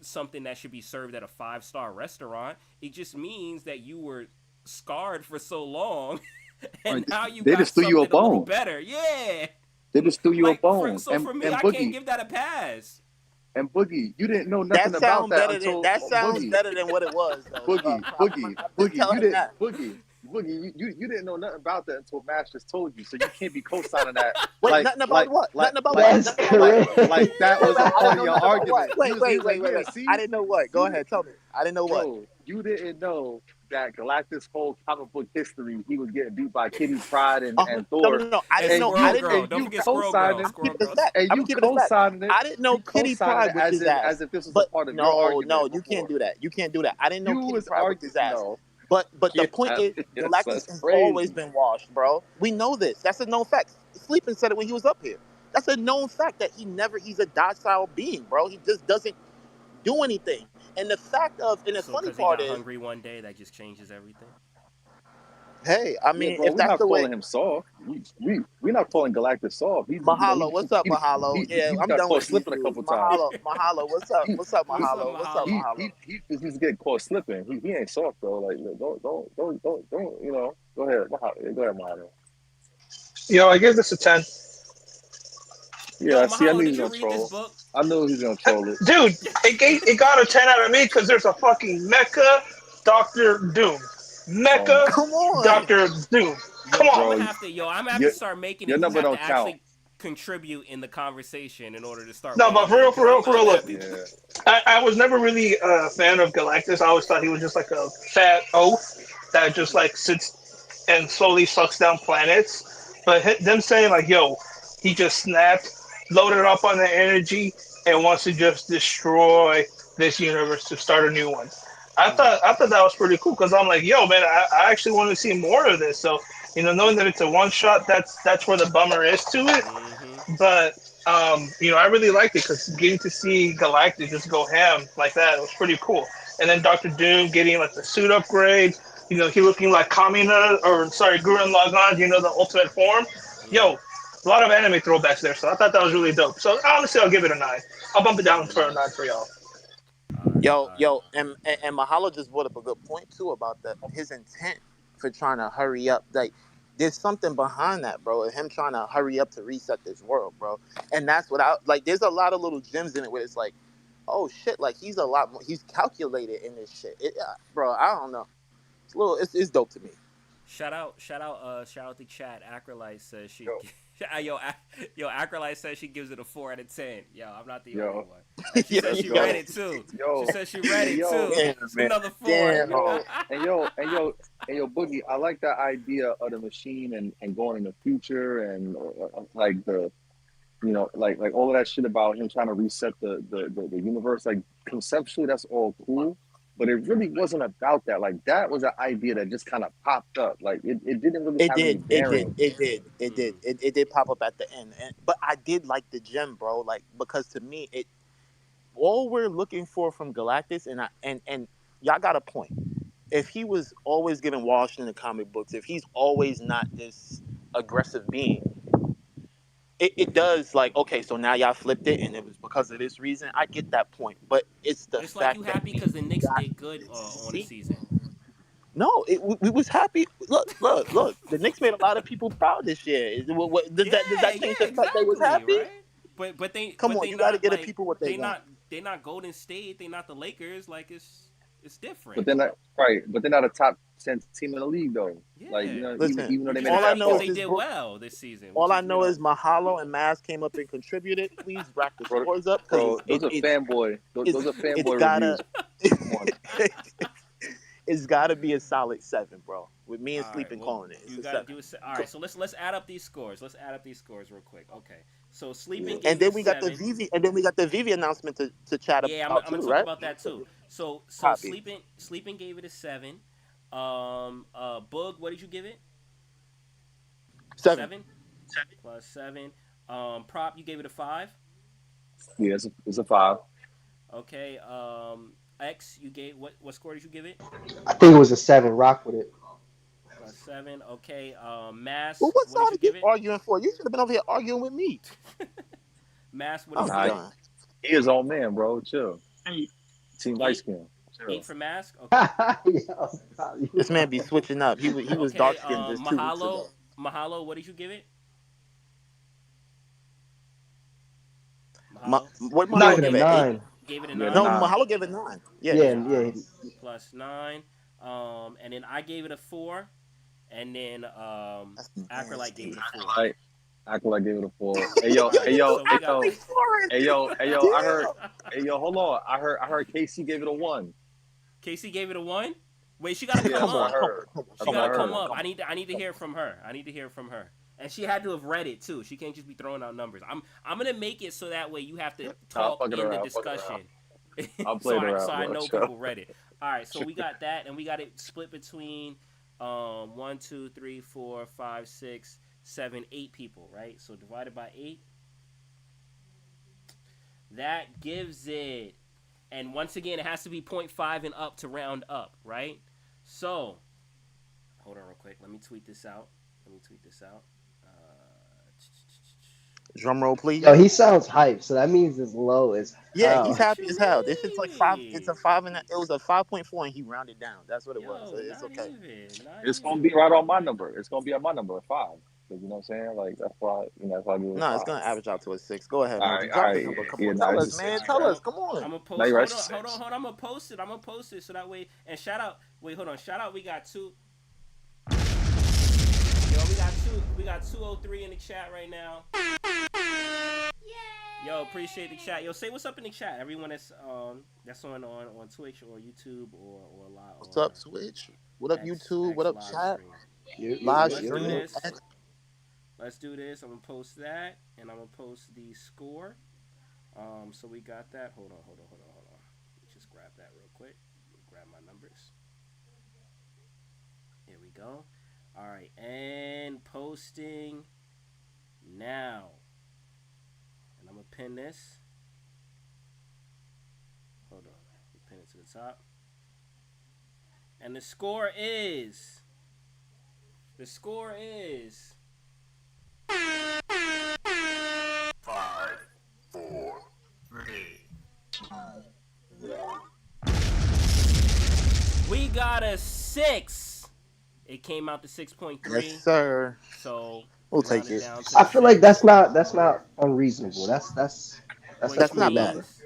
Speaker 8: something that should be served at a five-star restaurant. It just means that you were scarred for so long and
Speaker 3: Right.
Speaker 8: now you
Speaker 3: They
Speaker 8: got
Speaker 3: just threw you a
Speaker 8: something a little
Speaker 3: bone.
Speaker 8: better. Yeah.
Speaker 3: They just threw you a
Speaker 8: Like,
Speaker 3: bone.
Speaker 8: so for me,
Speaker 3: And
Speaker 8: I can't
Speaker 3: Boogie
Speaker 8: give that a pass.
Speaker 3: and Boogie, you didn't know
Speaker 4: That
Speaker 3: nothing about
Speaker 4: sound
Speaker 3: that
Speaker 4: better than
Speaker 3: until
Speaker 4: that sounds
Speaker 3: Boogie.
Speaker 4: better than what it was though.
Speaker 3: Boogie,
Speaker 4: Prop,
Speaker 3: Boogie,
Speaker 4: I'm just
Speaker 3: Boogie, you
Speaker 4: telling him
Speaker 3: didn't
Speaker 4: that.
Speaker 3: Boogie, you didn't know nothing about that until Mash just told you. So you can't be co-signing that
Speaker 4: Wait,
Speaker 3: like
Speaker 4: nothing about
Speaker 3: like
Speaker 4: what?
Speaker 3: like
Speaker 4: Nothing about
Speaker 3: like
Speaker 4: what?
Speaker 5: That's
Speaker 4: Nothing about what?
Speaker 3: like that
Speaker 4: Wait,
Speaker 3: was
Speaker 4: wait,
Speaker 3: a
Speaker 4: I
Speaker 3: part
Speaker 4: didn't
Speaker 3: of
Speaker 4: know
Speaker 3: your
Speaker 4: nothing about
Speaker 3: argument.
Speaker 4: what? Wait,
Speaker 3: He
Speaker 4: wait,
Speaker 3: was
Speaker 4: wait,
Speaker 3: like,
Speaker 4: wait,
Speaker 3: yeah,
Speaker 4: wait. I
Speaker 3: see,
Speaker 4: didn't know what. Go
Speaker 3: you
Speaker 4: ahead, tell me. I didn't know what.
Speaker 3: bro, you didn't know that Galactus' whole comic book history, he was getting beat by Kitty Pride and
Speaker 4: No, no,
Speaker 3: Thor,
Speaker 4: no, no. I
Speaker 8: And
Speaker 4: didn't
Speaker 3: and
Speaker 4: know. I
Speaker 8: Squirrel
Speaker 3: you
Speaker 4: didn't
Speaker 8: Girl.
Speaker 4: know.
Speaker 3: and
Speaker 8: Don't
Speaker 3: you
Speaker 8: forget Squirrel Girl.
Speaker 3: co-signing
Speaker 8: Squirrel
Speaker 4: Keep it a
Speaker 8: Girl.
Speaker 4: fact. I'm
Speaker 3: and
Speaker 4: gonna
Speaker 3: you
Speaker 4: keep it a fact.
Speaker 3: co-signing it,
Speaker 4: I didn't know
Speaker 3: you
Speaker 4: Kitty
Speaker 3: co-signing it
Speaker 4: Pride whipped his
Speaker 3: as
Speaker 4: ass.
Speaker 3: if this was a
Speaker 4: But
Speaker 3: part of your
Speaker 4: no,
Speaker 3: argument
Speaker 4: no, you can't
Speaker 3: before.
Speaker 4: do that. You can't do that. I didn't know
Speaker 3: You
Speaker 4: Kitty
Speaker 3: was
Speaker 4: Pride whipped
Speaker 3: arguing
Speaker 4: his ass.
Speaker 3: no.
Speaker 4: But the
Speaker 3: Yeah,
Speaker 4: point is,
Speaker 3: that's
Speaker 4: Galactus has always
Speaker 3: crazy.
Speaker 4: been washed, bro. We know this. That's a known fact. Sleeping said it when he was up here. That's a known fact that he's a docile being, bro. He just doesn't do anything. And the fact of, and the
Speaker 8: So
Speaker 4: funny
Speaker 8: because he
Speaker 4: part
Speaker 8: got
Speaker 4: is,
Speaker 8: hungry one day, that just changes everything.
Speaker 4: hey, I
Speaker 3: Yeah,
Speaker 4: mean,
Speaker 3: bro,
Speaker 4: if
Speaker 3: we're
Speaker 4: that's
Speaker 3: not
Speaker 4: the way,
Speaker 3: calling him soft. We're not calling Galactus soft. He's
Speaker 4: Mahalo, what's up, Mahalo? Yeah,
Speaker 3: he
Speaker 4: I'm
Speaker 3: got
Speaker 4: done
Speaker 3: caught
Speaker 4: with these
Speaker 3: slipping a
Speaker 4: dudes.
Speaker 3: couple times.
Speaker 4: Mahalo, what's up?
Speaker 3: He
Speaker 4: What's up,
Speaker 3: he
Speaker 8: What's up,
Speaker 4: Mahalo? What's up,
Speaker 8: Mahalo?
Speaker 4: Mahalo?
Speaker 3: he's getting caught slipping. He ain't soft though. Like don't go ahead. Go ahead, Mahalo.
Speaker 10: Yo, I give this a 10.
Speaker 8: Yo,
Speaker 3: Yeah, see, I
Speaker 8: Mahalo,
Speaker 3: knew he
Speaker 8: did
Speaker 3: was
Speaker 8: you
Speaker 3: gonna
Speaker 8: read this
Speaker 3: troll.
Speaker 8: book?
Speaker 3: I knew he was gonna troll it.
Speaker 10: Dude, it got a 10 out of me because there's a fucking Mecha Doctor Doom.
Speaker 3: Oh my,
Speaker 10: Mecha
Speaker 4: Come on.
Speaker 10: Doctor Doom. Come
Speaker 8: Yo,
Speaker 10: on.
Speaker 3: bro,
Speaker 8: I'm gonna have to
Speaker 3: your
Speaker 8: start making
Speaker 3: your
Speaker 8: it. You
Speaker 3: number
Speaker 8: have to
Speaker 3: don't count.
Speaker 8: actually contribute in the conversation in order to start
Speaker 10: No, but
Speaker 8: weighing in. Cause
Speaker 10: for
Speaker 8: I'm
Speaker 10: real,
Speaker 8: gonna
Speaker 10: look,
Speaker 8: have to.
Speaker 3: Yeah,
Speaker 10: I was never really a fan of Galactus. I always thought he was just like a fat oaf that just like sits and slowly sucks down planets. But them saying like, yo, he just snapped, loaded up on the energy, and wants to just destroy this universe to start a new one.
Speaker 8: Mhm.
Speaker 10: I thought that was pretty cool because I'm like, yo, man, I actually want to see more of this. So knowing that it's a one shot, that's where the bummer is to it.
Speaker 8: Mhm.
Speaker 10: But I really liked it because getting to see Galactus just go ham like that was pretty cool. And then Doctor Doom getting like the suit upgrade, he looking like Kamina or sorry, Gurren Lagann, the ultimate form. Yo,
Speaker 8: Mhm.
Speaker 10: a lot of anime throwbacks there, so I thought that was really dope. So honestly, I'll give it a 9. I'll bump it down for a 9
Speaker 8: Nice.
Speaker 10: for y'all.
Speaker 8: All right.
Speaker 4: Yo,
Speaker 8: All right.
Speaker 4: yo, and Mahalo just brought up a good point too about his intent for trying to hurry up. Like, there's something behind that, bro. Him trying to hurry up to reset this world, bro. And that's what I like. There's a lot of little gems in it where it's like, oh shit, like he's a lot more. He's calculated in this shit, bro. I don't know. It's dope to me.
Speaker 8: Shout out the chat. Acrolite says she,
Speaker 3: yo,
Speaker 8: yo, Acrolite says she gives it a 4 out of 10. Yo, I'm not the only
Speaker 3: yo,
Speaker 8: one. And she
Speaker 4: Yo,
Speaker 8: says
Speaker 3: let's
Speaker 8: she read
Speaker 3: go.
Speaker 8: it too. She
Speaker 3: Yo,
Speaker 8: says she read
Speaker 3: and
Speaker 8: it
Speaker 3: yo,
Speaker 8: too.
Speaker 4: damn
Speaker 8: It's
Speaker 4: man,
Speaker 8: another 4.
Speaker 3: and
Speaker 4: damn.
Speaker 3: yo, and yo, Boogie. I like that idea of the machine and going in the future and like the like all of that shit about him trying to reset the universe. Like conceptually, that's all cool, but it really wasn't about that. Like that was an idea that just kind of popped up. Like it didn't really
Speaker 4: It
Speaker 3: have any
Speaker 4: did. It did.
Speaker 3: bearing.
Speaker 4: It did. It did.
Speaker 8: Mhm.
Speaker 4: It did pop up at the end. But I did like the gem, bro. Like, because to me, all we're looking for from Galactus, and y'all got a point. If he was always getting washed in the comic books, if he's always not this aggressive being, it does like, okay, so now y'all flipped it, and it was because of this reason. I get that point, but it's the
Speaker 8: It's like you
Speaker 4: fact that
Speaker 8: happy
Speaker 4: we
Speaker 8: because the Knicks
Speaker 4: got
Speaker 8: did good
Speaker 4: to
Speaker 8: on the
Speaker 4: see.
Speaker 8: season.
Speaker 4: No, we was happy. Look. The Knicks made a lot of people proud this year. Does
Speaker 8: Yeah,
Speaker 4: that change the
Speaker 8: yeah,
Speaker 4: fact they was
Speaker 8: exactly,
Speaker 4: happy?
Speaker 8: right?
Speaker 4: Come
Speaker 8: But
Speaker 4: on,
Speaker 8: they
Speaker 4: you got to
Speaker 8: not
Speaker 4: get the
Speaker 8: like
Speaker 4: people what they want.
Speaker 8: they not Golden State. They not the Lakers. Like it's different.
Speaker 3: But they're not right. But they're not a top 10 team in the league though. Like
Speaker 8: Yeah,
Speaker 4: Listen,
Speaker 3: even though
Speaker 8: you
Speaker 3: they
Speaker 8: just
Speaker 3: made it
Speaker 4: all I
Speaker 8: happy
Speaker 3: that
Speaker 4: know
Speaker 8: because
Speaker 4: is
Speaker 3: far,
Speaker 8: they
Speaker 4: this
Speaker 8: did
Speaker 4: book.
Speaker 8: well this season,
Speaker 4: All
Speaker 8: which
Speaker 4: I
Speaker 8: is
Speaker 4: know is Mahalo and Maz came up and contributed. Please rack the
Speaker 3: bro.
Speaker 4: scores up because
Speaker 3: Bro, those are fanboy. Those are
Speaker 4: it's
Speaker 3: fanboy
Speaker 4: gotta
Speaker 3: reviews. Come on.
Speaker 4: it's gotta be a solid 7, bro. With me and
Speaker 8: all right.
Speaker 4: Sleeping
Speaker 8: Well,
Speaker 4: calling it, it's
Speaker 8: you
Speaker 4: a
Speaker 8: got to
Speaker 4: 7.
Speaker 8: do it. All right, so let's add up these scores. Let's add up these scores real quick. Okay, so
Speaker 3: Yeah.
Speaker 8: Sleeping
Speaker 4: And
Speaker 8: gave it
Speaker 4: then
Speaker 8: a
Speaker 4: we got the
Speaker 8: 7.
Speaker 4: VV, and then we got the VV announcement to chat
Speaker 8: Yeah,
Speaker 4: about
Speaker 8: I'm gonna
Speaker 4: too,
Speaker 8: talk
Speaker 4: right?
Speaker 8: about that too. So
Speaker 4: Copy.
Speaker 8: sleeping gave it a 7. Boog, what did you give it?
Speaker 4: 7.
Speaker 8: 7 plus 7. Prop, you gave it a 5.
Speaker 3: Yeah, it's a 5.
Speaker 8: Okay. X, you gave what score did you give it?
Speaker 5: I think it was a 7. Rock with it.
Speaker 8: 7. Okay.
Speaker 4: Well,
Speaker 8: Mass.
Speaker 4: what
Speaker 8: What did
Speaker 4: side
Speaker 8: you
Speaker 4: are you
Speaker 8: give it?
Speaker 4: arguing for? You should have been over here arguing with me.
Speaker 8: Mass. What did you
Speaker 4: I'm
Speaker 3: Nah,
Speaker 8: give it?
Speaker 4: done.
Speaker 3: he his own man, bro. Chill.
Speaker 9: Hey,
Speaker 3: Team light
Speaker 8: 8.
Speaker 3: skin.
Speaker 8: 8
Speaker 3: Chill.
Speaker 8: for Mask. Okay.
Speaker 5: Yo,
Speaker 4: This man be
Speaker 5: yo.
Speaker 4: switching up. He was
Speaker 8: Okay.
Speaker 4: dark skinned just 2 weeks
Speaker 8: Mahalo.
Speaker 4: ago.
Speaker 8: Mahalo. What did you give it?
Speaker 4: Ma,
Speaker 8: Mahalo.
Speaker 4: what
Speaker 5: He gave
Speaker 4: Mahalo
Speaker 5: it a
Speaker 4: give
Speaker 10: Nine.
Speaker 4: it 8?
Speaker 5: nine.
Speaker 8: Gave it a
Speaker 3: Yeah,
Speaker 8: 9.
Speaker 4: No,
Speaker 3: nah.
Speaker 4: Mahalo gave it 9. Yeah,
Speaker 5: Yeah,
Speaker 4: yeah.
Speaker 8: All
Speaker 5: yeah.
Speaker 8: right. Plus 9. And then I gave it a 4. And then
Speaker 4: That's
Speaker 8: Acrolite gave it
Speaker 4: nasty.
Speaker 8: a 4.
Speaker 3: Like act like I gave it a 4. Hey
Speaker 8: All
Speaker 3: yo, hey
Speaker 8: right.
Speaker 3: yo,
Speaker 8: So
Speaker 3: hey
Speaker 8: we got.
Speaker 3: yo,
Speaker 4: Only 4
Speaker 3: hey yo, hey yo. I heard.
Speaker 4: Damn.
Speaker 3: Hey yo, hold on. I heard KC gave it a 1.
Speaker 8: Casey gave it a 1. Wait, she gotta come
Speaker 3: Yeah, that's
Speaker 4: Come
Speaker 3: what I
Speaker 4: on,
Speaker 8: up.
Speaker 4: come
Speaker 3: heard.
Speaker 4: on, come on,
Speaker 3: That's
Speaker 8: She
Speaker 4: come
Speaker 3: what
Speaker 4: on,
Speaker 3: I
Speaker 8: gotta
Speaker 4: come
Speaker 8: come
Speaker 3: heard.
Speaker 4: on,
Speaker 8: up.
Speaker 4: come on.
Speaker 8: I need to hear from her. I need to hear from her. And she had to have read it too. She can't just be throwing out numbers. I'm gonna make it so that way you have to
Speaker 3: Nah, I'm
Speaker 8: talk
Speaker 3: fucking
Speaker 8: in the
Speaker 3: around. I'm fucking around.
Speaker 8: discussion.
Speaker 3: I'm
Speaker 8: so
Speaker 3: playing
Speaker 8: I
Speaker 3: around,
Speaker 8: so I
Speaker 3: bro.
Speaker 8: know
Speaker 3: Chill.
Speaker 8: people read it. All right, so we got that, and we got it split between 1, 2, 3, 4, 5, 6, 7, 8 people, right? So divided by 8, that gives it. And once again, it has to be point 0.5 and up to round up, right? So hold on real quick. Let me tweet this out. Let me tweet this out.
Speaker 4: Drum roll,
Speaker 5: Yo,
Speaker 4: please.
Speaker 5: he sounds hyped, so that means it's low as
Speaker 4: Yeah, he's
Speaker 5: hell.
Speaker 8: What
Speaker 4: happy
Speaker 8: you
Speaker 4: as hell. This is like 5. It's a
Speaker 8: mean?
Speaker 4: 5 and it was a 5.4, and he rounded down. That's what it was. So
Speaker 8: Yo,
Speaker 4: it's
Speaker 8: not
Speaker 4: okay.
Speaker 8: even. Not
Speaker 3: It's gonna
Speaker 8: even.
Speaker 3: be right on my number. It's gonna be on my number at 5. You know what I'm saying? Like that's why. That's why I give it a
Speaker 4: No, it's
Speaker 3: 5.
Speaker 4: gonna average out to a 6. Go ahead,
Speaker 3: All right,
Speaker 4: Moji.
Speaker 3: all
Speaker 4: Drop the
Speaker 3: right.
Speaker 4: number. Come
Speaker 3: Yeah,
Speaker 4: on,
Speaker 3: nah,
Speaker 4: tell
Speaker 3: it's a
Speaker 4: us, man.
Speaker 3: 6,
Speaker 4: Tell
Speaker 3: bro.
Speaker 4: us. Come on.
Speaker 8: I'm gonna
Speaker 3: Now
Speaker 8: post.
Speaker 3: you're right.
Speaker 8: Hold
Speaker 3: It's
Speaker 8: on,
Speaker 3: a
Speaker 8: hold on,
Speaker 3: 6.
Speaker 8: hold on. I'm gonna post it. I'm gonna post it so that way. And shout out. Wait, hold on. Shout out. We got two. Yo, we got 203 in the chat right now. Yo, appreciate the chat. Yo, say what's up in the chat. Everyone that's on Twitch or YouTube or live
Speaker 4: What's up,
Speaker 8: or
Speaker 4: Switch? What up, YouTube? What
Speaker 8: X
Speaker 4: up,
Speaker 8: live
Speaker 4: chat?
Speaker 8: stream. So
Speaker 4: Live
Speaker 8: let's
Speaker 5: Yo,
Speaker 8: do
Speaker 4: stream.
Speaker 5: yo.
Speaker 8: this. Let's do this. I'm gonna post that, and I'm gonna post the score. So we got that. Hold on. Let me just grab that real quick. Grab my numbers. Here we go. All right, and posting now. And I'm gonna pin this. Hold on. Pin it to the top. And the score is. The score is. 5, 4, 3. We got a 6. It came out to
Speaker 4: Yes,
Speaker 8: 6.3.
Speaker 4: sir.
Speaker 8: So
Speaker 4: We'll
Speaker 8: we
Speaker 4: take
Speaker 8: rounded
Speaker 4: it.
Speaker 8: down to
Speaker 5: I
Speaker 8: the
Speaker 5: feel like
Speaker 8: 6,
Speaker 5: that's not unreasonable. That's
Speaker 8: which
Speaker 4: That's not
Speaker 5: pretty
Speaker 4: bad.
Speaker 5: good.
Speaker 8: means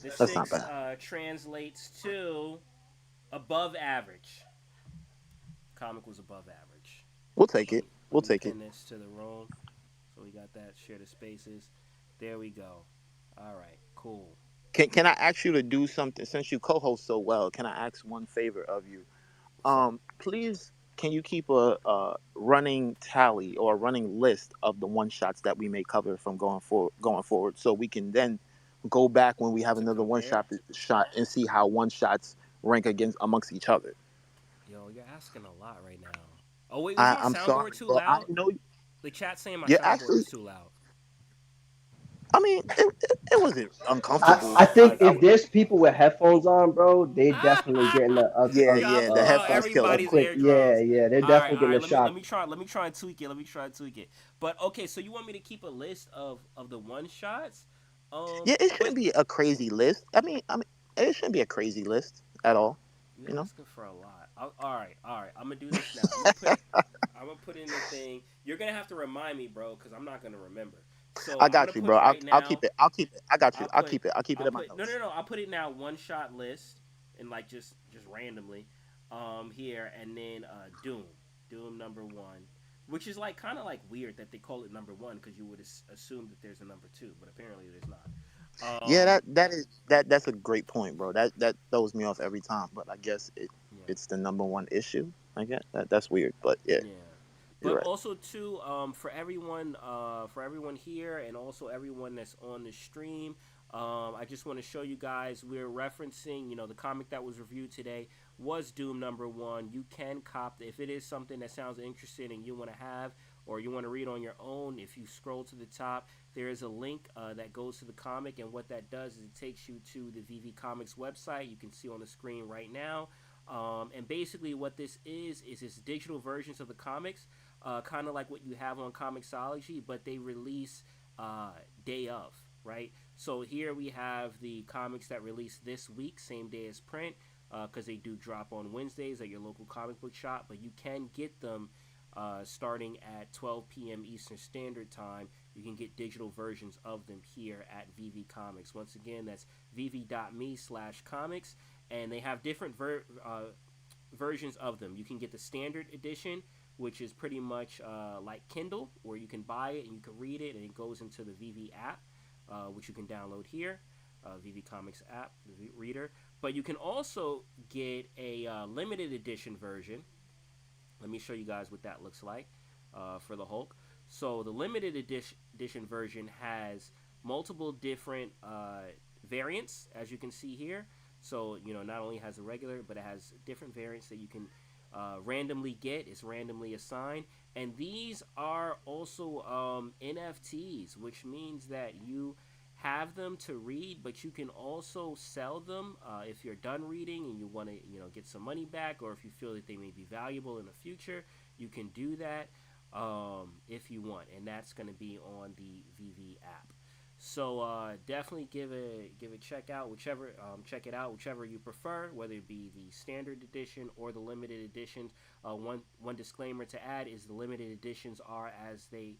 Speaker 8: the
Speaker 4: That's not
Speaker 8: 6
Speaker 4: bad.
Speaker 8: translates to above average. Comic was above average.
Speaker 4: We'll take
Speaker 8: Let
Speaker 4: it.
Speaker 8: me
Speaker 4: We'll
Speaker 8: let me
Speaker 4: take it.
Speaker 8: pin this to the room. So we got that. Share the spaces. There we go. All right. Cool.
Speaker 4: Can I ask you to do something since you co-host so well? Can I ask one favor of you?
Speaker 8: What's up?
Speaker 4: Please, can you keep a running tally or a running list of the one shots that we may cover from going forward, so we can then go back when we have
Speaker 8: To
Speaker 4: another one
Speaker 8: compare.
Speaker 4: shot and see how one shots rank against amongst each other.
Speaker 8: Yo, you're asking a lot right now. Oh wait, was my
Speaker 4: I'm
Speaker 8: soundboard
Speaker 4: sorry,
Speaker 8: too
Speaker 4: bro. I
Speaker 8: loud?
Speaker 4: know.
Speaker 8: The chat saying my
Speaker 4: Yeah,
Speaker 8: soundboard
Speaker 4: actually,
Speaker 8: was too loud.
Speaker 4: I mean, it wasn't
Speaker 5: I,
Speaker 4: uncomfortable.
Speaker 5: I think
Speaker 4: I
Speaker 5: if there's people with headphones on, bro, they definitely getting
Speaker 4: Yeah, yeah, the
Speaker 5: a,
Speaker 4: headphones killed
Speaker 5: a
Speaker 8: Everybody's
Speaker 4: me.
Speaker 5: quick, yeah,
Speaker 8: eardrums.
Speaker 5: yeah, they're
Speaker 8: All right,
Speaker 5: definitely
Speaker 8: all
Speaker 5: getting
Speaker 8: right.
Speaker 5: a
Speaker 8: Let
Speaker 5: shock.
Speaker 8: me try. Let me try and tweak it. Let me try and tweak it. But okay, so you want me to keep a list of the one shots?
Speaker 4: Yeah, it
Speaker 8: But
Speaker 4: shouldn't be a crazy list. I mean, it shouldn't be a crazy list at all.
Speaker 8: you
Speaker 4: You know,
Speaker 8: asking for a lot. All right, all right. I'm gonna do this now. I'm gonna put in the thing. You're gonna have to remind me, bro, because I'm not gonna remember. So
Speaker 4: I
Speaker 8: I'm gonna
Speaker 4: got you,
Speaker 8: put
Speaker 4: bro.
Speaker 8: it
Speaker 4: I'll
Speaker 8: right
Speaker 4: I'll keep
Speaker 8: now.
Speaker 4: it. I'll keep it. I got you.
Speaker 8: I'll
Speaker 4: I'll
Speaker 8: put
Speaker 4: keep it. I'll keep it
Speaker 8: I'll
Speaker 4: in my
Speaker 8: put
Speaker 4: notes.
Speaker 8: no. I'll put it now one shot list and like just randomly here and then Doom number 1, which is like kind of like weird that they call it number 1 because you would assume that there's a number 2, but apparently there's not.
Speaker 4: Yeah,
Speaker 8: Um
Speaker 4: that's a great point, bro. That throws me off every time. But I guess
Speaker 8: yeah.
Speaker 4: it's the number one issue. I guess that's weird. But yeah,
Speaker 8: Yeah.
Speaker 4: you're
Speaker 8: But
Speaker 4: right.
Speaker 8: also too, for everyone here and also everyone that's on the stream, I just want to show you guys we're referencing, the comic that was reviewed today was Doom number 1. You can cop if it is something that sounds interesting and you want to have or you want to read on your own. If you scroll to the top, there is a link that goes to the comic, and what that does is it takes you to the VV Comics website. You can see on the screen right now. And basically, what this is it's digital versions of the comics, kind of like what you have on Comixology, but they release day of, right? So here we have the comics that release this week, same day as print, because they do drop on Wednesdays at your local comic book shop, but you can get them starting at 12 p.m. Eastern Standard Time. You can get digital versions of them here at VV Comics. Once again, that's vv.me/comics, and they have different versions of them. You can get the standard edition, which is pretty much like Kindle, where you can buy it and you can read it, and it goes into the VV app, which you can download here, VV Comics app, the reader. But you can also get a limited edition version. Let me show you guys what that looks like for the Hulk. So the limited edition version has multiple different variants, as you can see here. So, not only has a regular, but it has different variants that you can randomly get. It's randomly assigned. And these are also NFTs, which means that you have them to read, but you can also sell them if you're done reading and you want to, get some money back, or if you feel that they may be valuable in the future, you can do that if you want, and that's going to be on the VV app. So definitely give it check it out, whichever you prefer, whether it be the standard edition or the limited editions. One disclaimer to add is the limited editions are as they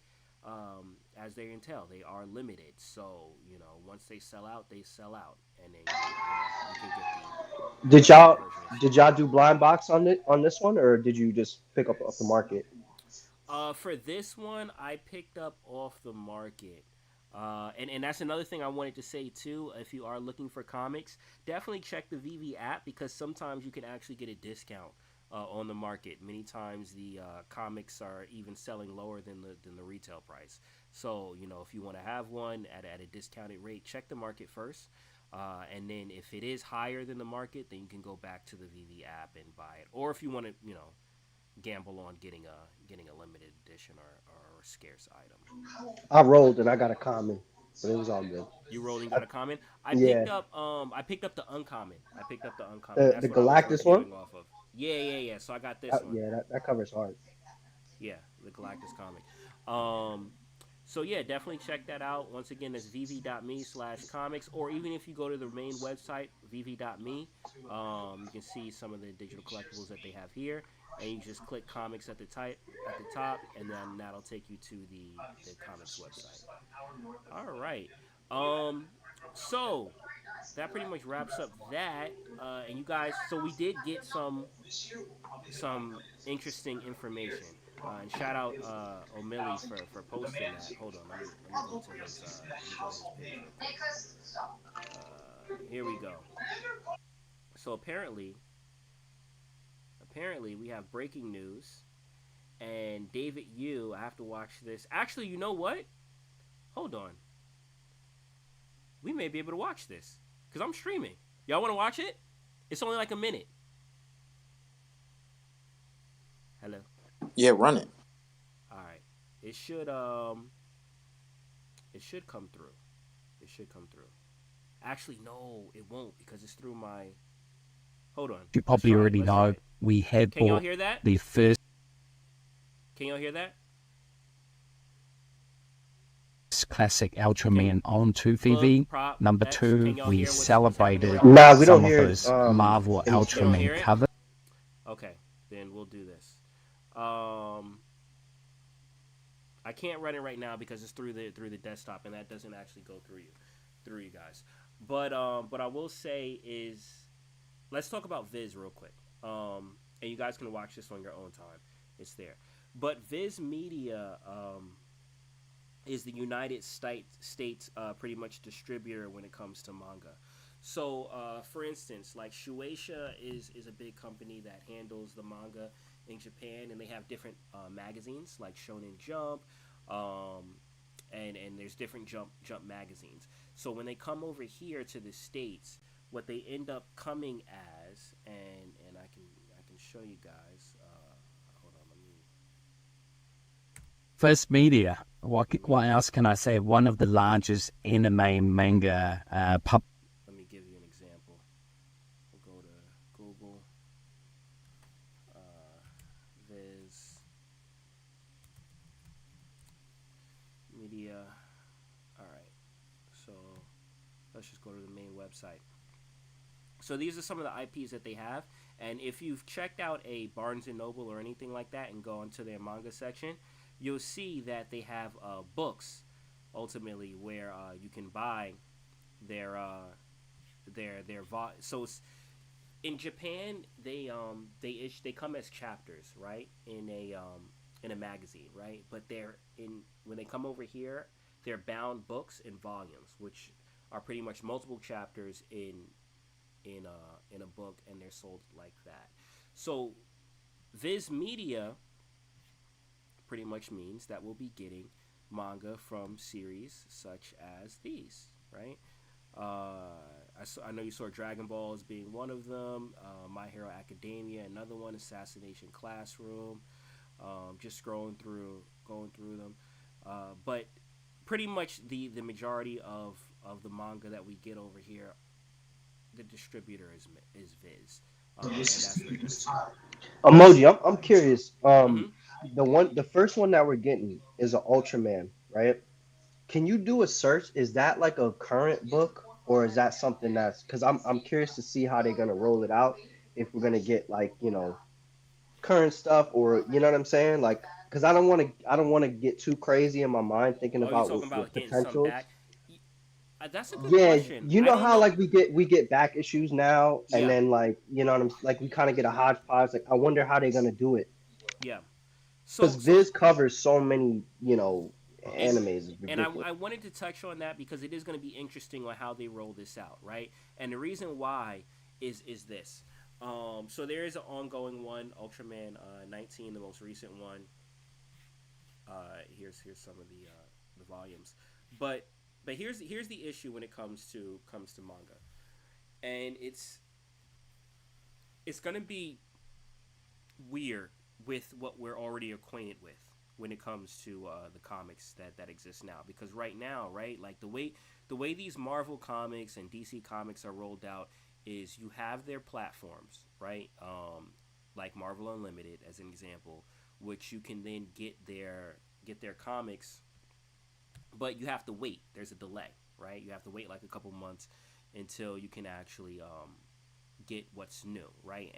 Speaker 8: entail. They are limited, so once they sell out, they sell out, and then you can get the
Speaker 5: Did
Speaker 8: digital
Speaker 5: y'all
Speaker 8: version.
Speaker 5: did y'all do blind box on this one, or did you just pick up off the market?
Speaker 8: For this one, I picked up off the market. And that's another thing I wanted to say too. If you are looking for comics, definitely check the VV app, because sometimes you can actually get a discount on the market. Many times the comics are even selling lower than the retail price. So if you want to have one at a discounted rate, check the market first. And then if it is higher than the market, then you can go back to the VV app and buy it. Or if you want to, gamble on getting a limited edition or scarce item.
Speaker 5: I rolled and I got a common, but it was all good.
Speaker 8: You rolled and
Speaker 5: I,
Speaker 8: got a common.
Speaker 5: yeah,
Speaker 8: I picked up the uncommon.
Speaker 5: the
Speaker 8: That's what I was
Speaker 5: Galactus one.
Speaker 8: reviewing off of. Yeah. So I got this one.
Speaker 5: Yeah, that covers hard.
Speaker 8: Yeah, the Galactus comic. Um, so yeah, definitely check that out. Once again, that's vv.me/comics, or even if you go to the main website, vv.me, you can see some of the digital collectibles that they have here, and you just click comics at the top, and then that'll take you to the comics website. All right. Um, so that pretty much wraps up that. And you guys, so we did get some interesting information. And shout out O'Malley for posting that. Hold on, let me go to his page real quick. Here we go. So apparently we have breaking news, and David Yu. I have to watch this. Actually, you know what? Hold on. We may be able to watch this because I'm streaming. Y'all want to watch it? It's only like a minute. Hello.
Speaker 4: Yeah, run it.
Speaker 8: All right. It should come through. It should come through. Actually, no, it won't, because it's through my. Hold on.
Speaker 11: You probably already know we have
Speaker 8: Can y'all
Speaker 11: bought
Speaker 8: hear that?
Speaker 11: the first
Speaker 8: Can y'all hear that?
Speaker 11: classic Ultraman onto VV.
Speaker 8: Prop,
Speaker 11: Number
Speaker 8: X,
Speaker 11: two,
Speaker 8: can y'all
Speaker 11: we
Speaker 8: hear what's
Speaker 11: celebrated
Speaker 8: happening
Speaker 5: Nah, we don't
Speaker 11: some of
Speaker 5: hear
Speaker 11: those Marvel
Speaker 5: in the
Speaker 8: You don't hear
Speaker 11: Ultraman
Speaker 8: it?
Speaker 11: covers.
Speaker 8: Okay, then we'll do this. I can't run it right now because it's through the desktop, and that doesn't actually go through you guys. But what I will say is, let's talk about Viz real quick. And you guys can watch this on your own time. It's there. But Viz Media is the United States pretty much distributor when it comes to manga. So, for instance, like Shueisha is a big company that handles the manga in Japan, and they have different magazines like Shonen Jump, and there's different Jump magazines. So when they come over here to the States, what they end up coming as, and I can show you guys. Hold on, let me.
Speaker 11: First Media. What else can I say? One of the largest anime manga
Speaker 8: Let me give you an example. We'll go to Google. Let's just go to the main website. So these are some of the IPs that they have, and if you've checked out a Barnes and Noble or anything like that, and go into their manga section, you'll see that they have books, ultimately, where you can buy their so in Japan they come as chapters, right, in a magazine, right, but they're in when they come over here, they're bound books in volumes, which are pretty much multiple chapters in a book, and they're sold like that. So Viz Media pretty much means that we'll be getting manga from series such as these, right? I know you saw Dragon Ball as being one of them. My Hero Academia, another one. Assassination Classroom. Just going through them. But pretty much the majority of the manga that we get over here, the distributor is Viz. And that's what it is.
Speaker 5: Emoji, I'm curious.
Speaker 8: Mm-hmm.
Speaker 5: The first one that we're getting is an Ultraman, right? Can you do a search? Is that like a current book, or is that something that's? Because I'm curious to see how they're gonna roll it out. If we're gonna get like current stuff, or you know what I'm saying, like because I don't want to get too crazy in my mind thinking
Speaker 8: Oh, you
Speaker 5: about
Speaker 8: talking
Speaker 5: what
Speaker 8: about getting some
Speaker 5: potentials.
Speaker 8: back? That's a good
Speaker 5: Yeah,
Speaker 8: question.
Speaker 5: you
Speaker 8: I
Speaker 5: know
Speaker 8: don't
Speaker 5: how
Speaker 8: know.
Speaker 5: like we get back issues now, and
Speaker 8: Yeah,
Speaker 5: then like what I'm like we kind of get a hodgepodge. Like I wonder how they're gonna do it
Speaker 8: yeah.
Speaker 5: because
Speaker 8: So
Speaker 5: Viz covers so many
Speaker 8: and
Speaker 5: animes. It's
Speaker 8: and I,
Speaker 5: ridiculous.
Speaker 8: I wanted to touch on that because it is going to be interesting on how they roll this out, right? And the reason why is this. So there is an ongoing one, Ultraman 19, the most recent one. Here's some of the volumes, but here's the issue when it comes to manga, and it's going to be weird with what we're already acquainted with when it comes to the comics that exist now. Because right now, right, like the way these Marvel comics and DC comics are rolled out is you have their platforms, right? Like Marvel Unlimited as an example, which you can then get their comics, but you have to wait. There's a delay, right? You have to wait like a couple months until you can actually get what's new, right?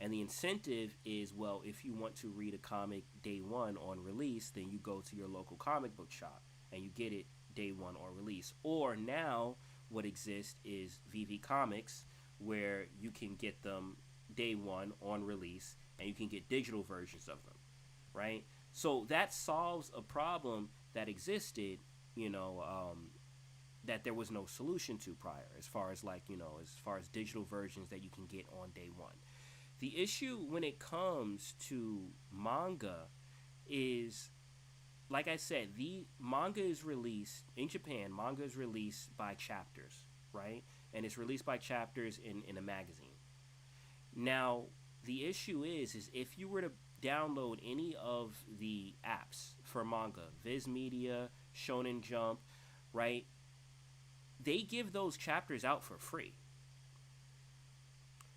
Speaker 8: And the incentive is, well, if you want to read a comic day one on release, then you go to your local comic book shop and you get it day one on release. Or now what exists is VV Comics, where you can get them day one on release and you can get digital versions of them, right? So that solves a problem that existed, you know, that there was no solution to prior, as far as as far as digital versions that you can get on day one. The issue when it comes to manga is, like I said, the manga is released in Japan. Manga is released by chapters, right? And it's released by chapters in a magazine. Now, the issue is if you were to download any of the apps for manga, Viz Media, Shonen Jump, right? They give those chapters out for free.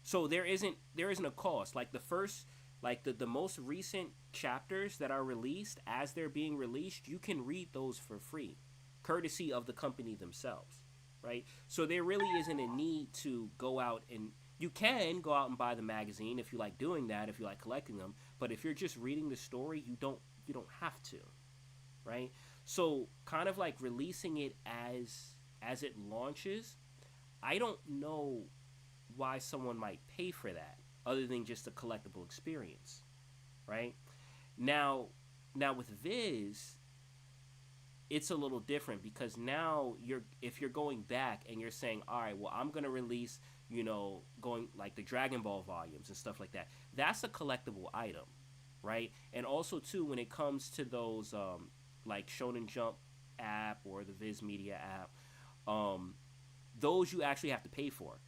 Speaker 8: So there isn't a cost. Like the first like the most recent chapters that are released, as they're being released, you can read those for free, courtesy of the company themselves, right? So there really isn't a need to go out, and you can go out and buy the magazine if you like doing that, if you like collecting them, but if you're just reading the story, you don't have to, right? So kind of like releasing it as it launches, I don't know why someone might pay for that other than just a collectible experience, right? Now, with Viz, it's a little different because now if you're going back and you're saying, all right, well, I'm gonna release, going like the Dragon Ball volumes and stuff like that. That's a collectible item, right? And also too, when it comes to those like Shonen Jump app or the Viz Media app, um, those you actually have to pay for.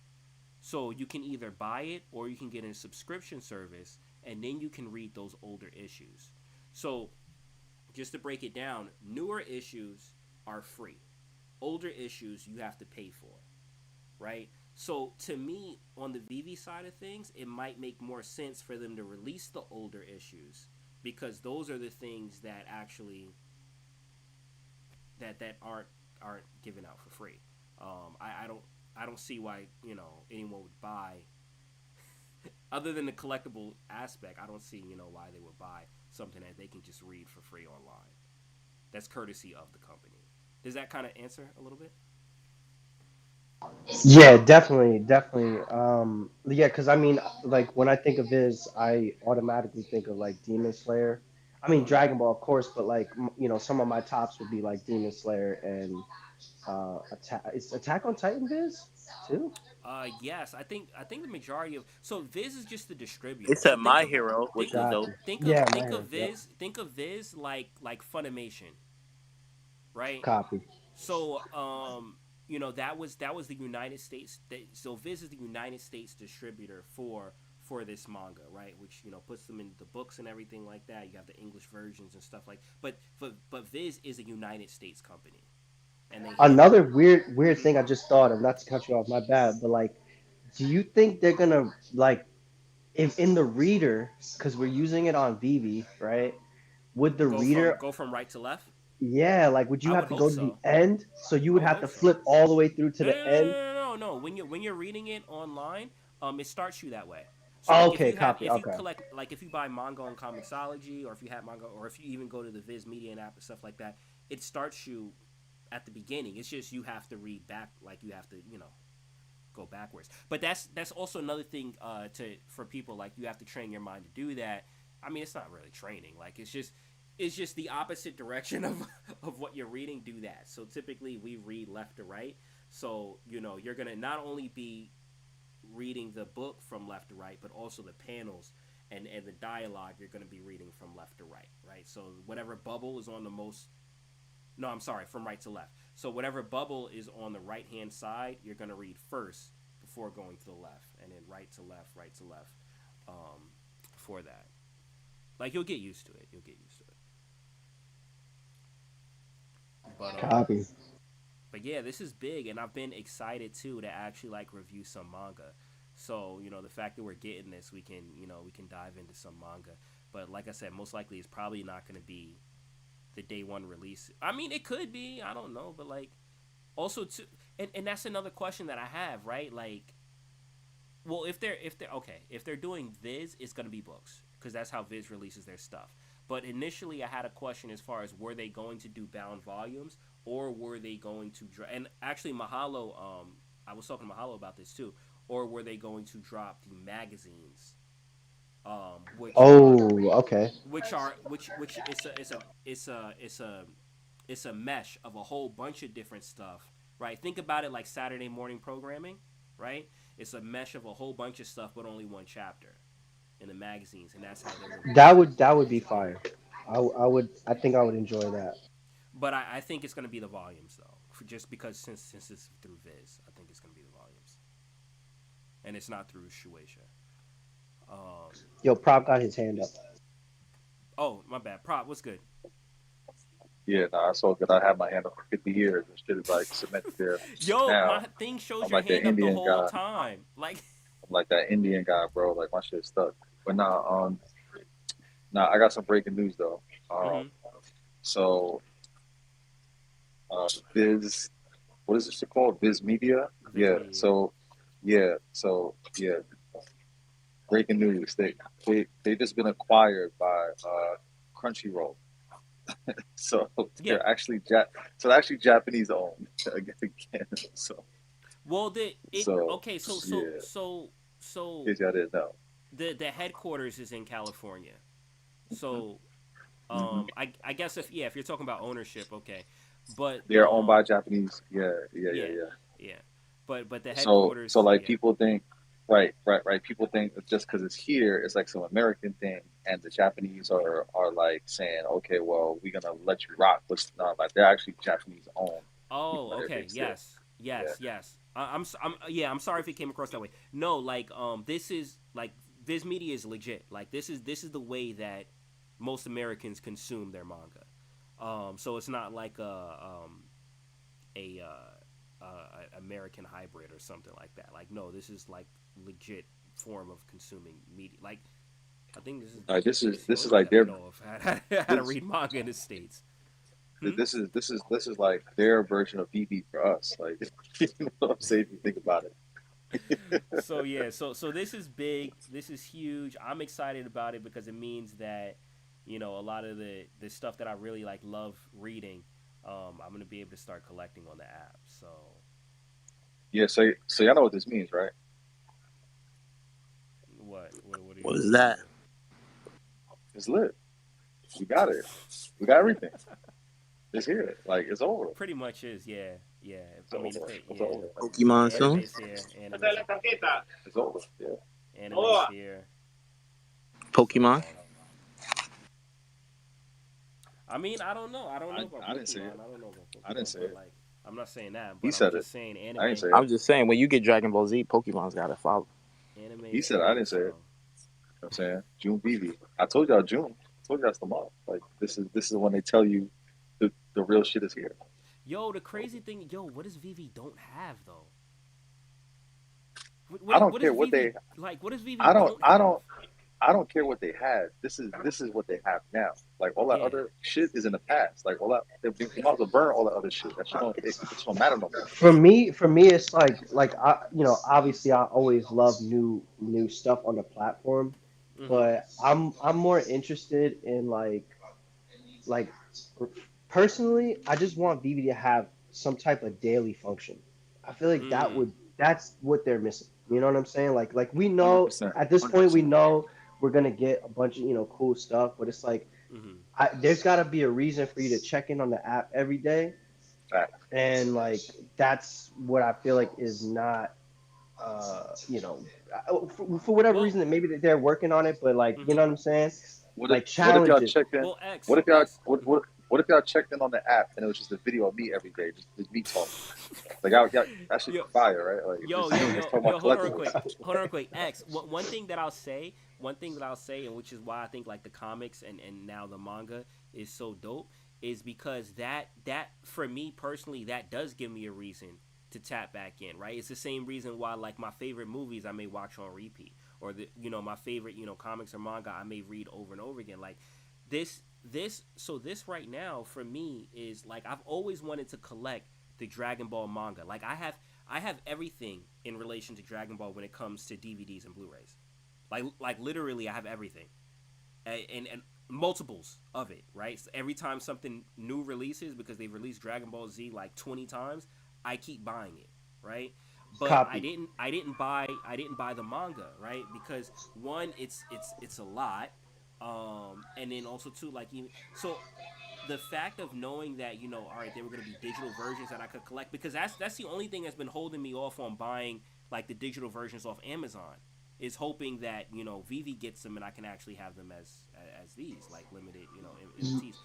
Speaker 8: So you can either buy it or you can get a subscription service, and then you can read those older issues. So just to break it down, newer issues are free. Older issues you have to pay for, right? So to me, on the VV side of things, it might make more sense for them to release the older issues because those are the things that actually that aren't given out for free. I don't see why anyone would buy other than the collectible aspect. I don't see why they would buy something that they can just read for free online. That's courtesy of the company. Does that kind of answer a little bit?
Speaker 5: Yeah, definitely, definitely. Yeah, because I mean, like when I think of Viz, I automatically think of like Demon Slayer. I mean,
Speaker 8: Oh yeah.
Speaker 5: Dragon Ball, of course, but like some of my tops would be like Demon Slayer and Attack. Is Attack on Titan Viz too?
Speaker 8: Yes, I think the majority of so Viz is just the distributor.
Speaker 4: It's
Speaker 8: So
Speaker 4: a
Speaker 8: think
Speaker 4: My
Speaker 8: of
Speaker 4: Hero, which
Speaker 8: think
Speaker 4: is
Speaker 5: Got
Speaker 4: dope.
Speaker 5: you.
Speaker 8: think of
Speaker 5: Yeah, my
Speaker 8: think of
Speaker 5: hero. Yep.
Speaker 8: Viz like Funimation, right?
Speaker 5: Copy.
Speaker 8: So that was the United States. So Viz is the United States distributor for this manga, right? Which puts them in the books and everything like that. You have the English versions and stuff like. But Viz is a United States company, and they handle.
Speaker 5: Another weird
Speaker 8: Mhm.
Speaker 5: thing I just thought of. Not to cut you off, my bad. But like, do you think they're gonna like if in the reader because we're using it on Vivi, right? Would the
Speaker 8: Go from
Speaker 5: reader,
Speaker 8: go from right to left.
Speaker 5: yeah, like would you
Speaker 8: I
Speaker 5: have
Speaker 8: would
Speaker 5: to
Speaker 8: hope
Speaker 5: go to the
Speaker 8: so.
Speaker 5: end? So you
Speaker 8: I
Speaker 5: would
Speaker 8: would
Speaker 5: have
Speaker 8: hope
Speaker 5: to
Speaker 8: so.
Speaker 5: flip all the way through to
Speaker 8: No, no,
Speaker 5: the
Speaker 8: no,
Speaker 5: end.
Speaker 8: no, no, no, no. When you're reading it online, it starts you that way. So
Speaker 5: Oh,
Speaker 8: like if
Speaker 5: okay,
Speaker 8: you have
Speaker 5: copy.
Speaker 8: if you
Speaker 5: Okay.
Speaker 8: collect like if you buy manga on Comixology, or if you have manga, or if you even go to the Viz Media app and stuff like that, it starts you at the beginning. It's just you have to read back, like you have to go backwards. But that's also another thing to for people, like you have to train your mind to do that. I mean, it's not really training. Like it's just the opposite direction of of what you're reading. Do that. So typically we read left to right. So you're gonna not only be reading the book from left to right, but also the panels and the dialogue you're going to be reading from left to right, right? So whatever bubble is on the most, no, I'm sorry, from right to left. So whatever bubble is on the right hand side, you're going to read first before going to the left, and then right to left, for that. Like you'll get used to it. You'll get used to it. But
Speaker 5: Copy.
Speaker 8: yeah, this is big, and I've been excited too to actually like review some manga. So the fact that we're getting this, we can dive into some manga. But like I said, most likely it's probably not going to be the day one release. I mean, it could be. I don't know, but like also too, and that's another question that I have, right? Like, well, if they're okay, if they're doing Viz, it's gonna be books because that's how Viz releases their stuff. But initially, I had a question as far as were they going to do bound volumes, or were they going to and actually Mahalo, I was talking to Mahalo about this too, or were they going to drop the magazines, which are
Speaker 5: Oh, okay.
Speaker 8: which it's a mesh of a whole bunch of different stuff, right? Think about it like Saturday morning programming, right? It's a mesh of a whole bunch of stuff, but only one chapter in the magazines, and that's how they're releasing it.
Speaker 5: That would be fire. I think I would enjoy that.
Speaker 8: But I think it's going to be the volumes though, just because since it's through Viz, I think it's going to be the volumes, and it's not through Shueisha. Um,
Speaker 5: Yo, Prop got his hand up.
Speaker 8: oh, my bad. Prop, what's good?
Speaker 3: Yeah, nah, I saw that I had my hand up for 50 years and shit is like cemented there.
Speaker 8: Yo,
Speaker 3: Now
Speaker 8: my thing shows
Speaker 3: I'm
Speaker 8: your
Speaker 3: like that
Speaker 8: hand up the
Speaker 3: Indian
Speaker 8: whole
Speaker 3: guy.
Speaker 8: time. Like,
Speaker 3: I'm like that Indian guy, bro. Like my shit stuck. But I got some breaking news though. Um,
Speaker 8: mm-hmm.
Speaker 3: so Viz, what is this shit called? Viz Media?
Speaker 8: Viz
Speaker 3: Yeah.
Speaker 8: Media.
Speaker 3: So breaking news. They just been acquired by Crunchyroll. So
Speaker 8: Yeah.
Speaker 3: they're actually Japanese owned again. So
Speaker 8: Well, the it
Speaker 3: so
Speaker 8: okay. So so
Speaker 3: yeah,
Speaker 8: so
Speaker 3: in
Speaker 8: so
Speaker 3: case y'all didn't know.
Speaker 8: the headquarters is in California.
Speaker 3: Hmm.
Speaker 8: So
Speaker 3: Hmm.
Speaker 8: I guess if you're talking about ownership, okay, but
Speaker 3: They're owned by Japanese. Yeah, yeah, yeah,
Speaker 8: yeah,
Speaker 3: yeah.
Speaker 8: yeah, but the
Speaker 3: So
Speaker 8: headquarters,
Speaker 3: like
Speaker 8: yeah.
Speaker 3: people think, right. People think it's just because it's here, it's like some American thing, and the Japanese are like saying, okay, well, we're gonna let you rock, but it's not like they're actually Japanese owned,
Speaker 8: Oh,
Speaker 3: even though they're
Speaker 8: okay.
Speaker 3: based there.
Speaker 8: Yes.
Speaker 3: Yeah.
Speaker 8: Yes. Yes. Yeah. I'm sorry if it came across that way. No, like this is like Viz Media is legit. Like this is the way that most Americans consume their manga. So it's not like a American hybrid or something like that. Like no, this is like legit form of consuming media. Like I think this is
Speaker 3: Like
Speaker 8: this is the
Speaker 3: this is
Speaker 8: only way
Speaker 3: like
Speaker 8: that I
Speaker 3: their
Speaker 8: know of how to
Speaker 3: this
Speaker 8: read manga in the states. Hmm?
Speaker 3: This is like their version of BB for us. Like, you know what I'm saying? If you think about it.
Speaker 8: So yeah, so this is big. This is huge. I'm excited about it because it means that, a lot of the stuff that I really like love reading, I'm gonna be able to start collecting on the app. So
Speaker 3: Yeah. So y'all know what this means, right?
Speaker 8: what do you
Speaker 4: What
Speaker 8: what
Speaker 4: is
Speaker 8: does that
Speaker 4: that?
Speaker 8: mean?
Speaker 3: It's lit. We got it. We got everything. It's here. Like it's over.
Speaker 8: Pretty much is, yeah, yeah.
Speaker 3: It's
Speaker 8: I mean, if
Speaker 3: over.
Speaker 8: they,
Speaker 3: It's
Speaker 8: yeah,
Speaker 3: over.
Speaker 8: yeah,
Speaker 4: Pokemon soon?
Speaker 8: anime's here, anime's
Speaker 3: It's over. Yeah.
Speaker 8: anime's here.
Speaker 4: Pokemon?
Speaker 8: So I mean, I don't know. I don't know about
Speaker 3: I didn't say it.
Speaker 8: Pokemon. I don't know about
Speaker 3: I didn't
Speaker 8: Pokemon,
Speaker 3: say
Speaker 8: but
Speaker 3: it.
Speaker 8: like, I'm not saying that.
Speaker 3: He
Speaker 8: But I'm
Speaker 3: said it.
Speaker 8: just saying
Speaker 3: I didn't say
Speaker 4: I'm
Speaker 3: it.
Speaker 4: just saying, when you get Dragon Ball Z, Pokemon's got to follow.
Speaker 3: He
Speaker 8: anime's
Speaker 3: said I
Speaker 8: here.
Speaker 3: didn't say it. You know
Speaker 8: So
Speaker 3: what I'm saying? June BB. I told y'all June. I told y'all it's the month. Like this is when they tell you the real shit is here.
Speaker 8: yo, the crazy thing, what does Vivi don't have though? What
Speaker 3: I
Speaker 8: what,
Speaker 3: don't
Speaker 8: what
Speaker 3: care
Speaker 8: does
Speaker 3: what
Speaker 8: Vivi
Speaker 3: they
Speaker 8: like? What does Vivi
Speaker 3: I don't
Speaker 8: don't
Speaker 3: I
Speaker 8: have?
Speaker 3: don't I don't care what they had. This is what they have now. Like all that
Speaker 8: Yeah.
Speaker 3: other shit is in the past. Like all that they might as well burn all that other shit. That shit it just don't matter no more.
Speaker 5: For me, it's like obviously I always love new stuff on the platform,
Speaker 8: Mhm.
Speaker 5: but I'm more interested in like personally, I just want BB to have some type of daily function. I feel like
Speaker 8: Mm.
Speaker 5: that's what they're missing. You know what I'm saying? Like we
Speaker 3: Hundred
Speaker 5: know
Speaker 3: percent.
Speaker 5: at this
Speaker 3: Hundred
Speaker 5: point we
Speaker 3: percent.
Speaker 5: know we're gonna get a bunch of cool stuff, but it's like
Speaker 8: Mhm.
Speaker 5: there's got to be a reason for you to check in on the app every day,
Speaker 3: Fact.
Speaker 5: and like that's what I feel like is not for whatever
Speaker 8: Well.
Speaker 5: reason that maybe they're working on it, but like you know
Speaker 8: Mhm.
Speaker 5: what I'm saying, like
Speaker 3: What if y'all
Speaker 5: challenge it.
Speaker 3: checked in?
Speaker 8: Well, X
Speaker 3: What if y'all
Speaker 8: X.
Speaker 3: what
Speaker 8: Mhm.
Speaker 3: what what if y'all checked in on the app and it was just a video of me every day, just me talking? Like y'all that should be
Speaker 8: Yo,
Speaker 3: fire, right? Like
Speaker 8: yo,
Speaker 3: just
Speaker 8: yo,
Speaker 3: just
Speaker 8: yo,
Speaker 3: talking about
Speaker 8: yo. Hold on real
Speaker 3: collectibles.
Speaker 8: quick. Hold on real quick. X. One thing that I'll say, and which is why I think like the comics and now the manga is so dope, is because that for me personally, that does give me a reason to tap back in. Right. It's the same reason why like my favorite movies I may watch on repeat, or my favorite comics or manga I may read over and over again. Like this right now for me is like I've always wanted to collect the Dragon Ball manga. Like I have everything in relation to Dragon Ball when it comes to DVDs and Blu-rays. Like literally I have everything. And multiples of it, right? So every time something new releases, because they've released Dragon Ball Z like 20 times, I keep buying it, right? But I
Speaker 5: Copy.
Speaker 8: didn't I didn't buy the manga, right? Because one, it's a lot. And then also two, like even so the fact of knowing that all right, there were going to be digital versions that I could collect, because that's the only thing that's been holding me off on buying like the digital versions off Amazon, is hoping that Vivi gets them and I can actually have them as these like limited MTs.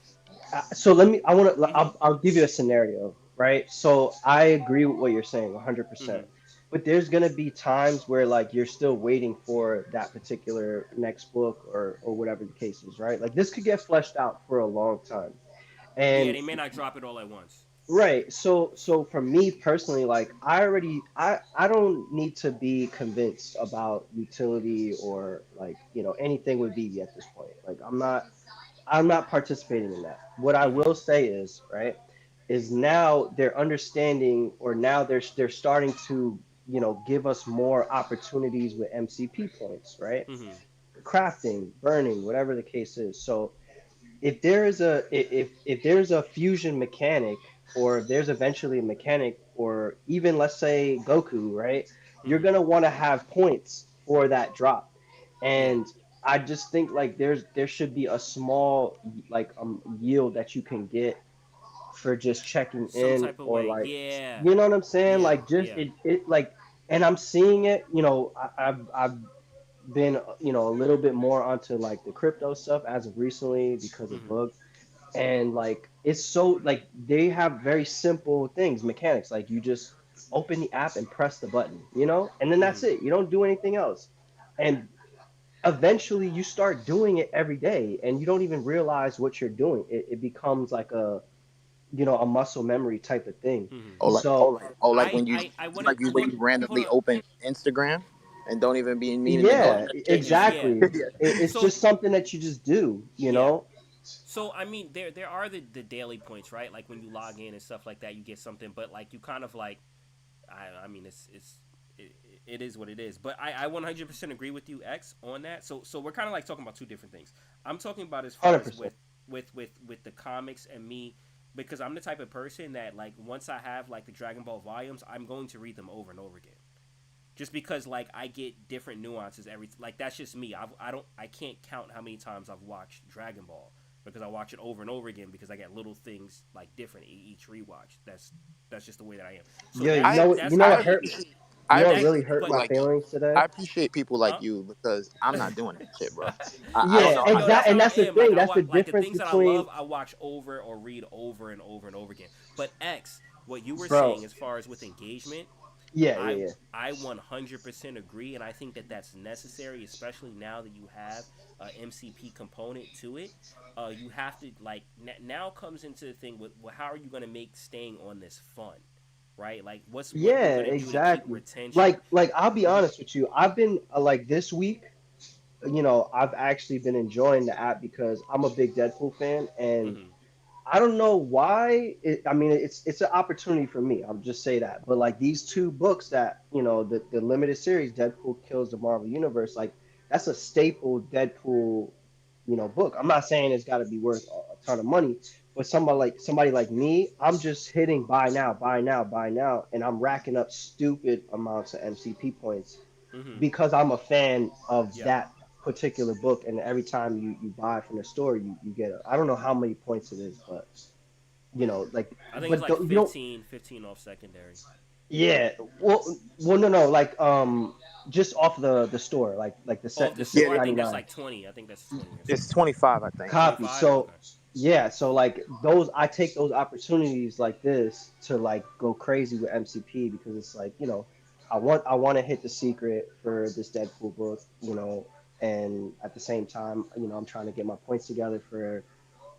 Speaker 5: So let me. I want to.
Speaker 8: Mhm.
Speaker 5: I'll give you a scenario, right? So I agree with what you're saying, 100%.
Speaker 8: Mhm.
Speaker 5: But there's gonna be times where like you're still waiting for that particular next book or whatever the case is, right? Like this could get fleshed out for a long time,
Speaker 8: Yeah,
Speaker 5: and
Speaker 8: they may not drop it all at once.
Speaker 5: right. So for me personally, like I don't need to be convinced about utility or like anything with BB at this point. Like I'm not participating in that. What I
Speaker 8: Mhm.
Speaker 5: will say is, right, is now they're understanding, or now they're starting to, give us more opportunities with MCP points, right?
Speaker 8: Mhm.
Speaker 5: Crafting, burning, whatever the case is. So if there's a fusion mechanic, or if there's eventually a mechanic, or even let's say Goku, right? You're
Speaker 8: Mhm.
Speaker 5: gonna want to have points for that drop,
Speaker 8: Yeah.
Speaker 5: and I just think like there should be a small like yield that you can get for just checking
Speaker 8: Some
Speaker 5: in,
Speaker 8: type of
Speaker 5: or
Speaker 8: way.
Speaker 5: like
Speaker 8: Yeah.
Speaker 5: you know what I'm saying,
Speaker 8: Yeah.
Speaker 5: like just
Speaker 8: Yeah.
Speaker 5: it like, and I'm seeing it. I've been a little bit more onto like the crypto stuff as of recently because of
Speaker 8: Mhm.
Speaker 5: Book, and like it's so like they have very simple things, mechanics, like you just open the app and press the button, and then that's
Speaker 8: Mhm.
Speaker 5: it. You don't do anything else, and eventually you start doing it every day and you don't even realize what you're doing. It becomes like a muscle memory type of thing.
Speaker 8: Mhm.
Speaker 4: Oh, like
Speaker 5: So
Speaker 4: like when you
Speaker 8: I
Speaker 4: it's
Speaker 8: wanted
Speaker 4: like you when
Speaker 8: hold
Speaker 4: you
Speaker 8: hold
Speaker 4: randomly
Speaker 8: on.
Speaker 4: open Instagram and don't even be meaning to go
Speaker 5: yeah,
Speaker 4: check shit.
Speaker 8: Yeah.
Speaker 5: exactly. It's
Speaker 8: So
Speaker 5: just something that you just do.
Speaker 8: yeah. So I mean, there are the daily points, right? Like when you log in and stuff like that, you get something. But like you kind of like, I mean, it, it is what it is. But I 100% agree with you, X, on that. So we're kind of like talking about two different things. I'm talking about as far
Speaker 5: Hundred
Speaker 8: as
Speaker 5: percent.
Speaker 8: with the comics and me, because I'm the type of person that like once I have like the Dragon Ball volumes, I'm going to read them over and over again. Just because like I get different nuances every like that's just me. I can't count how many times I've watched Dragon Ball because I watch it over and over again because I get little things like different each rewatch. That's just the way that I am. So
Speaker 5: Yeah,
Speaker 8: that's
Speaker 5: you
Speaker 8: that's
Speaker 5: know
Speaker 8: how
Speaker 5: what
Speaker 8: I
Speaker 5: hurt?
Speaker 8: that
Speaker 4: I
Speaker 5: You know what
Speaker 8: that
Speaker 5: really
Speaker 4: appreciate
Speaker 5: hurt
Speaker 8: but
Speaker 4: people
Speaker 5: my
Speaker 4: like you.
Speaker 5: feelings today?
Speaker 4: I appreciate people like
Speaker 8: huh?
Speaker 4: you because I'm not doing that shit, bro. I don't
Speaker 5: Yeah,
Speaker 4: know how.
Speaker 8: That's
Speaker 5: exactly,
Speaker 8: how
Speaker 5: and
Speaker 8: I
Speaker 5: that's the
Speaker 8: am. Like
Speaker 5: thing.
Speaker 8: I
Speaker 5: That's the
Speaker 8: watch like the
Speaker 5: difference
Speaker 8: things that I love,
Speaker 5: between,
Speaker 8: I watch over or read over and over and over again. But X, what you were
Speaker 5: bro.
Speaker 8: saying as far as with engagement,
Speaker 5: Yeah,
Speaker 8: I
Speaker 5: yeah, yeah.
Speaker 8: I 100% agree, and I think that that's necessary, especially now that you have a MCP component to it. You have to like now comes into the thing with well, how are you going to make staying on this fun, right? Like what are you
Speaker 5: Yeah,
Speaker 8: going to do to keep
Speaker 5: exactly.
Speaker 8: retention?
Speaker 5: Like I'll be honest with you. I've been like this week, I've actually been enjoying the app because I'm a big Deadpool fan, and
Speaker 8: Hmm.
Speaker 5: I don't know why. I mean, it's an opportunity for me. I'll just say that. But like these two books that the limited series, Deadpool kills the Marvel Universe, like that's a staple Deadpool, book. I'm not saying it's got to be worth a ton of money, but somebody like me, I'm just hitting buy now, buy now, buy now, and I'm racking up stupid amounts of MCP points
Speaker 8: Hmm.
Speaker 5: because I'm a fan of
Speaker 8: Yeah,
Speaker 5: that particular book. And every time you buy from the store, you get I don't know how many points it is, but like,
Speaker 8: I think it's
Speaker 5: but
Speaker 8: like
Speaker 5: you don't.
Speaker 8: 15 off secondary.
Speaker 5: Yeah, well, no, no, like just off the store, like the
Speaker 8: Off
Speaker 5: set,
Speaker 8: the
Speaker 5: the
Speaker 4: Yeah,
Speaker 5: six
Speaker 8: store, I
Speaker 5: ninety
Speaker 8: think that's
Speaker 5: nine
Speaker 8: like 20. I think that's 20 or
Speaker 4: it's
Speaker 8: something.
Speaker 4: 25, I think.
Speaker 5: copy.
Speaker 8: 25.
Speaker 5: So
Speaker 8: Okay.
Speaker 5: yeah, so like those, I take those opportunities like this to like go crazy with MCP because it's like I want to hit the secret for this Deadpool book, and at the same time, I'm trying to get my points together for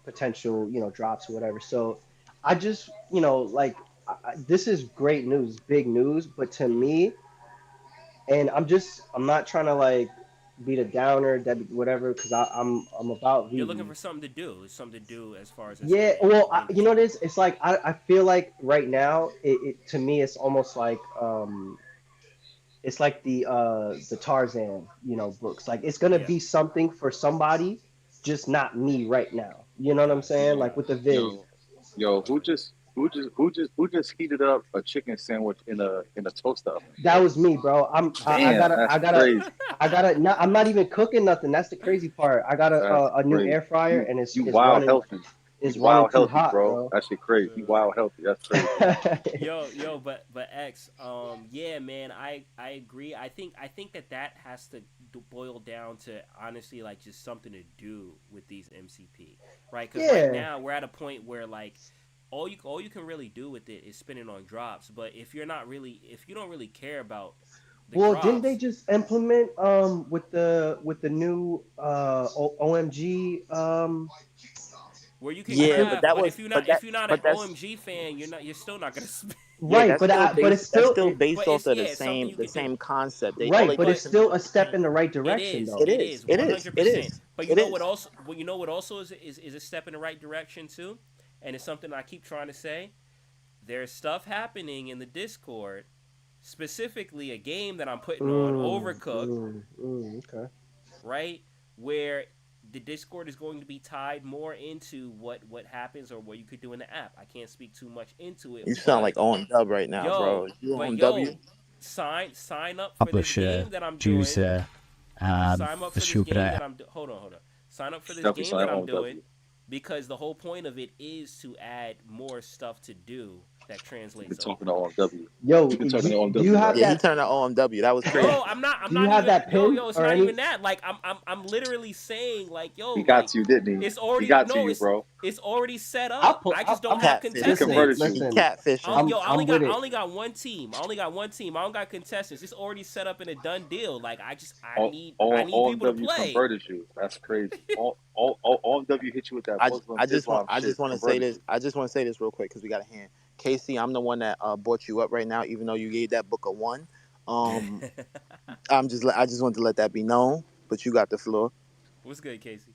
Speaker 5: potential, drops or whatever. So I just, like this is great news, big news, but to
Speaker 8: Hmm.
Speaker 5: me, and I'm not trying to like be the downer, that whatever, because I'm about
Speaker 8: You're looking
Speaker 5: VV.
Speaker 8: for something to do. It's something to do as far as that's
Speaker 5: Yeah,
Speaker 8: gonna
Speaker 5: well,
Speaker 8: entertain
Speaker 5: it
Speaker 8: you.
Speaker 5: is. It's like I feel like right now, to me, it's almost like it's like the Tarzan, books. Like it's gonna
Speaker 8: Yeah.
Speaker 5: be something for somebody, just not me right now. You know what I'm
Speaker 8: Got it.
Speaker 5: saying? Like
Speaker 8: Got
Speaker 5: with
Speaker 8: it.
Speaker 5: the Viz.
Speaker 3: Yo,
Speaker 8: Got it.
Speaker 3: who just heated up a chicken sandwich in a toaster oven,
Speaker 5: That
Speaker 3: bro?
Speaker 5: was me, bro. I
Speaker 3: Damn,
Speaker 5: gotta
Speaker 3: that's
Speaker 5: I gotta
Speaker 3: crazy.
Speaker 5: I gotta. Not, I'm not even cooking nothing. That's the crazy part. I got
Speaker 3: That's
Speaker 5: a new
Speaker 3: crazy.
Speaker 5: air fryer,
Speaker 3: You
Speaker 5: and it's
Speaker 3: you
Speaker 5: it's
Speaker 3: wild
Speaker 5: running
Speaker 3: healthy. You
Speaker 5: it's running
Speaker 3: wild
Speaker 5: too
Speaker 3: healthy,
Speaker 5: hot,
Speaker 3: bro.
Speaker 5: bro.
Speaker 3: That shit crazy. You
Speaker 8: Uh,
Speaker 3: wild healthy. That's crazy.
Speaker 8: yo, but X, yeah, man, I agree. I think that has to boil down to honestly like just something to do with these MCP, right? Because right
Speaker 5: Yeah.
Speaker 8: now we're at a point where like all you can really do with it is spin it on drops. But if you don't really care about the
Speaker 5: Well, didn't they
Speaker 8: drops,
Speaker 5: just implement with the new OMG
Speaker 8: where you can
Speaker 4: Yeah,
Speaker 5: I
Speaker 4: but
Speaker 8: craft,
Speaker 4: that
Speaker 8: but
Speaker 4: was,
Speaker 8: if you're not an
Speaker 4: that's
Speaker 8: OMG fan, you're still not gonna.
Speaker 4: yeah,
Speaker 5: right,
Speaker 4: that's
Speaker 5: but it's
Speaker 4: that's
Speaker 5: still
Speaker 4: still based
Speaker 8: But
Speaker 4: off
Speaker 8: it's
Speaker 4: of
Speaker 8: yeah, it's something you
Speaker 4: the
Speaker 8: could do.
Speaker 4: same concept. They all
Speaker 5: right,
Speaker 4: they
Speaker 5: but
Speaker 4: did
Speaker 5: it's
Speaker 4: is
Speaker 5: still a
Speaker 4: simply
Speaker 5: step
Speaker 4: change.
Speaker 5: in the right
Speaker 8: It
Speaker 5: direction
Speaker 8: is.
Speaker 5: though.
Speaker 8: It is
Speaker 4: It
Speaker 8: one
Speaker 4: is.
Speaker 8: hundred
Speaker 4: It
Speaker 8: percent.
Speaker 4: is.
Speaker 8: But you
Speaker 4: It
Speaker 8: know what
Speaker 4: is.
Speaker 8: also? Well, you know what also is a step in the right direction too, and it's something I keep trying to say. There's stuff happening in the Discord, specifically a game that I'm putting on, Overcooked,
Speaker 5: Okay.
Speaker 8: right? Where the Discord is going to be tied more into what happens or what you could do in the app. I can't speak too much into it,
Speaker 4: You sound
Speaker 8: but
Speaker 4: like on dub right now,
Speaker 8: yo,
Speaker 4: bro. You
Speaker 8: but
Speaker 4: on W?
Speaker 8: yo, sign up for this
Speaker 11: publisher,
Speaker 8: game that I'm doing.
Speaker 11: producer,
Speaker 8: Sign up for this game
Speaker 11: distributor.
Speaker 8: that hold on. Sign up for this
Speaker 3: Definitely
Speaker 8: game
Speaker 3: sign
Speaker 8: that I'm
Speaker 3: on
Speaker 8: doing
Speaker 3: W.
Speaker 8: because the whole point of it is to add more stuff to do that
Speaker 3: You've been
Speaker 8: translates
Speaker 3: talking
Speaker 8: over.
Speaker 3: to OMW.
Speaker 5: Yo,
Speaker 3: You've been talking to
Speaker 5: do you
Speaker 3: OMW,
Speaker 5: have
Speaker 3: right?
Speaker 4: Yeah, he
Speaker 5: that?
Speaker 4: turned to OMW. That was crazy.
Speaker 8: No, I'm not. I'm
Speaker 5: Do you
Speaker 8: not
Speaker 5: have
Speaker 8: even.
Speaker 5: that
Speaker 8: Yo,
Speaker 5: pin
Speaker 8: yo, it's
Speaker 5: or
Speaker 8: not
Speaker 5: any?
Speaker 8: even that. Like, I'm literally saying, like, yo,
Speaker 3: He
Speaker 8: like,
Speaker 3: got to you, didn't he?
Speaker 8: it's
Speaker 3: He
Speaker 8: already
Speaker 3: got to
Speaker 8: no,
Speaker 3: you, bro.
Speaker 8: it's already set
Speaker 5: I'll
Speaker 8: up.
Speaker 5: put.
Speaker 8: I just
Speaker 4: He
Speaker 8: don't have
Speaker 3: He
Speaker 4: catfishing.
Speaker 5: Listen,
Speaker 3: converted
Speaker 8: contestants.
Speaker 3: you.
Speaker 4: He
Speaker 5: listen.
Speaker 4: catfishing.
Speaker 8: Yo,
Speaker 5: I'm with
Speaker 8: I
Speaker 5: it.
Speaker 8: only got one team. I only got one team. I don't got contestants. It's already set up in a done deal. Like, I need people to
Speaker 3: OMW
Speaker 8: play.
Speaker 3: converted you. That's crazy. OMW hit you with that Muslim Islam
Speaker 4: I
Speaker 3: shit,
Speaker 4: just want to say
Speaker 3: converted
Speaker 4: this.
Speaker 3: you.
Speaker 4: I just want to say this real quick because we got a hand. Casey, I'm the one that brought you up right now, even though you gave that book a one. Um, I just want to let that be known. But you got the floor.
Speaker 8: What's good, Casey?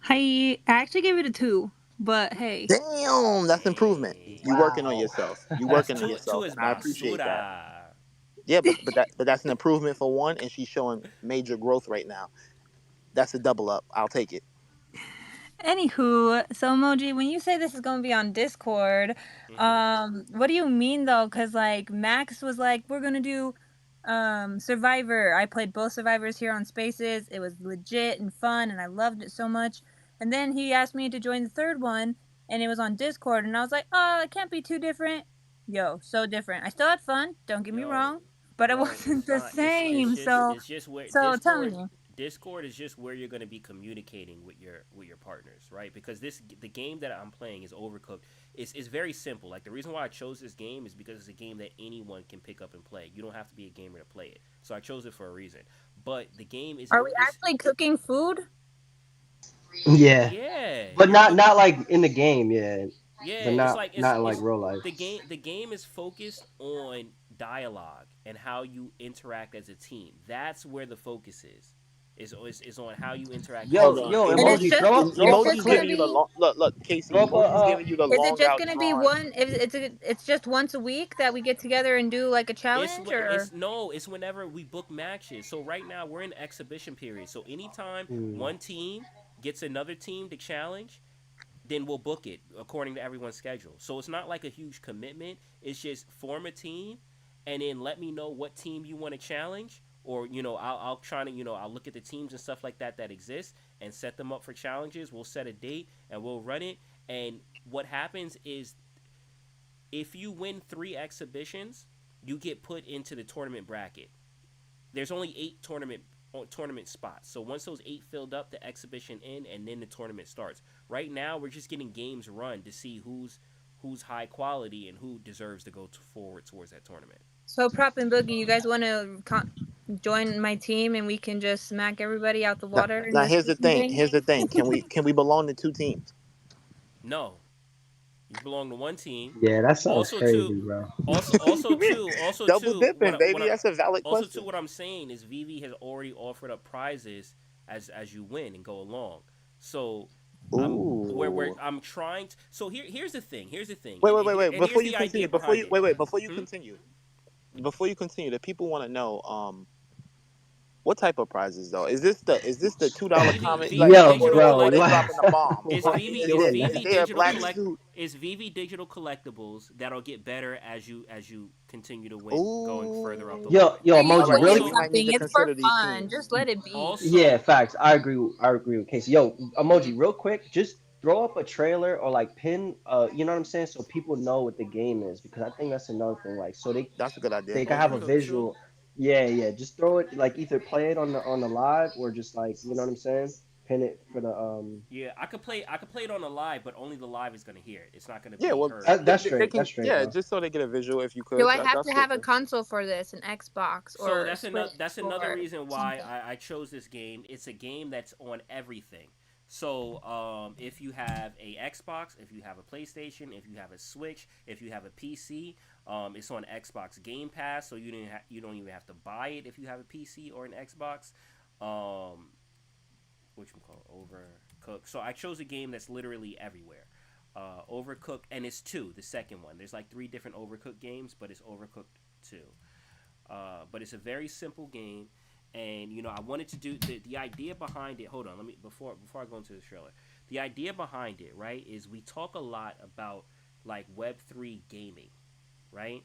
Speaker 12: I actually gave it a 2, but hey.
Speaker 4: Damn, that's improvement. You working on
Speaker 5: Wow.
Speaker 4: yourself. You
Speaker 8: That's
Speaker 4: working on
Speaker 8: two
Speaker 4: yourself,
Speaker 8: is
Speaker 4: and I appreciate that.
Speaker 8: basura.
Speaker 4: Yeah, but that's an improvement for one, and she's showing major growth right now. That's a double up. I'll take it.
Speaker 12: Anywho, so Emoji, when you say this is gonna be on Discord,
Speaker 8: Hmm.
Speaker 12: what do you mean though? Cause like Max was like, we're gonna do Survivor. I played both Survivors here on Spaces. It was legit and fun and I loved it so much. And then he asked me to join the third one and it was on Discord and I was like, oh, it can't be too different. Yo, so different. I still had fun, don't get me
Speaker 8: Yo,
Speaker 12: wrong, but it
Speaker 8: yo,
Speaker 12: wasn't
Speaker 8: it's
Speaker 12: the
Speaker 8: not. It's
Speaker 12: same.
Speaker 8: just
Speaker 12: So
Speaker 8: it's just where
Speaker 12: so tell
Speaker 8: Discord.
Speaker 12: me.
Speaker 8: Discord is just where you're going to be communicating with your partners, right? Because the game that I'm playing is Overcooked. It's very simple. Like the reason why I chose this game is because it's a game that anyone can pick up and play. You don't have to be a gamer to play it. So I chose it for a reason. But the game
Speaker 12: Are
Speaker 8: isn't.
Speaker 12: we
Speaker 8: It's
Speaker 12: actually cooking food?
Speaker 5: Yeah,
Speaker 8: yeah.
Speaker 5: but
Speaker 8: You're cook.
Speaker 5: not like in the game, yeah,
Speaker 8: Yeah.
Speaker 5: but not in like real life.
Speaker 8: The game is focused on dialogue and how you interact as a team. That's where the focus is. Is on how you interact as a
Speaker 4: Hold
Speaker 5: Yo,
Speaker 4: on,
Speaker 8: team.
Speaker 5: yo,
Speaker 12: And it's
Speaker 5: emoji,
Speaker 12: just
Speaker 5: throw
Speaker 12: it's
Speaker 5: up a
Speaker 12: just
Speaker 4: Emoji's
Speaker 12: gonna
Speaker 4: giving
Speaker 5: clip,
Speaker 4: you the
Speaker 12: be
Speaker 4: long look. Casey,
Speaker 5: throw up a
Speaker 4: Emoji's giving you the
Speaker 12: is it
Speaker 4: long
Speaker 12: just
Speaker 4: out
Speaker 12: gonna be
Speaker 4: drawn.
Speaker 12: one if it's just once a week that we get together and do like a challenge or
Speaker 8: It's no, it's whenever we book matches. So right now we're in exhibition period. So anytime
Speaker 5: Hmm.
Speaker 8: one team gets another team to challenge, then we'll book it according to everyone's schedule. So it's not like a huge commitment. It's just form a team and then let me know what team you want to challenge. Or, I'll try to, I'll look at the teams and stuff like that that exist and set them up for challenges. We'll set a date and we'll run it. And what happens is if you win 3 exhibitions, you get put into the tournament bracket. There's only 8 tournament spots. So once those 8 filled up, the exhibition end and then the tournament starts. Right now, we're just getting games run to see who's high quality and who deserves to go forward towards that tournament.
Speaker 12: so Prop and Boogie, you guys want to join my team and we can just smack everybody out the
Speaker 4: Now,
Speaker 12: water in
Speaker 4: now
Speaker 12: this
Speaker 4: here's the
Speaker 12: fishing
Speaker 4: thing.
Speaker 12: thing?
Speaker 4: Here's the thing. Can we belong to two teams?
Speaker 8: No, you belong to one team.
Speaker 5: Yeah, that sounds
Speaker 8: Also, too,
Speaker 5: crazy, bro.
Speaker 4: What you mean?
Speaker 8: also
Speaker 4: Double
Speaker 8: too.
Speaker 4: dipping, baby. That's a valid
Speaker 8: Also too,
Speaker 4: question.
Speaker 8: what I'm saying is Vivi has already offered up prizes as you win and go along. So I'm where
Speaker 4: Ooh.
Speaker 8: I'm trying to. So here's the thing. Here's the thing.
Speaker 4: Wait, wait, wait, wait.
Speaker 8: And here's
Speaker 4: Before you
Speaker 8: the
Speaker 4: continue,
Speaker 8: idea behind it.
Speaker 4: before you
Speaker 8: Hmm?
Speaker 4: continue, the people want to know, what type of prizes though? Is this the $2
Speaker 8: Vivi
Speaker 4: comment
Speaker 8: Vivi
Speaker 4: like,
Speaker 5: Yo,
Speaker 8: digital
Speaker 5: bro,
Speaker 4: or they
Speaker 8: collectibles.
Speaker 4: dropping a bomb,
Speaker 8: It's
Speaker 4: or
Speaker 8: Vivi it's
Speaker 4: is
Speaker 8: Vivi
Speaker 4: there a
Speaker 8: digital
Speaker 4: black
Speaker 8: collect
Speaker 4: suit?
Speaker 8: it's Vivi digital collectibles that'll get better as you continue to win going further up the
Speaker 4: Ooh.
Speaker 5: yo,
Speaker 8: line.
Speaker 5: yo,
Speaker 12: Hey,
Speaker 4: All
Speaker 5: emoji,
Speaker 4: right,
Speaker 12: emoji
Speaker 4: so
Speaker 5: really.
Speaker 4: we
Speaker 8: Also
Speaker 4: might need
Speaker 12: something.
Speaker 4: to
Speaker 12: It's for
Speaker 4: consider these
Speaker 12: fun.
Speaker 4: teams.
Speaker 12: Just let it be.
Speaker 5: Yeah,
Speaker 8: also
Speaker 5: facts. I agree with Casey. Yo,
Speaker 8: hmm?
Speaker 5: emoji, real quick, just throw up a trailer or like pin, you know what I'm saying, so people know what the game is because I think that's another thing. Like, so
Speaker 4: That's a good idea.
Speaker 5: they can have a
Speaker 8: Overcooked 2.
Speaker 5: visual. Yeah, yeah. Just throw it like either play it on the live or just like you know what I'm saying, pin it for the
Speaker 8: Yeah, I could play it on the live, but only the live is going to hear it. It's not going to
Speaker 4: Yeah,
Speaker 8: be
Speaker 4: well,
Speaker 8: heard
Speaker 5: That,
Speaker 8: on the
Speaker 5: that's
Speaker 4: they
Speaker 5: straight.
Speaker 8: internet.
Speaker 5: That's
Speaker 4: can,
Speaker 5: straight,
Speaker 4: yeah,
Speaker 5: bro.
Speaker 4: just so they get a visual if you
Speaker 12: Do
Speaker 4: could.
Speaker 12: I have
Speaker 4: That's
Speaker 12: to
Speaker 4: cool
Speaker 12: have a
Speaker 4: too.
Speaker 12: console for this? An Xbox
Speaker 8: So
Speaker 12: or a
Speaker 8: that's
Speaker 12: Switch
Speaker 8: another
Speaker 12: or
Speaker 8: reason why
Speaker 12: something?
Speaker 8: I chose this game. It's a game that's on everything. So if you have a Xbox, if you have a PlayStation, if you have a Switch, if you have a PC, it's on Xbox Game Pass. So you don't even have to buy it if you have a PC or an Xbox. Um, which we call Overcooked. So I chose a game that's literally everywhere. Overcooked, and it's two. The second one. There's like 3 different Overcooked games, but it's Overcooked 2. But it's a very simple game, and I wanted to do the idea behind it. Hold on, let me before I go into the trailer. The idea behind it, right, is we talk a lot about like Web3 gaming, right?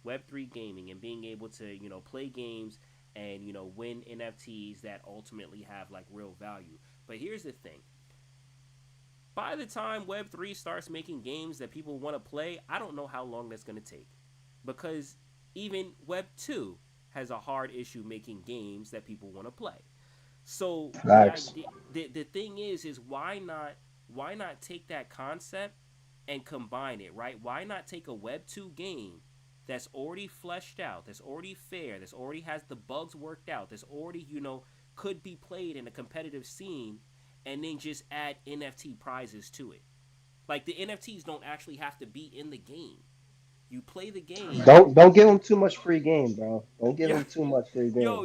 Speaker 8: Web3 gaming and being able to play games and win NFTs that ultimately have like real value. But here's the thing: by the time Web3 starts making games that people want to play, I don't know how long that's going to take. Because even Web2 has a hard issue making games that people want to play. So the
Speaker 5: Facts.
Speaker 8: idea, the thing is why not take that concept and combine it, right? Why not take a Web2 game that's already fleshed out, that's already fair, that's already has the bugs worked out, that's already, could be played in a competitive scene, and then just add NFT prizes to it. Like the NFTs don't actually have to be in the game. You play the game.
Speaker 5: Don't give them too much free game, bro. Don't give
Speaker 8: Yo,
Speaker 5: them too much free game.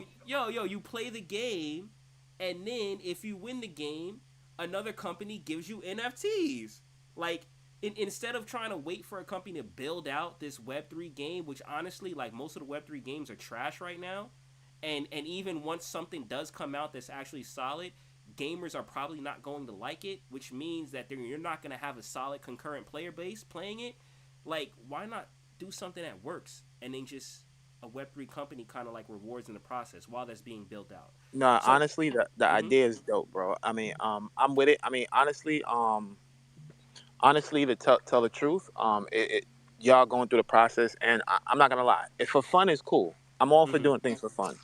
Speaker 8: yo, you play the game, and then if you win the game, another company gives you NFTs. Like instead of trying to wait for a company to build out this Web3 game, which honestly, like most of the Web3 games are trash right now, and even once something does come out that's actually solid, gamers are probably not going to like it, which means that you're not going to have a solid concurrent player base playing it. Like, why not do something that works and then just a Web3 company kind of like rewards in the process while that's being built out?
Speaker 4: No,
Speaker 8: So,
Speaker 4: honestly, the
Speaker 8: mm-hmm,
Speaker 4: idea is dope, bro. I mean, I'm with it. I mean, honestly, to tell the truth, y'all going through the process, and I'm not gonna lie. If for fun is cool, I'm all for
Speaker 8: mm-hmm,
Speaker 4: doing things for fun.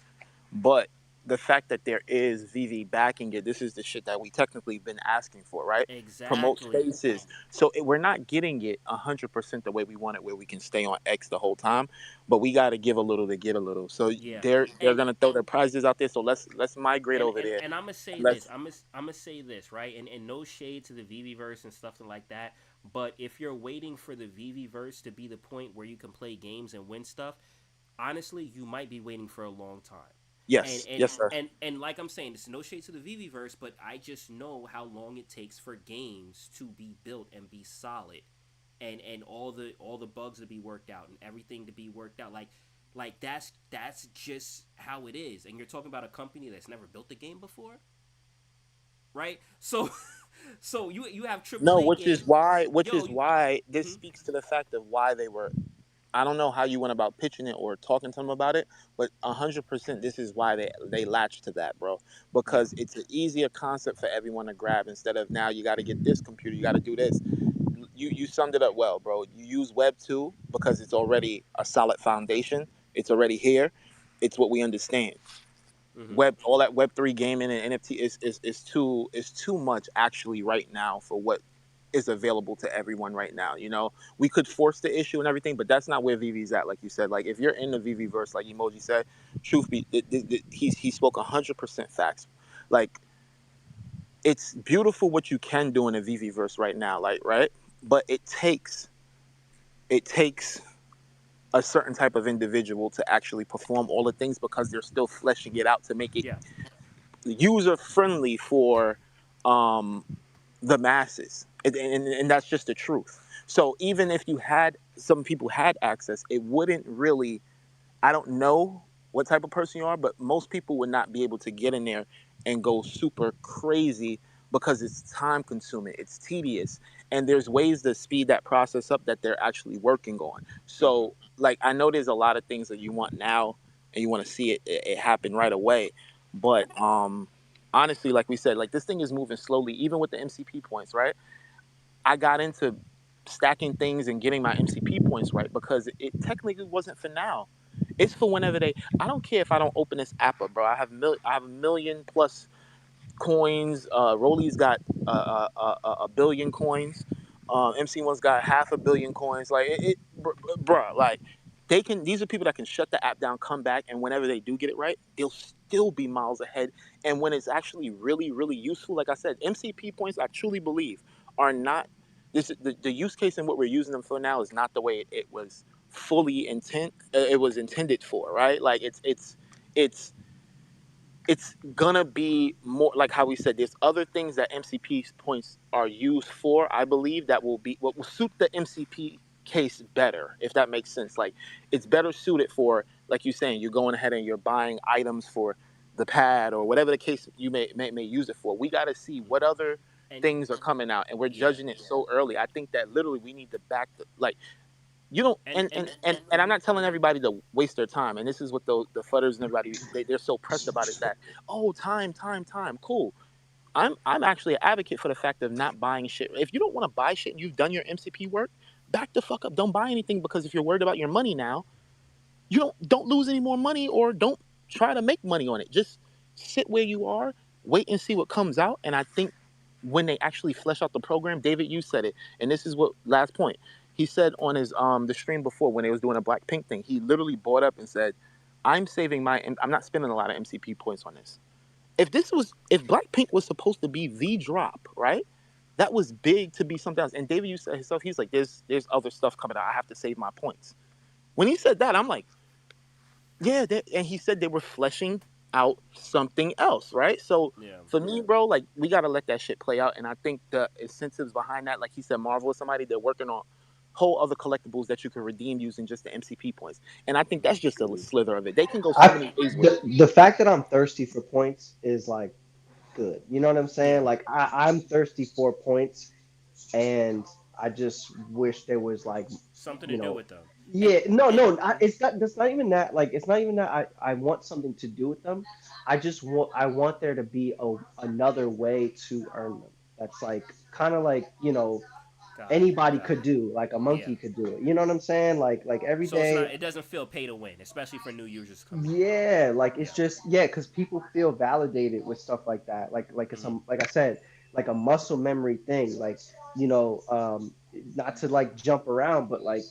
Speaker 4: But the fact that there is VV backing it, this is the shit that we technically been asking for, right? Promote
Speaker 8: exactly.
Speaker 4: spaces. So we're not getting it 100% the way we want it, where we can stay on X the whole time. But we got to give a little to get a little. So
Speaker 8: Yeah.
Speaker 4: they're gonna throw their prizes out there. So let's migrate
Speaker 8: and
Speaker 4: over
Speaker 8: and,
Speaker 4: there.
Speaker 8: and I'm gonna say this.
Speaker 4: Let's
Speaker 8: I'm gonna say this, right? And no shade to the VV verse and stuff like that. But if you're waiting for the VV verse to be the point where you can play games and win stuff, honestly, you might be waiting for a long time. And
Speaker 4: yes,
Speaker 8: and
Speaker 4: yes, sir.
Speaker 8: and like I'm saying, it's no shade to the VV verse, but I just know how long it takes for games to be built and be solid, and all the bugs to be worked out and everything to be worked out. Like that's just how it is. And you're talking about a company that's never built a game before, right? So so you have
Speaker 4: No,
Speaker 8: AAA
Speaker 4: which
Speaker 8: game,
Speaker 4: is why,
Speaker 8: yo. You,
Speaker 4: this
Speaker 8: mhm.
Speaker 4: speaks to the fact of why they were. I don't know how you went about pitching it or talking to them about it, but 100% this is why they latched to that, bro.
Speaker 8: Yeah.
Speaker 4: Because it's an easier concept for everyone to grab instead of now you got to get this computer, you got to do this. You summed it up well, bro. You use Web 2 because it's already a solid foundation. It's already here. It's what we understand.
Speaker 8: Hmm.
Speaker 4: Web all that Web 3 gaming and NFT is too much actually right now for what is available to everyone right now. We could force the issue and everything, but that's not where VV's at. Like you said, like if you're in the VV verse, like Emoji said, truth be, he spoke 100% facts. Like it's beautiful what you can do in a VV verse right now, like right, but it takes a certain type of individual to actually perform all the things because they're still fleshing it out to make it
Speaker 8: Yeah.
Speaker 4: user friendly for um, the masses, and that's just the truth. So even if you had some people had access, it wouldn't really. I don't know what type of person you are, but most people would not be able to get in there and go super crazy because it's time consuming, it's tedious, and there's ways to speed that process up that they're actually working on.
Speaker 8: Hmm.
Speaker 4: So, like, I know there's a lot of things that you want now and you want to see it happen right away, but honestly, like we said, like this thing is moving slowly, even with the MCP points, right? I got into stacking things and getting my MCP points right because it technically wasn't for now. It's for whenever they. I don't care if I don't open this app up, bro. I have a million plus coins. Rolly's got a billion coins. MC1's got half a billion coins. Like bruh, like they can. These are people that can shut the app down, come back, and whenever they do get it right, they'll still be miles ahead. And when it's actually really, really useful, like I said, MCP points, I truly believe, are not. The use case and what we're using them for now is not the way it was fully it was intended for, right? Like it's it's gonna be more like how we said there's other things that MCP points are used for, I believe, that will be what will suit the MCP case better, if that makes sense. Like it's better suited for, like you're saying, you're going ahead and you're buying items for the pad or whatever the case you may use it for. We got to see what other
Speaker 8: And
Speaker 4: things are coming out, and we're
Speaker 8: yeah.
Speaker 4: judging it so early. I think that literally we need to back the like you don't and I'm
Speaker 8: Mhm.
Speaker 4: not telling everybody to waste their time, and this is what the futters and everybody they're so pressed about is that, oh, time, cool. I'm actually an advocate for the fact of not buying shit. If you don't want to buy shit and you've done your MCP work, back the fuck up. Don't buy anything, because if you're worried about your money now, you don't lose any more money, or don't try to make money on it. Just sit where you are, wait and see what comes out. And I think when they actually flesh out the program, David, you said it, and this is what last point he said on his the stream before when they was doing a Blackpink thing. He literally brought up and said, I'm not spending a lot of MCP points on this. If Blackpink was supposed to be the drop, right? That was big to be something else. And David, you said himself, he's like, there's other stuff coming out. I have to save my points. When he said that, I'm like, yeah, and he said they were fleshing out something else, right? So
Speaker 8: Yeah.
Speaker 4: for me, bro, like we gotta let that shit play out. And I think the incentives behind that, like he said, Marvel is somebody they're working on whole other collectibles that you can redeem using just the MCP points. And I think that's just a slither of it. They can go so
Speaker 5: I
Speaker 4: many ways with it.
Speaker 5: the fact that I'm thirsty for points is like good. You know what I'm saying?
Speaker 8: Yeah.
Speaker 5: Like I'm thirsty for points, and I just wish there was like,
Speaker 8: Something to
Speaker 5: you
Speaker 8: do
Speaker 5: know,
Speaker 8: with them.
Speaker 5: yeah, no,
Speaker 8: And
Speaker 5: no, it's not. That's not even that. Like, it's not even that. I want something to do with them. I want there to be another way to earn them. That's like kind of like,
Speaker 8: got it.
Speaker 5: anybody
Speaker 8: Got
Speaker 5: could
Speaker 8: it.
Speaker 5: do. Like a
Speaker 8: Yeah.
Speaker 5: monkey could do it. You know what I'm saying? Like every
Speaker 8: So it's
Speaker 5: day.
Speaker 8: not. It doesn't feel pay to win, especially for new users coming in.
Speaker 5: Yeah, like it's
Speaker 8: Yeah.
Speaker 5: just yeah, because people feel validated with stuff like that. Like it's
Speaker 8: Hmm.
Speaker 5: some like I said, like a muscle memory thing. Like, not to like jump around, but like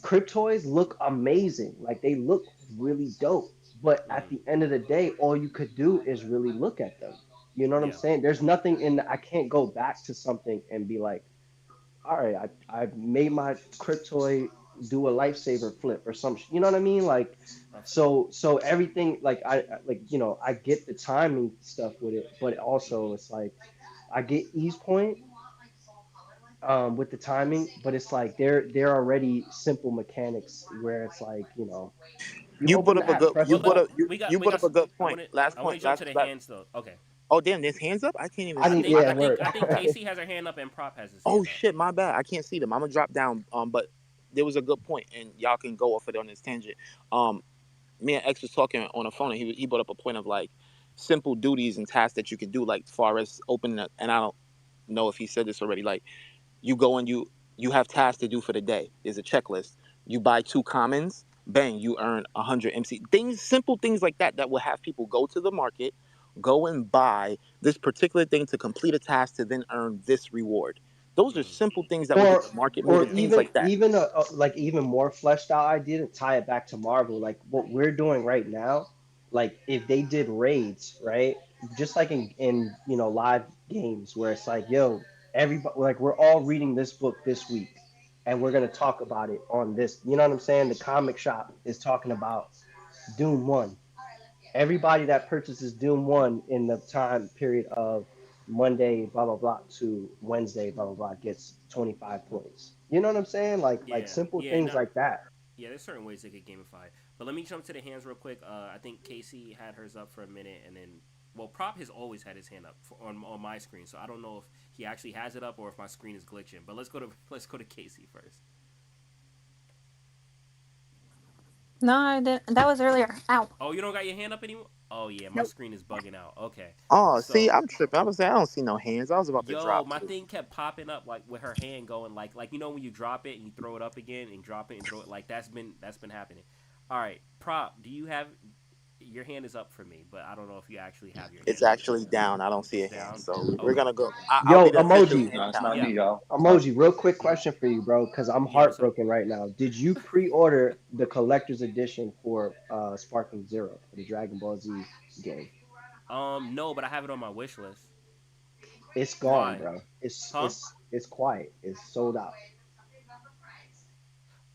Speaker 5: Cryptoys look amazing. Like they look really dope. But at
Speaker 8: Hmm.
Speaker 5: the end of the day, all you could do is really look at them. You know what I'm
Speaker 8: Yeah.
Speaker 5: saying? There's nothing I can't go back to something and be like, all right, I made my Cryptoid do a lifesaver flip or some, you know what I mean? Like,
Speaker 8: I feel you.
Speaker 5: so everything like like I get the timing stuff with it, but also it's like I get ease point with the timing, but it's like they're already simple mechanics where it's like you
Speaker 4: You
Speaker 5: open
Speaker 4: put
Speaker 5: the
Speaker 4: up a
Speaker 5: app,
Speaker 4: good
Speaker 5: press a
Speaker 4: you
Speaker 8: Well,
Speaker 4: put
Speaker 8: look,
Speaker 5: button.
Speaker 4: up you,
Speaker 8: we got
Speaker 4: you
Speaker 8: we
Speaker 4: put
Speaker 8: got.
Speaker 4: up a good
Speaker 8: I
Speaker 4: point.
Speaker 8: want to.
Speaker 4: Last
Speaker 8: I want
Speaker 4: point.
Speaker 8: to jump to
Speaker 4: Last
Speaker 8: the
Speaker 4: last
Speaker 8: hands though. Okay.
Speaker 4: Oh damn, there's hands up? I can't even
Speaker 5: I
Speaker 4: see
Speaker 5: need
Speaker 4: them.
Speaker 5: yeah,
Speaker 8: I think
Speaker 5: word.
Speaker 8: I think Casey has her hand up and Prop has his
Speaker 4: Oh
Speaker 8: hand up.
Speaker 4: shit, my bad. I can't see them. I'm gonna drop down. But there was a good point, and y'all can go off it on this tangent. Um, Me and X was talking on the phone, and he brought up a point of like simple duties and tasks that you can do, like as far as opening up. And I don't know if he said this already. Like you go and you have tasks to do for the day. There's a checklist. You buy two commons, bang, you earn 100 MC. Things, simple things like that, that will have people go to the market, go and buy this particular thing to complete a task to then earn this reward. Those are
Speaker 8: Hmm.
Speaker 4: simple things that will get
Speaker 5: or
Speaker 4: the market
Speaker 5: or
Speaker 4: moving.
Speaker 8: Yeah.
Speaker 4: Things
Speaker 5: even
Speaker 4: like that.
Speaker 5: even like even more fleshed out idea to tie it back to Marvel, like what we're doing right now. Like if they did raids, right? Just like in live games where it's like, yo, everybody, like we're all reading this book this week, and we're gonna talk about it on this. You know what I'm saying? The comic shop is talking about Doom One. Everybody that purchases Doom One in the time period of Monday, blah blah blah, to Wednesday, blah blah blah, gets 25 points. You know what I'm saying? Like
Speaker 8: Yeah.
Speaker 5: simple
Speaker 8: Yeah.
Speaker 5: things
Speaker 8: No.
Speaker 5: like that.
Speaker 8: Yeah. There's certain ways they could gamify. But let me jump to the hands real quick. I think Casey had hers up for a minute, and then Prop has always had his hand up on my screen. So I don't know if he actually has it up or if my screen is glitching. But let's go to let's go to Casey first.
Speaker 12: No, I didn't. That was earlier. Ow.
Speaker 8: Oh, you don't got your hand up anymore? Oh yeah, my
Speaker 12: Nope.
Speaker 8: screen is bugging out. Okay.
Speaker 4: Oh, see,
Speaker 8: So
Speaker 4: I'm tripping. I was saying I don't see no hands. I was about to
Speaker 8: yo,
Speaker 4: drop
Speaker 8: my
Speaker 4: too.
Speaker 8: thing kept popping up like with her hand going like when you drop it and you throw it up again and drop it and throw it like that's been happening. All right, Prop, do you have your hand is up for me, but I don't know if you actually have your
Speaker 4: It's
Speaker 8: hand up.
Speaker 4: actually down. I don't see
Speaker 8: It's
Speaker 4: a hand.
Speaker 8: down.
Speaker 4: So we're
Speaker 8: Okay.
Speaker 4: gonna go. I'll
Speaker 5: Yo,
Speaker 4: be the official
Speaker 5: emoji,
Speaker 4: hand
Speaker 3: No, it's not
Speaker 4: counter.
Speaker 8: Yeah.
Speaker 3: me, y'all. Sorry.
Speaker 5: emoji. Real quick question for you, bro, because I'm
Speaker 8: Yeah. What's up?
Speaker 5: heartbroken right now. Did you pre-order the collector's edition for Sparking Zero for the Dragon Ball Z game?
Speaker 8: No, but I have it on my wish list.
Speaker 5: It's gone,
Speaker 8: Why?
Speaker 5: bro. It's
Speaker 8: Huh?
Speaker 5: it's it's quiet. It's sold out.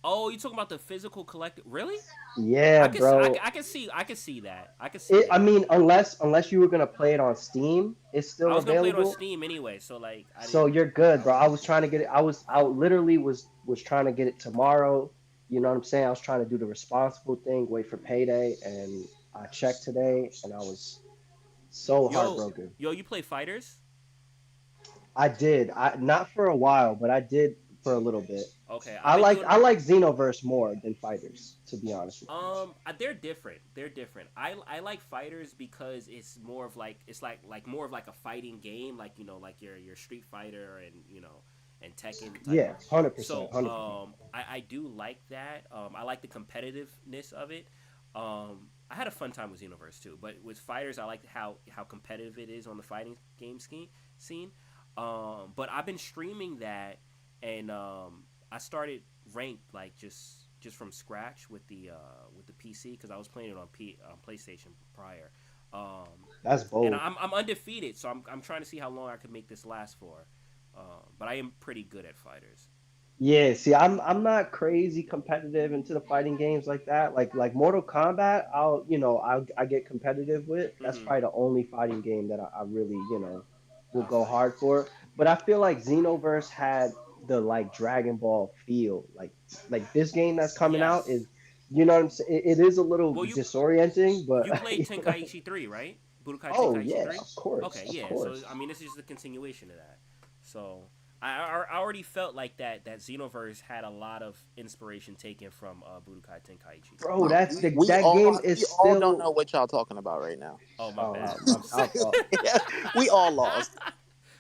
Speaker 8: Oh, you talking about the physical collector? Really?
Speaker 5: Yeah, bro.
Speaker 8: I can see that. I can see
Speaker 5: I
Speaker 8: that.
Speaker 5: mean, unless you were gonna play it on Steam, it's
Speaker 8: I
Speaker 5: still
Speaker 8: was gonna play it on
Speaker 5: available.
Speaker 8: Steam anyway, so like I
Speaker 5: So
Speaker 8: didn't.
Speaker 5: you're good, bro. I was trying to get it. I literally was trying to get it tomorrow. You know what I'm saying? I was trying to do the responsible thing, wait for payday, and I checked today, and I was so
Speaker 8: Yo,
Speaker 5: heartbroken.
Speaker 8: you play fighters?
Speaker 5: I did. I not for a while, but I did for a little bit.
Speaker 8: Okay, I've
Speaker 5: I
Speaker 8: been
Speaker 5: like
Speaker 8: doing.
Speaker 5: I like Xenoverse more than Fighters, to be honest with you.
Speaker 8: They're different. They're different. I like fighters because it's more of like it's like more of like a fighting game, like like your Street Fighter and and Tekken type
Speaker 5: Yeah,
Speaker 8: of.
Speaker 5: 100%,
Speaker 8: So
Speaker 5: 100%.
Speaker 8: I do like that. I like the competitiveness of it. I had a fun time with Xenoverse too, but with fighters, I like how competitive it is on the fighting game scene. But I've been streaming that, and I started ranked like just from scratch with the PC because I was playing it on PlayStation prior.
Speaker 5: That's
Speaker 8: And
Speaker 5: bold.
Speaker 8: I'm undefeated, so I'm trying to see how long I can make this last for. But I am pretty good at fighters.
Speaker 5: Yeah, see, I'm not crazy competitive into the fighting games like that. Like Mortal Kombat, I get competitive with. That's
Speaker 8: Mm-hmm.
Speaker 5: probably the only fighting game that I really will
Speaker 8: I
Speaker 5: go
Speaker 8: feel you.
Speaker 5: hard for. But I feel like Xenoverse had the like Dragon Ball feel. Like this game that's coming out
Speaker 8: Yes.
Speaker 5: is, you know what I'm saying? It is a little
Speaker 8: Well,
Speaker 5: disorienting, but
Speaker 8: you played Tenkaichi 3, right? Budokai
Speaker 5: oh
Speaker 8: Tenkaichi
Speaker 5: yeah,
Speaker 8: 3? Okay,
Speaker 5: of
Speaker 8: yeah. So,
Speaker 5: course.
Speaker 8: I mean, this is the continuation of that. So, I already felt like that Xenoverse had a lot of inspiration taken from Budokai Tenkaichi 3.
Speaker 5: Bro, that's
Speaker 4: We,
Speaker 5: the
Speaker 4: we
Speaker 5: that game
Speaker 4: all we
Speaker 5: is
Speaker 4: all don't know
Speaker 5: still.
Speaker 4: what y'all talking about right now.
Speaker 8: Oh, my
Speaker 5: Oh,
Speaker 8: bad.
Speaker 4: Yeah, we all lost.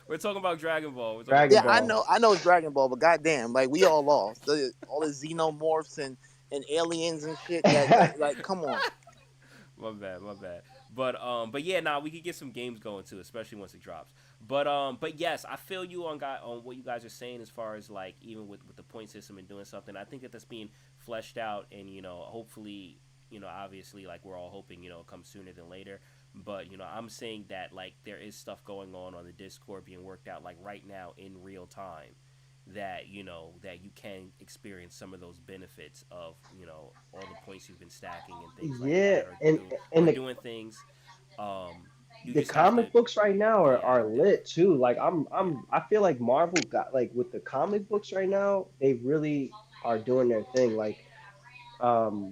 Speaker 8: We're talking about Dragon Ball. We're talking about
Speaker 5: Dragon
Speaker 4: Yeah,
Speaker 8: Dragon
Speaker 5: Ball.
Speaker 8: Ball.
Speaker 4: I know it's Dragon Ball, but goddamn, like we all lost. All the xenomorphs and aliens and shit. That like, come on.
Speaker 8: My bad, my bad. But yeah, nah, we could get some games going too, especially once it drops. But yes, I feel you on what you guys are saying as far as like even with the point system and doing something. I think that that's being fleshed out, and hopefully, obviously, like we're all hoping, it comes sooner than later. But I'm saying that like there is stuff going on the Discord being worked out like right now in real time that that you can experience some of those benefits of all the points you've been stacking and things like
Speaker 5: Yeah,
Speaker 8: that, or
Speaker 5: and
Speaker 8: do
Speaker 5: and
Speaker 8: or
Speaker 5: the
Speaker 8: doing things. You
Speaker 5: the
Speaker 8: just have to
Speaker 5: comic books right now
Speaker 8: be
Speaker 5: are
Speaker 8: active.
Speaker 5: lit too. Like
Speaker 8: Yeah.
Speaker 5: I feel like Marvel got like with the comic books right now, they really are doing their thing. Like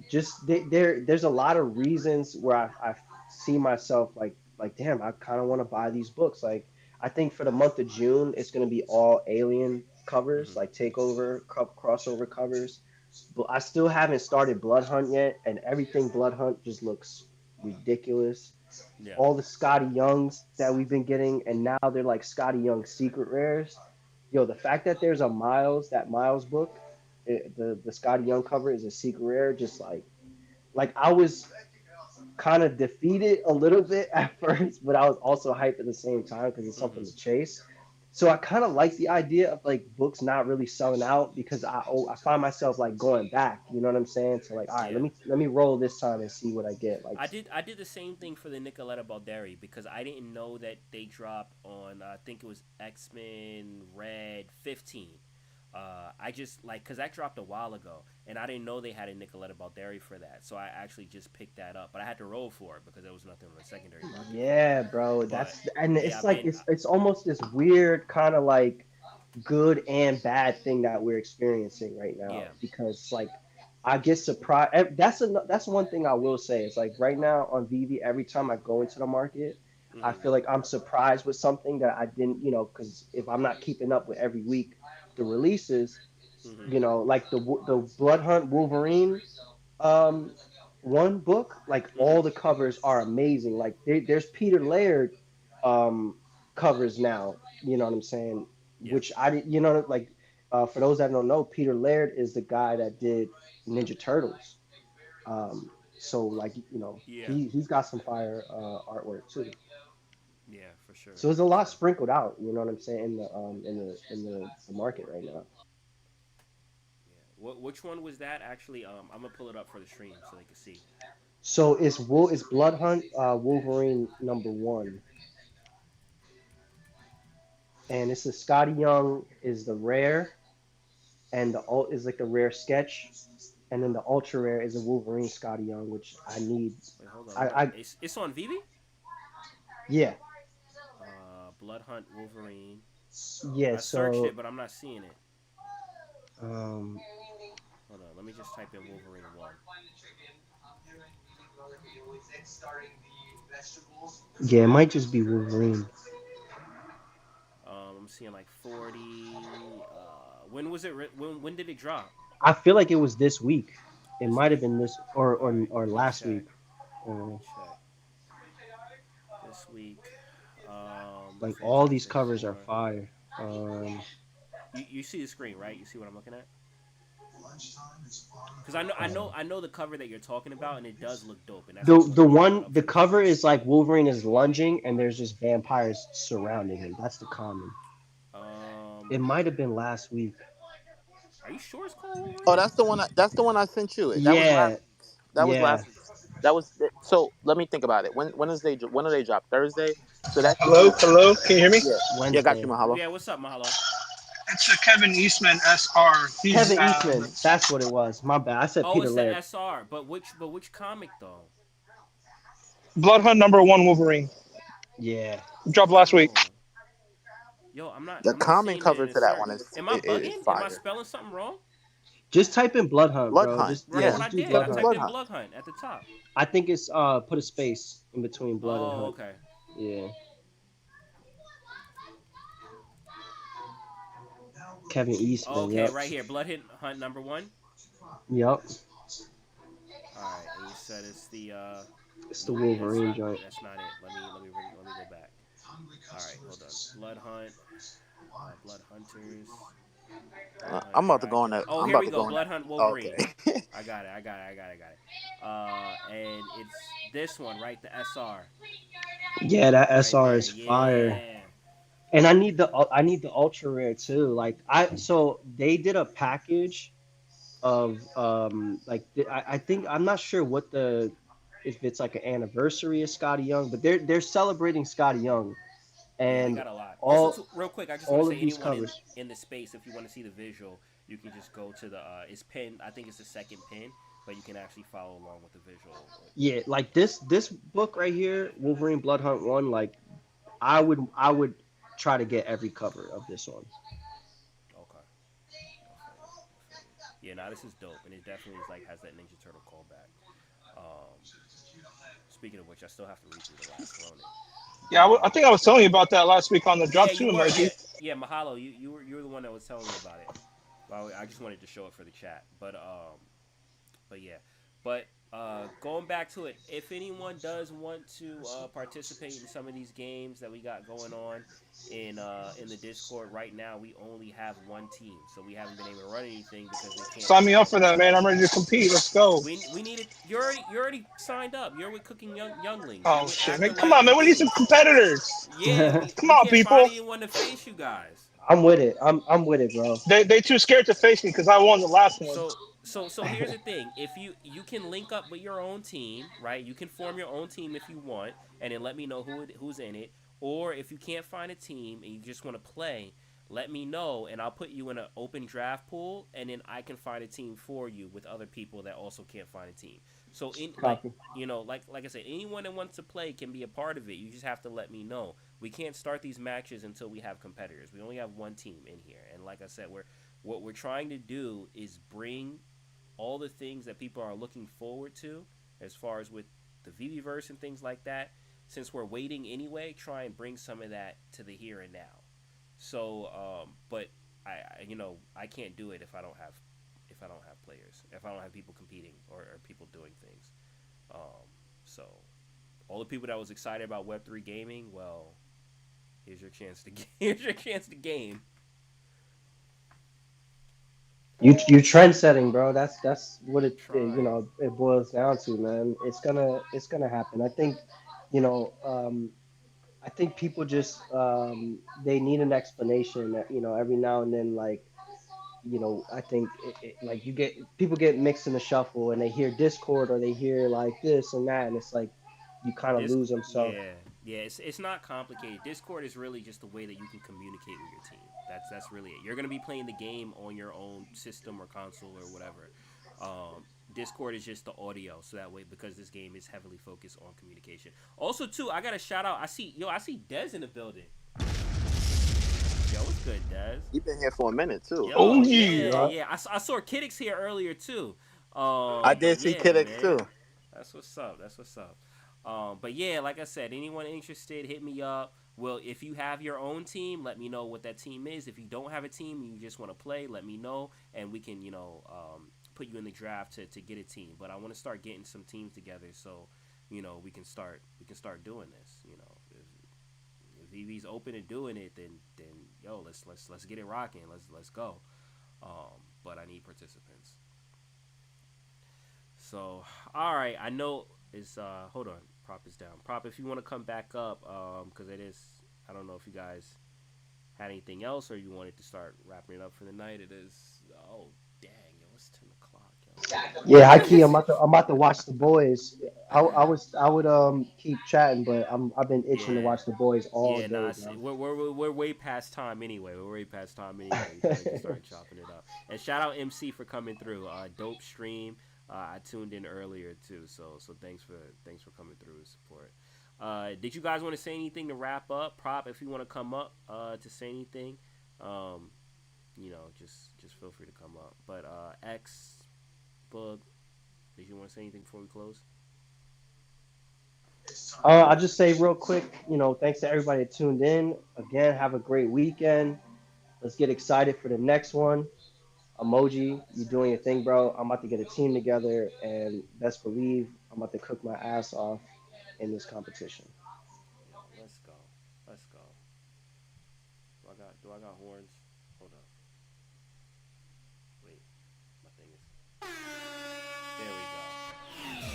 Speaker 5: just there's a lot of reasons where I see myself like damn, I kind of want to buy these books. Like I think for the month of June it's going to be all alien covers,
Speaker 8: Hmm.
Speaker 5: like takeover crossover covers. But I still haven't started Blood Hunt yet, and everything Blood Hunt just looks ridiculous.
Speaker 8: Yeah.
Speaker 5: All the Scotty Youngs that we've been getting, and now they're like Scotty Young secret rares. Yo, the fact that there's a Miles book, the Scotty Young cover is a secret rare. Just like I was kind of defeated a little bit at first, but I was also hyped at the same time because it's something
Speaker 8: Hmm.
Speaker 5: to chase. So I kind of like the idea of like books not really selling out because I find myself like going back. You know what I'm saying? To like, all right,
Speaker 8: Yeah.
Speaker 5: let me roll this time and see what I get. Like,
Speaker 8: I did the same thing for the Nicoletta Balderi because I didn't know that they dropped on I think it was X-Men Red 15. I just like because that dropped a while ago, and I didn't know they had a Nicoletta Balderi for that, so I actually just picked that up. But I had to roll for it because there was nothing on the secondary market for it.
Speaker 5: yeah, bro,
Speaker 8: But
Speaker 5: that's and
Speaker 8: yeah,
Speaker 5: it's
Speaker 8: I've
Speaker 5: like
Speaker 8: been
Speaker 5: it's almost this weird kind of like good and bad thing that we're experiencing right now
Speaker 8: yeah.
Speaker 5: because like I get surprised. That's one thing I will say. It's like right now on Vivi, every time I go into the market, I
Speaker 8: Hmm.
Speaker 5: feel like I'm surprised with something that I didn't, because if I'm not keeping up with every week the releases,
Speaker 8: Hmm.
Speaker 5: like the Blood Hunt Wolverine um one book, like
Speaker 8: Hmm.
Speaker 5: all the covers are amazing. Like there's Peter Laird um covers now, you know what I'm saying?
Speaker 8: Yeah.
Speaker 5: Which I did, like for those that don't know, Peter Laird is the guy that did Ninja Turtles. So like,
Speaker 8: Yeah.
Speaker 5: he's got some fire artwork too.
Speaker 8: Yeah. For sure.
Speaker 5: So there's a
Speaker 8: For
Speaker 5: lot
Speaker 8: sure.
Speaker 5: sprinkled out, you know what I'm saying, in the market right now.
Speaker 8: Yeah. Which one was that actually? I'm gonna pull it up for the stream so they can see.
Speaker 5: So it's Blood Hunt Wolverine #1, and it's a Scotty Young is the rare, and the alt is like the rare sketch, and then the ultra rare is a Wolverine Scotty Young, which I need.
Speaker 8: Wait, hold on. Let me.
Speaker 5: I
Speaker 8: It's on Vivi.
Speaker 5: Yeah,
Speaker 8: Blood Hunt Wolverine.
Speaker 5: yeah.
Speaker 8: I searched
Speaker 5: So
Speaker 8: it, but I'm not seeing it.
Speaker 5: um,
Speaker 8: Hold on. Let me just type in Wolverine one.
Speaker 5: yeah, it might just be Wolverine.
Speaker 8: I'm seeing like 40. When was it? When did it drop?
Speaker 5: I feel like it was this week. It
Speaker 8: This
Speaker 5: might have
Speaker 8: week.
Speaker 5: been this or
Speaker 8: All
Speaker 5: or
Speaker 8: right.
Speaker 5: or
Speaker 8: Let me
Speaker 5: last
Speaker 8: check.
Speaker 5: week.
Speaker 8: Let
Speaker 5: Uh,
Speaker 8: me check. This week.
Speaker 5: like
Speaker 8: Let's say
Speaker 5: all these covers are
Speaker 8: 2024.
Speaker 5: fire. Um,
Speaker 8: You see the screen, right? You see what I'm looking at? Because I know I
Speaker 5: uh,
Speaker 8: know I know the cover that you're talking about, and it does look dope, and that's why I
Speaker 5: the
Speaker 8: wanted to pull it
Speaker 5: one
Speaker 8: up
Speaker 5: the
Speaker 8: for the
Speaker 5: cover
Speaker 8: stream.
Speaker 5: is like Wolverine is lunging and there's just vampires surrounding him. That's the common. It
Speaker 8: Um,
Speaker 5: might have been last week.
Speaker 8: are you sure it's called
Speaker 4: Oh,
Speaker 8: Wolverine?
Speaker 4: that's the one I sent you. That was
Speaker 5: Yeah,
Speaker 4: last week's. That was
Speaker 5: yeah.
Speaker 4: last week's. That was so. Let me think about it. When do they drop? Thursday. So that should
Speaker 10: Hello,
Speaker 4: be
Speaker 10: hello. Can you hear me?
Speaker 4: yeah. Yeah, got you,
Speaker 5: Wednesday.
Speaker 4: Mahalo.
Speaker 8: Yeah. What's up, Mahalo?
Speaker 10: It's a Kevin Eastman SR. He's
Speaker 5: Kevin Eastman. That's what it was. My bad. I said
Speaker 8: Oh,
Speaker 5: Peter
Speaker 8: it's the
Speaker 5: Laird.
Speaker 8: SR. But which comic though?
Speaker 10: Blood Hunt #1 Wolverine.
Speaker 5: Yeah.
Speaker 10: Dropped last week.
Speaker 8: Oh, yo, I'm not
Speaker 4: The
Speaker 8: I'm not
Speaker 4: common
Speaker 8: seeing it
Speaker 4: cover
Speaker 8: in a
Speaker 4: to that
Speaker 8: search.
Speaker 4: one is
Speaker 8: Am I
Speaker 4: is
Speaker 8: bugging? Am I
Speaker 4: fire.
Speaker 8: spelling something wrong?
Speaker 5: Just type in Blood Hunt,
Speaker 4: Blood
Speaker 5: bro.
Speaker 4: Hunt,
Speaker 5: Just yeah,
Speaker 8: That's
Speaker 4: yeah.
Speaker 8: what I
Speaker 5: just do
Speaker 8: did.
Speaker 5: Blood
Speaker 8: I
Speaker 4: Type in
Speaker 5: Hunt.
Speaker 8: typed
Speaker 4: Blood
Speaker 8: in
Speaker 4: Hunt.
Speaker 8: Blood Hunt at the top.
Speaker 5: I think it's put a space in between Blood and
Speaker 8: Oh,
Speaker 5: Hunt.
Speaker 8: okay.
Speaker 5: Yeah. Kevin Eastman.
Speaker 8: Okay,
Speaker 5: Yep.
Speaker 8: right here. Hunt #1.
Speaker 5: Yep.
Speaker 8: All right, and you said it's the
Speaker 5: It's the
Speaker 8: nope, that's
Speaker 5: Wolverine
Speaker 8: not
Speaker 5: joint.
Speaker 8: that's not it. Let me go back. All right, hold on. Blood Hunt, Blood Hunters, Blood Hunt
Speaker 4: I'm about to go on
Speaker 8: Tracker.
Speaker 4: that.
Speaker 8: Oh,
Speaker 4: I'm
Speaker 8: here
Speaker 4: about
Speaker 8: we
Speaker 4: to
Speaker 8: go.
Speaker 4: go on
Speaker 8: Blood
Speaker 4: that.
Speaker 8: Hunt Wolverine.
Speaker 4: Okay.
Speaker 8: I got it. I got it. I got it. I got it. And it's this one, right? The SR,
Speaker 5: Yeah, that
Speaker 8: right
Speaker 5: SR
Speaker 8: there.
Speaker 5: is fire.
Speaker 8: Yeah.
Speaker 5: And I need the ultra rare too. Like so they did a package of I think I'm not sure what the if it's like an anniversary of Scotty Young, but they're celebrating Scotty Young
Speaker 8: Yeah, they
Speaker 5: and
Speaker 8: got a lot. Also,
Speaker 5: all
Speaker 8: real quick, I just want to
Speaker 5: all
Speaker 8: say
Speaker 5: of these
Speaker 8: anyone
Speaker 5: covers.
Speaker 8: in the space, if you want to see the visual, you can just go to the it's pinned. I think it's the second pin, but you can actually follow along with the visual.
Speaker 5: Yeah, like this book right here, Wolverine Blood Hunt 1, like I would try to get every cover of this one.
Speaker 8: Okay, I feel you. I feel you. Yeah, now this is dope, and it definitely is like has that Ninja Turtle callback. Um, Speaking of which, I still have to read through the last Ronin,
Speaker 10: Yeah,
Speaker 8: but
Speaker 10: I think I was telling you about that last week on the
Speaker 8: yeah,
Speaker 10: drop
Speaker 8: you
Speaker 10: too,
Speaker 8: were. Yeah,
Speaker 10: emoji.
Speaker 8: yeah, Mahalo, you were the one that was telling me about it. Well, I just wanted to show it for the chat, but yeah, but going back to it, if anyone does want to participate in some of these games that we got going on in the Discord right now, we only have one team, so we haven't been able to run anything because we can't
Speaker 10: Sign me up
Speaker 8: find.
Speaker 10: for that, man. I'm ready to compete. Let's go.
Speaker 8: We needed. You already signed up. You're with Cooking Younglings. You're
Speaker 10: Oh
Speaker 8: with
Speaker 10: shit, man! Come
Speaker 8: Afterlife
Speaker 10: on, man. We need some
Speaker 8: Reviews.
Speaker 10: competitors.
Speaker 8: Yeah, we
Speaker 10: Come
Speaker 8: we
Speaker 10: on,
Speaker 8: can't find
Speaker 10: people.
Speaker 8: anyone to face you guys.
Speaker 5: I'm with it. I'm with it, bro.
Speaker 10: They too scared to face me because I won the last one.
Speaker 8: So here's the thing. If you can link up with your own team, right? You can form your own team if you want, and then let me know who's in it. Or if you can't find a team and you just want to play, let me know, and I'll put you in an open draft pool, and then I can find a team for you with other people that also can't find a team. So in like
Speaker 5: Copy.
Speaker 8: like I said, anyone that wants to play can be a part of it. You just have to let me know. We can't start these matches until we have competitors. We only have one team in here, and like I said, what we're trying to do is bring all the things that people are looking forward to, as far as with the VV-verse and things like that. Since we're waiting anyway, try and bring some of that to the here and now. So, but I can't do it if I don't have players, if I don't have people competing or people doing things. So all the people that was excited about Web3 gaming, well, here's your chance to here's your chance to game.
Speaker 5: You trend setting, bro. That's what
Speaker 8: Trying.
Speaker 5: it boils down to, man. It's gonna happen. I think, you know, I think people just they need an explanation. Every now and then, like, I think like you get people get mixed in the shuffle, and they hear Discord or they hear like this and that, and it's like you kind of
Speaker 8: This,
Speaker 5: lose them. So
Speaker 8: yeah, it's not complicated. Discord is really just a way that you can communicate with your team. That's really it. You're gonna be playing the game on your own system or console or whatever. Discord is just the audio, so that way, because this game is heavily focused on communication. Also, too, I got a shout out. I see Dez in the building. Yo, what's good, Dez?
Speaker 4: You've been here for a minute too.
Speaker 10: Oh
Speaker 8: Yo, yeah,
Speaker 10: yeah.
Speaker 8: yeah. I saw Kiddix here earlier too.
Speaker 4: I
Speaker 8: But
Speaker 4: did see
Speaker 8: yeah,
Speaker 4: Kid X too.
Speaker 8: man, that's what's up. That's what's up. But yeah, like I said, anyone interested, hit me up. Well, if you have your own team, let me know what that team is. If you don't have a team and you just want to play, let me know, and we can, put you in the draft to get a team. But I want to start getting some teams together, so we can start doing this. If VV's open to doing it, then yo, let's get it rocking. Let's go. But I need participants. So, all right, I know it's hold on, Prop is down. Prop, if you want to come back up, because it is, I don't know if you guys had anything else, or you wanted to start wrapping it up for the night. It is dang, yo, it's 10 o'clock,
Speaker 5: Yeah, high key.
Speaker 8: yo.
Speaker 5: I'm about to watch the boys. I would keep chatting, but I've been itching to
Speaker 8: Yeah,
Speaker 5: watch the boys all
Speaker 8: yeah,
Speaker 5: day,
Speaker 8: nah,
Speaker 5: bro.
Speaker 8: we're way past time anyway. We're way past time anyway. We kind of just started chopping it up. And shout out MC for coming through. Dope stream. I tuned in earlier too, so thanks for coming through to support. Did you guys want to say anything to wrap up? Prop, if you want to come up to say anything, um, just feel free to come up. But X Bug, did you want to say anything before we close?
Speaker 5: I'll just say real quick, thanks to everybody that tuned in. Again, have a great weekend. Let's get excited for the next one. Emoji, you doing your thing, bro. I'm about to get a team together, and best believe I'm about to cook my ass off in this competition.
Speaker 8: Yo, let's go. Let's go. Do I got horns? Hold up. Wait, my thing is. There we go.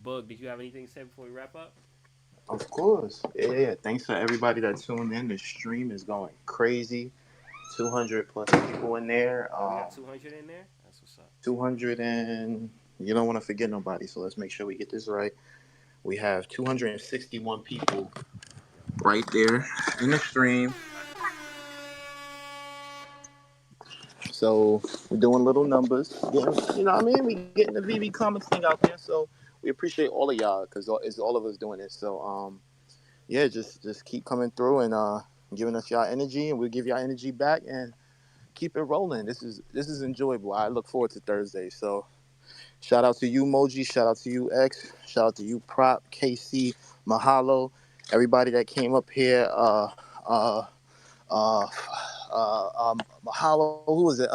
Speaker 8: Bug, did you have anything to say before we wrap up?
Speaker 4: Of course. Yeah. Thanks for everybody that tuned in. The stream is going crazy. 200 plus people in there.
Speaker 8: Oh, we got 200 in there. That's what's up.
Speaker 4: 200 and you don't want to forget nobody. So let's make sure we get this right. We have 261 people right there in the stream. So we're doing little numbers. You know what I mean? We getting the VV Comics thing out there. So we appreciate all of y'all because it's all of us doing this. So yeah, just keep coming through and giving us y'all energy, and we'll give y'all energy back and keep it rolling. This is enjoyable. I look forward to Thursday. So shout out to you, Moji. Shout out to you, X. Shout out to you, Prop, KC, Mahalo, everybody that came up here. Uh, uh, Mahalo. Who was it?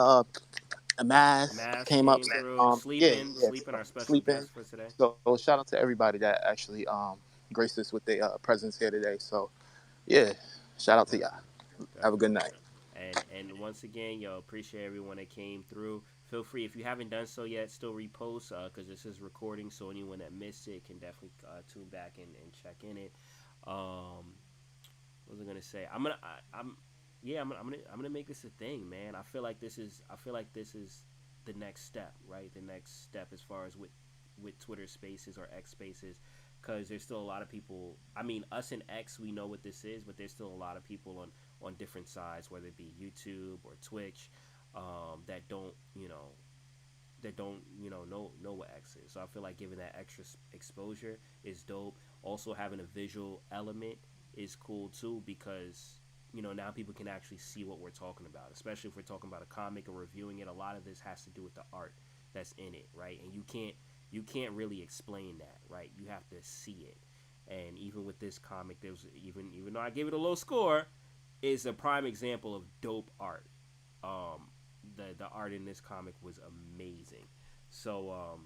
Speaker 4: Amass
Speaker 8: Mass
Speaker 4: came up.
Speaker 8: came through.
Speaker 4: Yeah,
Speaker 8: Sleeping, our special
Speaker 4: sleeping.
Speaker 8: guest for today.
Speaker 4: So shout out to everybody that actually graced us with their presence here today. So yeah, shout out to y'all. Have a good night.
Speaker 8: And once again, yo, appreciate everyone that came through. Feel free, if you haven't done so yet, still repost because this is recording, so anyone that missed it can definitely tune back and check in it. What was I gonna say? I'm gonna make this a thing, man. I feel like this is the next step, right? The next step as far as with Twitter Spaces or X Spaces, because there's still a lot of people. I mean, us and X, we know what this is, but there's still a lot of people on different sides, whether it be YouTube or Twitch, that don't know what X is. So I feel like giving that extra exposure is dope. Also having a visual element is cool too, because now people can actually see what we're talking about, especially if we're talking about a comic or reviewing it. A lot of this has to do with the art that's in it, right? And you can't really explain that, right? You have to see it. And even with this comic, there's even though I gave it a low score, is a prime example of dope art. The art in this comic was amazing. So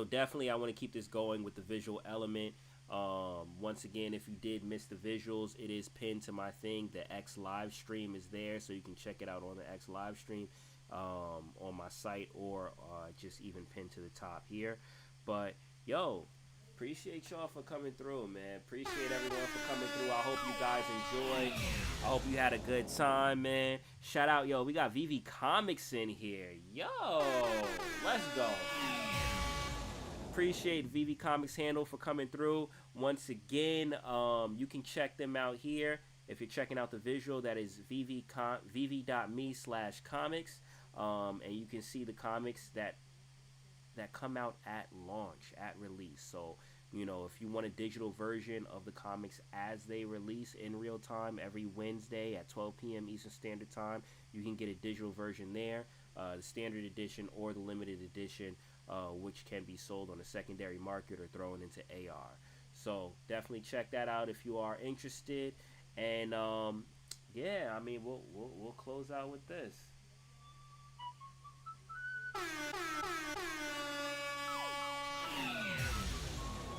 Speaker 8: definitely I want to keep this going with the visual element. Once again, if you did miss the visuals, it is pinned to my thing. The X live stream is there, so you can check it out on the X live stream on my site, or just even pinned to the top here. But yo, appreciate y'all for coming through, man. Appreciate everyone for coming through. I hope you guys enjoyed. I hope you had a good time, man. Shout out, yo, we got VV Comics in here. Yo, let's go. Appreciate VV Comics handle for coming through. Once again, you can check them out here. If you're checking out the visual, that is vv.me/comics. And you can see the comics that come out at launch, at release. So, if you want a digital version of the comics as they release in real time every Wednesday at 12 p.m. Eastern Standard Time, you can get a digital version there, the standard edition or the limited edition, which can be sold on the secondary market or thrown into AR. So definitely check that out if you are interested. And yeah, I mean, we'll close out with this.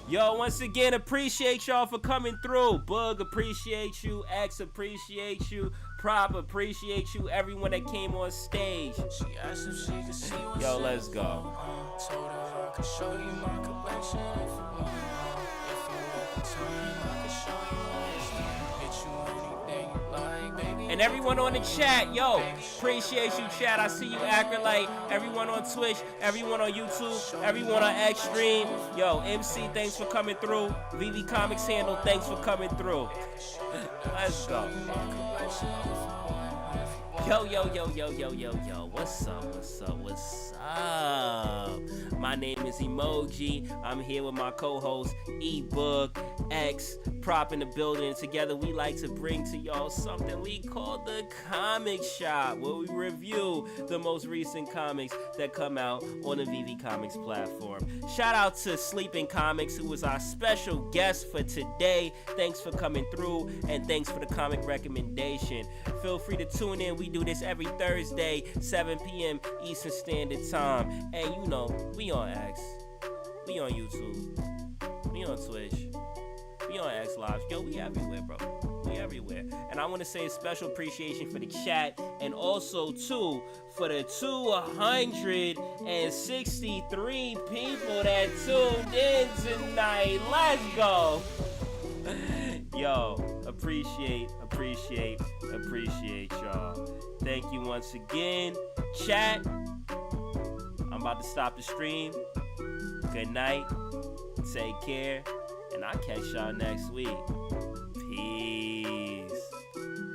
Speaker 8: Yo, once again, appreciate y'all for coming through. Bug, appreciate you. X, appreciate you. Prop, appreciate you. Everyone that came on stage. Yo, let's go.
Speaker 2: Told her I could show you my collection if you want. If you got the time, I could show you all this time. anything you like, baby.
Speaker 8: And everyone on the chat, yo, appreciate you, chat. I see you, Acrolite. Everyone on Twitch, everyone on YouTube, everyone on Xstream. Yo, MC, thanks for coming through. VV Comics Handle, thanks for coming through. Let's go. Yo, what's up? My name is Emoji. I'm here with my co-host, eBook, X, Prop in the building. Together we like to bring to y'all something we call the Comic Shop, where we review the most recent comics that come out on the VV Comics platform. Shout out to Sleepyncomics, who was our special guest for today. Thanks for coming through, and thanks for the comic recommendation. Feel free to tune in. We do this every Thursday, 7 p.m. Eastern Standard Time. And you know, we on X, we on YouTube, we on Twitch, we on X Live. Yo, we everywhere, bro. We everywhere. And I want to say a special appreciation for the chat, and also too for the 263 people that tuned in tonight. Let's go. Yo, appreciate y'all. Thank you once again. Chat, I'm about to stop the stream. Good night. Take care. And I'll catch y'all next week. Peace.